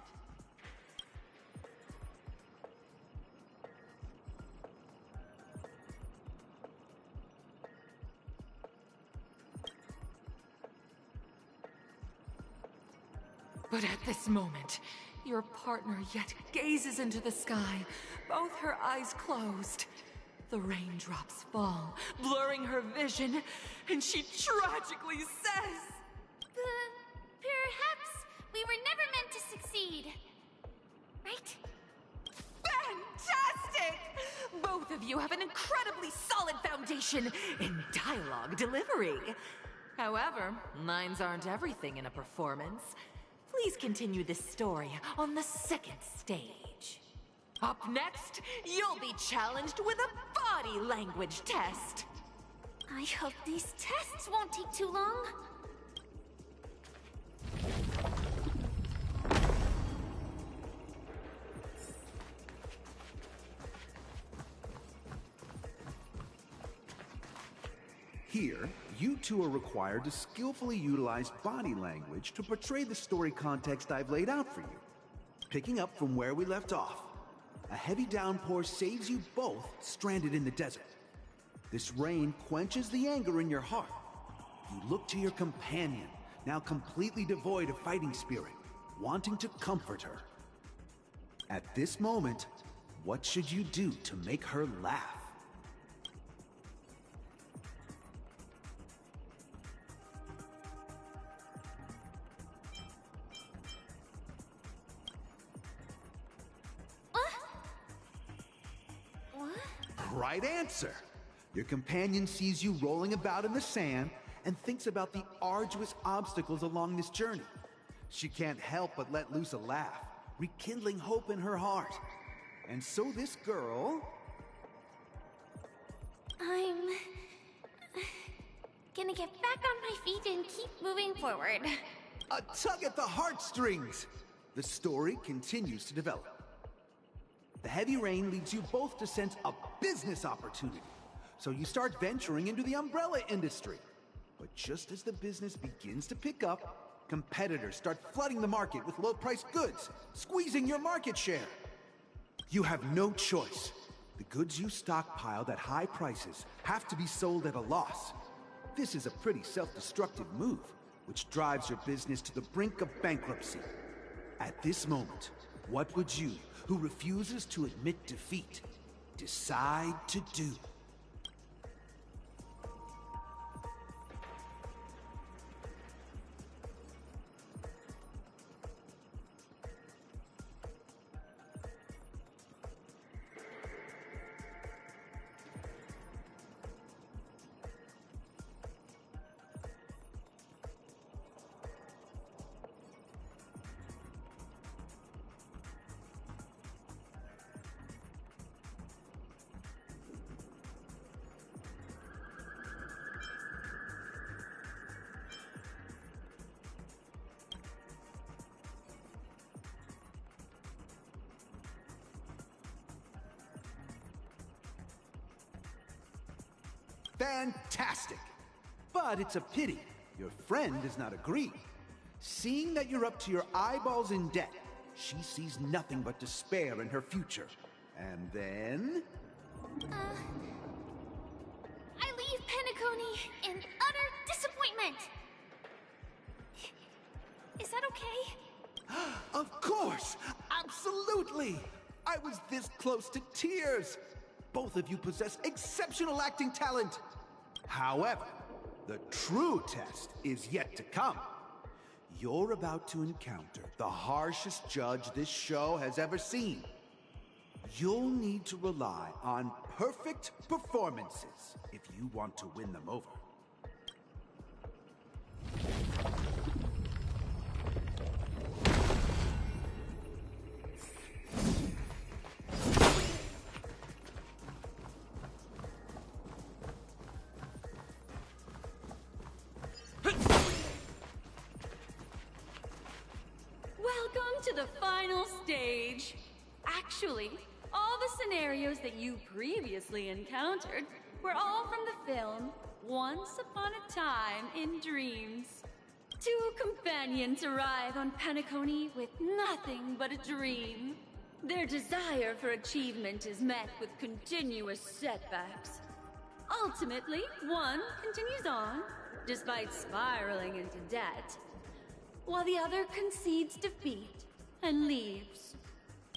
But at this moment, your partner yet gazes into the sky, both her eyes closed. The raindrops fall, blurring her vision, and she tragically says... Perhaps we were never meant to succeed. Right? Fantastic! Both of you have an incredibly solid foundation in dialogue delivery. However, lines aren't everything in a performance. Please continue this story on the 2nd stage. Up next, you'll be challenged with a body language test. I hope these tests won't take too long. Here, you two are required to skillfully utilize body language to portray the story context I've laid out for you. Picking up from where we left off, a heavy downpour saves you both stranded in the desert. This rain quenches the anger in your heart. You look to your companion, now completely devoid of fighting spirit, wanting to comfort her. At this moment, what should you do to make her laugh? right answer. Your companion sees you rolling about in the sand and thinks about the arduous obstacles along this journey. She can't help but let loose a laugh, rekindling hope in her heart. And so this girl... I'm gonna get back on my feet and keep moving forward. A tug at the heartstrings! The story continues to develop. The heavy rain leads you both to sense a business opportunity. So you start venturing into the umbrella industry. But just as the business begins to pick up, competitors start flooding the market with low-priced goods, squeezing your market share. You have no choice. The goods you stockpiled at high prices have to be sold at a loss. This is a pretty self-destructive move, which drives your business to the brink of bankruptcy. At this moment, what would you, who refuses to admit defeat, decide to do? Fantastic! But it's a pity your friend does not agree. Seeing that you're up to your eyeballs in debt, she sees nothing but despair in her future. And then... I leave Penacony in utter disappointment. Is that okay? Of course! Absolutely! I was this close to tears! Both of you possess exceptional acting talent! However, the true test is yet to come. You're about to encounter the harshest judge this show has ever seen. You'll need to rely on perfect performances if you want to win them over. Welcome to the final stage. Actually, all the scenarios that you previously encountered were all from the film Once Upon a Time in Dreams. Two companions arrive on Penacony with nothing but a dream. Their desire for achievement is met with continuous setbacks. Ultimately, one continues on, despite spiraling into debt, while the other concedes defeat and leaves.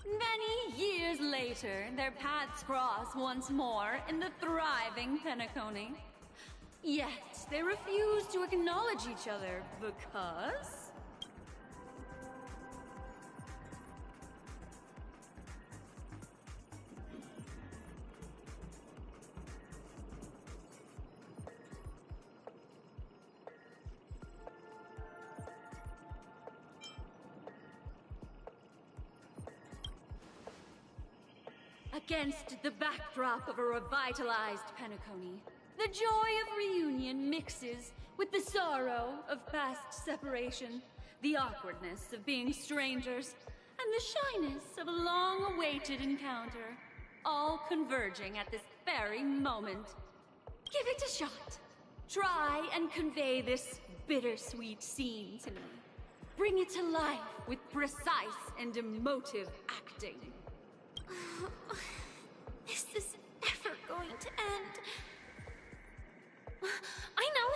Many years later, their paths cross once more in the thriving Penacony. Yet, they refuse to acknowledge each other because... Against the backdrop of a revitalized Penacony, the joy of reunion mixes with the sorrow of past separation, the awkwardness of being strangers, and the shyness of a long-awaited encounter, all converging at this very moment. Give it a shot. Try and convey this bittersweet scene to me. Bring it to life with precise and emotive acting. Is this ever going to end? I know!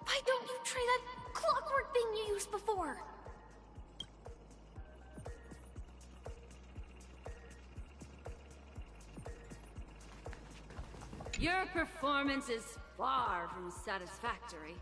Why don't you try that clockwork thing you used before? Your performance is far from satisfactory.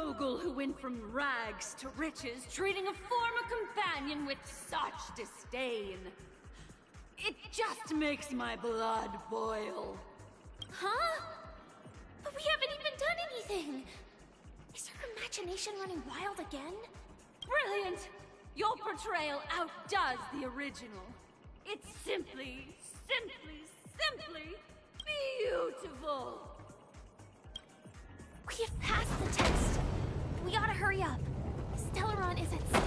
mogul who went from rags to riches, treating a former companion with such disdain. It just makes my blood boil. Huh? But we haven't even done anything! Is her imagination running wild again? Brilliant! Your portrayal outdoes the original. It's simply beautiful! We have passed the test. We ought to hurry up. Stellaron is at stake.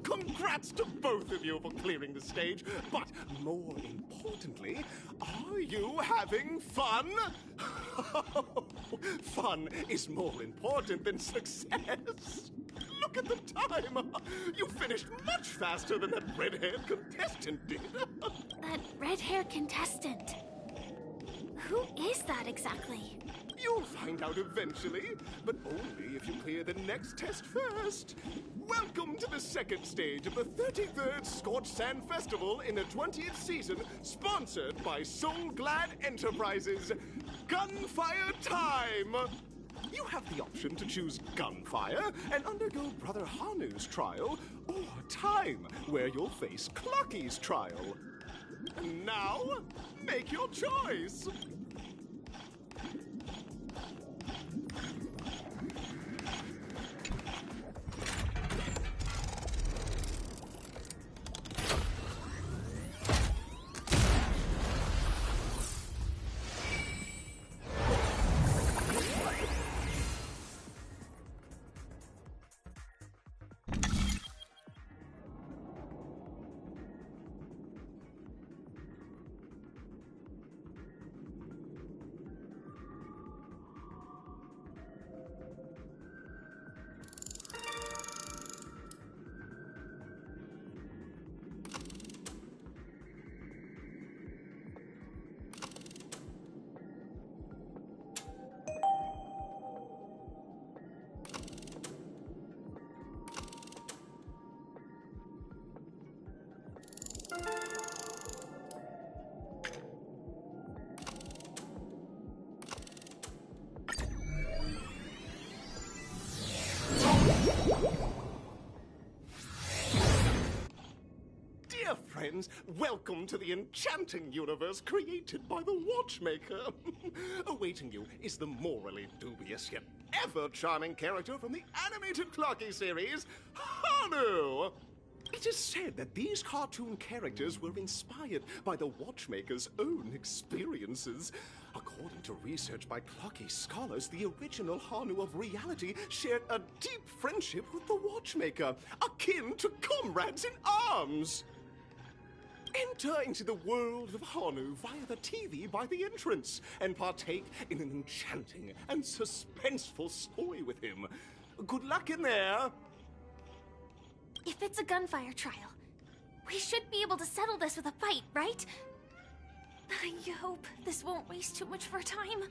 Congrats to both of you for clearing the stage, but more importantly, are you having fun? Fun is more important than success. Look at the time! You finished much faster than that red-haired contestant did. That red-haired contestant? Who is that exactly? You'll find out eventually, but only if you clear the next test first. Welcome to the second stage of the 33rd Scorched Sand Festival in the 20th season, sponsored by Soul Glad Enterprises. Gunfire time! You have the option to choose gunfire and undergo Brother Hanu's trial, or time, where you'll face Clucky's trial. Now, make your choice! Dear friends, welcome to the enchanting universe created by the Watchmaker. Awaiting you is the morally dubious yet ever charming character from the animated Clocky series, Hanu! It is said that these cartoon characters were inspired by the Watchmaker's own experiences. According to research by Clocky scholars, the original Hanu of reality shared a deep friendship with the Watchmaker, akin to comrades in arms. Enter into the world of Hanu via the TV by the entrance and partake in an enchanting and suspenseful story with him. Good luck in there! If it's a gunfire trial, we should be able to settle this with a fight, right? I hope this won't waste too much of our time.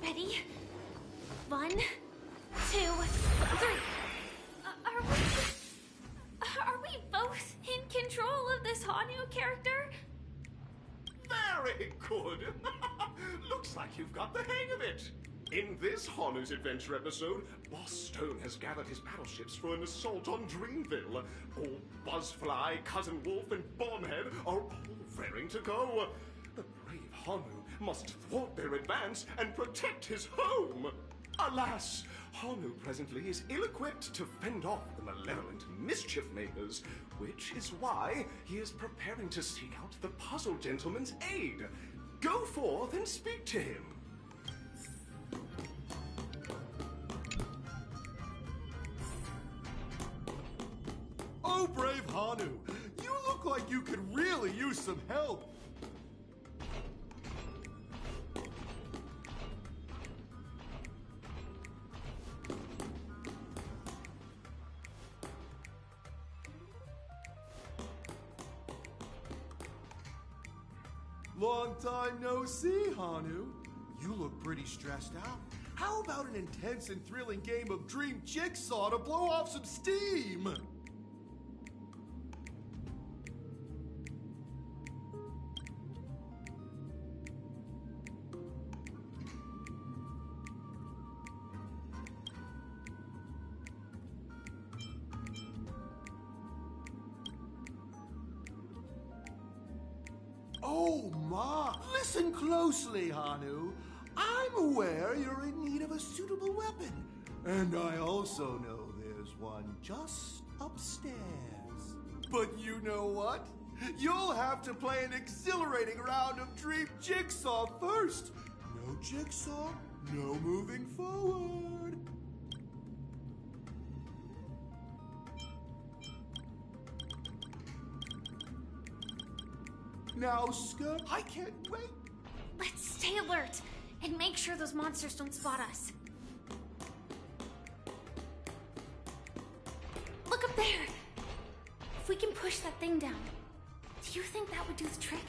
Ready? 1, 2, 3. Are we both in control of this Hanu character? Very good! Looks like you've got the hang of it! In this Hanu's Adventure episode, Boss Stone has gathered his battleships for an assault on Dreamville. Old Buzzfly, Cousin Wolf, and Bombhead are all raring to go. The brave Hanu must thwart their advance and protect his home. Alas, Hanu presently is ill-equipped to fend off the malevolent mischief makers, which is why he is preparing to seek out the Puzzle Gentleman's aid. Go forth and speak to him. Oh, brave Hanu, you look like you could really use some help. Long time no see, Hanu. You look pretty stressed out. How about an intense and thrilling game of Dream Jigsaw to blow off some steam? Oh my! Listen closely, Hanu. I'm aware you're in need of a suitable weapon. And I also know there's one just upstairs. But you know what? You'll have to play an exhilarating round of Dream Jigsaw first. No Jigsaw, no moving forward. Now, Skirt, I can't wait. Let's stay alert and make sure those monsters don't spot us. Look up there! If we can push that thing down, do you think that would do the trick?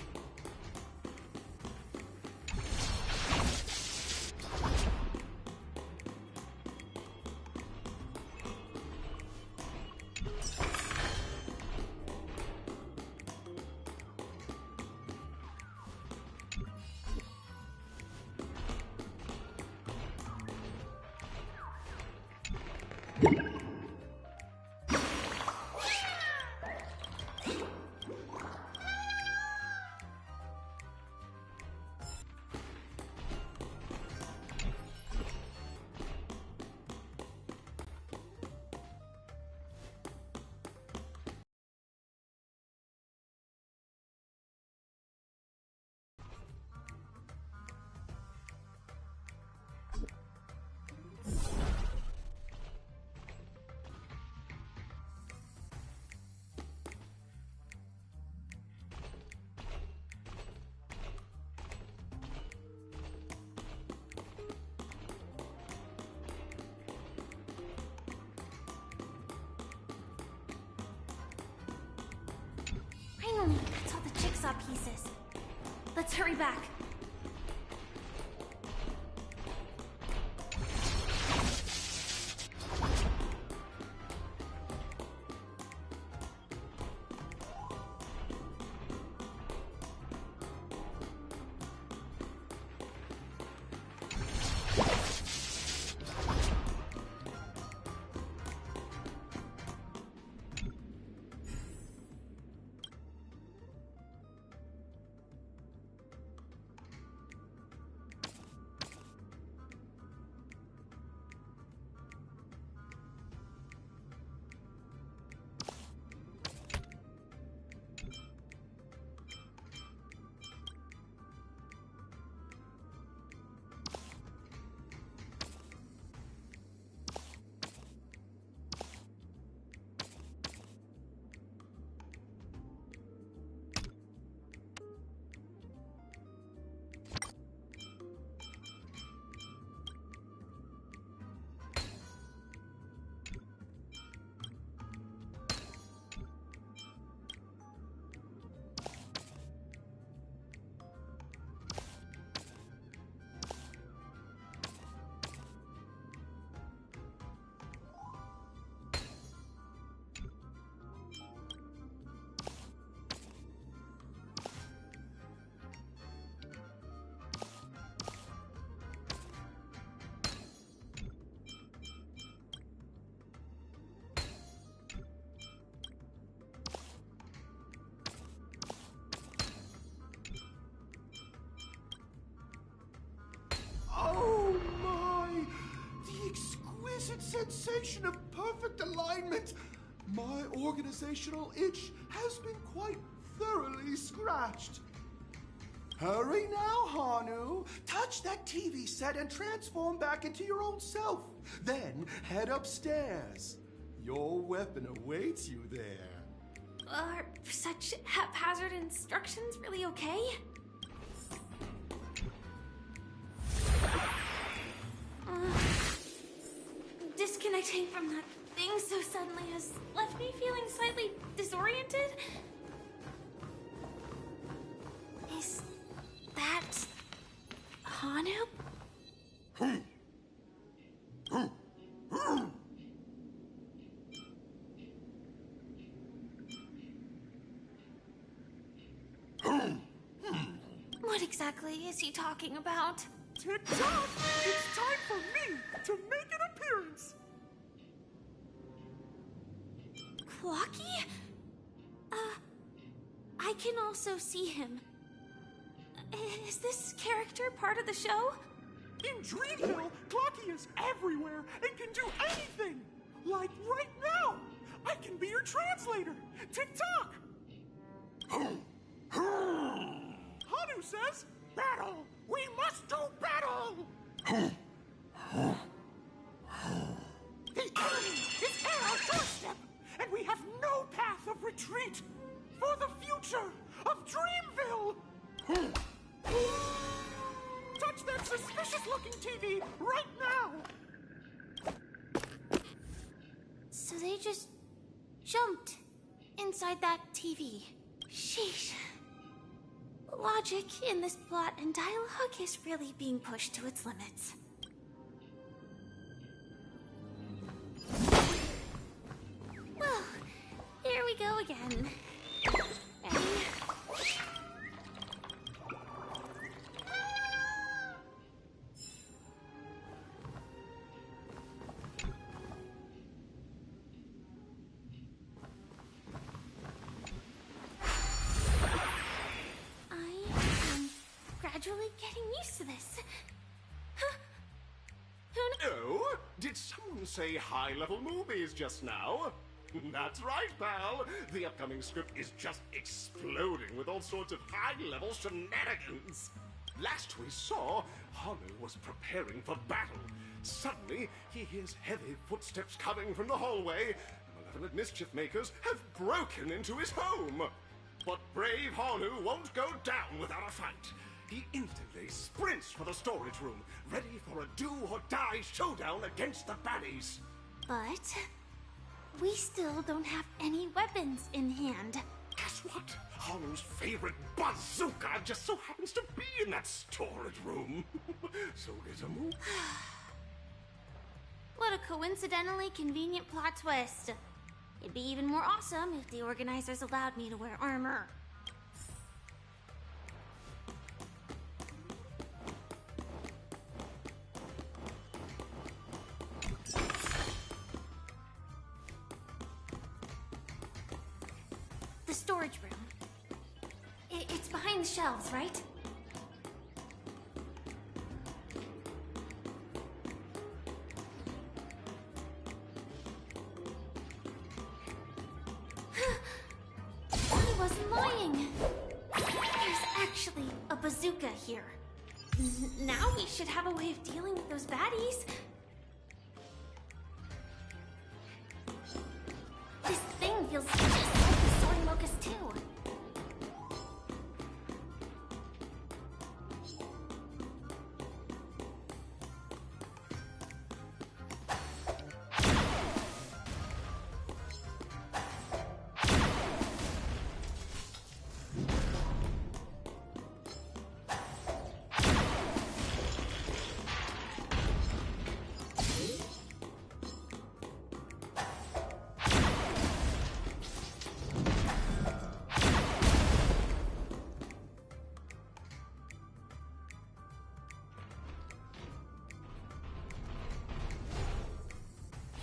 Finally, that's all the jigsaw pieces. Let's hurry back. Oh my! The exquisite sensation of perfect alignment! My organizational itch has been quite thoroughly scratched. Hurry now, Hanu! Touch that TV set and transform back into your own self. Then head upstairs. Your weapon awaits you there. Are such haphazard instructions really okay? Disconnecting from that thing so suddenly has left me feeling slightly disoriented. Is Hanu? What exactly is he talking about? Tick-tock! It's time for me to make an appearance! Clocky? I can also see him. Is this character part of the show? In Dreamville, Clocky is everywhere and can do anything! Like right now! I can be your translator! Tick-tock! Hanu says, battle! We must do battle! The enemy is at our doorstep, and we have no path of retreat for the future of Dreamville! Touch that suspicious-looking TV right now! So they just jumped inside that TV. Sheesh. Logic in this plot and dialogue is really being pushed to its limits. Well, here we go again. Ready? Gradually getting used to this. Oh, did someone say high-level movies just now? That's right, pal. The upcoming script is just exploding with all sorts of high-level shenanigans. Last we saw, Hanu was preparing for battle. Suddenly, he hears heavy footsteps coming from the hallway. Malevolent mischief makers have broken into his home. But brave Hanu won't go down without a fight. He instantly sprints for the storage room, ready for a do-or-die showdown against the baddies. But we still don't have any weapons in hand. Guess what? Hanu's favorite bazooka just so happens to be in that storage room. So there's a move. What a coincidentally convenient plot twist. It'd be even more awesome if the organizers allowed me to wear armor. The storage room. It's behind the shelves, right? I wasn't lying. There's actually a bazooka here. Now we should have a way of dealing with those baddies. This thing feels just like the soaring locust too.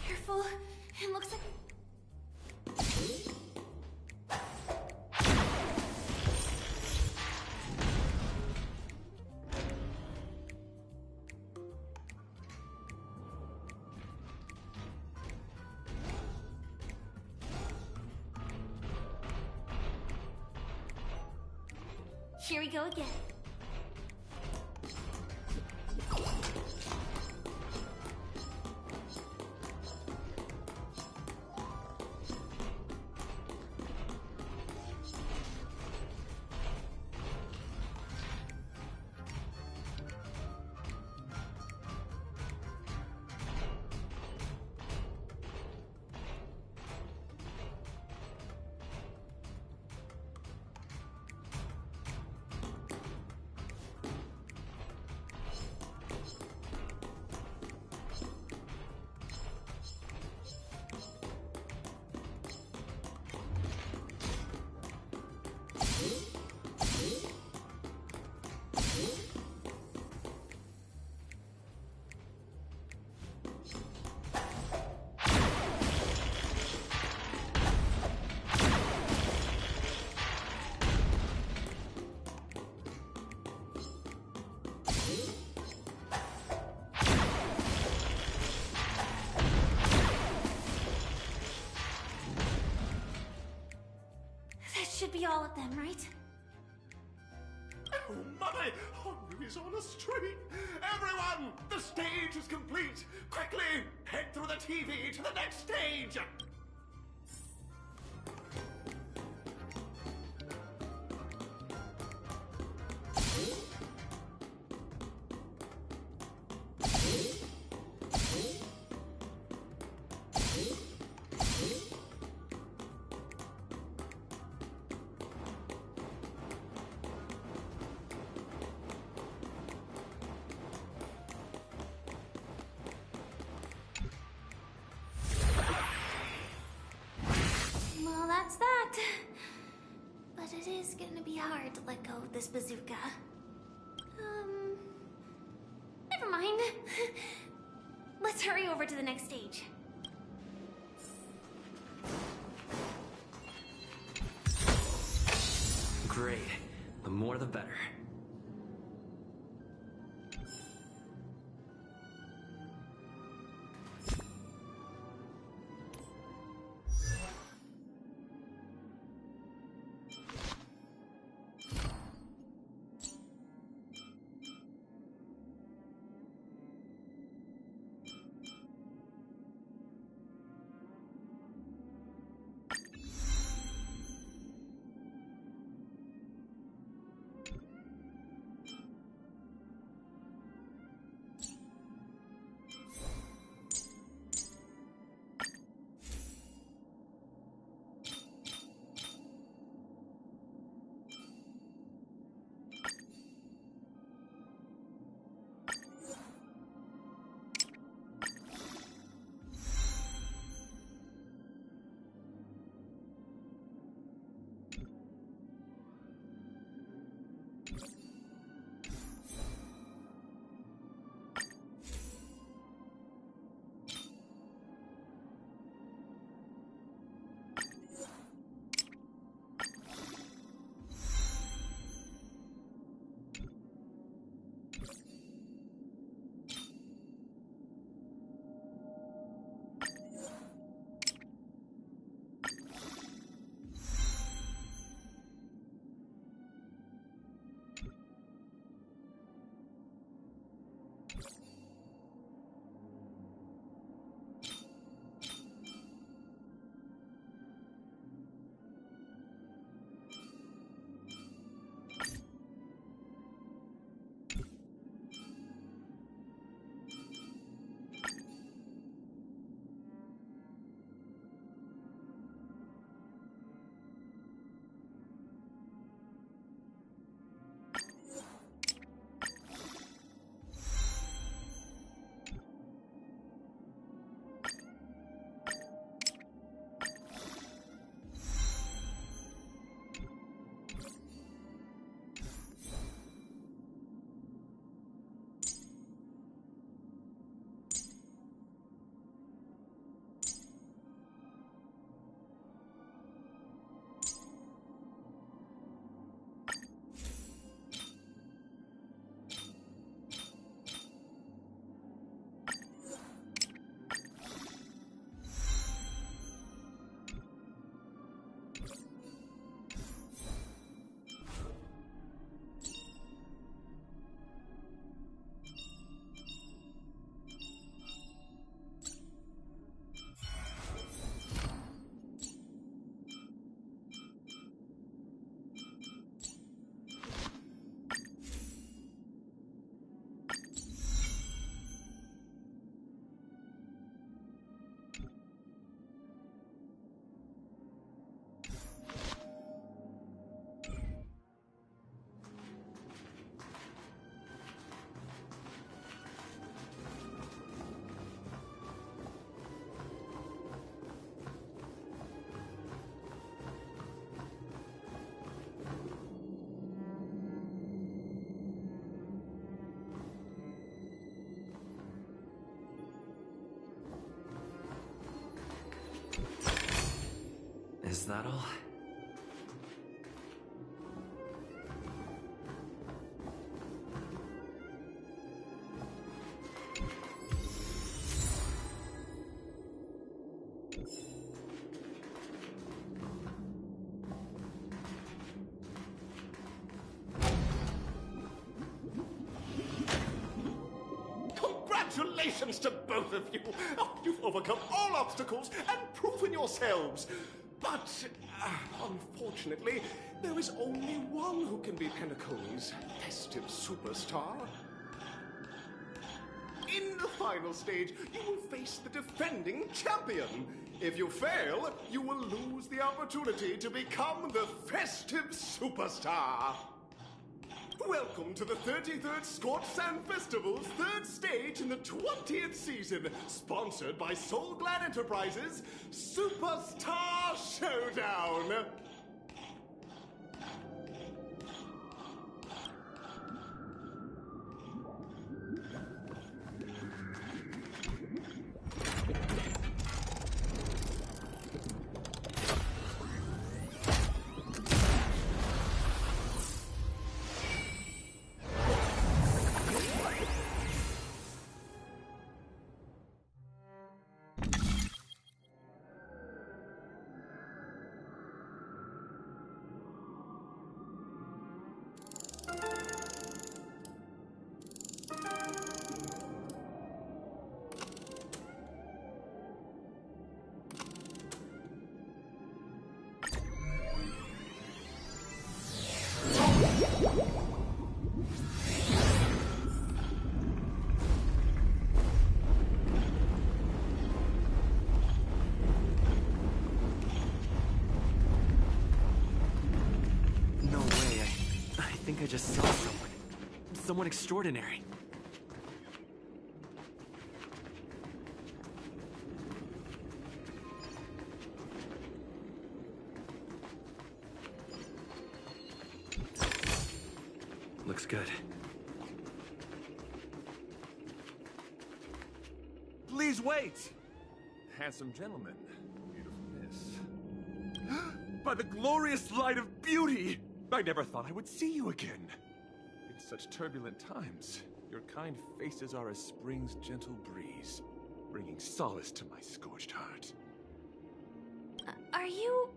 Careful. It looks like... Here we go again. Oh my! Henri's on a street! Everyone! The stage is complete! Quickly! Head through the TV to the next stage! Well, that's that. But it is gonna be hard to let go of this bazooka. Never mind. Let's hurry over to the next stage. Great. The more the better. Is that all? Congratulations to both of you. Oh, you've overcome all obstacles and proven yourselves. But, unfortunately, there is only one who can be Penacony's festive superstar. In the final stage, you will face the defending champion. If you fail, you will lose the opportunity to become the festive superstar. Welcome to the 33rd Scorched Sand Festival's third stage in the 20th season, sponsored by Soul Glad Enterprises, Superstar Showdown. I just saw someone extraordinary. Looks good. Please wait! Handsome gentleman, beautiful miss. By the glorious light of beauty! I never thought I would see you again. In such turbulent times, your kind faces are as spring's gentle breeze, bringing solace to my scorched heart. Are you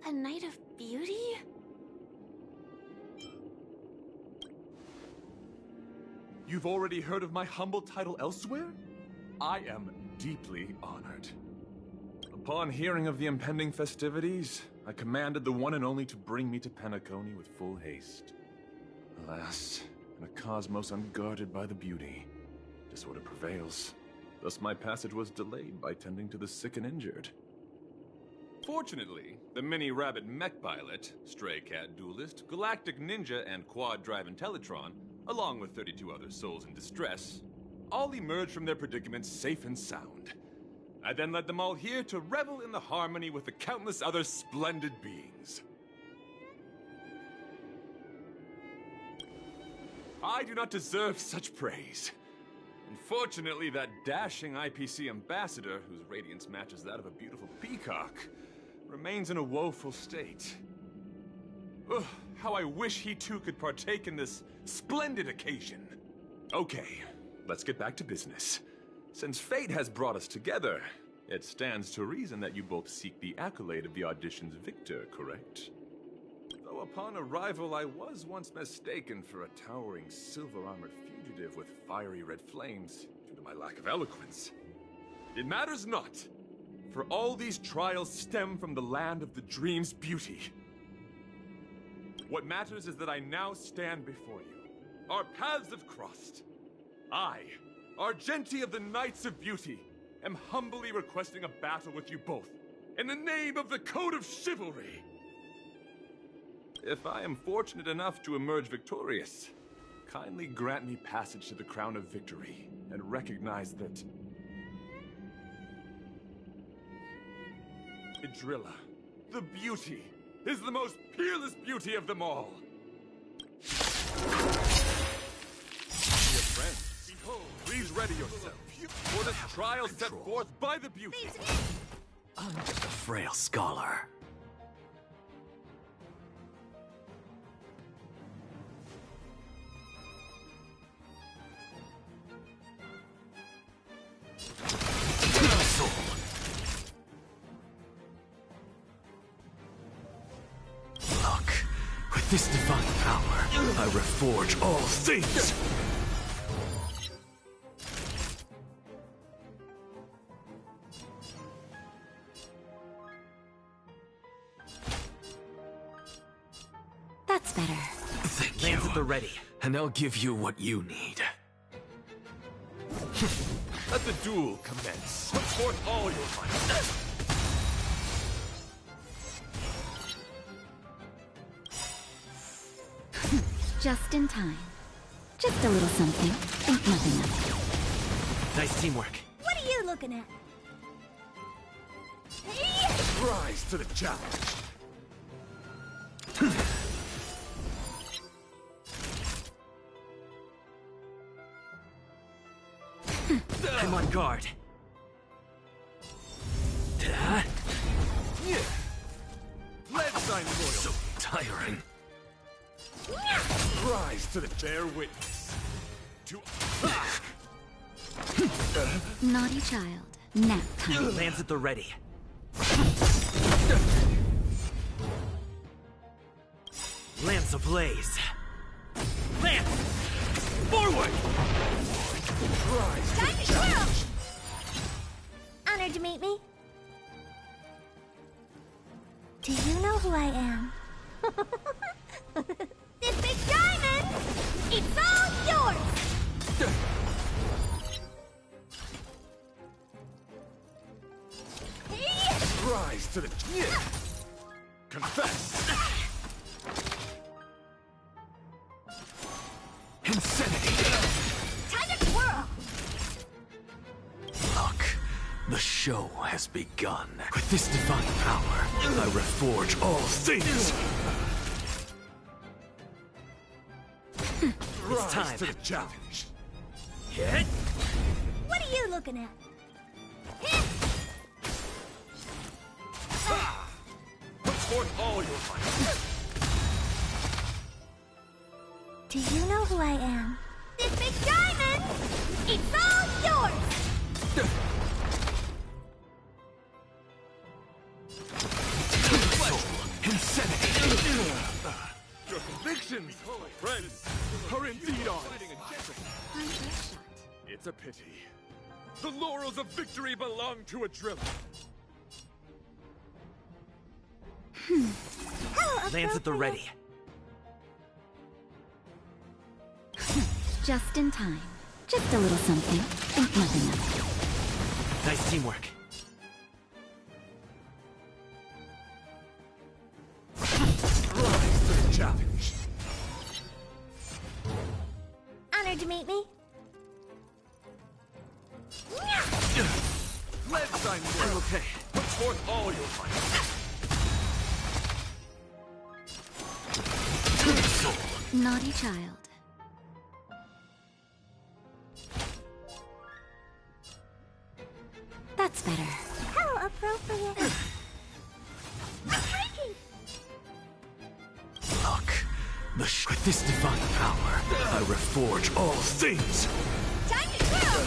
a Knight of Beauty? You've already heard of my humble title elsewhere? I am deeply honored. Upon hearing of the impending festivities, I commanded the one and only to bring me to Penacony with full haste. Alas, in a cosmos unguarded by the beauty, disorder prevails. Thus my passage was delayed by tending to the sick and injured. Fortunately, the mini-rabbit mech pilot, stray cat duelist, galactic ninja, and quad-drive Intellitron, along with 32 other souls in distress, all emerged from their predicaments safe and sound. I then led them all here to revel in the harmony with the countless other splendid beings. I do not deserve such praise. Unfortunately, that dashing IPC ambassador, whose radiance matches that of a beautiful peacock, remains in a woeful state. Ugh, how I wish he too could partake in this splendid occasion. Okay, let's get back to business. Since fate has brought us together, it stands to reason that you both seek the accolade of the audition's victor, correct? Though upon arrival I was once mistaken for a towering silver-armored fugitive with fiery red flames due to my lack of eloquence. It matters not, for all these trials stem from the land of the dream's beauty. What matters is that I now stand before you. Our paths have crossed. I, Argenti of the Knights of Beauty, am humbly requesting a battle with you both, in the name of the Code of Chivalry. If I am fortunate enough to emerge victorious, kindly grant me passage to the Crown of Victory, and recognize that Idrilla, the beauty, is the most peerless beauty of them all. Dear friends, behold, please ready yourself for this trial set forth by the beauty. I'm just a frail scholar. Look, with this divine power, I reforge all things. the ready, and I'll give you what you need. Let the duel commence. Put forth all your might. Just in time. Just a little something. Think nothing of it. Nice teamwork. What are you looking at? Rise to the challenge. I'm on guard. Lead-sign royal. So tiring. Rise to the bear witness. To Naughty child. Nap time. Lands at the ready. Lance ablaze. Lance! Forward! rise to Time the to challenge. Honored to meet me. Do you know who I am? This big diamond! It's all yours! Rise to the confess. Insanity! Time to twirl! Look, the show has begun. With this divine power, I reforge all things. Rise It's time. to the challenge. Hit! What are you looking at? Put forth all your might. Do you know who I am? This big diamond! It's all yours! Insanity! Your convictions, friends, are indeed on. It's a pity. The laurels of victory belong to a driller. Lands at the ready. Just in time. Just a little something. Think nothing of it. Nice teamwork. Rise to the challenge. Honored to meet me. Lead sign I'm okay. Put forth all your might. Naughty child. That's better. How appropriate. Look, with this divine power, I reforge all things. Time to twirl!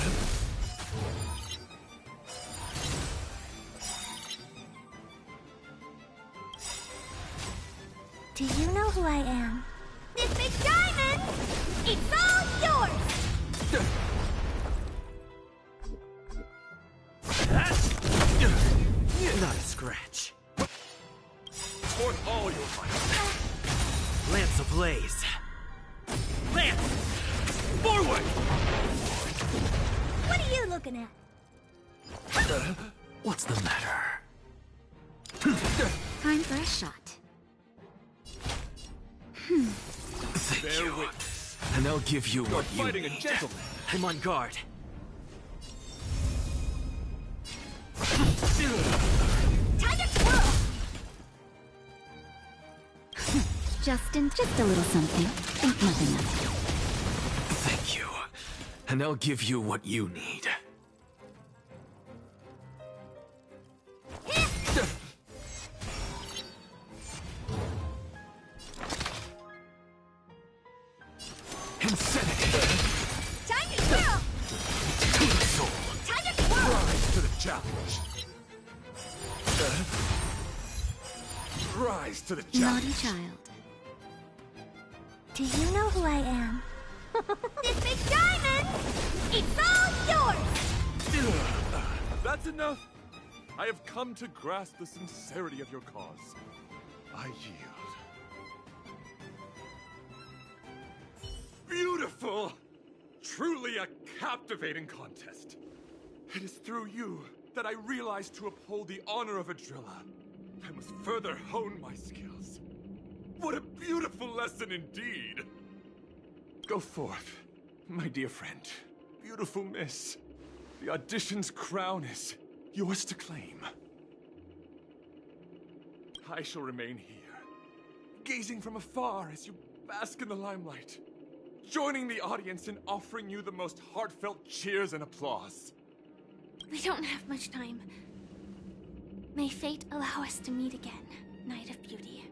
Do you know who I am? This big diamond! It's all yours! Not a scratch. Forth all your might. Lance ablaze. Lance! Forward! What are you looking at? What's the matter? Time for a shot. Thank you. And I'll give you what you fighting need. a gentleman. I'm on guard. Time to twirl! Just a little something. Think nothing of it. Thank you. And I'll give you what you need. Insanity! Time to twirl! To the soul! Time to twirl! Rise to the challenge. Rise to the challenge. Naughty child. Do you know who I am? This big diamond! It's all yours! That's enough. I have come to grasp the sincerity of your cause. I yield. truly a captivating contest. It is through you that I realized to uphold the honor of Adrilla, I must further hone my skills. What a beautiful lesson indeed! Go forth, my dear friend, beautiful miss. The audition's crown is yours to claim. I shall remain here, gazing from afar as you bask in the limelight, joining the audience in offering you the most heartfelt cheers and applause. We don't have much time. May fate allow us to meet again, Knight of Beauty.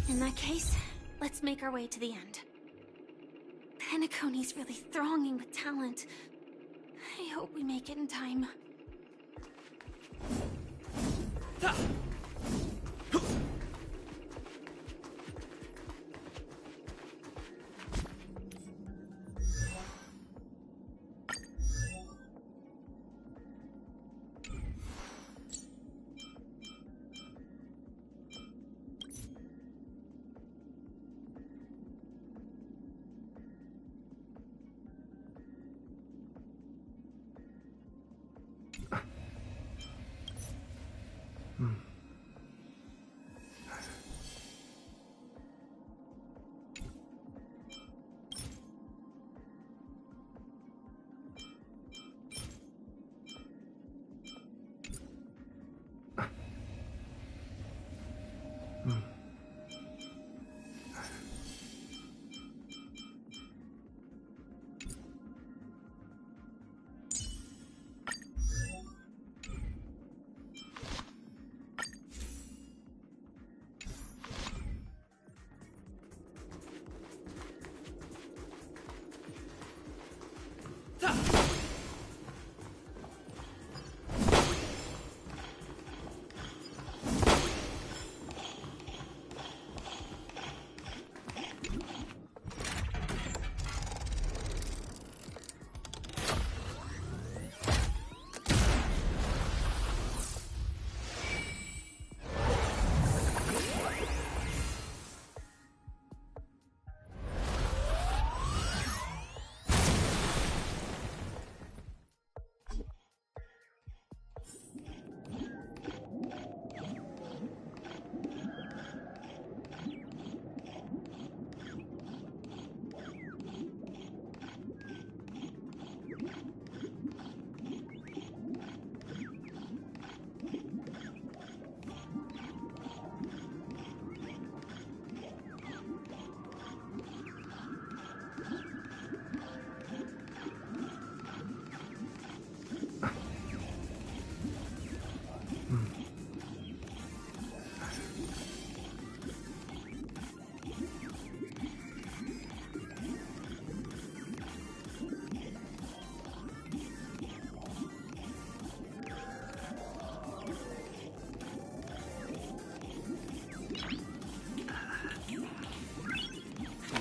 In that case, let's make our way to the end. Penacony's really thronging with talent. I hope we make it in time.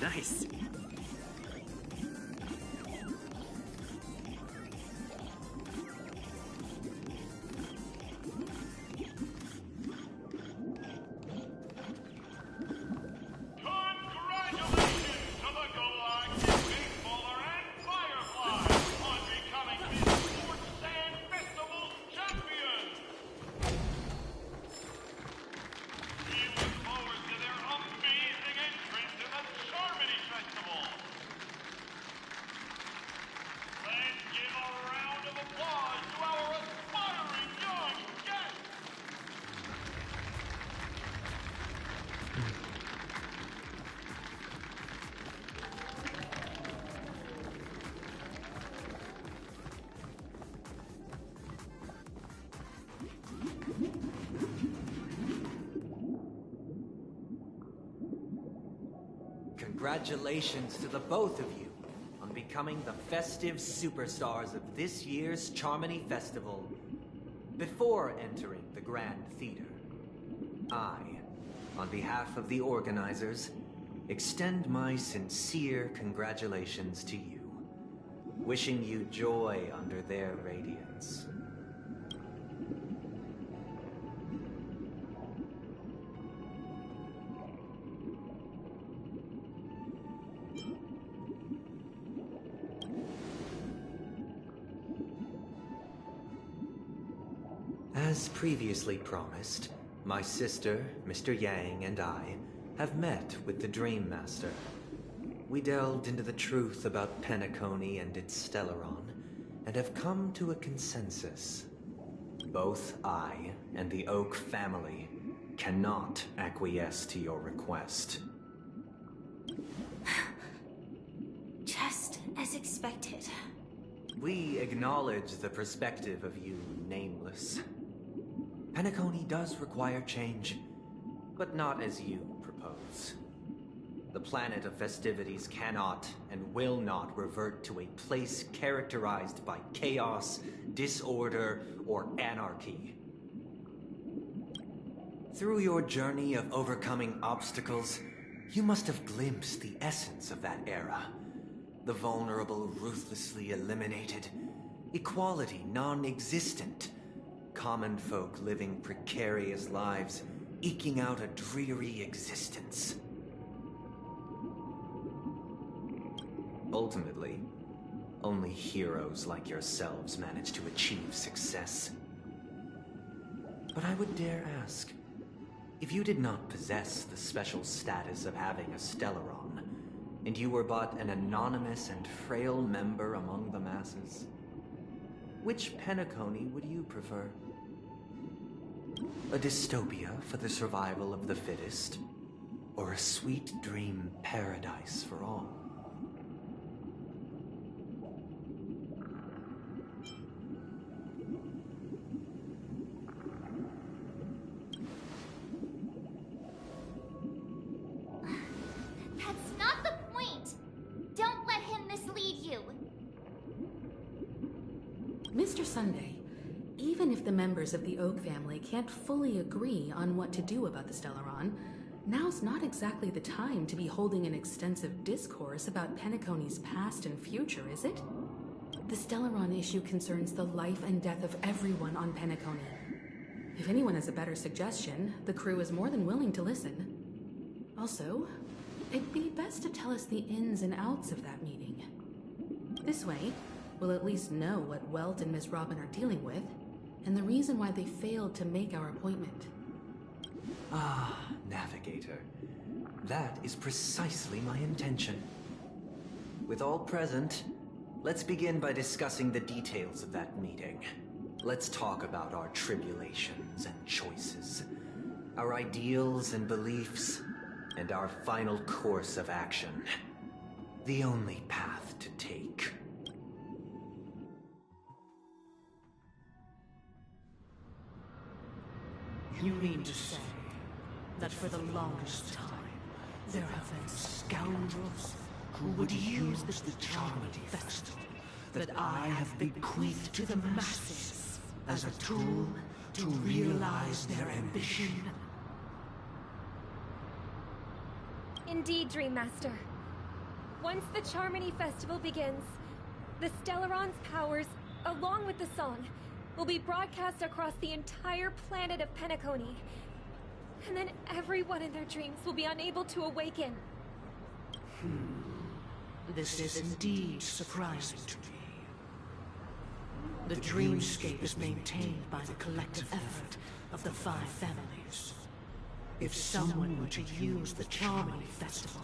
Nice. Congratulations to the both of you on becoming the festive superstars of this year's Charmony Festival. Before entering the Grand Theater, I, on behalf of the organizers, extend my sincere congratulations to you, wishing you joy under their radiance. As previously promised, my sister, Mr. Yang, and I have met with the Dream Master. We delved into the truth about Penacony and its Stellaron, and have come to a consensus. Both I and the Oak family cannot acquiesce to your request. Just as expected. We acknowledge the perspective of you, Nameless. Penacony does require change, but not as you propose. The planet of festivities cannot and will not revert to a place characterized by chaos, disorder, or anarchy. Through your journey of overcoming obstacles, you must have glimpsed the essence of that era. The vulnerable ruthlessly eliminated, equality non-existent, common folk living precarious lives, eking out a dreary existence. Ultimately, only heroes like yourselves manage to achieve success. But I would dare ask, if you did not possess the special status of having a Stellaron, and you were but an anonymous and frail member among the masses, which Penacony would you prefer? A dystopia for the survival of the fittest, or a sweet dream paradise for all? That's not the point! Don't let him mislead you! Mr. Sunday, even if the members of the Oak family can't fully agree on what to do about the Stellaron, now's not exactly the time to be holding an extensive discourse about Penacony's past and future, is it? The Stellaron issue concerns the life and death of everyone on Penacony. If anyone has a better suggestion, the crew is more than willing to listen. Also, it'd be best to tell us the ins and outs of that meeting. This way, we'll at least know what Welt and Miss Robin are dealing with, and the reason why they failed to make our appointment. Ah, Navigator. That is precisely my intention. With all present, let's begin by discussing the details of that meeting. Let's talk about our tribulations and choices, our ideals and beliefs, and our final course of action. The only path to take. You mean to say that for the longest time, there have been scoundrels who would use the Charmony Festival that I have bequeathed to the masses as a tool to realize their ambition? Indeed, Dream Master. Once the Charmony Festival begins, the Stellaron's powers, along with the song, will be broadcast across the entire planet of Penacony. And then everyone in their dreams will be unable to awaken. This is indeed surprising to me. The dreamscape is maintained by the collective effort of the 5 families. If someone were to use the Charmony Festival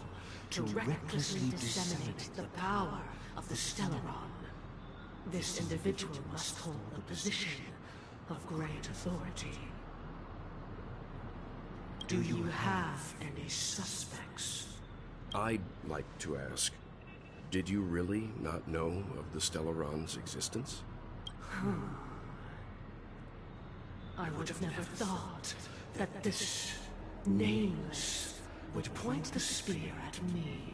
to recklessly disseminate the power of the Stellaron, this individual must hold a position of great authority. Do you have any suspects? I'd like to ask, did you really not know of the Stellaron's existence? I would have never thought that this Nameless would point the spear at me.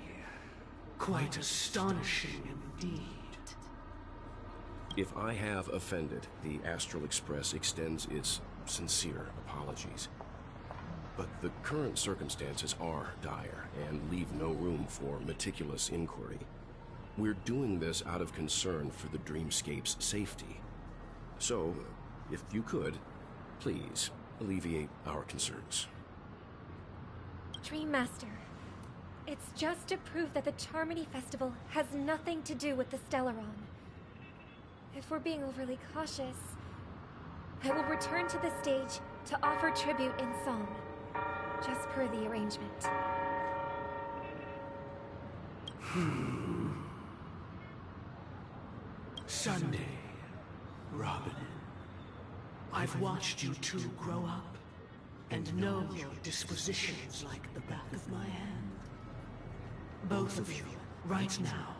Quite astonishing indeed. If I have offended, the Astral Express extends its sincere apologies. But the current circumstances are dire and leave no room for meticulous inquiry. We're doing this out of concern for the Dreamscape's safety. So, if you could, please alleviate our concerns. Dream Master, it's just to prove that the Charmony Festival has nothing to do with the Stellaron. If we're being overly cautious, I will return to the stage to offer tribute in song, just per the arrangement. Sunday, Robin. I've watched you two grow up, and know your dispositions like the back of my hand. Both of you, right now,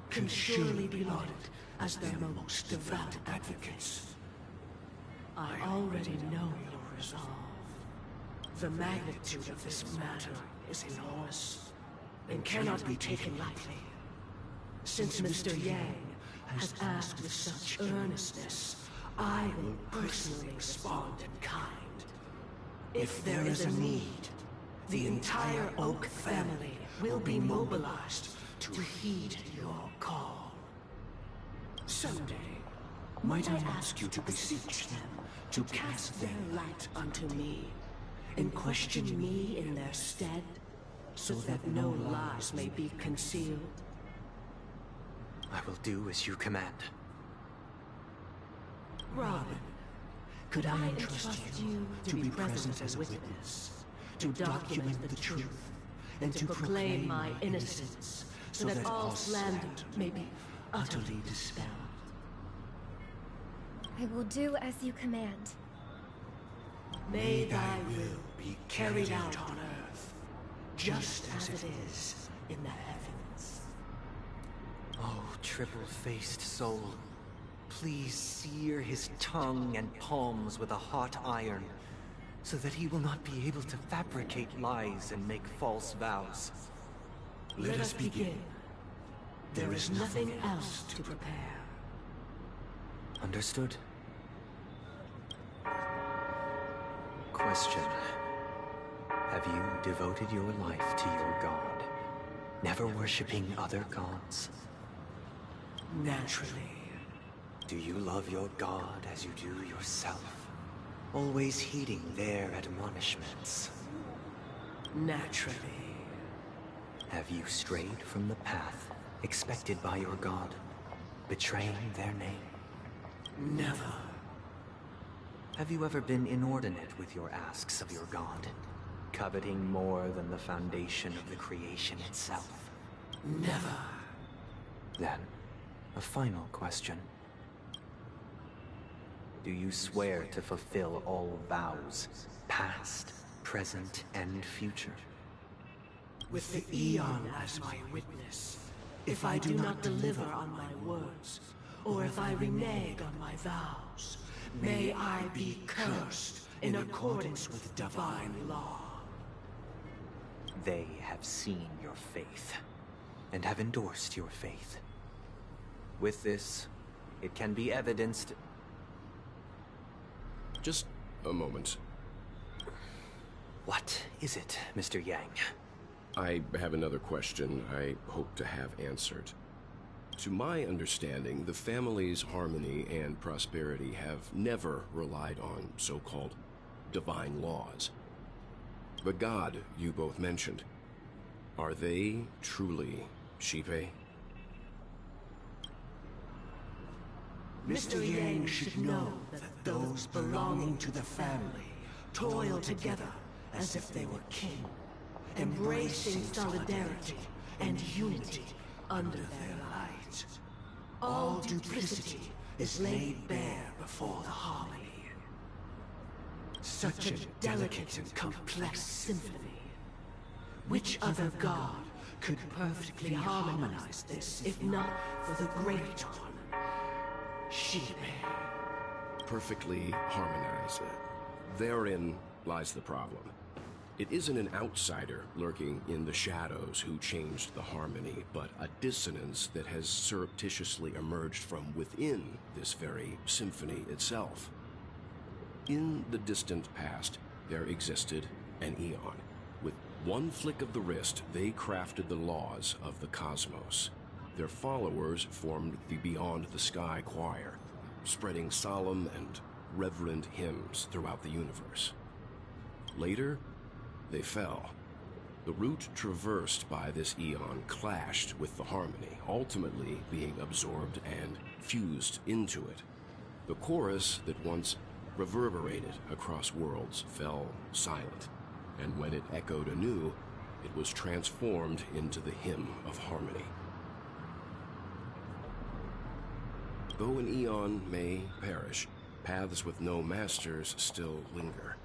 can surely be lauded as their most devout advocates. I already know your resolve. The magnitude of this matter is enormous, and cannot be taken lightly. Since Mr. Yang has asked with such earnestness, I will personally respond in kind. If there is a need, the entire Oak family will be mobilized to heed your call. Someday, might I ask you to beseech them to cast their light unto me, and question me in their stead, so that no lies may be concealed? I will do as you command. Robin, could I entrust you to be present as a witness, to document the truth, and to proclaim my innocence, so that all slander may be utterly dispelled? I will do as you command. May thy will be carried out on earth, just as it is in the heavens. Oh, triple-faced soul, please sear his tongue and palms with a hot iron, so that he will not be able to fabricate lies and make false vows. Let us begin. There is nothing else to prepare. Understood. Question. Have you devoted your life to your god, never worshipping other gods? Naturally. Do you love your god as you do yourself, always heeding their admonishments? Naturally. Have you strayed from the path expected by your god, betraying their name? Never. Have you ever been inordinate with your asks of your god, coveting more than the foundation of the creation itself? Never. Then, a final question. Do you swear to fulfill all vows, past, present, and future? With the Aeon as my witness, if I do not deliver on my words, or if I renege on my vows, may I be cursed in accordance with divine law. They have seen your faith, and have endorsed your faith. With this, it can be evidenced... Just a moment. What is it, Mr. Yang? I have another question I hope to have answered. To my understanding, the family's harmony and prosperity have never relied on so-called divine laws. The god you both mentioned, are they truly Xipe? Mr. Yang should know that those belonging to the family toil together as if they were kin, embracing solidarity and unity under their light. All duplicity is laid bare before the harmony. Such a delicate and complex symphony. Which other god could perfectly harmonize this, if not for the Great One? Xipe. Perfectly harmonized. Therein lies the problem. It isn't an outsider lurking in the shadows who changed the harmony, but a dissonance that has surreptitiously emerged from within this very symphony itself. In the distant past, there existed an Aeon. With one flick of the wrist, they crafted the laws of the cosmos. Their followers formed the Beyond the Sky Choir, spreading solemn and reverent hymns throughout the universe. Later, they fell. The route traversed by this Aeon clashed with the harmony, ultimately being absorbed and fused into it. The chorus that once reverberated across worlds, fell silent, and when it echoed anew, it was transformed into the hymn of harmony. Though an eon may perish, paths with no masters still linger.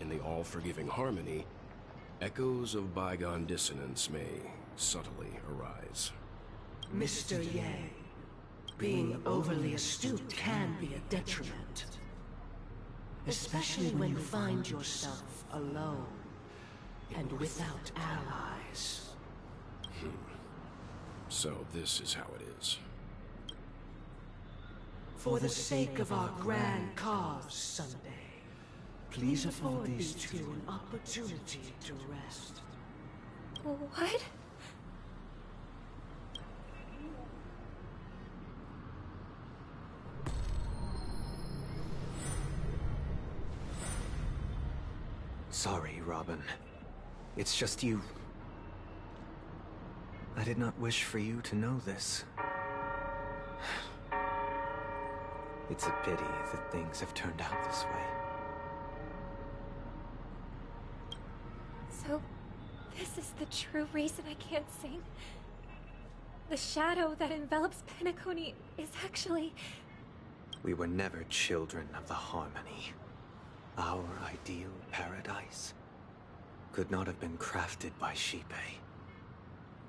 In the all-forgiving harmony, echoes of bygone dissonance may subtly arise. Mr. Yang, being overly astute can be a detriment. Especially when you find yourself alone and without allies. So this is how it is. For the sake of our grand cause someday, please afford these two an opportunity to rest. What? Sorry, Robin. It's just you. I did not wish for you to know this. It's a pity that things have turned out this way. So, this is the true reason I can't sing? The shadow that envelops Penacony is actually... We were never children of the harmony. Our ideal paradise could not have been crafted by Xipe.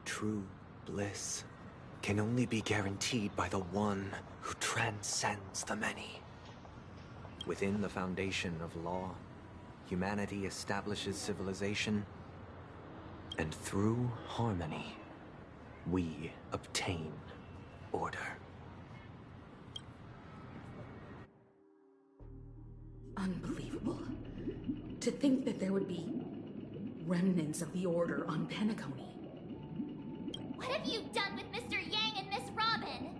True bliss can only be guaranteed by the one who transcends the many. Within the foundation of law, humanity establishes civilization, and through harmony, we obtain order. Unbelievable. To think that there would be remnants of the Order on Penacony. What have you done with Mr. Yang and Miss Robin?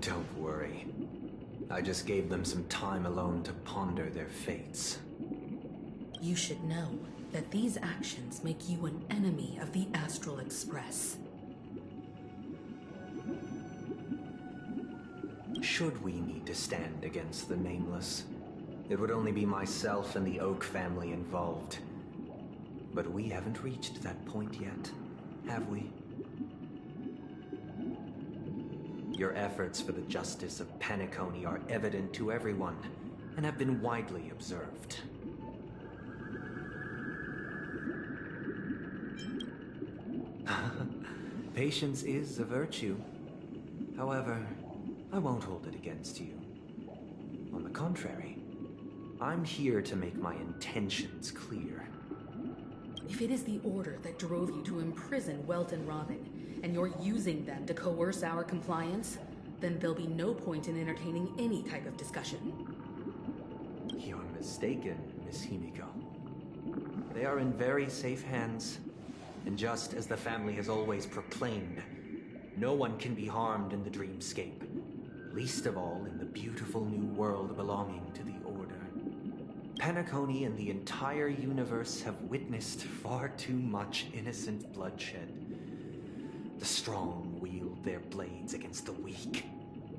Don't worry. I just gave them some time alone to ponder their fates. You should know that these actions make you an enemy of the Astral Express. Should we need to stand against the Nameless, it would only be myself and the Oak family involved. But we haven't reached that point yet, have we? Your efforts for the justice of Penacony are evident to everyone, and have been widely observed. Patience is a virtue. However, I won't hold it against you. On the contrary, I'm here to make my intentions clear. If it is the Order that drove you to imprison Welt and Robin, and you're using them to coerce our compliance, then there'll be no point in entertaining any type of discussion. You're mistaken, Miss Himiko. They are in very safe hands, and just as the family has always proclaimed, no one can be harmed in the dreamscape, least of all in the beautiful new world belonging to the Order. Penacony and the entire universe have witnessed far too much innocent bloodshed. The strong wield their blades against the weak,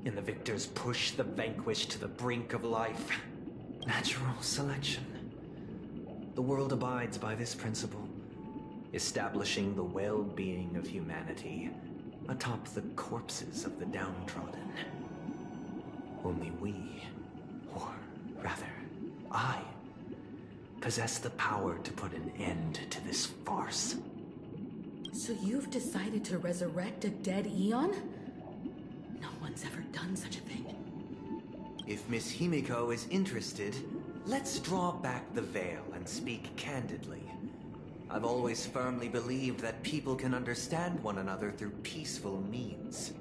and the victors push the vanquished to the brink of life. Natural selection. The world abides by this principle, establishing the well-being of humanity atop the corpses of the downtrodden. Only we, or rather, I, possess the power to put an end to this farce. So you've decided to resurrect a dead Eon? No one's ever done such a thing. If Miss Himiko is interested, let's draw back the veil and speak candidly. I've always firmly believed that people can understand one another through peaceful means.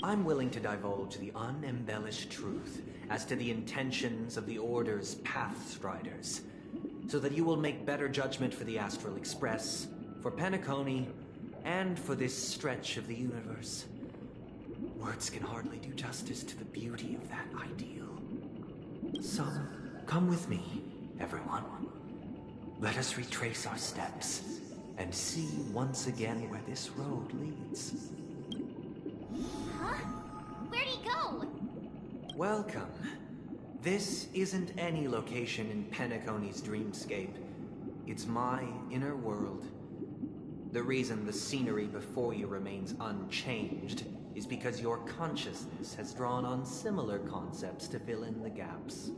I'm willing to divulge the unembellished truth as to the intentions of the Order's Pathstriders, so that you will make better judgment for the Astral Express, for Penacony, and for this stretch of the universe. Words can hardly do justice to the beauty of that ideal. So, come with me, everyone. Let us retrace our steps, and see once again where this road leads. Huh? Where'd he go? Welcome. This isn't any location in Penacony's dreamscape. It's my inner world. The reason the scenery before you remains unchanged is because your consciousness has drawn on similar concepts to fill in the gaps.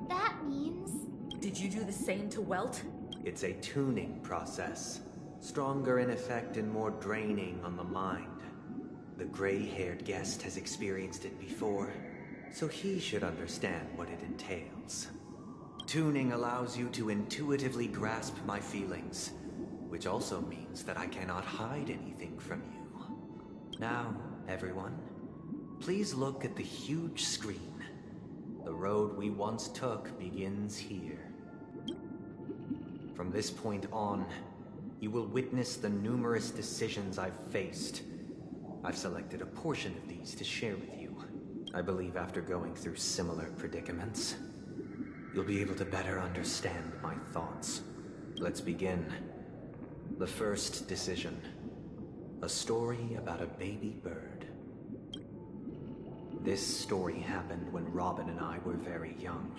That means... Did you do the same to Welt? It's a tuning process. Stronger in effect and more draining on the mind. The gray-haired guest has experienced it before, so he should understand what it entails. Tuning allows you to intuitively grasp my feelings, which also means that I cannot hide anything from you. Now, everyone, please look at the huge screen. The road we once took begins here. From this point on, you will witness the numerous decisions I've faced. I've selected a portion of these to share with you. I believe after going through similar predicaments, you'll be able to better understand my thoughts. Let's begin. The first decision. A story about a baby bird. This story happened when Robin and I were very young.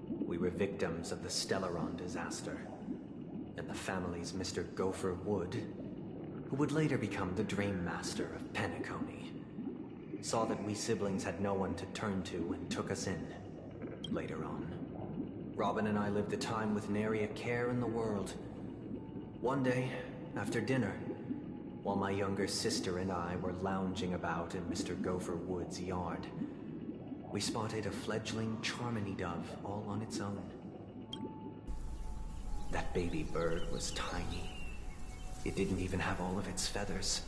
We were victims of the Stellaron disaster, and the family's Mr. Gopher Wood, who would later become the Dream Master of Penacony, saw that we siblings had no one to turn to and took us in. Later on, Robin and I lived a time with nary a care in the world. One day, after dinner, while my younger sister and I were lounging about in Mr. Gopher Wood's yard, we spotted a fledgling Charmony dove all on its own. That baby bird was tiny. It didn't even have all of its feathers,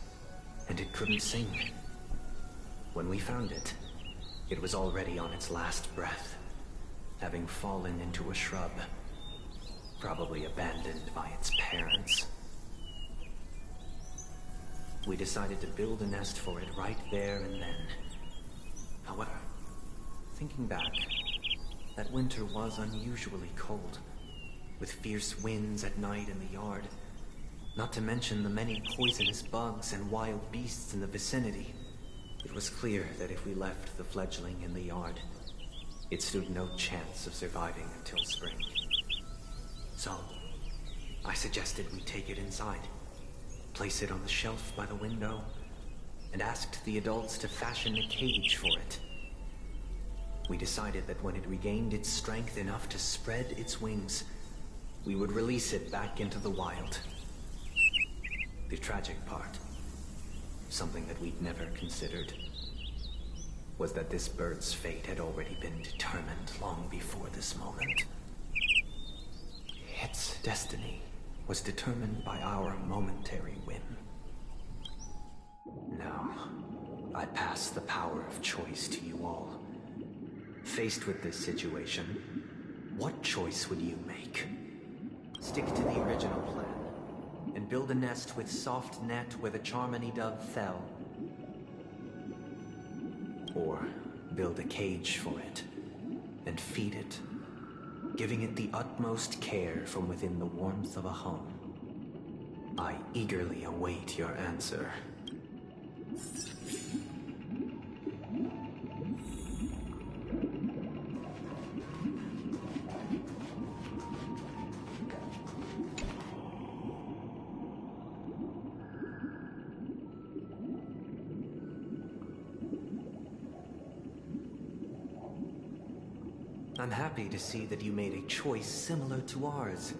and it couldn't sing. When we found it, it was already on its last breath, having fallen into a shrub, probably abandoned by its parents. We decided to build a nest for it right there and then. However, thinking back, that winter was unusually cold, with fierce winds at night in the yard, not to mention the many poisonous bugs and wild beasts in the vicinity. It was clear that if we left the fledgling in the yard, it stood no chance of surviving until spring. So, I suggested we take it inside, place it on the shelf by the window, and asked the adults to fashion a cage for it. We decided that when it regained its strength enough to spread its wings, we would release it back into the wild. The tragic part, something that we'd never considered, was that this bird's fate had already been determined long before this moment. Its destiny was determined by our momentary whim. Now, I pass the power of choice to you all. Faced with this situation, what choice would you make? Stick to the original plan, and build a nest with soft net where the Charmony dove fell. Or build a cage for it, and feed it, giving it the utmost care from within the warmth of a home. I eagerly await your answer. I'm happy to see that you made a choice similar to ours.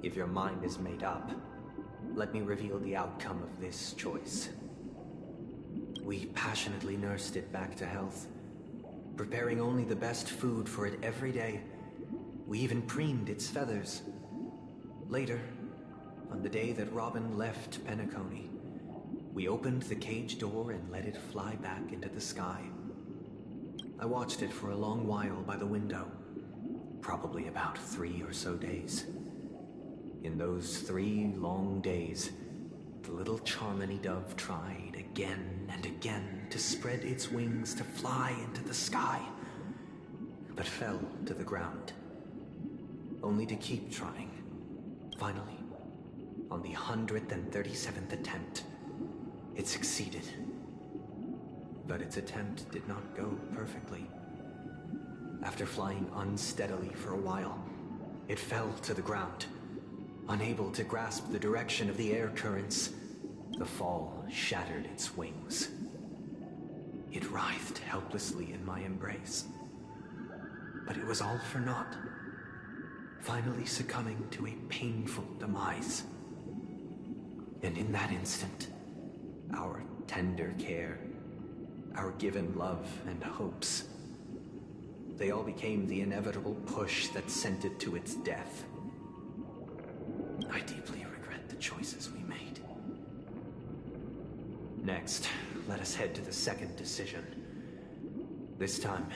If your mind is made up, let me reveal the outcome of this choice. We passionately nursed it back to health, preparing only the best food for it every day. We even preened its feathers. Later, on the day that Robin left Penacony, we opened the cage door and let it fly back into the sky. I watched it for a long while by the window, probably about 3 or so days. In those 3 long days, the little Charmony dove tried again and again to spread its wings to fly into the sky, but fell to the ground, only to keep trying. Finally, On the 137th attempt, it succeeded. But its attempt did not go perfectly. After flying unsteadily for a while, it fell to the ground. Unable to grasp the direction of the air currents, the fall shattered its wings. It writhed helplessly in my embrace. But it was all for naught, finally succumbing to a painful demise. And in that instant, our tender care, our given love and hopes, they all became the inevitable push that sent it to its death. I deeply regret the choices we made. Next, let us head to the second decision. This time,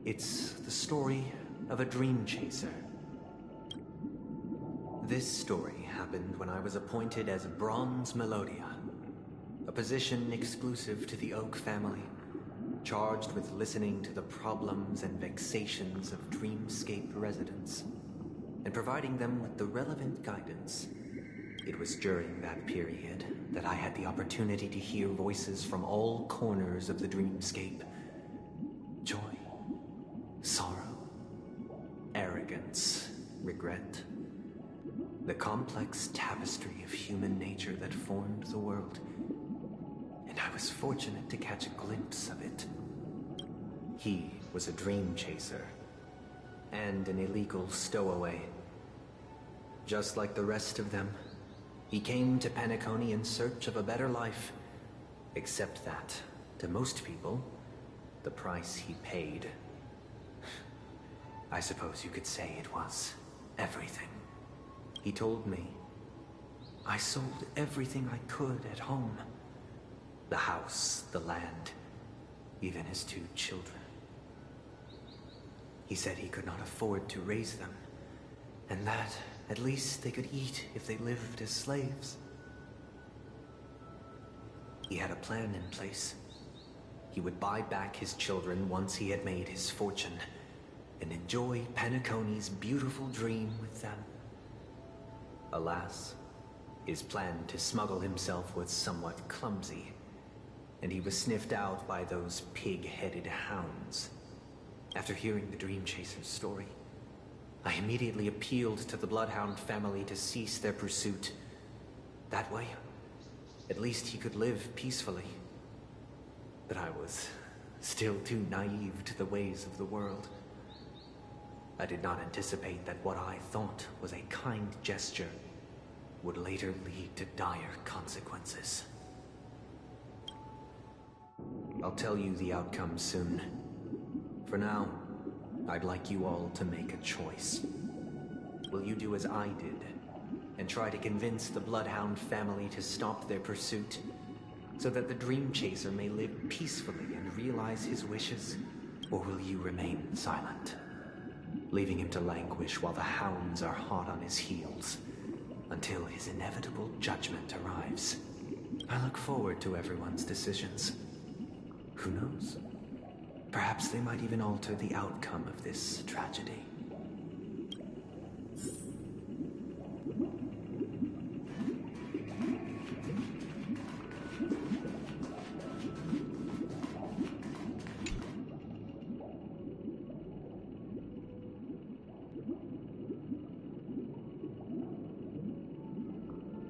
it's the story of a dream chaser. This story happened when I was appointed as Bronze Melodia, a position exclusive to the Oak family, charged with listening to the problems and vexations of Dreamscape residents, and providing them with the relevant guidance. It was during that period that I had the opportunity to hear voices from all corners of the Dreamscape. Joy, sorrow, arrogance, regret. The complex tapestry of human nature that formed the world. And I was fortunate to catch a glimpse of it. He was a dream chaser, and an illegal stowaway. Just like the rest of them, he came to Penacony in search of a better life, except that, to most people, the price he paid, I suppose you could say it was everything. He told me, I sold everything I could at home. The house, the land, even his 2 children. He said he could not afford to raise them, and that at least they could eat if they lived as slaves. He had a plan in place. He would buy back his children once he had made his fortune, and enjoy Penacony's beautiful dream with them. Alas, his plan to smuggle himself was somewhat clumsy, and he was sniffed out by those pig-headed hounds. After hearing the Dream Chaser's story, I immediately appealed to the Bloodhound family to cease their pursuit. That way, at least he could live peacefully. But I was still too naive to the ways of the world. I did not anticipate that what I thought was a kind gesture would later lead to dire consequences. I'll tell you the outcome soon. For now, I'd like you all to make a choice. Will you do as I did, and try to convince the Bloodhound family to stop their pursuit, so that the Dream Chaser may live peacefully and realize his wishes? Or will you remain silent, leaving him to languish while the hounds are hot on his heels, until his inevitable judgment arrives? I look forward to everyone's decisions. Who knows? Perhaps they might even alter the outcome of this tragedy.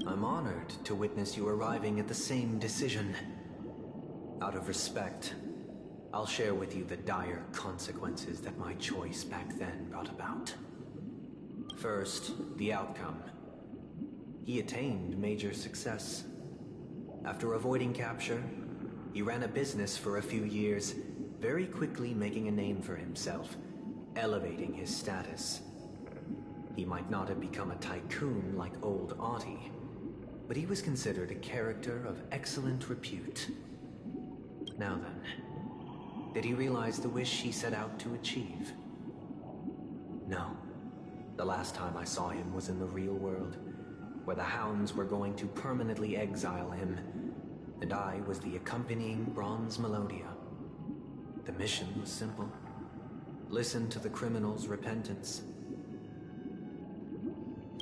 I'm honored to witness you arriving at the same decision. Out of respect, I'll share with you the dire consequences that my choice back then brought about. First, the outcome. He attained major success. After avoiding capture, he ran a business for a few years, very quickly making a name for himself, elevating his status. He might not have become a tycoon like old Audie, but he was considered a character of excellent repute. Now then, did he realize the wish he set out to achieve? No. The last time I saw him was in the real world, where the hounds were going to permanently exile him, and I was the accompanying Bronze Melodia. The mission was simple. Listen to the criminal's repentance.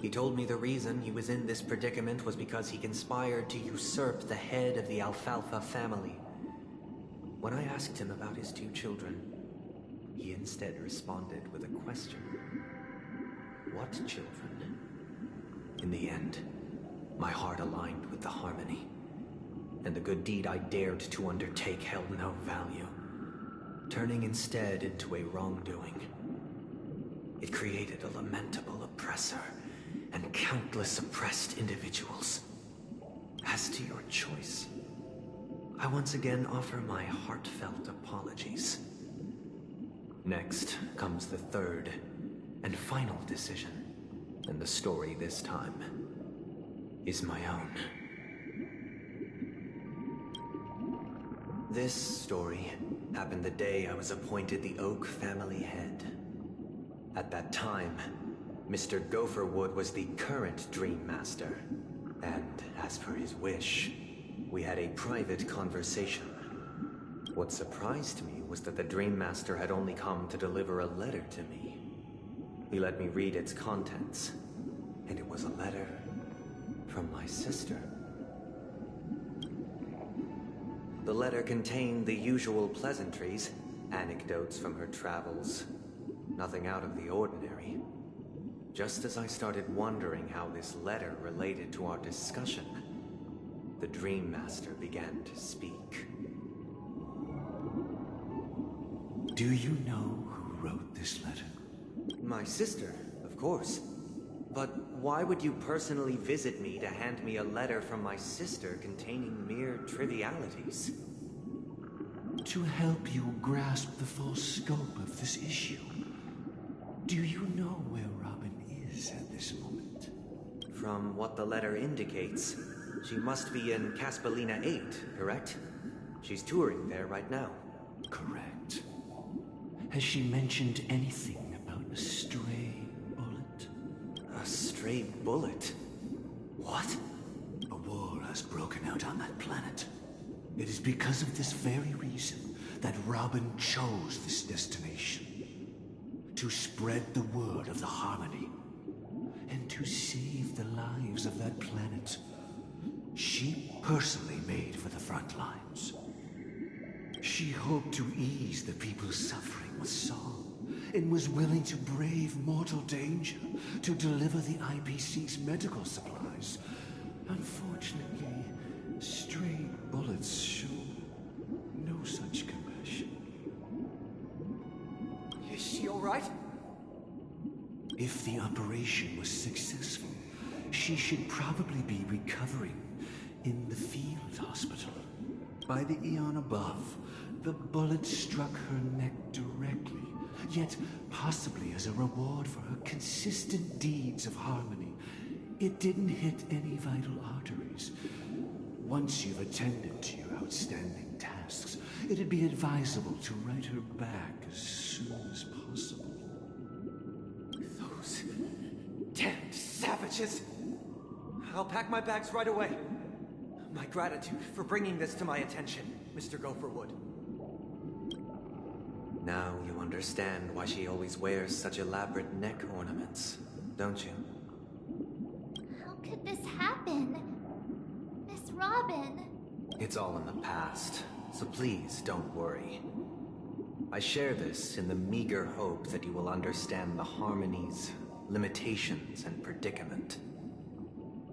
He told me the reason he was in this predicament was because he conspired to usurp the head of the Alfalfa family. When I asked him about his 2 children, he instead responded with a question. What children? In the end, my heart aligned with the Harmony, and the good deed I dared to undertake held no value, turning instead into a wrongdoing. It created a lamentable oppressor and countless oppressed individuals. As to your choice, I once again offer my heartfelt apologies. Next comes the third and final decision, and the story this time is my own. This story happened the day I was appointed the Oak family head. At that time, Mr. Gopherwood was the current Dream Master, and as per his wish, we had a private conversation. What surprised me was that the Dream Master had only come to deliver a letter to me. He let me read its contents, and it was a letter from my sister. The letter contained the usual pleasantries, anecdotes from her travels, nothing out of the ordinary. Just as I started wondering how this letter related to our discussion, the Dream Master began to speak. Do you know who wrote this letter? My sister, of course. But why would you personally visit me to hand me a letter from my sister containing mere trivialities? To help you grasp the full scope of this issue. Do you know where Robin is at this moment? From what the letter indicates, she must be in Caspolina 8, correct? She's touring there right now. Correct. Has she mentioned anything about a stray bullet? A stray bullet? What? A war has broken out on that planet. It is because of this very reason that Robin chose this destination. To spread the word of the Harmony. And to save the lives of that planet. She personally made for the front lines. She hoped to ease the people's suffering with song, and was willing to brave mortal danger to deliver the IPC's medical supplies. Unfortunately, stray bullets show no such compassion. Is she all right? If the operation was successful, she should probably be recovering in the field hospital. By the eon above, the bullet struck her neck directly, yet possibly as a reward for her consistent deeds of harmony. It didn't hit any vital arteries. Once you've attended to your outstanding tasks, it'd be advisable to write her back as soon as possible. Those damned savages! I'll pack my bags right away. My gratitude for bringing this to my attention, Mr. Gopherwood. Now you understand why she always wears such elaborate neck ornaments, don't you? How could this happen? Miss Robin. It's all in the past, so please don't worry. I share this in the meager hope that you will understand the Harmony's limitations and predicament.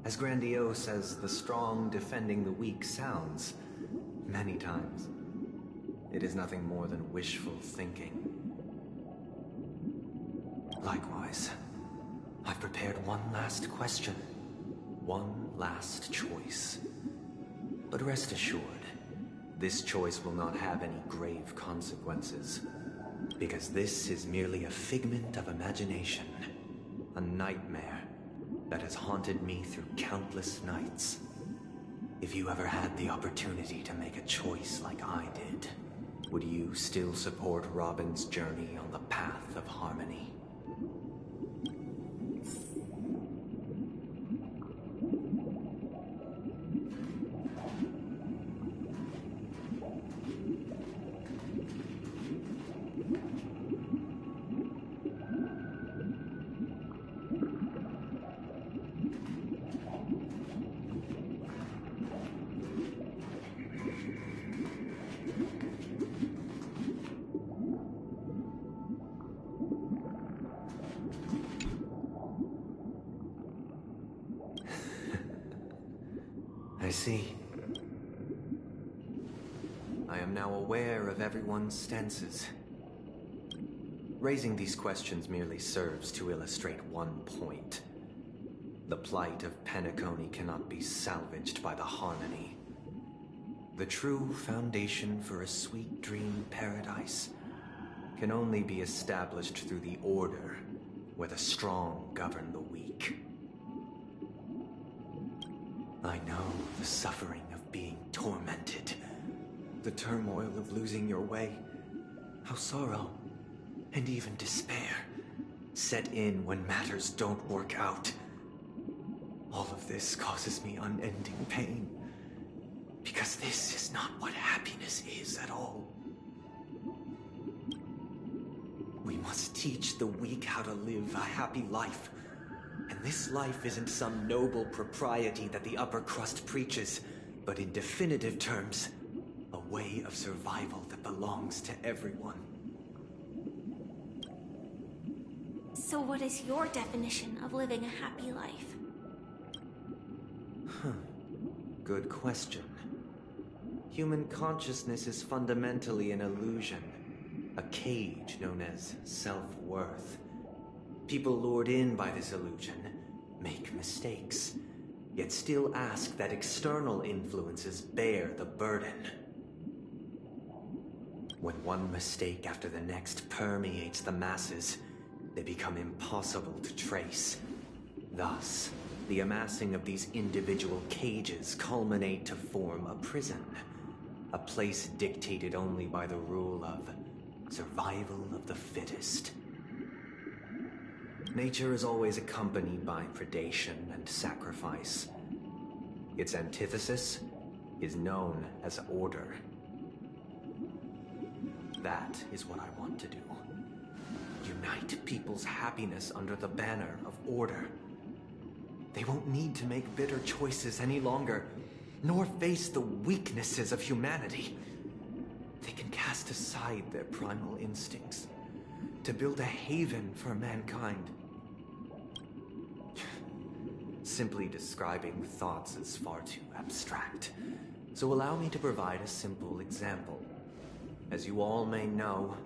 As grandiose as the strong defending the weak sounds, many times, it is nothing more than wishful thinking. Likewise, I've prepared one last question, one last choice. But rest assured, this choice will not have any grave consequences, because this is merely a figment of imagination, a nightmare that has haunted me through countless nights. If you ever had the opportunity to make a choice like I did, would you still support Robin's journey on the path of harmony? see. I am now aware of everyone's stances. Raising these questions merely serves to illustrate one point. The plight of Penacony cannot be salvaged by the Harmony. The true foundation for a sweet dream paradise can only be established through the Order, where the strong govern the weak. I know the suffering of being tormented, the turmoil of losing your way, how sorrow and even despair set in when matters don't work out. All of this causes me unending pain, because this is not what happiness is at all. We must teach the weak how to live a happy life. And this life isn't some noble propriety that the upper crust preaches, but in definitive terms, a way of survival that belongs to everyone. So what is your definition of living a happy life? Good question. Human consciousness is fundamentally an illusion, a cage known as self-worth. People lured in by this illusion make mistakes, yet still ask that external influences bear the burden. When one mistake after the next permeates the masses, they become impossible to trace. Thus, the amassing of these individual cages culminate to form a prison, a place dictated only by the rule of survival of the fittest. Nature is always accompanied by predation and sacrifice. Its antithesis is known as order. That is what I want to do. Unite people's happiness under the banner of order. They won't need to make bitter choices any longer, nor face the weaknesses of humanity. They can cast aside their primal instincts to build a haven for mankind. Simply describing thoughts is far too abstract, so allow me to provide a simple example. As you all may know,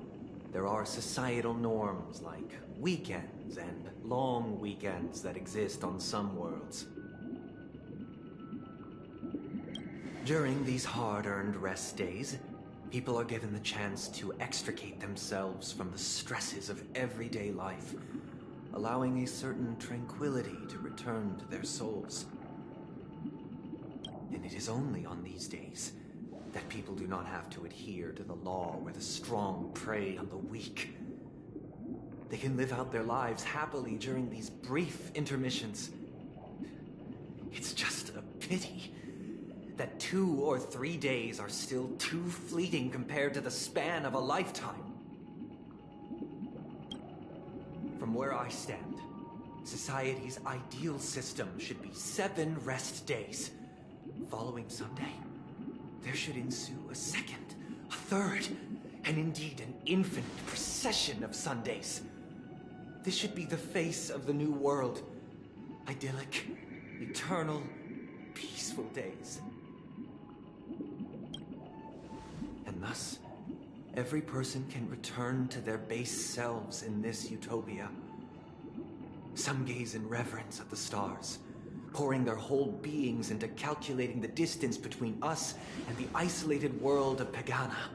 there are societal norms like weekends and long weekends that exist on some worlds. During these hard-earned rest days, people are given the chance to extricate themselves from the stresses of everyday life, allowing a certain tranquility to return to their souls. And it is only on these days that people do not have to adhere to the law where the strong prey on the weak. They can live out their lives happily during these brief intermissions. It's just a pity that 2 or 3 days are still too fleeting compared to the span of a lifetime. From where I stand, society's ideal system should be 7 rest days. Following Sunday, there should ensue a second, a third, and indeed an infinite procession of Sundays. This should be the face of the new world. Idyllic, eternal, peaceful days. And thus, every person can return to their base selves in this utopia. Some gaze in reverence at the stars, pouring their whole beings into calculating the distance between us and the isolated world of Pagana.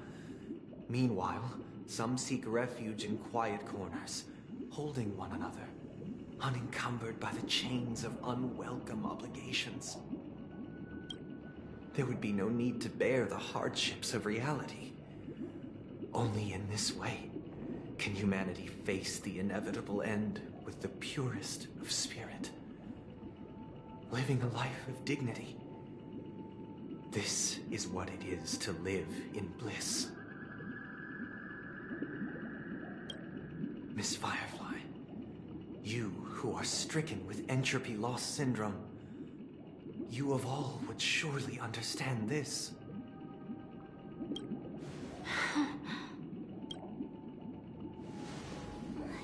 Meanwhile, some seek refuge in quiet corners, holding one another, unencumbered by the chains of unwelcome obligations. There would be no need to bear the hardships of reality. Only in this way can humanity face the inevitable end with the purest of spirit, living a life of dignity. This is what it is to live in bliss. Miss Firefly, you who are stricken with entropy loss syndrome, you of all would surely understand this.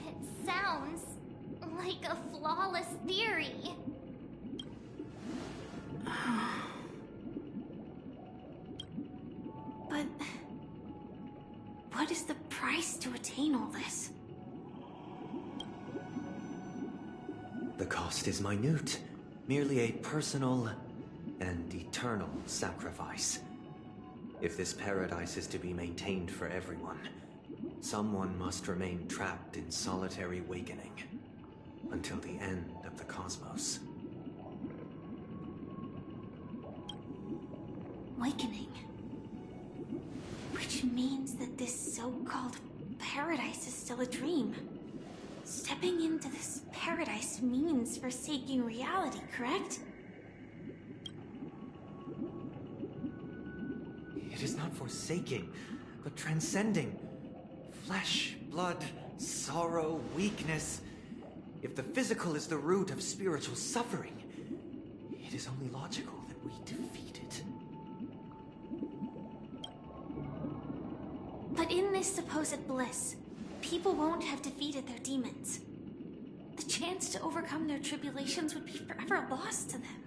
It sounds like a flawless theory. The cost is minute, merely a personal and eternal sacrifice. If this paradise is to be maintained for everyone, someone must remain trapped in solitary awakening until the end of the cosmos. Awakening. Which means that this so-called paradise is still a dream. Stepping into this paradise means forsaking reality, correct? It is not forsaking, but transcending. Flesh, blood, sorrow, weakness. If the physical is the root of spiritual suffering, it is only logical that we defeat it. But in this supposed bliss, people won't have defeated their demons. The chance to overcome their tribulations would be forever lost to them.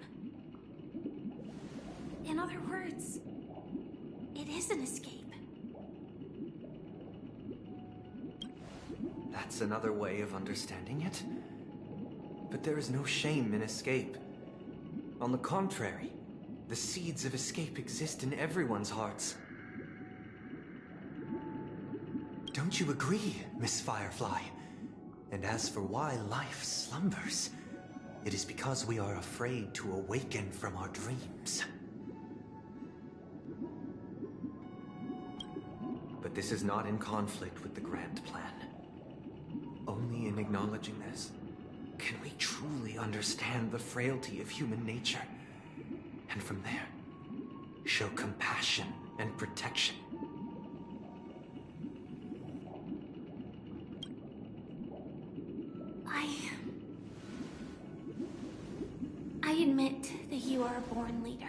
In other words, it is an escape. That's another way of understanding it. But there is no shame in escape. On the contrary, the seeds of escape exist in everyone's hearts. Don't you agree, Miss Firefly? And as for why life slumbers, it is because we are afraid to awaken from our dreams. But this is not in conflict with the grand plan. Only in acknowledging this can we truly understand the frailty of human nature, and from there, show compassion and protection. I admit that you are a born leader.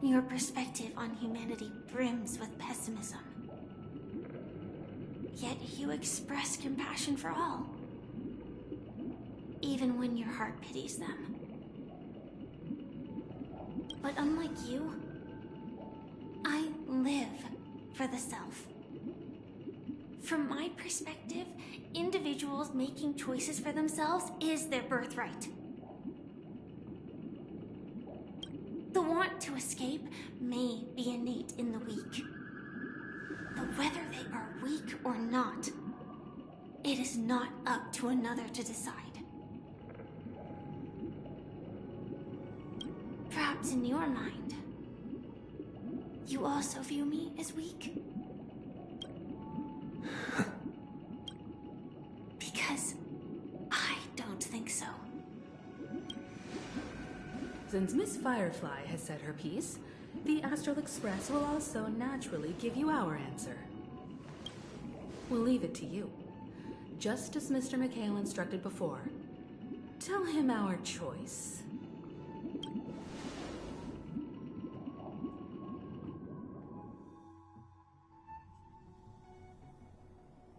Your perspective on humanity brims with pessimism. Yet you express compassion for all, even when your heart pities them. But unlike you, I live for the self. From my perspective, individuals making choices for themselves is their birthright. The want to escape may be innate in the weak. But whether they are weak or not, it is not up to another to decide. Perhaps in your mind, you also view me as weak? Because I don't think so. Since Miss Firefly has said her piece, the Astral Express will also naturally give you our answer. We'll leave it to you. Just as Mr. McHale instructed before, tell him our choice.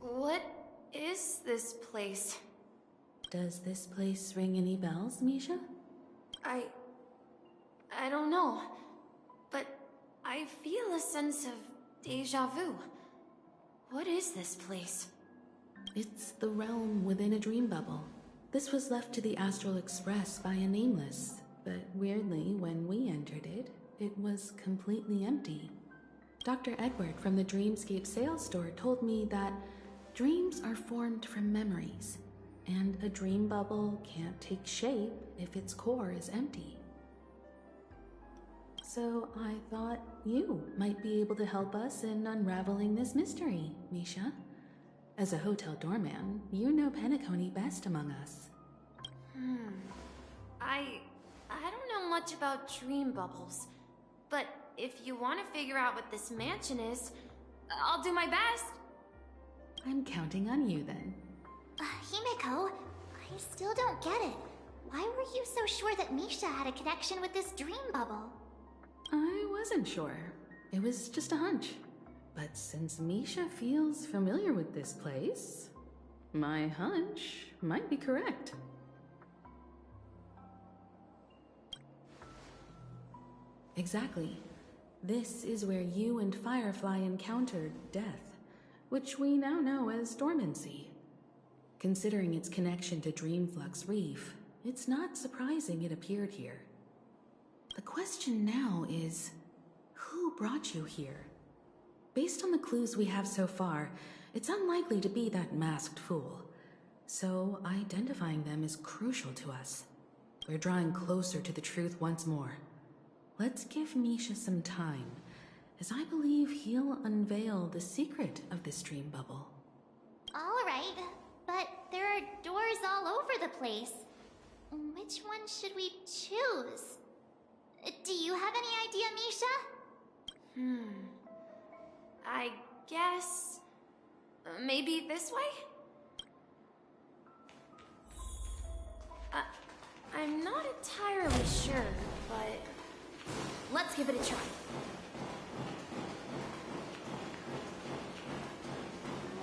What is this place? Does this place ring any bells, Misha? I don't know, but I feel a sense of deja vu. What is this place? It's the realm within a dream bubble. This was left to the Astral Express by a nameless, but weirdly, when we entered it, it was completely empty. Dr. Edward from the Dreamscape sales store told me that dreams are formed from memories, and a dream bubble can't take shape if its core is empty. So I thought you might be able to help us in unraveling this mystery, Misha. As a hotel doorman, you know Penacony best among us. I don't know much about dream bubbles, but if you want to figure out what this mansion is, I'll do my best. I'm counting on you then. Himeko, I still don't get it. Why were you so sure that Misha had a connection with this dream bubble? I wasn't sure. It was just a hunch. But since Misha feels familiar with this place, my hunch might be correct. Exactly. This is where you and Firefly encountered death, which we now know as dormancy. Considering its connection to Dreamflux Reef, it's not surprising it appeared here. The question now is, who brought you here? Based on the clues we have so far, it's unlikely to be that masked fool. So identifying them is crucial to us. We're drawing closer to the truth once more. Let's give Misha some time, as I believe he'll unveil the secret of this dream bubble. All right, but there are doors all over the place. Which one should we choose? Do you have any idea, Misha? I guess... maybe this way? I'm not entirely sure, but... let's give it a try.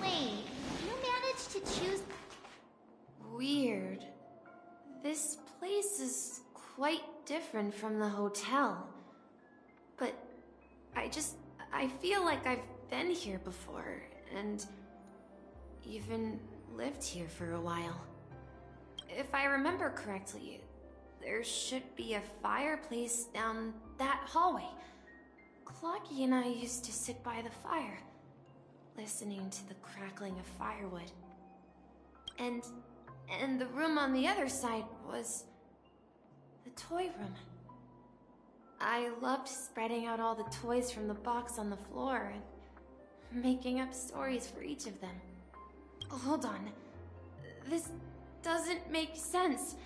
Wait, you managed to choose... Weird. This place is quite different from the hotel. But I feel like I've been here before, and even lived here for a while. If I remember correctly, there should be a fireplace down that hallway. Clocky and I used to sit by the fire, listening to the crackling of firewood. And the room on the other side was the toy room. I loved spreading out all the toys from the box on the floor and making up stories for each of them. Hold on. This doesn't make sense.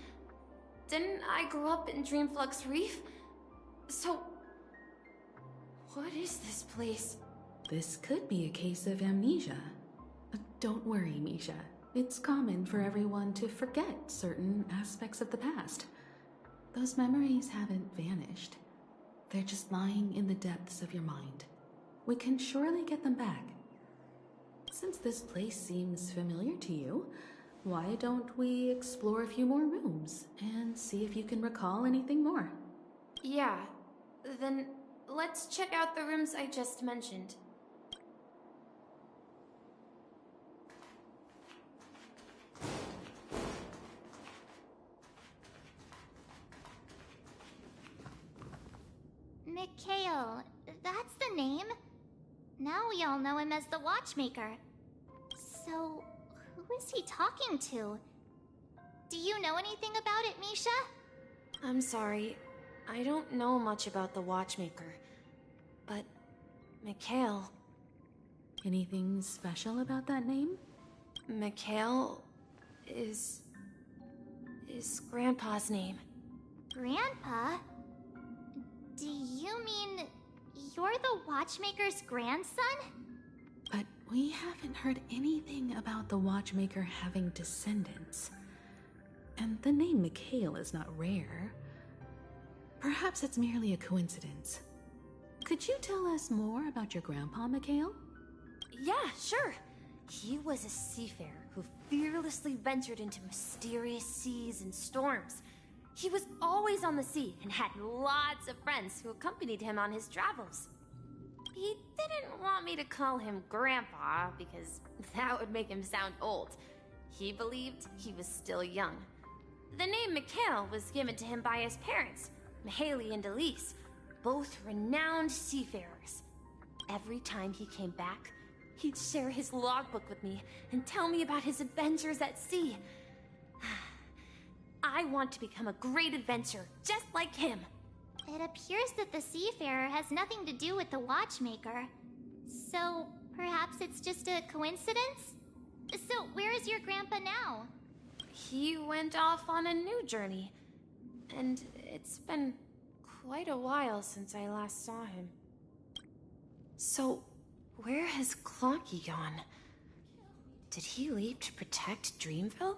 Didn't I grow up in Dreamflux Reef? So, what is this place? This could be a case of amnesia. Don't worry, Misha. It's common for everyone to forget certain aspects of the past. Those memories haven't vanished. They're just lying in the depths of your mind. We can surely get them back. Since this place seems familiar to you, why don't we explore a few more rooms and see if you can recall anything more? Yeah, then let's check out the rooms I just mentioned. Mikhail, that's the name. Now we all know him as the Watchmaker. So, who is he talking to? Do you know anything about it, Misha? I'm sorry, I don't know much about the Watchmaker. But, Mikhail... Anything special about that name? Mikhail is Grandpa's name. Grandpa? Do you mean you're the Watchmaker's grandson? But we haven't heard anything about the Watchmaker having descendants. And the name Mikhail is not rare. Perhaps it's merely a coincidence. Could you tell us more about your grandpa, Mikhail? Yeah, sure. He was a seafarer who fearlessly ventured into mysterious seas and storms. He was always on the sea and had lots of friends who accompanied him on his travels. He didn't want me to call him Grandpa because that would make him sound old. He believed he was still young. The name Mikhail was given to him by his parents, Mihaly and Elise, both renowned seafarers. Every time he came back, he'd share his logbook with me and tell me about his adventures at sea. I want to become a great adventurer, just like him. It appears that the Seafarer has nothing to do with the Watchmaker. So, perhaps it's just a coincidence? So, where is your grandpa now? He went off on a new journey. And it's been quite a while since I last saw him. So, where has Clocky gone? Did he leave to protect Dreamville?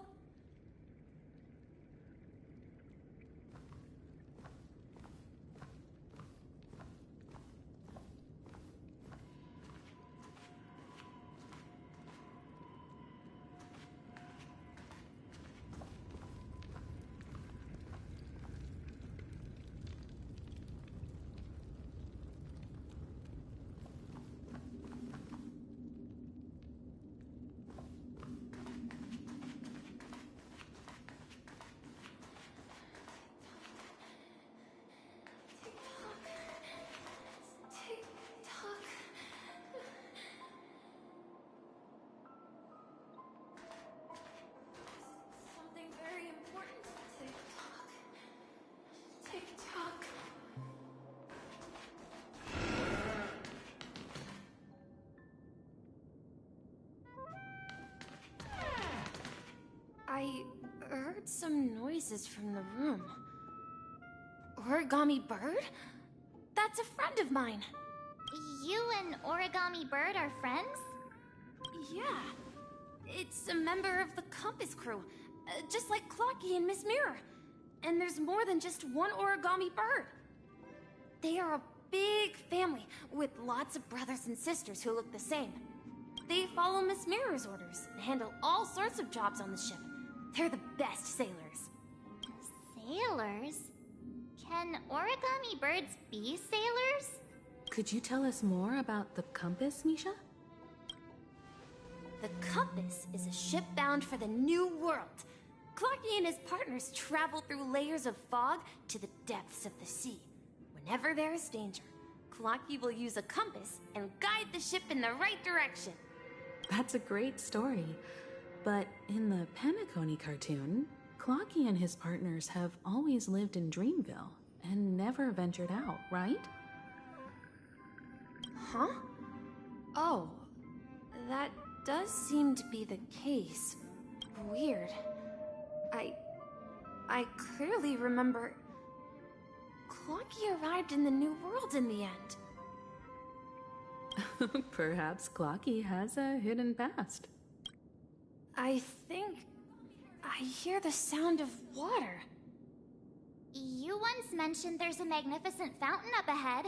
I heard some noises from the room. Origami Bird? That's a friend of mine. You and Origami Bird are friends? Yeah. It's a member of the Compass crew, just like Clocky and Miss Mirror. And there's more than just one Origami Bird. They are a big family with lots of brothers and sisters who look the same. They follow Miss Mirror's orders and handle all sorts of jobs on the ship. They're the best sailors. Sailors? Can Origami Birds be sailors? Could you tell us more about the Compass, Misha? The Compass is a ship bound for the New World. Clocky and his partners travel through layers of fog to the depths of the sea. Whenever there is danger, Clocky will use a compass and guide the ship in the right direction. That's a great story. But in the Penacony cartoon, Clocky and his partners have always lived in Dreamville and never ventured out, right? Huh? Oh, that does seem to be the case. Weird. I clearly remember Clocky arrived in the New World in the end. Perhaps Clocky has a hidden past. I think I hear the sound of water. You once mentioned there's a magnificent fountain up ahead.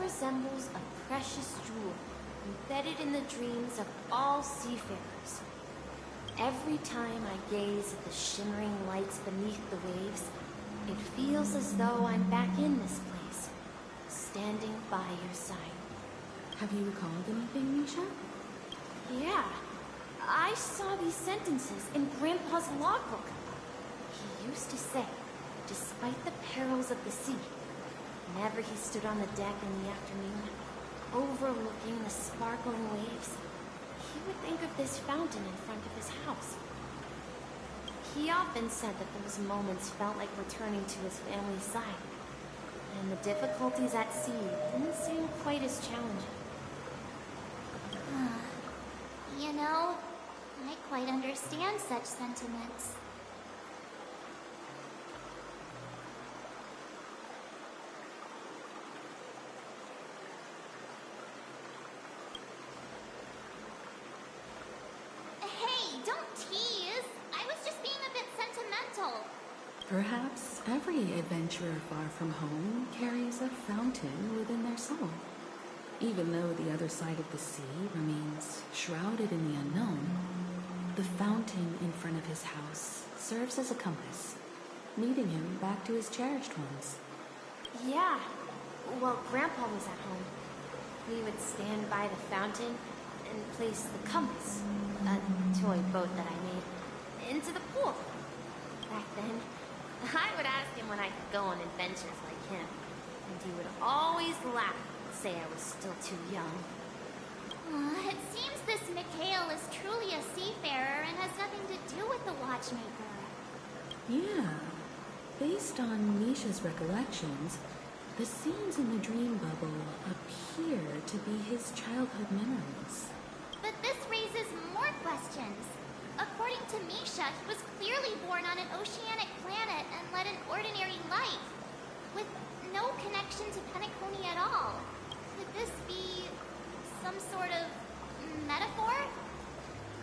Resembles a precious jewel embedded in the dreams of all seafarers. Every time I gaze at the shimmering lights beneath the waves, it feels as though I'm back in this place, standing by your side. Have you recalled anything, Misha? Yeah. I saw these sentences in Grandpa's logbook. He used to say, despite the perils of the sea, whenever he stood on the deck in the afternoon, overlooking the sparkling waves, he would think of this fountain in front of his house. He often said that those moments felt like returning to his family's side, and the difficulties at sea didn't seem quite as challenging. You know, I quite understand such sentiments. Hey, don't tease! I was just being a bit sentimental. Perhaps every adventurer far from home carries a fountain within their soul. Even though the other side of the sea remains shrouded in the unknown, the fountain in front of his house serves as a compass, leading him back to his cherished ones. Yeah. While Grandpa was at home, we would stand by the fountain and place the compass, a toy boat that I made, into the pool. Back then, I would ask him when I could go on adventures like him, and he would always laugh and say I was still too young. It seems this Mikhail is truly a seafarer and has nothing to do with the Watchmaker. Yeah. Based on Misha's recollections, the scenes in the dream bubble appear to be his childhood memories. But this raises more questions. According to Misha, he was clearly born on an oceanic planet and led an ordinary life, with no connection to Penacony at all. Could this be some sort of metaphor?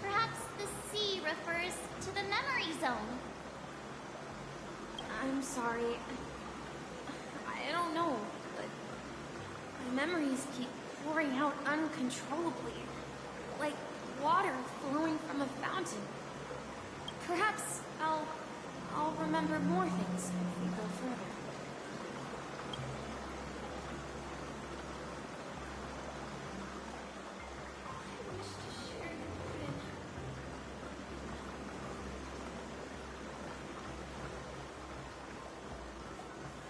Perhaps the sea refers to the memory zone. I'm sorry. know, but my memories keep pouring out uncontrollably, like water flowing from a fountain. Perhaps I'll remember more things if we go further.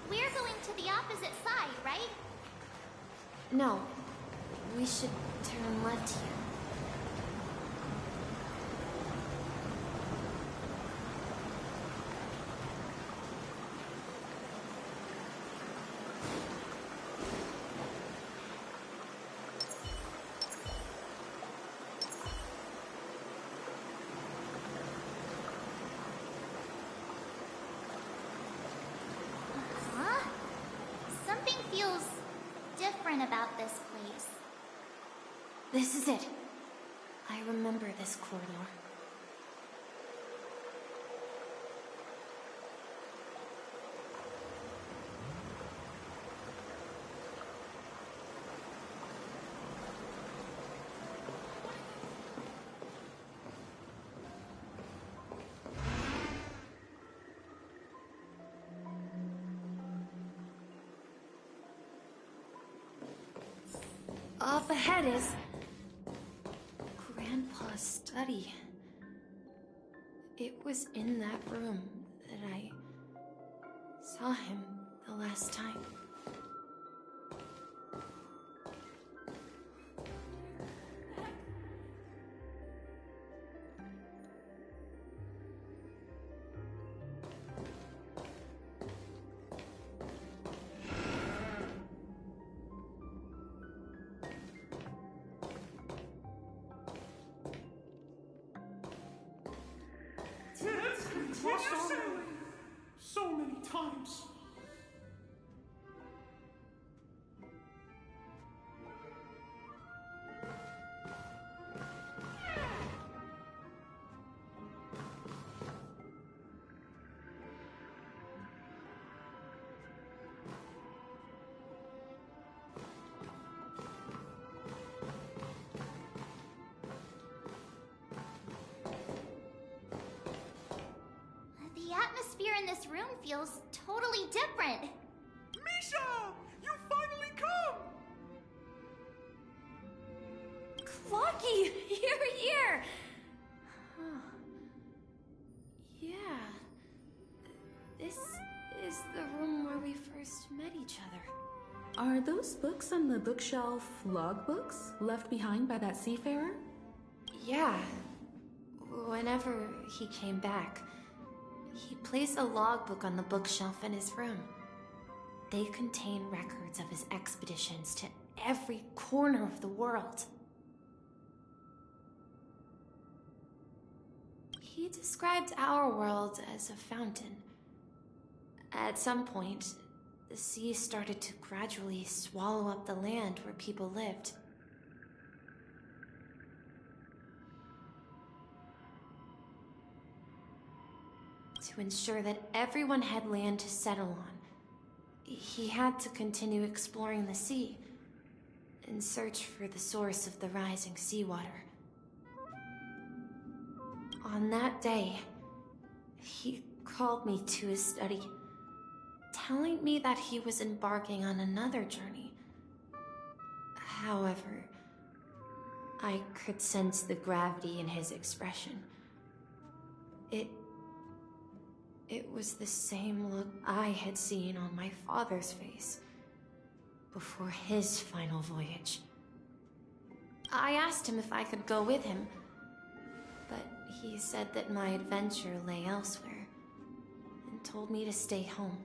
We're going to the opposite side, right? No, we should turn left here. Huh? Something feels different about this place. This is it. I remember this corridor. Up ahead is Grandpa's study. It was in that room that I saw him the last time. So many times. The atmosphere in this room feels totally different. Misha! You finally come! Clocky! Here! Huh. Yeah. This is the room where we first met each other. Are those books on the bookshelf logbooks left behind by that seafarer? Yeah. Whenever he came back, he placed a logbook on the bookshelf in his room. They contain records of his expeditions to every corner of the world. He described our world as a fountain. At some point, the sea started to gradually swallow up the land where people lived. To ensure that everyone had land to settle on, he had to continue exploring the sea in search for the source of the rising seawater. On that day, he called me to his study, telling me that he was embarking on another journey. However, I could sense the gravity in his expression. It was the same look I had seen on my father's face before his final voyage. I asked him if I could go with him, but he said that my adventure lay elsewhere and told me to stay home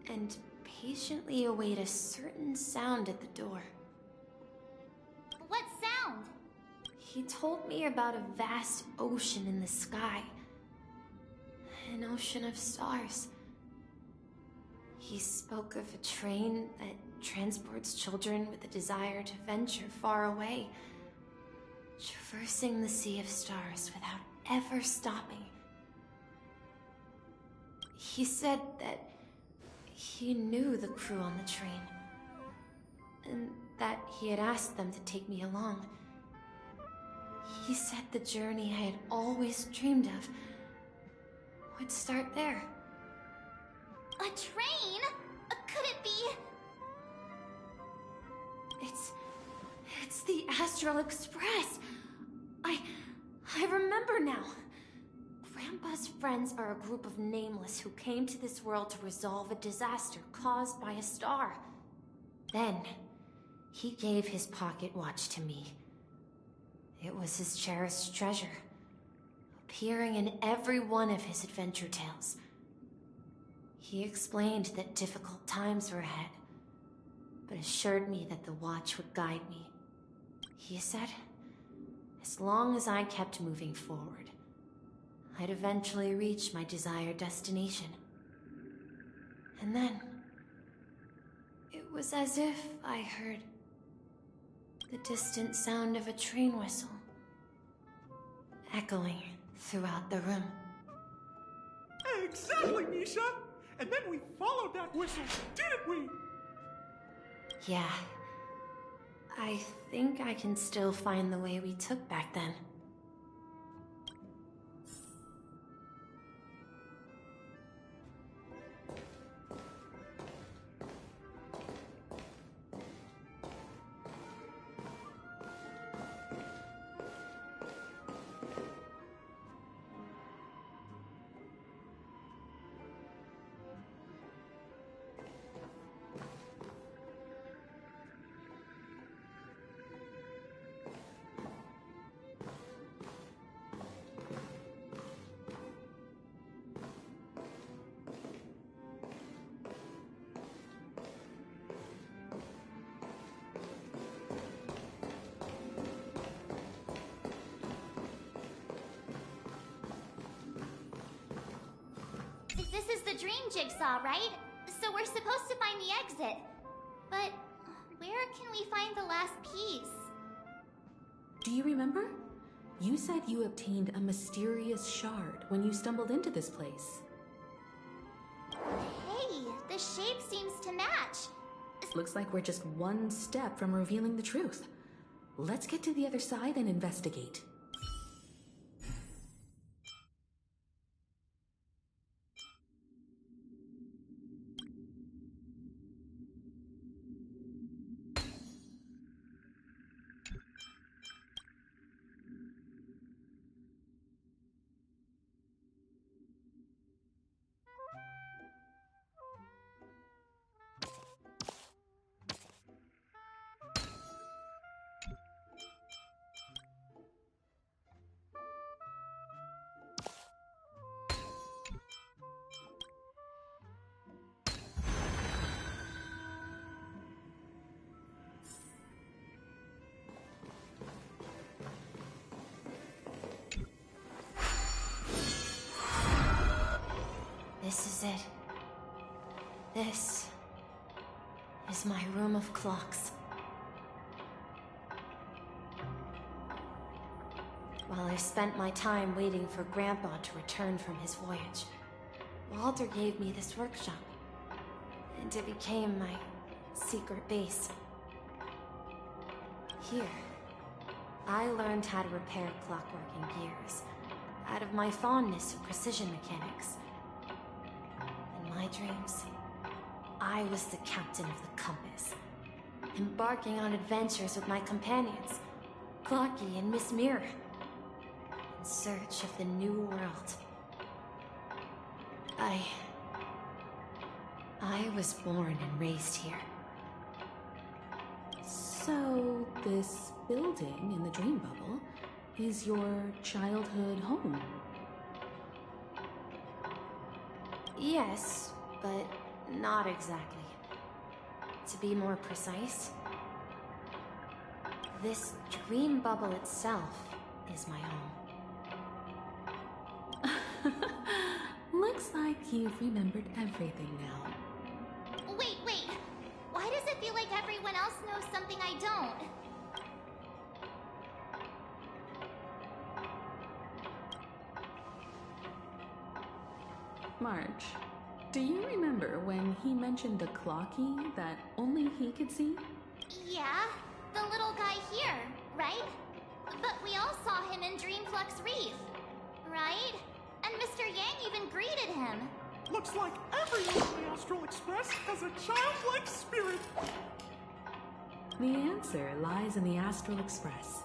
and patiently await a certain sound at the door. What sound? He told me about a vast ocean in the sky. An ocean of stars. He spoke of a train that transports children with a desire to venture far away, traversing the sea of stars without ever stopping. He said that He knew the crew on the train, and that he had asked them to take me along. He said the journey I had always dreamed of would start there. A train? Could it be? It's the Astral Express. I remember now. Grandpa's friends are a group of nameless who came to this world to resolve a disaster caused by a star. Then, he gave his pocket watch to me. It was his cherished treasure, appearing in every one of his adventure tales. He explained that difficult times were ahead, but assured me that the watch would guide me. He said, as long as I kept moving forward, I'd eventually reach my desired destination. And then, it was as if I heard the distant sound of a train whistle, echoing throughout the room. Exactly, Misha! And then we followed that whistle, didn't we? Yeah. I think I can still find the way we took back then. This is the dream jigsaw, right? So we're supposed to find the exit. But where can we find the last piece? Do you remember? You said you obtained a mysterious shard when you stumbled into this place. Hey, the shape seems to match. Looks like we're just one step from revealing the truth. Let's get to the other side and investigate. This is it. This is my room of clocks. While I spent my time waiting for Grandpa to return from his voyage, Walter gave me this workshop, and it became my secret base. Here, I learned how to repair clockwork and gears out of my fondness of precision mechanics. In my dreams, I was the captain of the compass, embarking on adventures with my companions, Clocky and Miss Mirror, in search of the new world. I was born and raised here. So, this building in the dream bubble is your childhood home? Yes, but not exactly. To be more precise, this dream bubble itself is my home. Looks like you've remembered everything now. Wait. Why does it feel like everyone else knows something I don't? March, do you remember remember when he mentioned a claw key that only he could see? Yeah, the little guy here, right? But we all saw him in Dreamflux Reef, right? And Mr. Yang even greeted him. Looks like everyone in the Astral Express has a childlike spirit. The answer lies in the Astral Express.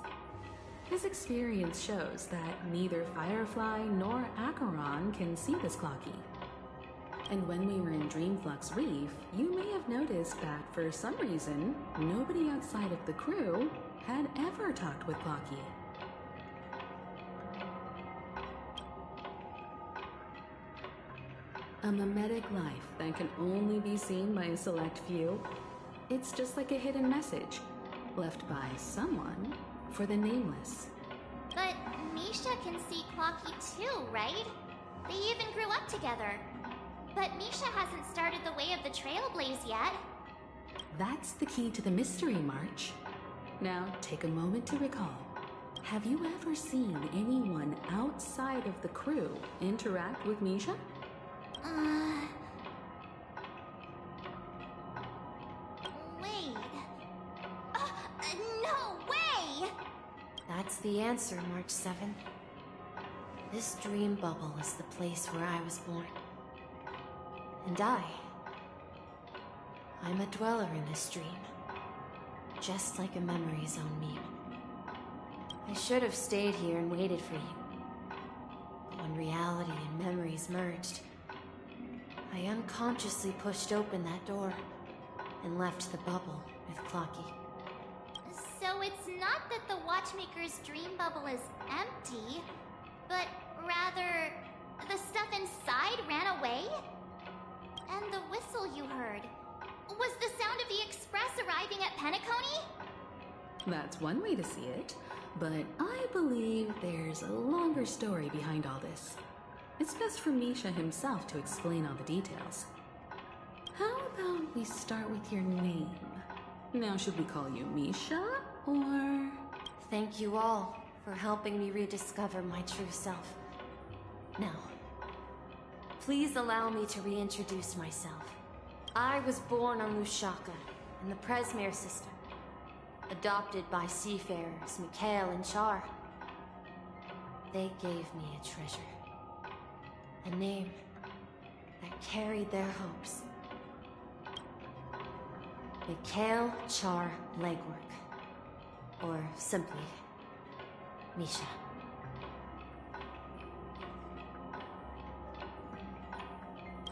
His experience shows that neither Firefly nor Acheron can see this claw key. And when we were in Dreamflux Reef, you may have noticed that for some reason, nobody outside of the crew had ever talked with Clocky. A mimetic life that can only be seen by a select few. It's just like a hidden message left by someone for the nameless. But Misha can see Clocky too, right? They even grew up together. But Misha hasn't started the way of the Trailblaze yet. That's the key to the mystery, March. Now, take a moment to recall. Have you ever seen anyone outside of the crew interact with Misha? Wait. No way! That's the answer, March 7th. This dream bubble is the place where I was born. And I'm a dweller in this dream. Just like a memory zone meme. I should have stayed here and waited for you. But when reality and memories merged, I unconsciously pushed open that door and left the bubble with Clocky. So it's not that the Watchmaker's dream bubble is empty, but rather the stuff inside ran away? And the whistle you heard, was the sound of the Express arriving at Penacony? That's one way to see it, but I believe there's a longer story behind all this. It's best for Misha himself to explain all the details. How about we start with your name? Now, should we call you Misha, or...? Thank you all for helping me rediscover my true self. Now, please allow me to reintroduce myself. I was born on Lushaka, in the Presmere system. Adopted by seafarers Mikhail and Char. They gave me a treasure. A name that carried their hopes. Mikhail Char Legwork. Or simply, Misha.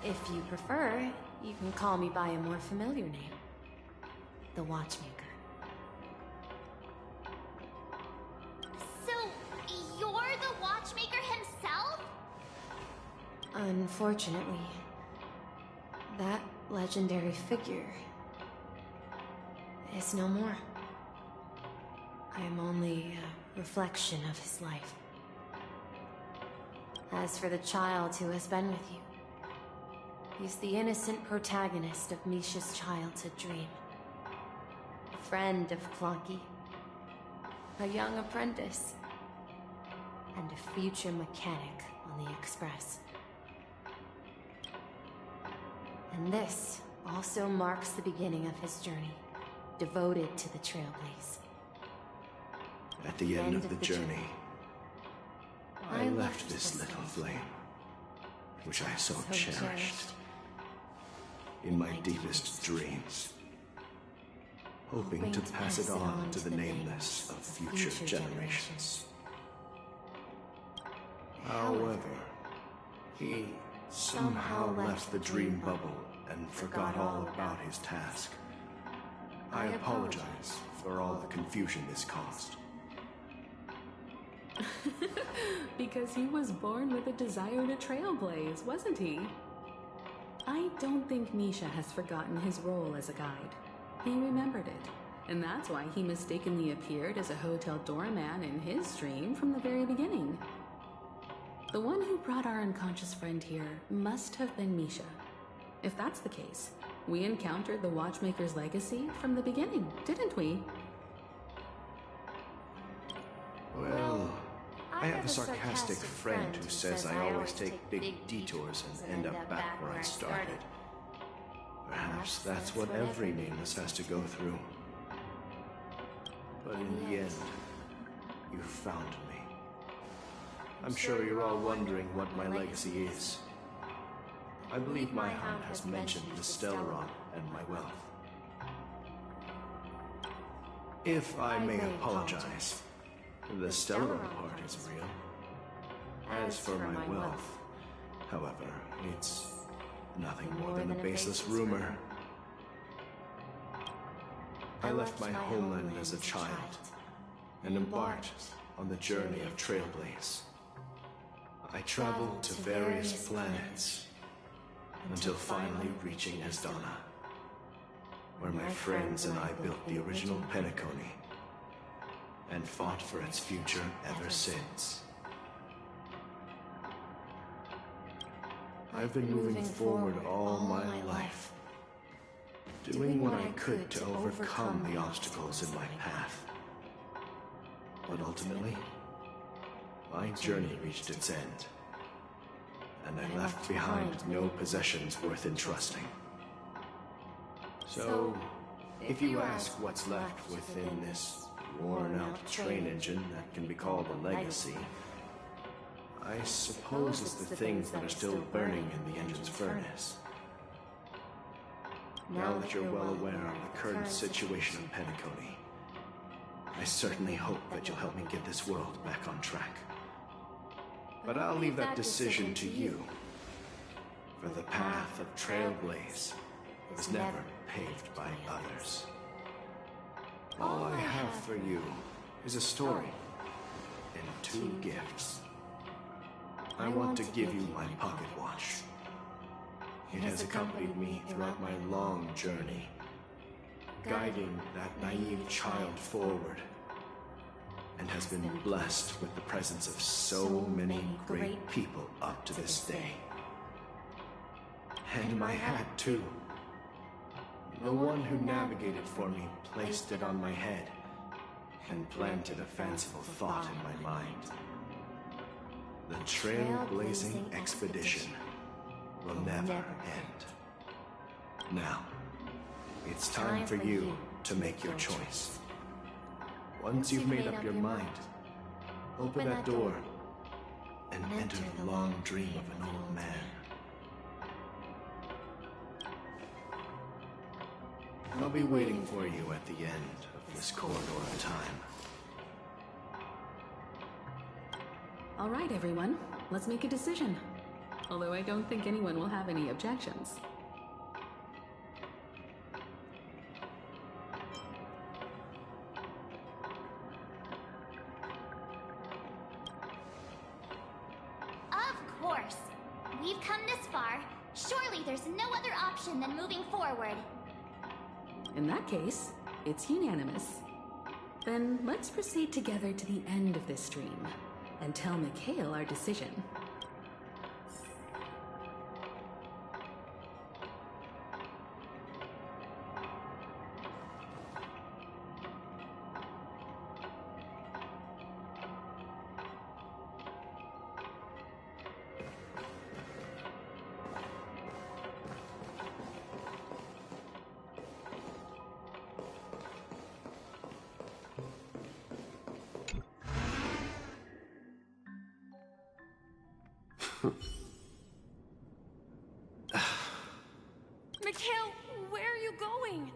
If you prefer, you can call me by a more familiar name. The Watchmaker. So, you're the Watchmaker himself? Unfortunately, that legendary figure is no more. I am only a reflection of his life. As for the child who has been with you, he's the innocent protagonist of Misha's childhood dream. A friend of Clocky, a young apprentice, and a future mechanic on the Express. And this also marks the beginning of his journey, devoted to the Trailblaze. At the end of the journey, I left this little flame, which I so cherished, in my deepest dreams, hoping to pass it on to the nameless of future generations. However, he somehow left the dream bubble and forgot all about his task. I apologize for all the confusion this caused. Because he was born with a desire to trailblaze, wasn't he? I don't think Misha has forgotten his role as a guide. He remembered it, and that's why he mistakenly appeared as a hotel doorman in his dream from the very beginning. The one who brought our unconscious friend here must have been Misha. If that's the case, we encountered the Watchmaker's legacy from the beginning, didn't we? Well, I have a sarcastic friend who says I always take big detours and end up back where I started. Perhaps that's what every nameless has to go through. But in the end, you found me. I'm sure you're all wondering what my legacy is. I believe my hound has mentioned the Stellaron and my wealth. If I may apologize, the Stellaron part is real. As for my wealth, however, it's nothing more than a baseless rumor. I left my homeland as a child and embarked on the journey of Trailblaze. I traveled to various planets until finally reaching Asdana, where my friends and I built the original Penacony and fought for its future ever since. I've been moving forward all my life, doing what I could to overcome the obstacles in my path. But ultimately, my journey reached its end, and I left behind no possessions worth entrusting. So, if you ask what's left within this worn-out train engine that can be called a legacy, I suppose it's the things that are still burning in the engine's furnace. Now that you're well aware of the current situation of Penacony, I certainly hope that you'll help me get this world back on track. But I'll leave that decision to you, for the path of Trailblaze was never paved by others. All I have for you is a story and 2 gifts. I want to give you my pocket watch. It has accompanied me throughout my long journey, guiding that naive child forward, and has been blessed with the presence of so many great people up to this day. And my hat, too. The one who navigated for me placed it on my head and planted a fanciful thought in my mind. The trailblazing expedition will never end. Now, it's time for you to make your choice. Once you've made up your mind, open that door and enter the long dream of an old man. I'll be waiting for you at the end of this corridor of time. All right, everyone. Let's make a decision. Although I don't think anyone will have any objections. Of course. We've come this far. Surely there's no other option than moving forward. In that case, it's unanimous. Then let's proceed together to the end of this stream and tell Mikhail our decision. Mikhail, where are you going?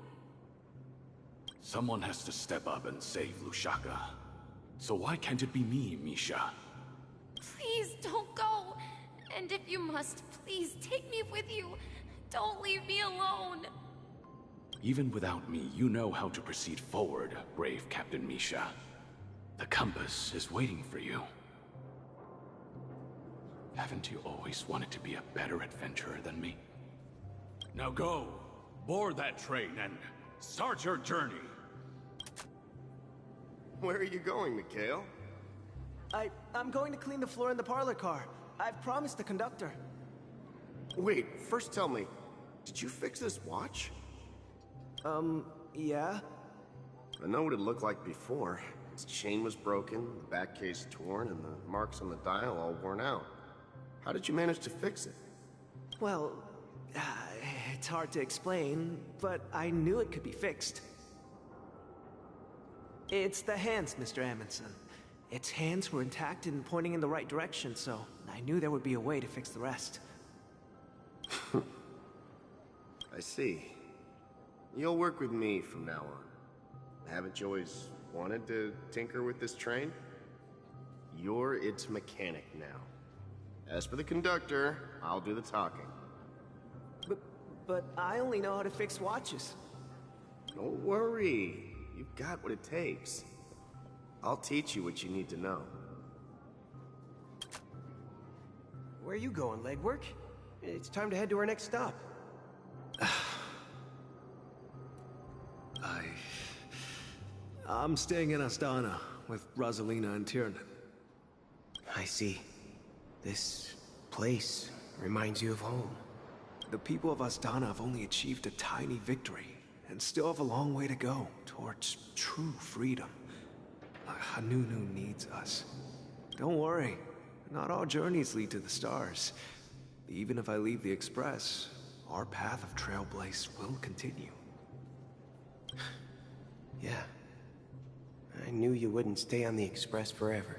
Someone has to step up and save Lushaka. So why can't it be me, Misha? Please don't go. And if you must, please take me with you. Don't leave me alone. Even without me, you know how to proceed forward, brave Captain Misha. The compass is waiting for you. Haven't you always wanted to be a better adventurer than me? Now go, board that train and start your journey. Where are you going, Mikhail? I'm going to clean the floor in the parlor car. I've promised the conductor. Wait, first tell me, did you fix this watch? Yeah? I know what it looked like before. Its chain was broken, the back case torn, and the marks on the dial all worn out. How did you manage to fix it? Well, It's hard to explain, but I knew it could be fixed. It's the hands, Mr. Amundsen. Its hands were intact and pointing in the right direction, so I knew there would be a way to fix the rest. I see. You'll work with me from now on. Haven't you always wanted to tinker with this train? You're its mechanic now. As for the conductor, I'll do the talking. But I only know how to fix watches. Don't worry. You've got what it takes. I'll teach you what you need to know. Where are you going, legwork? It's time to head to our next stop. I'm staying in Astana with Rosalina and Tiernan. I see. This place reminds you of home. The people of Astana have only achieved a tiny victory, and still have a long way to go towards true freedom. Hanunu needs us. Don't worry, not all journeys lead to the stars. Even if I leave the Express, our path of Trailblaze will continue. Yeah. I knew you wouldn't stay on the Express forever.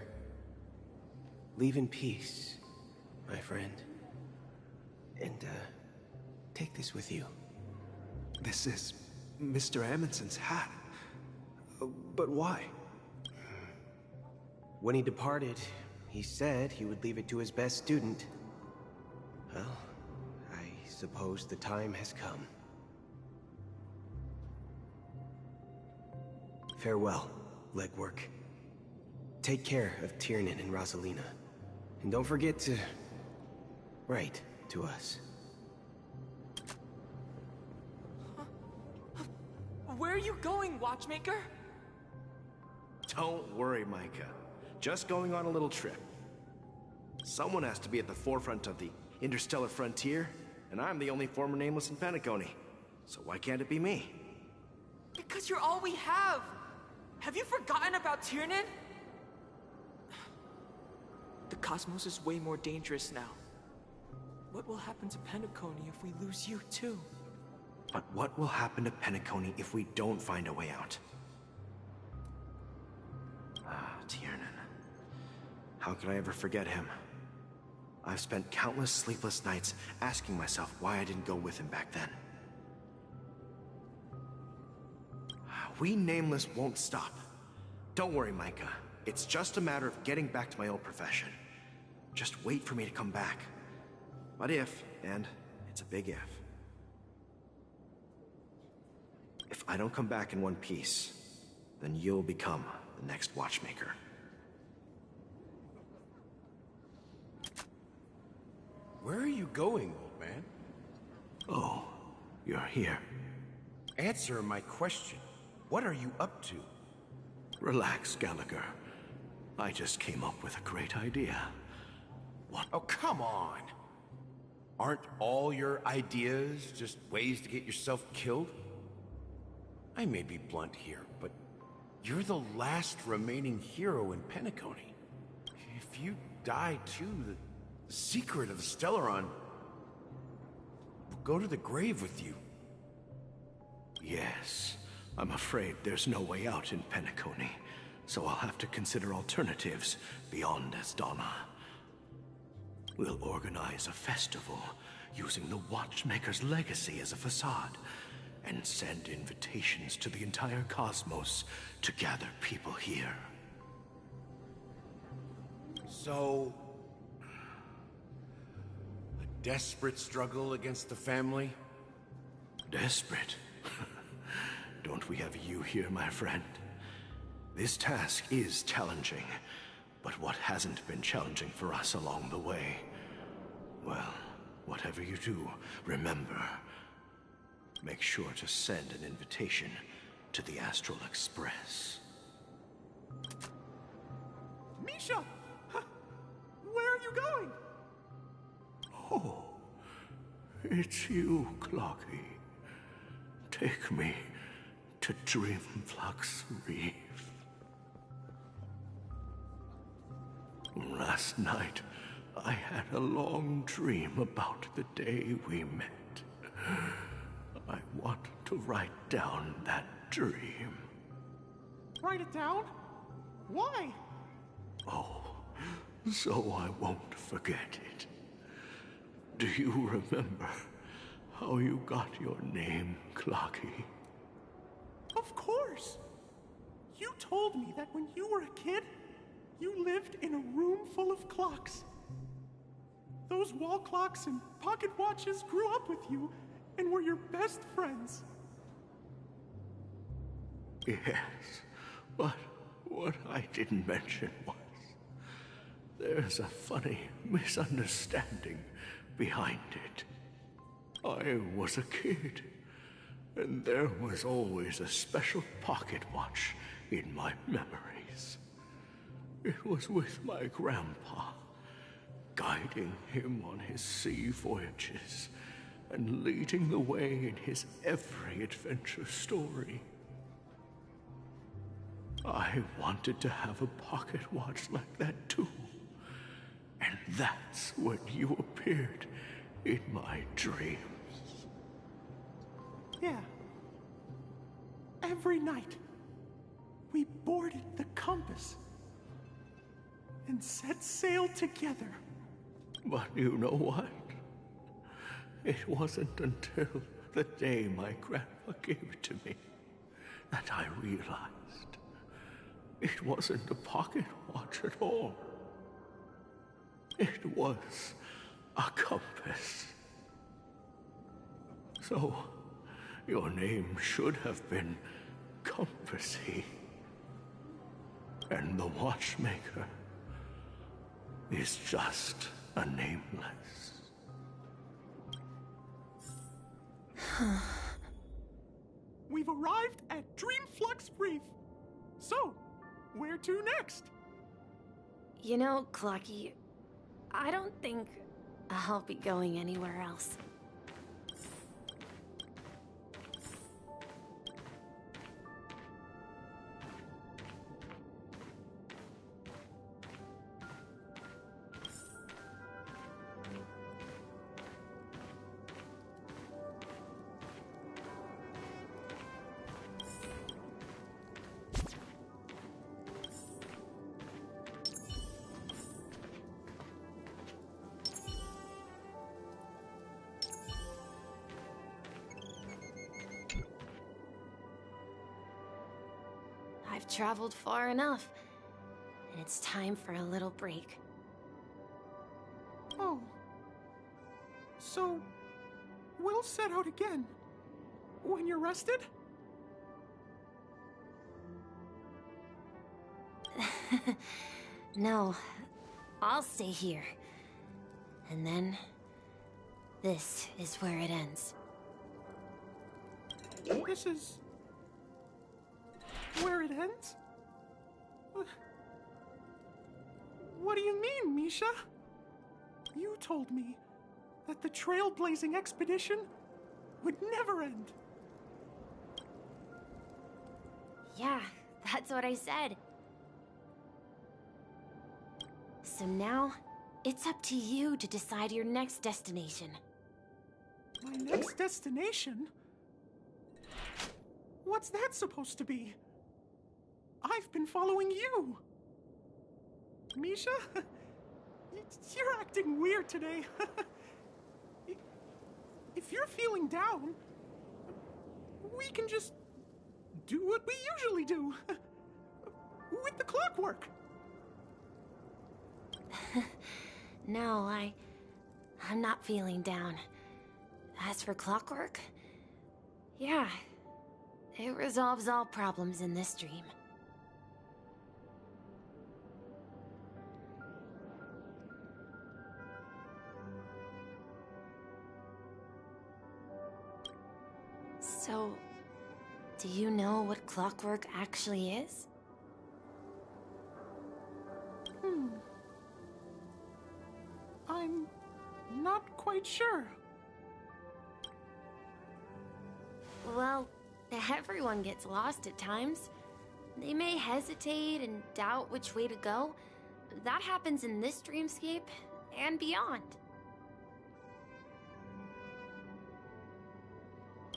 Leave in peace, my friend. And, take this with you. This is Mr. Amundsen's hat. But why? When he departed, he said he would leave it to his best student. Well, I suppose the time has come. Farewell, legwork. Take care of Tiernan and Rosalina. And don't forget to write to us. Where are you going, Watchmaker? Don't worry, Micah. Just going on a little trip. Someone has to be at the forefront of the interstellar frontier, and I'm the only former Nameless in Penacony. So why can't it be me? Because you're all we have! Have you forgotten about Tiernan? The cosmos is way more dangerous now. What will happen to Penacony if we lose you too? But what will happen to Penacony if we don't find a way out? Tiernan. How could I ever forget him? I've spent countless sleepless nights asking myself why I didn't go with him back then. We Nameless won't stop. Don't worry, Micah. It's just a matter of getting back to my old profession. Just wait for me to come back. But if, and it's a big if I don't come back in one piece, then you'll become the next Watchmaker. Where are you going, old man? Oh, you're here. Answer my question. What are you up to? Relax, Gallagher. I just came up with a great idea. What? Oh, come on! Aren't all your ideas just ways to get yourself killed? I may be blunt here, but you're the last remaining hero in Penacony. If you die too, the secret of the Stellaron will go to the grave with you. Yes, I'm afraid there's no way out in Penacony, so I'll have to consider alternatives beyond Astana. We'll organize a festival using the Watchmaker's legacy as a facade, and send invitations to the entire cosmos to gather people here. So, a desperate struggle against the family? Desperate? Don't we have you here, my friend? This task is challenging, but what hasn't been challenging for us along the way? Well, whatever you do, remember, make sure to send an invitation to the Astral Express. Misha! Where are you going? Oh, it's you, Clocky. Take me to Dreamflux Reef. Last night, I had a long dream about the day we met. want to write down that dream. Write it down? Why? Oh, so I won't forget it. Do you remember how you got your name, Clocky? Of course! You told me that when you were a kid, you lived in a room full of clocks. Those wall clocks and pocket watches grew up with you and were your best friends. Yes, but what I didn't mention was there's a funny misunderstanding behind it. I was a kid, and there was always a special pocket watch in my memories. It was with my grandpa, guiding him on his sea voyages and leading the way in his every adventure story. I wanted to have a pocket watch like that too. And that's when you appeared in my dreams. Yeah. Every night, we boarded the compass and set sail together. But you know what? It wasn't until the day my grandpa gave it to me that I realized it wasn't a pocket watch at all. It was a compass. So, your name should have been Compassy. And the watchmaker is just a nameless. We've arrived at Dreamflux Reef. So, where to next? You know, Clocky, I don't think I'll be going anywhere else. I've traveled far enough, and it's time for a little break. Oh. So, we'll set out again. When you're rested? No, I'll stay here. And then, this is where it ends. This is where it ends? What do you mean, Misha? You told me that the trailblazing expedition would never end. Yeah, that's what I said. So now, it's up to you to decide your next destination. My next destination? What's that supposed to be? I've been following you. Misha? You're acting weird today. If you're feeling down, we can just do what we usually do. With the clockwork. No, I'm not feeling down. As for clockwork, yeah, it resolves all problems in this dream. So, do you know what clockwork actually is? I'm not quite sure. Well, everyone gets lost at times. They may hesitate and doubt which way to go. That happens in this dreamscape and beyond.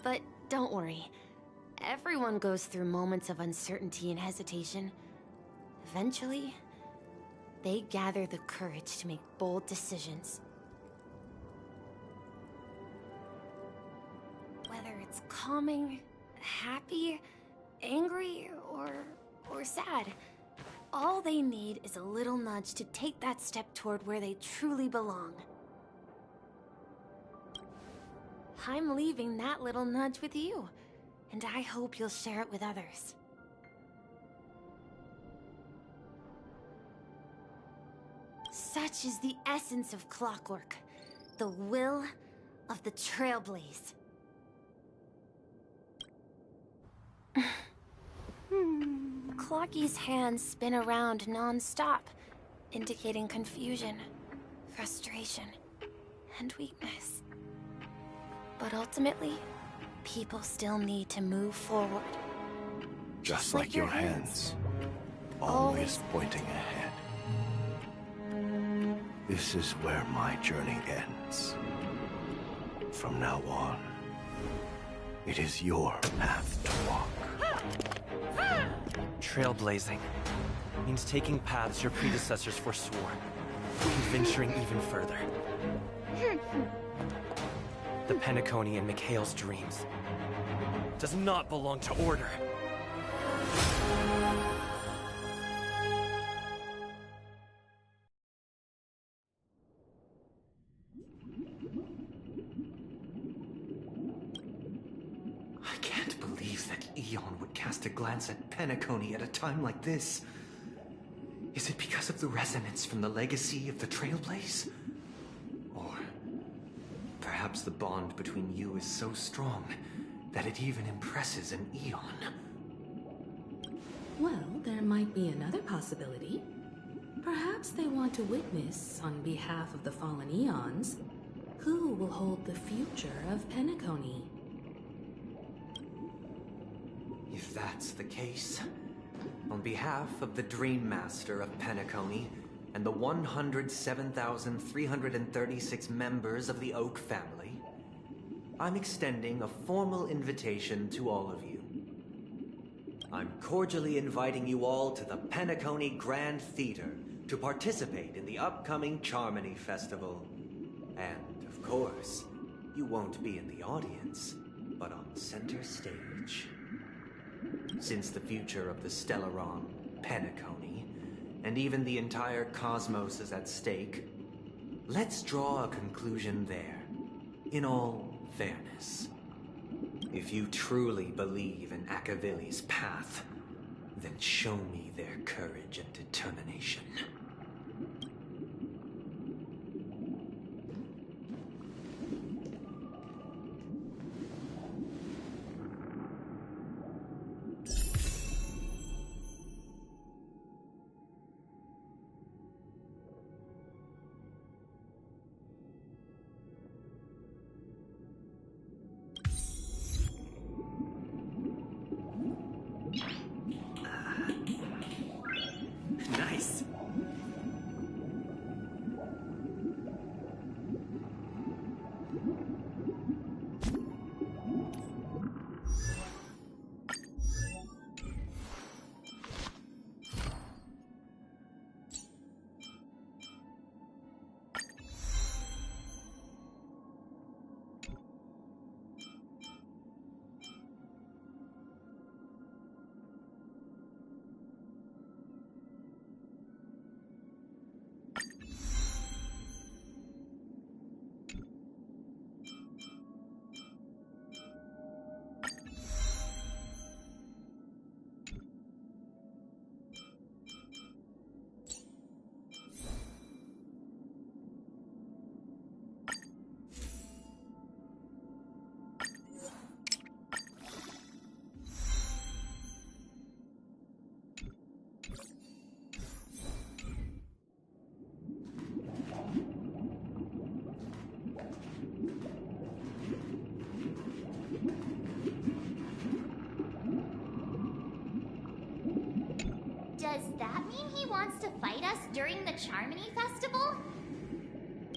But Don't worry. Everyone goes through moments of uncertainty and hesitation. Eventually, they gather the courage to make bold decisions. Whether it's calming, happy, angry, or sad, all they need is a little nudge to take that step toward where they truly belong. I'm leaving that little nudge with you, and I hope you'll share it with others. Such is the essence of clockwork, the will of the Trailblaze. Clocky's hands spin around non-stop, indicating confusion, frustration, and weakness. But ultimately, people still need to move forward. Just like your hands, always pointing ahead. This is where my journey ends. From now on, it is your path to walk. Trailblazing means taking paths your predecessors forswore, and venturing even further. The Penacony in Mikhail's dreams does not belong to Order. I can't believe that Eon would cast a glance at Penacony at a time like this. Is it because of the resonance from the legacy of the Trailblaze? Or perhaps the bond between you is so strong that it even impresses an Eon? Well, there might be another possibility. Perhaps they want to witness, on behalf of the fallen Eons, who will hold the future of Penacony. If that's the case, on behalf of the Dream Master of Penacony and the 107,336 members of the Oak family, I'm extending a formal invitation to all of you. I'm cordially inviting you all to the Penacony Grand Theater to participate in the upcoming Charmony Festival. And, of course, you won't be in the audience, but on center stage. Since the future of the Stellaron, Penacony, and even the entire cosmos is at stake, let's draw a conclusion there, in all fairness. If you truly believe in Akavili's path, then show me their courage and determination. Nice. Does that mean he wants to fight us during the Charmony Festival?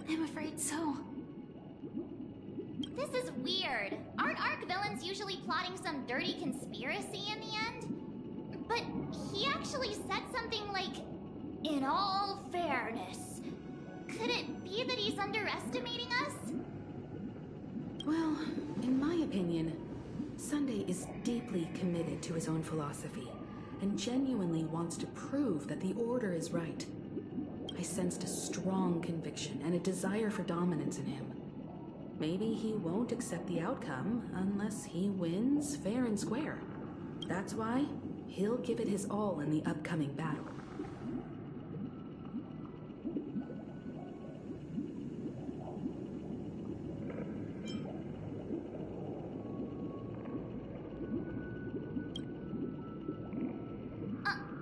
I'm afraid so. This is weird. Aren't Arc villains usually plotting some dirty conspiracy in the end. But he actually said something like, "In all fairness." Could it be that he's underestimating us? Well, in my opinion, Sunday is deeply committed to his own philosophy and genuinely wants to prove that the Order is right. I sensed a strong conviction and a desire for dominance in him. Maybe he won't accept the outcome unless he wins fair and square. That's why he'll give it his all in the upcoming battle.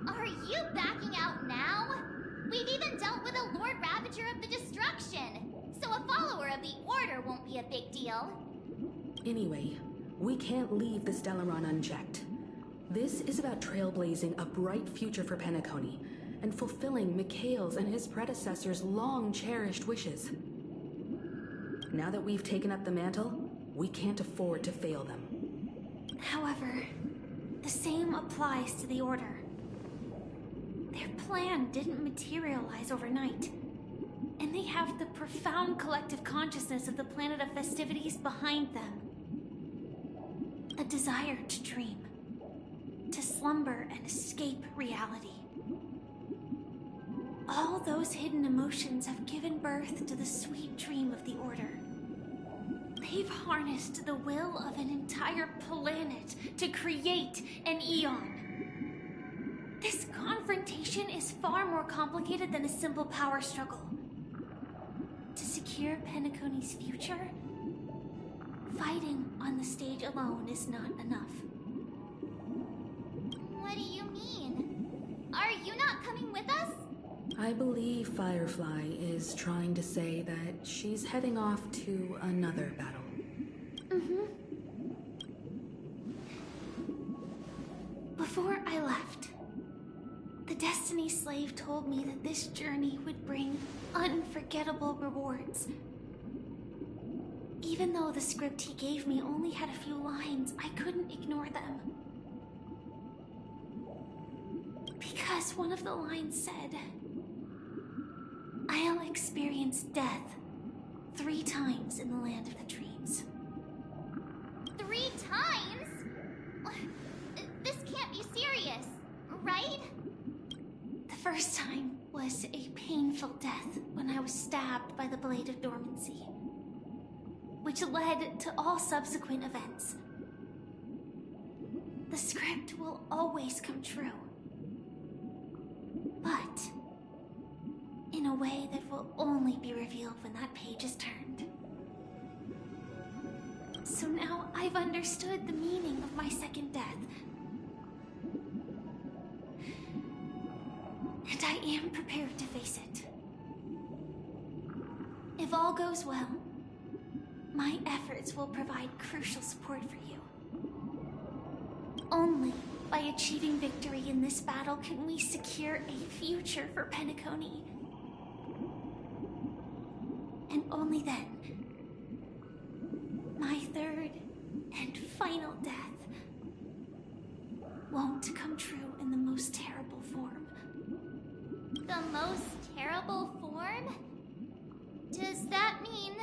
Are you backing out now? We've even dealt with a Lord Ravager of the Destruction, so a follower of the Order won't be a big deal. Anyway, we can't leave the Stellaron unchecked. This is about trailblazing a bright future for Penacony and fulfilling Mikhail's and his predecessors' long-cherished wishes. Now that we've taken up the mantle, we can't afford to fail them. However, the same applies to the Order. Their plan didn't materialize overnight, and they have the profound collective consciousness of the planet of festivities behind them. A desire to dream, to slumber and escape reality. All those hidden emotions have given birth to the sweet dream of the Order. They've harnessed the will of an entire planet to create an Eon. This confrontation is far more complicated than a simple power struggle. To secure Penacony's future, fighting on the stage alone is not enough. What do you mean? Are you not coming with us? I believe Firefly is trying to say that she's heading off to another battle. Before I left, the Destiny Slave told me that this journey would bring unforgettable rewards. Even though the script he gave me only had a few lines, I couldn't ignore them. Because one of the lines said, "I'll experience death 3 times in the land of the dreams." 3 times? This can't be serious, right? The first time was a painful death when I was stabbed by the Blade of Dormancy, which led to all subsequent events. The script will always come true, but in a way that will only be revealed when that page is turned. So now I've understood the meaning of my second death. And I am prepared to face it. If all goes well, my efforts will provide crucial support for you. Only by achieving victory in this battle can we secure a future for Penacony. And only then, my third and final death won't come true in the most terrible form. The most terrible form? Does that mean...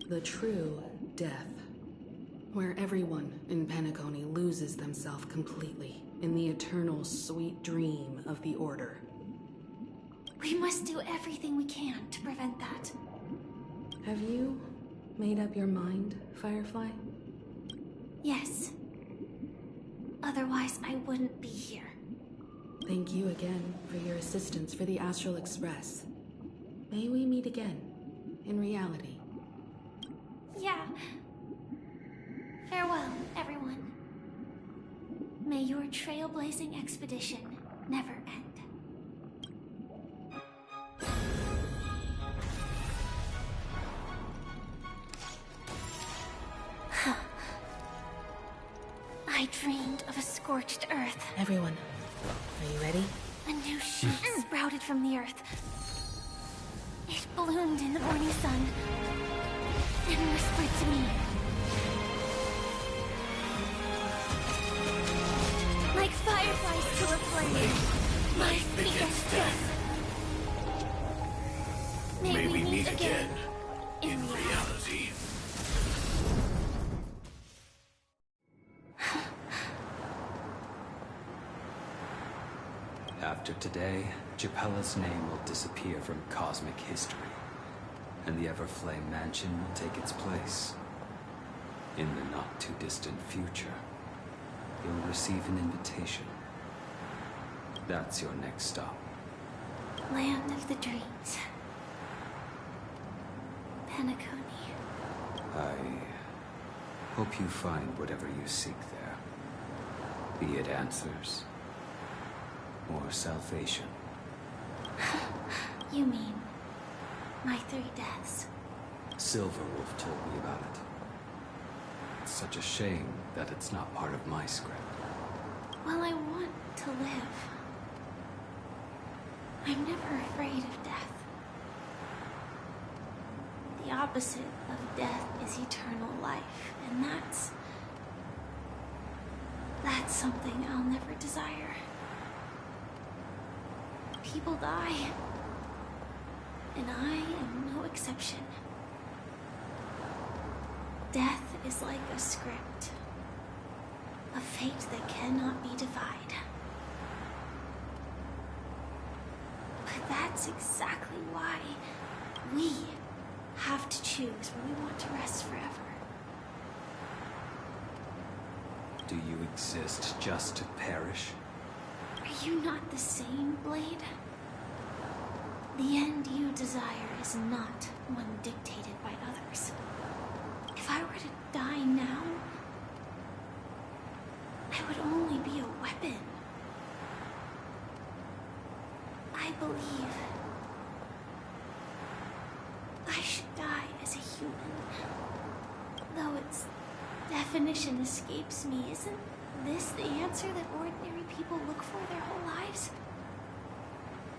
The true death. Where everyone in Penacony loses themselves completely in the eternal sweet dream of the Order. We must do everything we can to prevent that. Have you made up your mind, Firefly? Yes. Otherwise, I wouldn't be here. Thank you again for your assistance for the Astral Express. May we meet again, in reality. Yeah. Farewell, everyone. May your trailblazing expedition never end. I dreamed of a scorched earth. Everyone, are you ready? A new shoot sprouted from the earth. It bloomed in the morning sun and whispered to me. After today, Japella's name will disappear from cosmic history, and the Everflame Mansion will take its place. In the not-too-distant future, you'll receive an invitation. That's your next stop. Land of the Dreams. Penacony. I hope you find whatever you seek there. Be it answers or salvation. You mean my 3 deaths? Silverwolf told me about it. It's such a shame that it's not part of my script. Well, I want to live. I'm never afraid of death. The opposite of death is eternal life, and that's something I'll never desire. People die, and I am no exception. Death is like a script, a fate that cannot be defied. But that's exactly why we have to choose where we want to rest forever. Do you exist just to perish? Are you not the same, Blade? The end you desire is not one dictated by others. If I were to die now, I would only be a weapon. I believe I should die as a human. Though its definition escapes me, isn't this the answer that ordinary people look for their whole lives?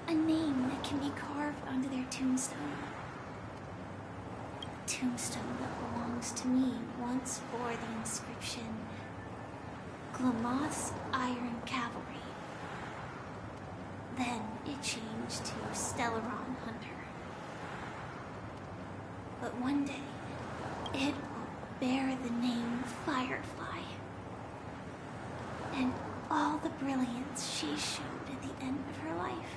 A name that can be carved onto their tombstone. A tombstone that belongs to me once bore the inscription, Glamoth's Iron Cavalry. Then it changed to Stellaron Hunter. But one day, it will bear the name Firefly. And all the brilliance she showed at the end of her life.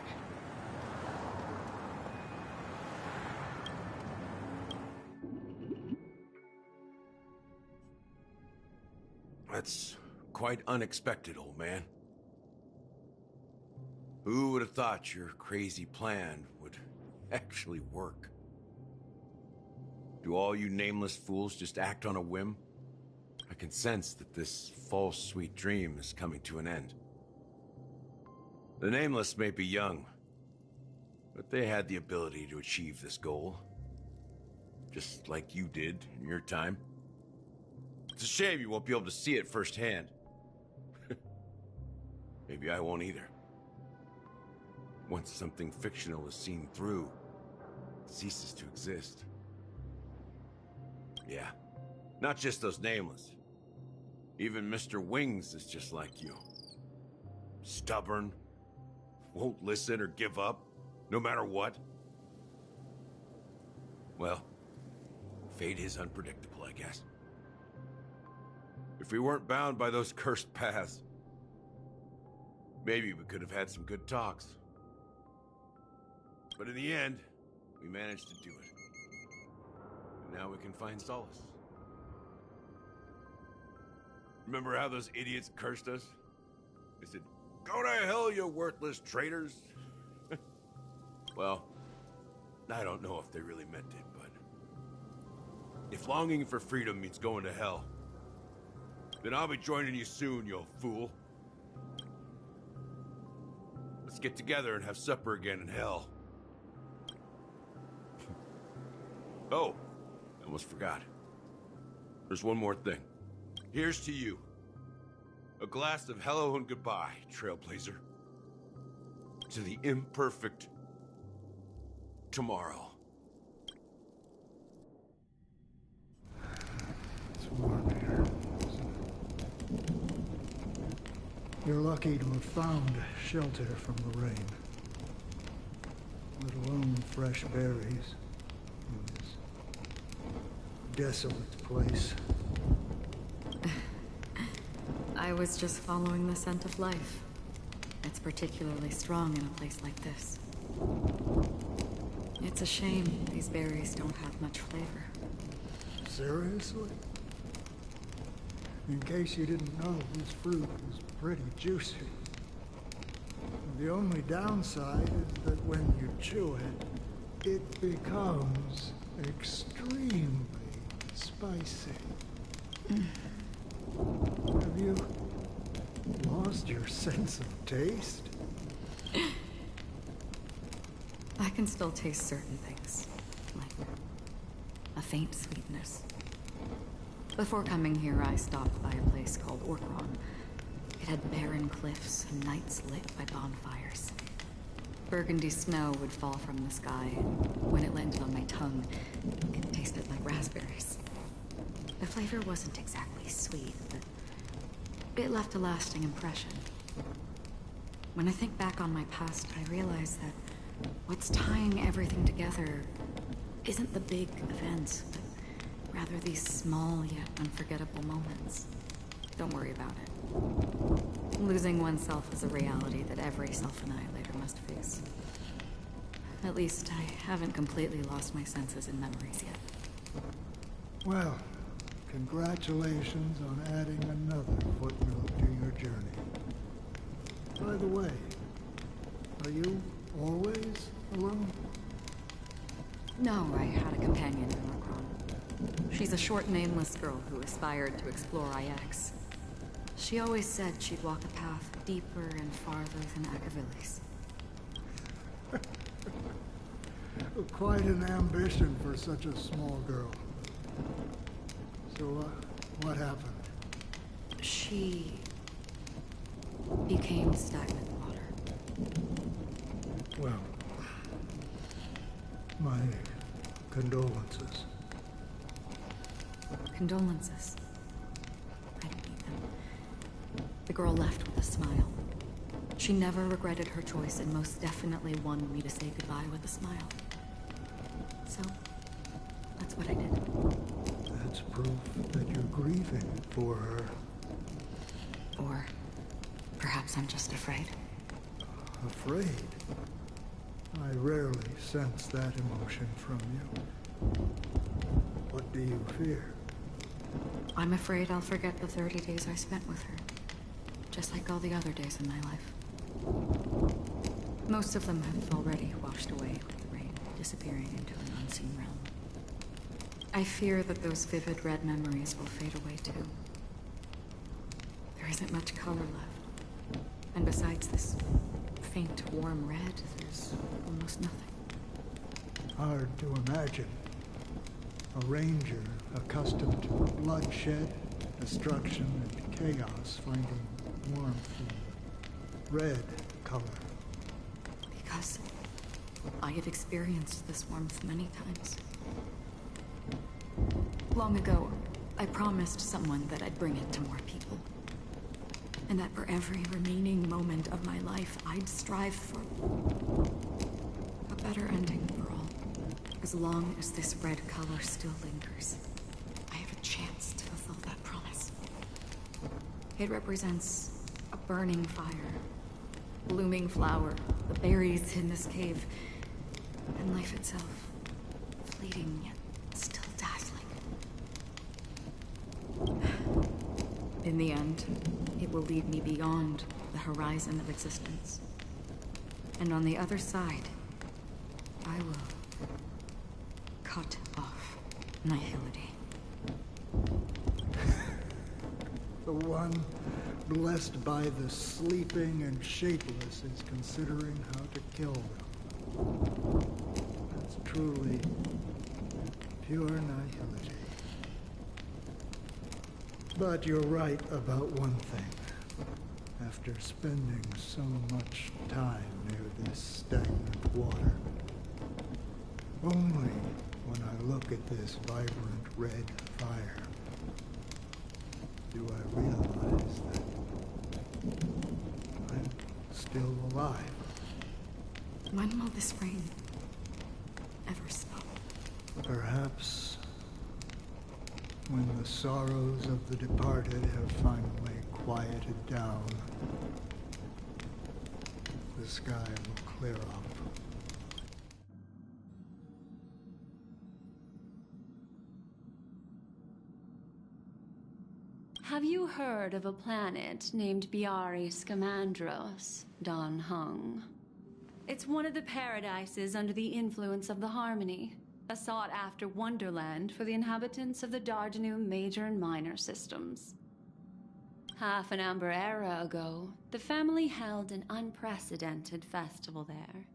That's quite unexpected, old man. Who would have thought your crazy plan would actually work? Do all you nameless fools just act on a whim? I can sense that this false sweet dream is coming to an end. The Nameless may be young, but they had the ability to achieve this goal. Just like you did in your time. It's a shame you won't be able to see it firsthand. Maybe I won't either. Once something fictional is seen through, it ceases to exist. Yeah, not just those Nameless. Even Mr. Wings is just like you. Stubborn, won't listen or give up, no matter what. Well, fate is unpredictable, I guess. If we weren't bound by those cursed paths, maybe we could have had some good talks. But in the end, we managed to do it. And now we can find solace. Remember how those idiots cursed us? They said, "Go to hell, you worthless traitors." Well, I don't know if they really meant it, but if longing for freedom means going to hell, then I'll be joining you soon, you fool. Let's get together and have supper again in hell. Oh, I almost forgot. There's one more thing. Here's to you. A glass of hello and goodbye, Trailblazer. To the imperfect tomorrow. It's warm here, isn't it? You're lucky to have found shelter from the rain. Let alone fresh berries in this desolate place. I was just following the scent of life. It's particularly strong in a place like this. It's a shame these berries don't have much flavor. Seriously? In case you didn't know, this fruit is pretty juicy. The only downside is that when you chew it, it becomes extremely spicy. Have you lost your sense of taste? I can still taste certain things, like a faint sweetness. Before coming here, I stopped by a place called Orkron. It had barren cliffs and nights lit by bonfires. Burgundy snow would fall from the sky, and when it landed on my tongue, it tasted like raspberries. The flavor wasn't exactly sweet, but it left a lasting impression. When I think back on my past, I realize that what's tying everything together isn't the big events, but rather these small yet unforgettable moments. Don't worry about it. Losing oneself is a reality that every self-annihilator must face. At least I haven't completely lost my senses and memories yet. Well, congratulations on adding another footnote to your journey. By the way, are you always alone? No, I had a companion in Orkron. She's a short, nameless girl who aspired to explore IX. She always said she'd walk a path deeper and farther than Akavilis. Quite an ambition for such a small girl. So, what happened? She became stagnant water. Well, my condolences. Condolences. I don't need them. The girl left with a smile. She never regretted her choice and most definitely wanted me to say goodbye with a smile. So, that's what I did. That's proof that you're grieving for her. Or perhaps I'm just afraid. Afraid? I rarely sense that emotion from you. What do you fear? I'm afraid I'll forget the 30 days I spent with her. Just like all the other days in my life. Most of them have already washed away with the rain, disappearing into an unseen realm. I fear that those vivid red memories will fade away too. There isn't much color left. And besides this faint, warm red, there's almost nothing. Hard to imagine. A ranger accustomed to bloodshed, destruction, and chaos finding warmth in red color. Because I have experienced this warmth many times. Long ago, I promised someone that I'd bring it to more people. And that for every remaining moment of my life, I'd strive for a better ending for all. As long as this red color still lingers, I have a chance to fulfill that promise. It represents a burning fire, blooming flower, the berries in this cave, and life itself, fleeting yet still dazzling. In the end, it will lead me beyond the horizon of existence. And on the other side, I will cut off nihility. The one blessed by the sleeping and shapeless is considering how to kill them. That's truly pure nihility. But you're right about one thing. After spending so much time near this stagnant water, only when I look at this vibrant red fire do I realize that I'm still alive. When will this rain ever stop? Perhaps when the sorrows of the departed have finally quieted down. the sky will clear up. Have you heard of a planet named Biari Scamandros, Dan Heng? It's one of the paradises under the influence of the Harmony, a sought-after wonderland for the inhabitants of the Dardanum Major and Minor systems. Half an Amber era ago, the family held an unprecedented festival there.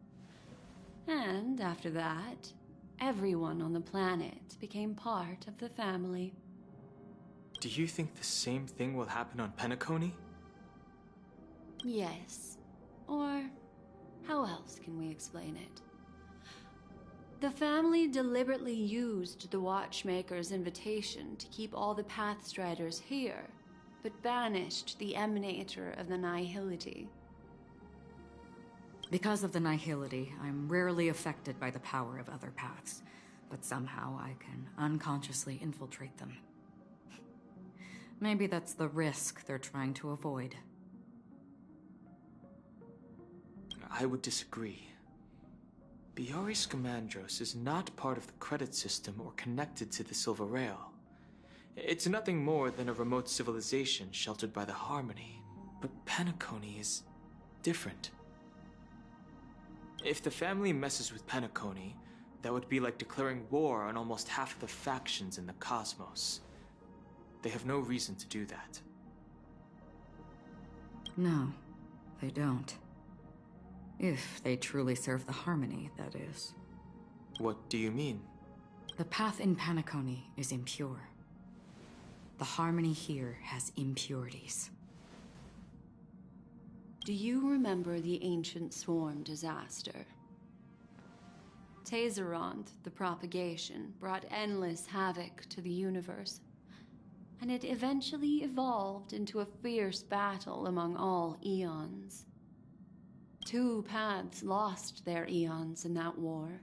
And after that, everyone on the planet became part of the family. Do you think the same thing will happen on Penacony? Yes. Or how else can we explain it? The family deliberately used the Watchmaker's invitation to keep all the Pathstriders here, but banished the Emanator of the Nihility. Because of the Nihility, I'm rarely affected by the power of other paths, but somehow I can unconsciously infiltrate them. Maybe that's the risk they're trying to avoid. I would disagree. Biari Scamandros is not part of the credit system or connected to the Silver Rail. It's nothing more than a remote civilization sheltered by the Harmony. But Penacony is different. If the family messes with Penacony, that would be like declaring war on almost half of the factions in the cosmos. They have no reason to do that. No, they don't. If they truly serve the Harmony, that is. What do you mean? The path in Penacony is impure. The Harmony here has impurities. Do you remember the Ancient Swarm disaster? Tazerond, the propagation, brought endless havoc to the universe, and it eventually evolved into a fierce battle among all eons. 2 paths lost their eons in that war,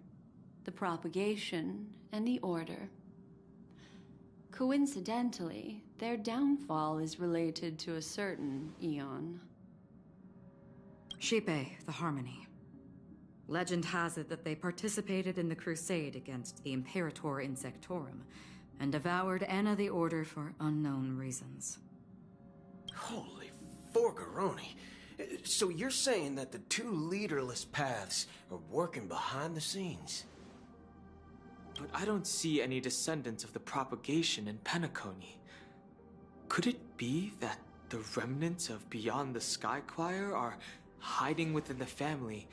the propagation and the Order. Coincidentally, their downfall is related to a certain eon. Xipe, the Harmony. Legend has it that they participated in the crusade against the Imperator Insectorum, and devoured Anna the Order for unknown reasons. Holy forgaroni. So you're saying that the 2 leaderless paths are working behind the scenes? But I don't see any descendants of the propagation in Penacony. Could it be that the remnants of Beyond the Sky Choir are hiding within the family,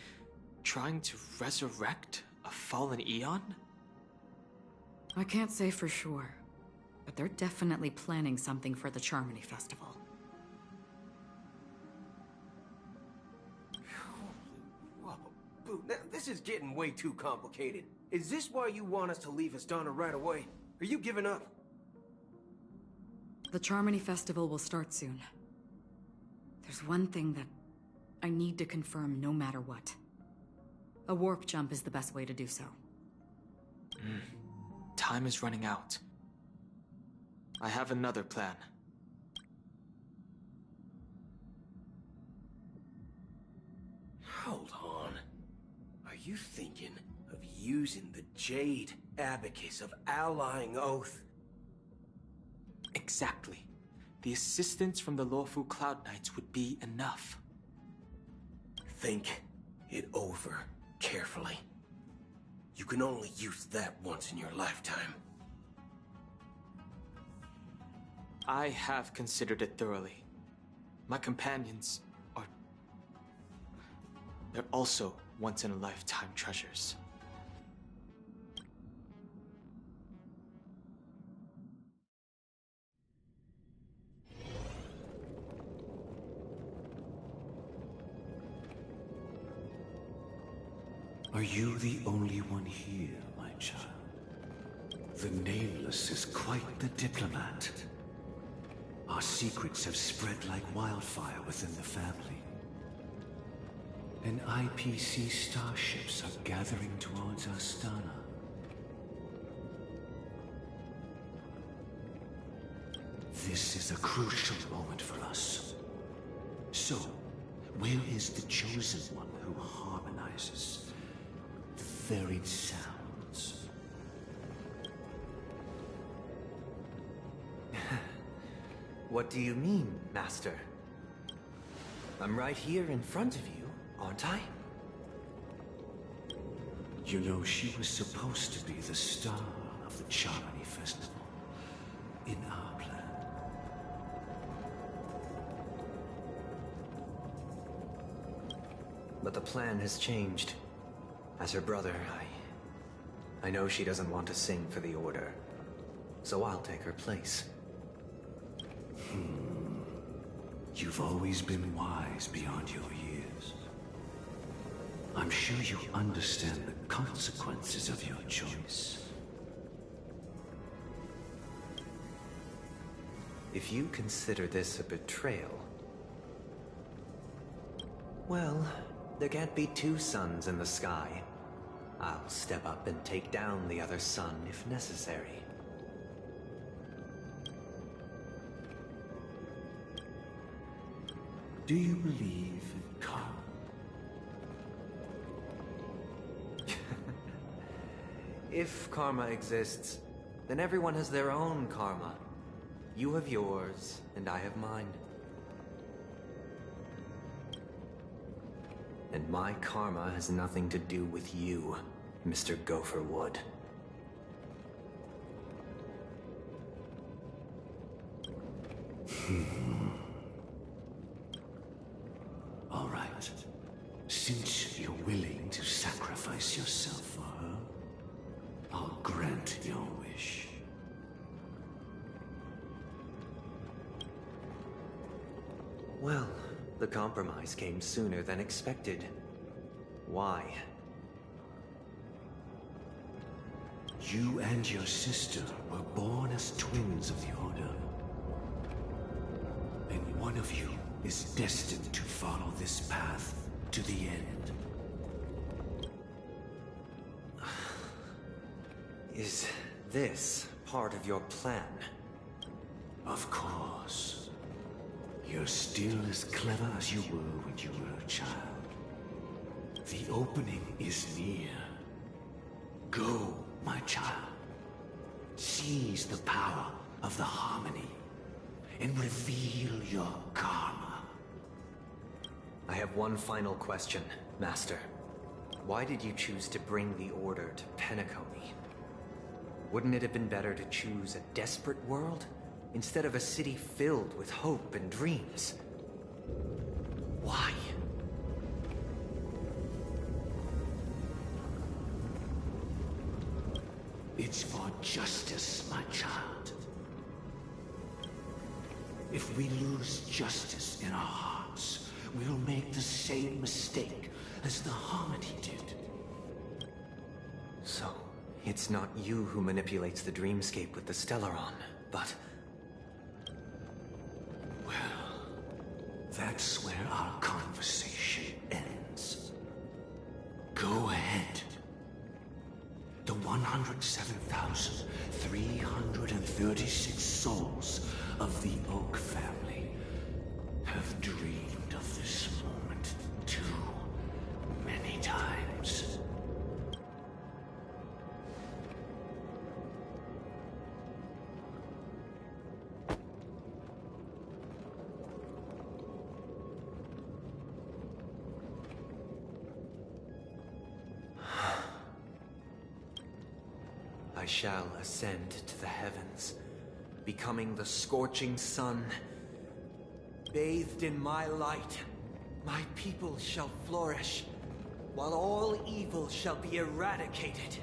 trying to resurrect a fallen eon? I can't say for sure, but they're definitely planning something for the Charmony Festival. Whoa, Boo, now this is getting way too complicated. Is this why you want us to leave Astana right away? Are you giving up? The Charmony Festival will start soon. There's one thing that I need to confirm no matter what. A warp jump is the best way to do so. Time is running out. I have another plan. Hold on. Are you thinking of using the Jade Abacus of Allying Oath? Exactly. The assistance from the Lawful Cloud Knights would be enough. Think it over carefully. You can only use that once in your lifetime. I have considered it thoroughly. My companions are... they're also once-in-a-lifetime treasures. Are you the only one here, my child? The Nameless is quite the diplomat. Our secrets have spread like wildfire within the family. And IPC starships are gathering towards Astana. This is a crucial moment for us. So, Where is the chosen one who harmonizes the varied sounds? What do you mean, Master? I'm right here in front of you, aren't I? You know, she was supposed to be the star of the Charmony Festival in our plan. But the plan has changed. As her brother, I know she doesn't want to sing for the Order. So I'll take her place. You've always been wise beyond your years. I'm sure you understand the consequences of your choice. If you consider this a betrayal... well, there can't be two suns in the sky. I'll step up and take down the other sun if necessary. Do you believe in karma? If karma exists, then everyone has their own karma. You have yours, and I have mine. And my karma has nothing to do with you, Mr. Gopherwood. All right. Since you're willing to sacrifice yourself for her, I'll grant your wish. Well, the compromise came sooner than expected. Why? You and your sister were born as twins of the Order. And one of you is destined to follow this path to the end. Is this part of your plan? Of course. You're still as clever as you were when you were a child. The opening is near. Go, my child. Seize the power of the harmony and reveal your karma. I have one final question, Master. Why did you choose to bring the Order to Penacony? Wouldn't it have been better to choose a desperate world, instead of a city filled with hope and dreams? Why? It's for justice, my child. If we lose justice in our hearts, we'll make the same mistake as the Harmony did. So, it's not you who manipulates the dreamscape with the Stellaron, but... well, that's where our conversation ends. Go ahead. The 107,336 souls of the Oak family have dreamed of this moment too many times. I shall ascend to the heavens, becoming the scorching sun. Bathed in my light, my people shall flourish, while all evil shall be eradicated.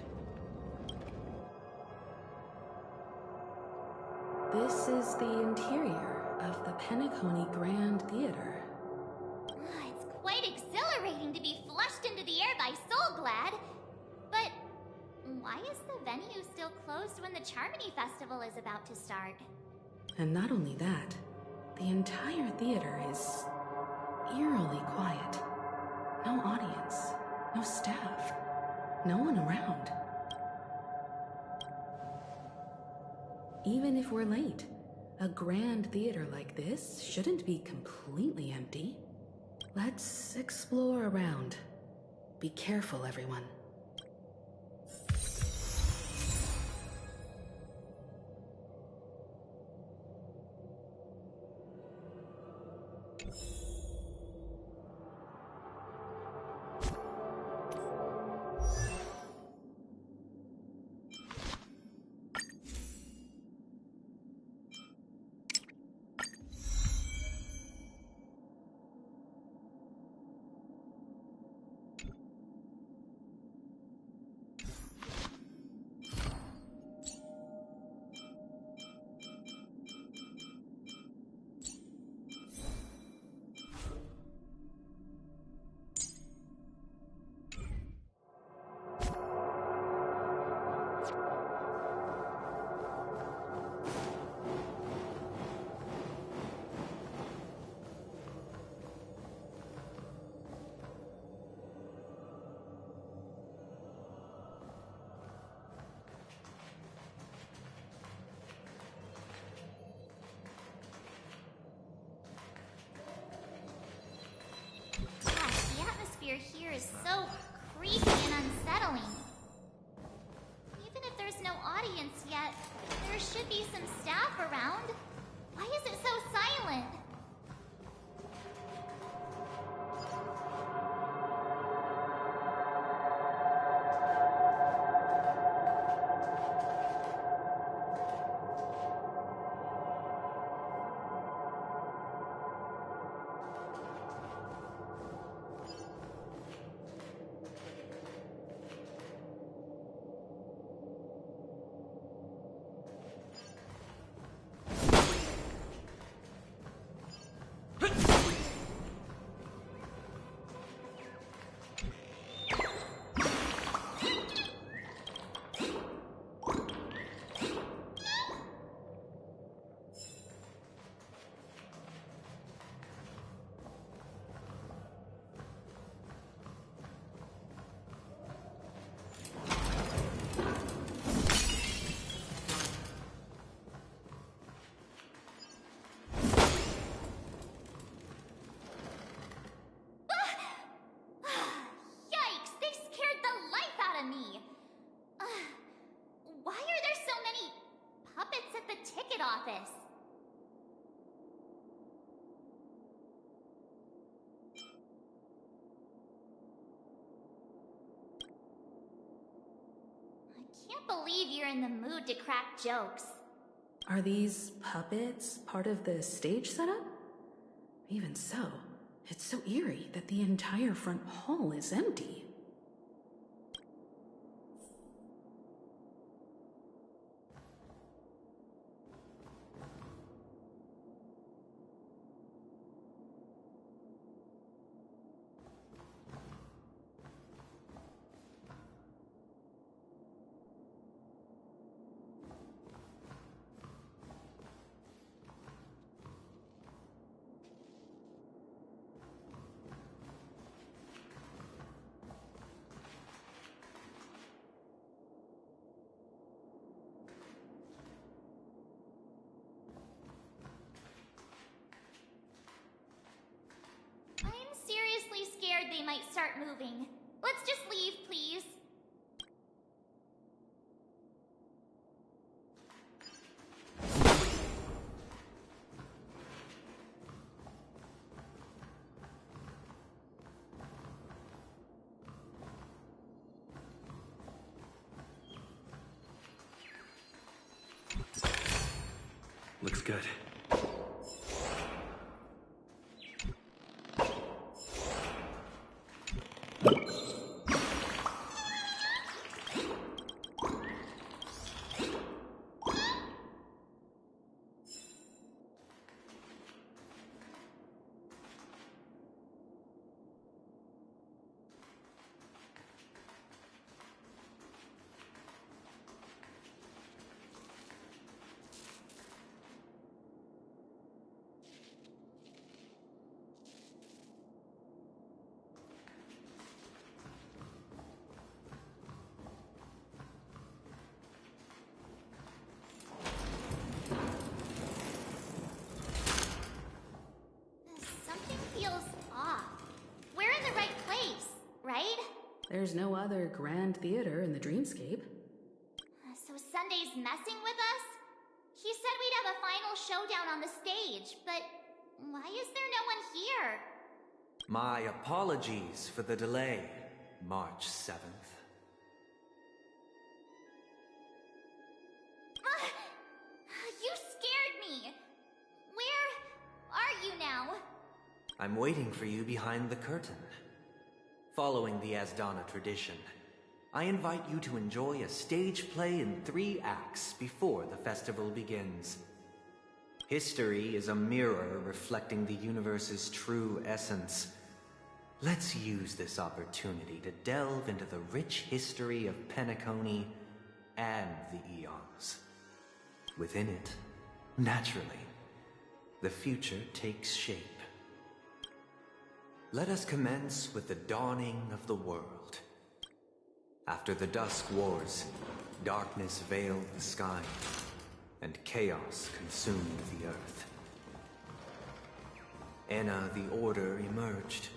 This is the interior of the Penacony Grand Theater. It's quite exhilarating to be flushed into the air by Soulglad. But why is the venue still closed when the Charmony Festival is about to start? And not only that, the entire theater is eerily quiet. No audience, no staff, no one around. Even if we're late, a grand theater like this shouldn't be completely empty. Let's explore around. Be careful, everyone. Gosh, the atmosphere here is so creepy and unsettling. Even if there's no audience yet, there should be some staff around. Why is it so silent? Yikes! They scared the life out of me! Why are there so many puppets at the ticket office? I can't believe you're in the mood to crack jokes. Are these puppets part of the stage setup? Even so, it's so eerie that the entire front hall is empty. I'm seriously scared they might start moving. Let's just leave, please. Looks good. There's no other grand theater in the dreamscape. So Sunday's messing with us? He said we'd have a final showdown on the stage, but why is there no one here? My apologies for the delay, March 7th. You scared me! Where are you now? I'm waiting for you behind the curtain. Following the Asdana tradition, I invite you to enjoy a stage play in 3 acts before the festival begins. History is a mirror reflecting the universe's true essence. Let's use this opportunity to delve into the rich history of Penacony and the Eons. Within it, naturally, the future takes shape. Let us commence with the dawning of the world. After the Dusk Wars, darkness veiled the sky, and chaos consumed the earth. Enna the Order emerged,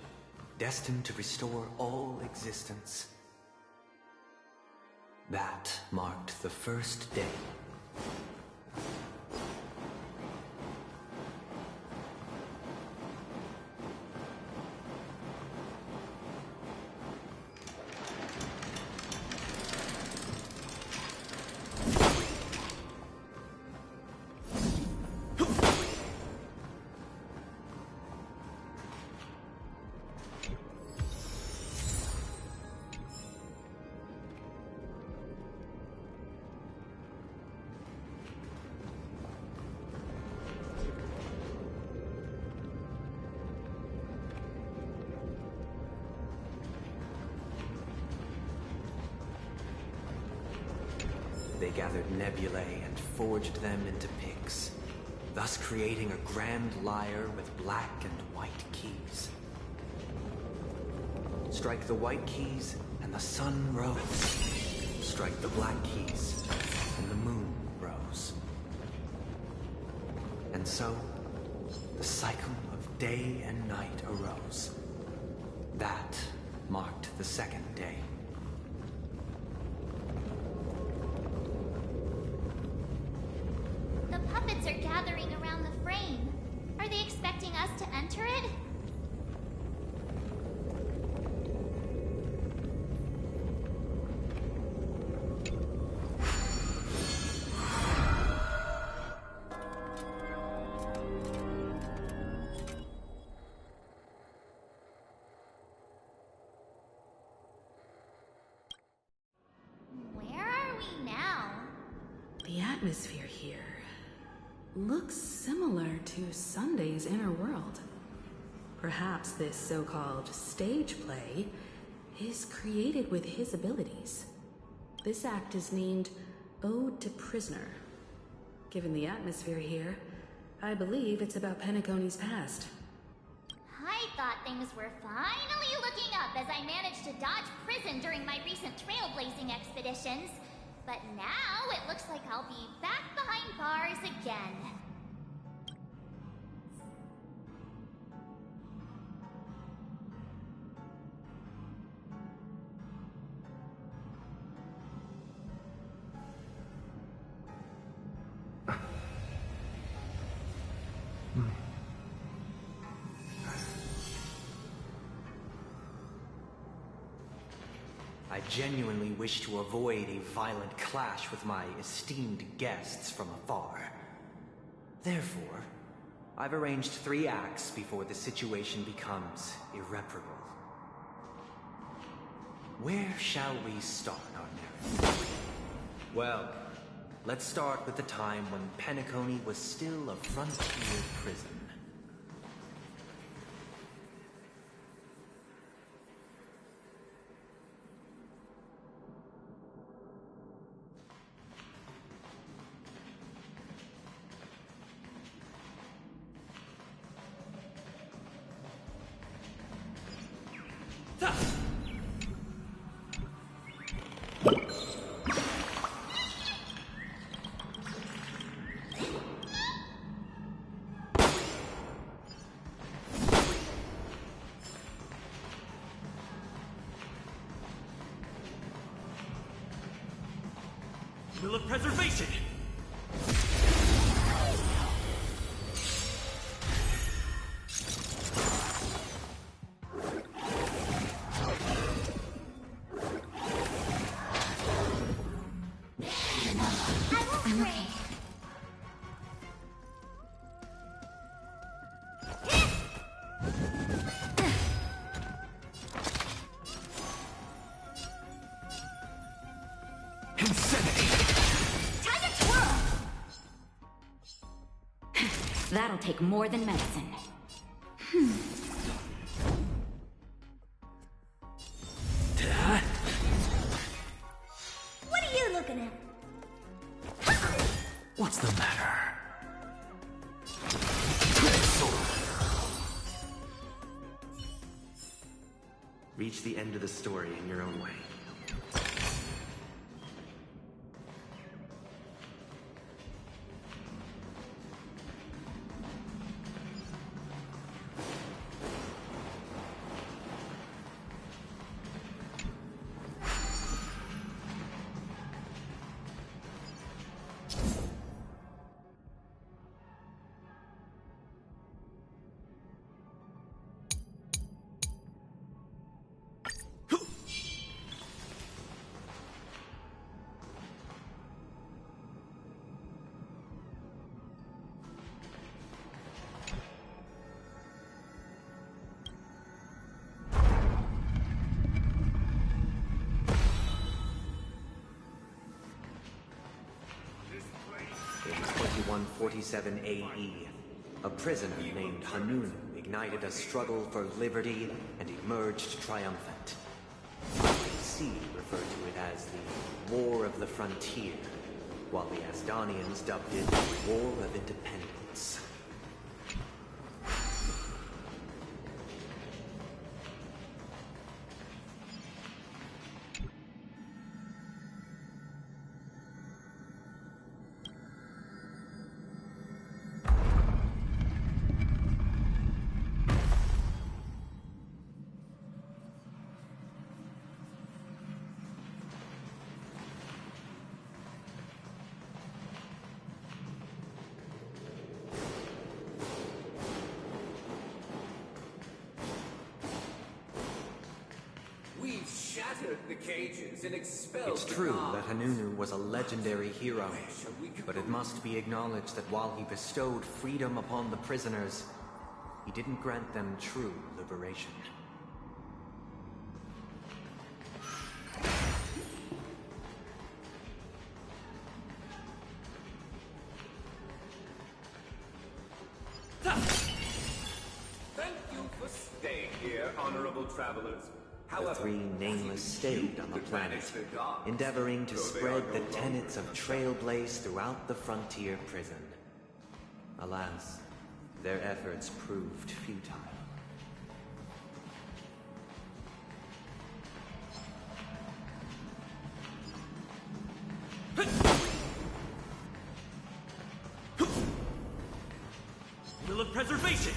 destined to restore all existence. That marked the first day. They gathered nebulae and forged them into picks, thus creating a grand lyre with black and white keys. Strike the white keys, and the sun rose. Strike the black keys, and the moon rose. And so, the cycle of day and night arose. That marked the second day. The puppets are gathering around the frame. Are they expecting us to enter it? Where are we now? The atmosphere here looks similar to Sunday's inner world. Perhaps this so-called stage play is created with his abilities. This act is named Ode to Prisoner. Given the atmosphere here, I believe it's about Penacony's past. I thought things were finally looking up as I managed to dodge prison during my recent trailblazing expeditions. But now it looks like I'll be back behind bars again. I genuinely wish to avoid a violent clash with my esteemed guests from afar. Therefore, I've arranged 3 acts before the situation becomes irreparable. Where shall we start our narrative? Well, let's start with the time when Penacony was still a frontier prison. Will of Preservation! I'm okay. That'll take more than medicine. What are you looking at? What's the matter? Reach the end of the story in your own way. In 2147 AE, a prisoner named Hanunu ignited a struggle for liberty and emerged triumphant. C referred to it as the War of the Frontier, while the Asdanians dubbed it the War of Independence. The cages and expelled It's true that Hanunu was a legendary hero, but it must be acknowledged that while he bestowed freedom upon the prisoners, he didn't grant them true liberation. Thank you for staying here, honorable travelers. The three nameless stayed on the planet, endeavoring to spread the tenets of Trailblaze throughout the frontier prison. Alas, their efforts proved futile. Will of Preservation!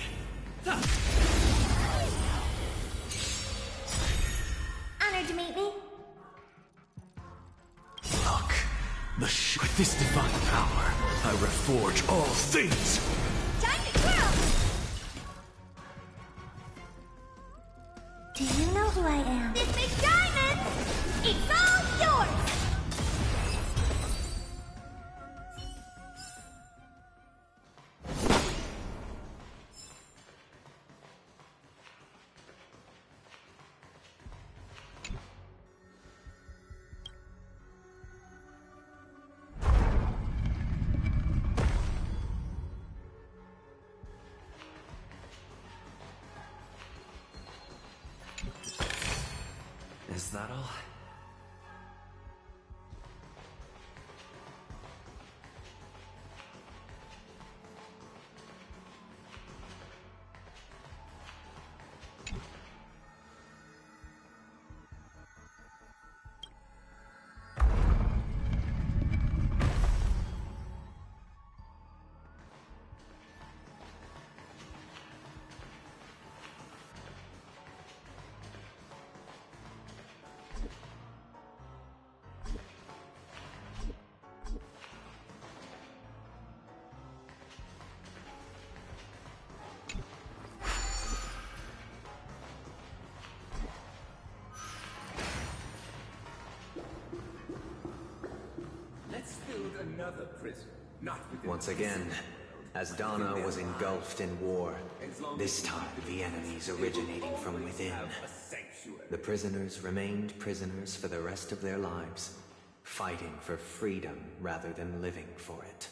Honored to meet me. Look, with this divine power, I reforge all things! Time to twirl! Do you know who I am? This big diamond! It's all yours! Is that all? another prison, not within Once again, as Dana was engulfed in war, this time the enemies originating from within. The prisoners remained prisoners for the rest of their lives, fighting for freedom rather than living for it.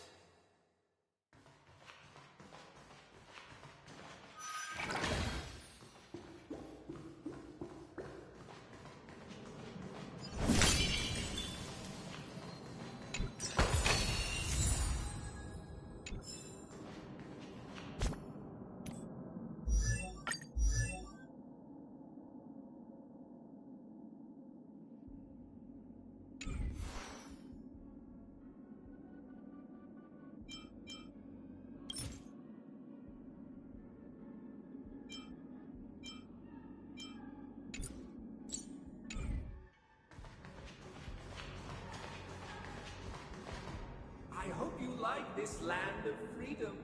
I hope you like this land of freedom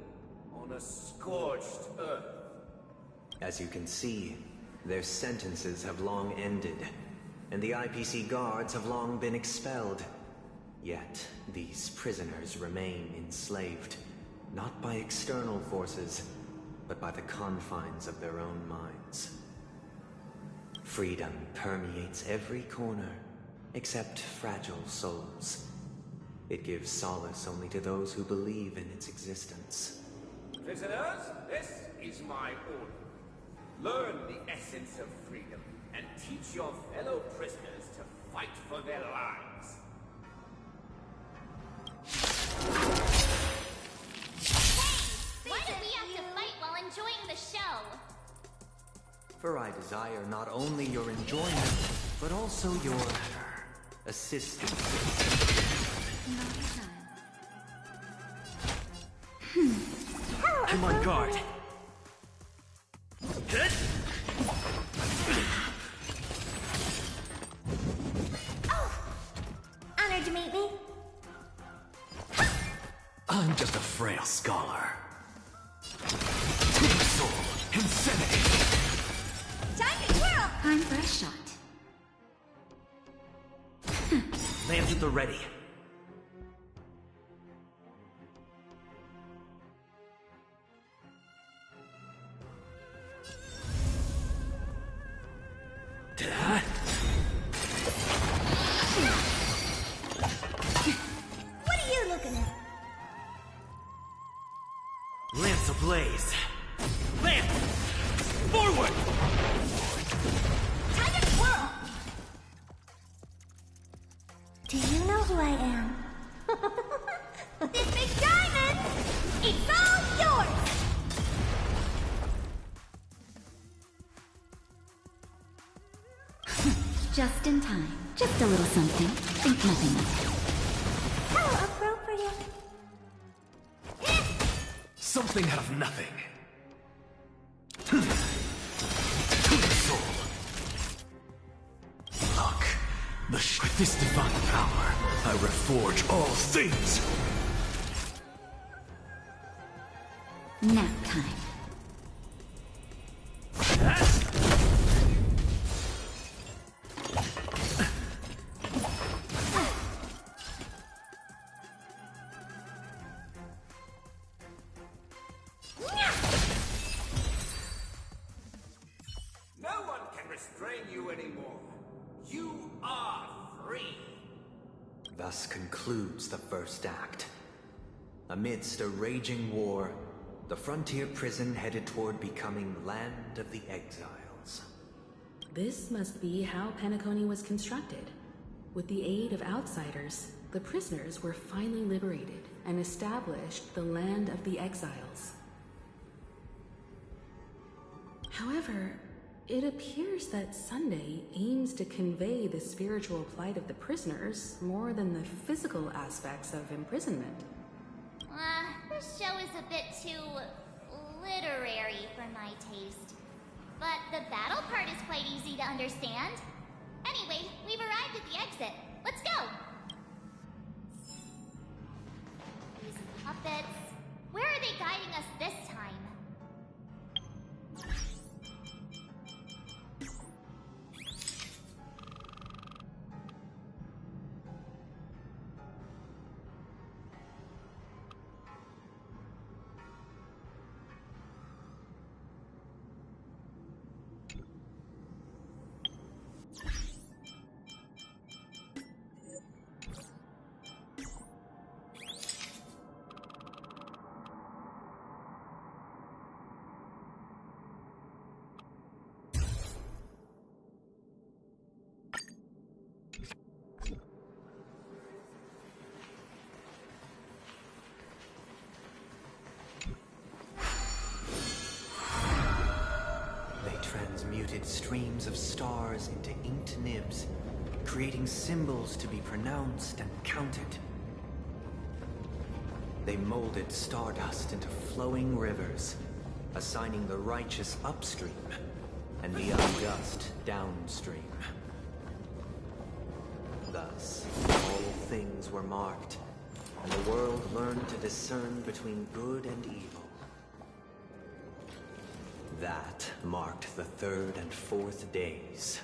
on a scorched earth. As you can see, their sentences have long ended, and the IPC guards have long been expelled. Yet, these prisoners remain enslaved, not by external forces, but by the confines of their own minds. Freedom permeates every corner, except fragile souls. It gives solace only to those who believe in its existence. Prisoners, this is my order. Learn the essence of freedom and teach your fellow prisoners to fight for their lives. Why do we have to fight while enjoying the show? For I desire not only your enjoyment, but also your assistance. I'm on guard. Oh! Honored to meet me. I'm just a frail scholar. Soul, insanity. Time to twirl! Time for a shot. Lands at the ready. What are you looking at? Lance ablaze. Lance! Forward! Time to twirl! Do you know who I am? This big diamond! It's all yours! Just in time. Just a little something. Think nothing of it. How appropriate. Something out of nothing. Soul. Look, with this divine power, I reforge all things. Nap time. No one can restrain you anymore. You are free. Thus concludes the first act. Amidst a raging war, the frontier prison headed toward becoming Land of the Exiles. This must be how Penacony was constructed. With the aid of outsiders, the prisoners were finally liberated and established the Land of the Exiles. However, it appears that Sunday aims to convey the spiritual plight of the prisoners more than the physical aspects of imprisonment. This show is a bit too literary for my taste. But the battle part is quite easy to understand. Anyway, we've arrived at the exit. Let's go! These puppets... Where are they guiding us this time? transmuted streams of stars into inked nibs, creating symbols to be pronounced and counted. They molded stardust into flowing rivers, assigning the righteous upstream and the unjust downstream. Thus, all things were marked, and the world learned to discern between good and evil. That marked the third and fourth days.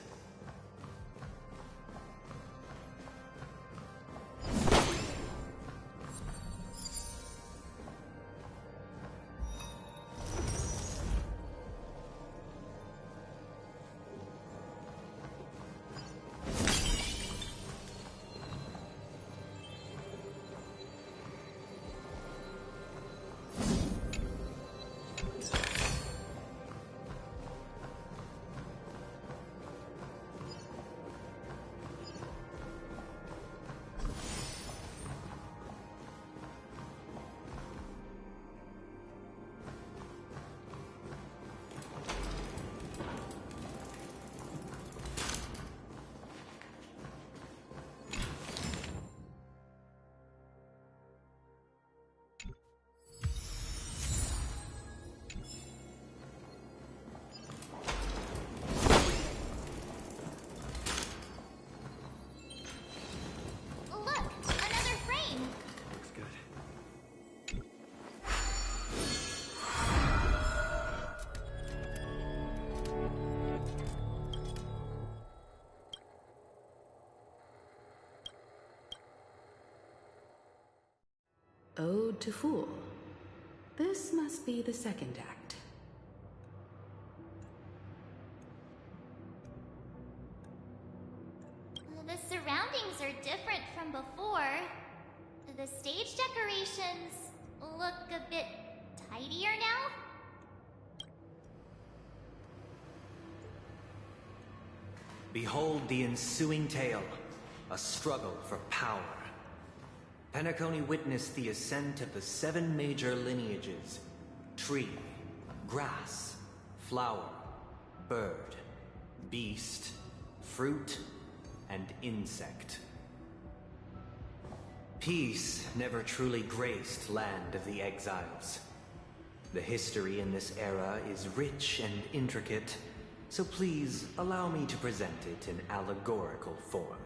Ode to Fool. This must be the second act. The surroundings are different from before. The stage decorations look a bit tidier now. Behold the ensuing tale, a struggle for power. Penacony witnessed the ascent of the 7 major lineages: tree, grass, flower, bird, beast, fruit, and insect. Peace never truly graced Land of the Exiles. The history in this era is rich and intricate, so please allow me to present it in allegorical form.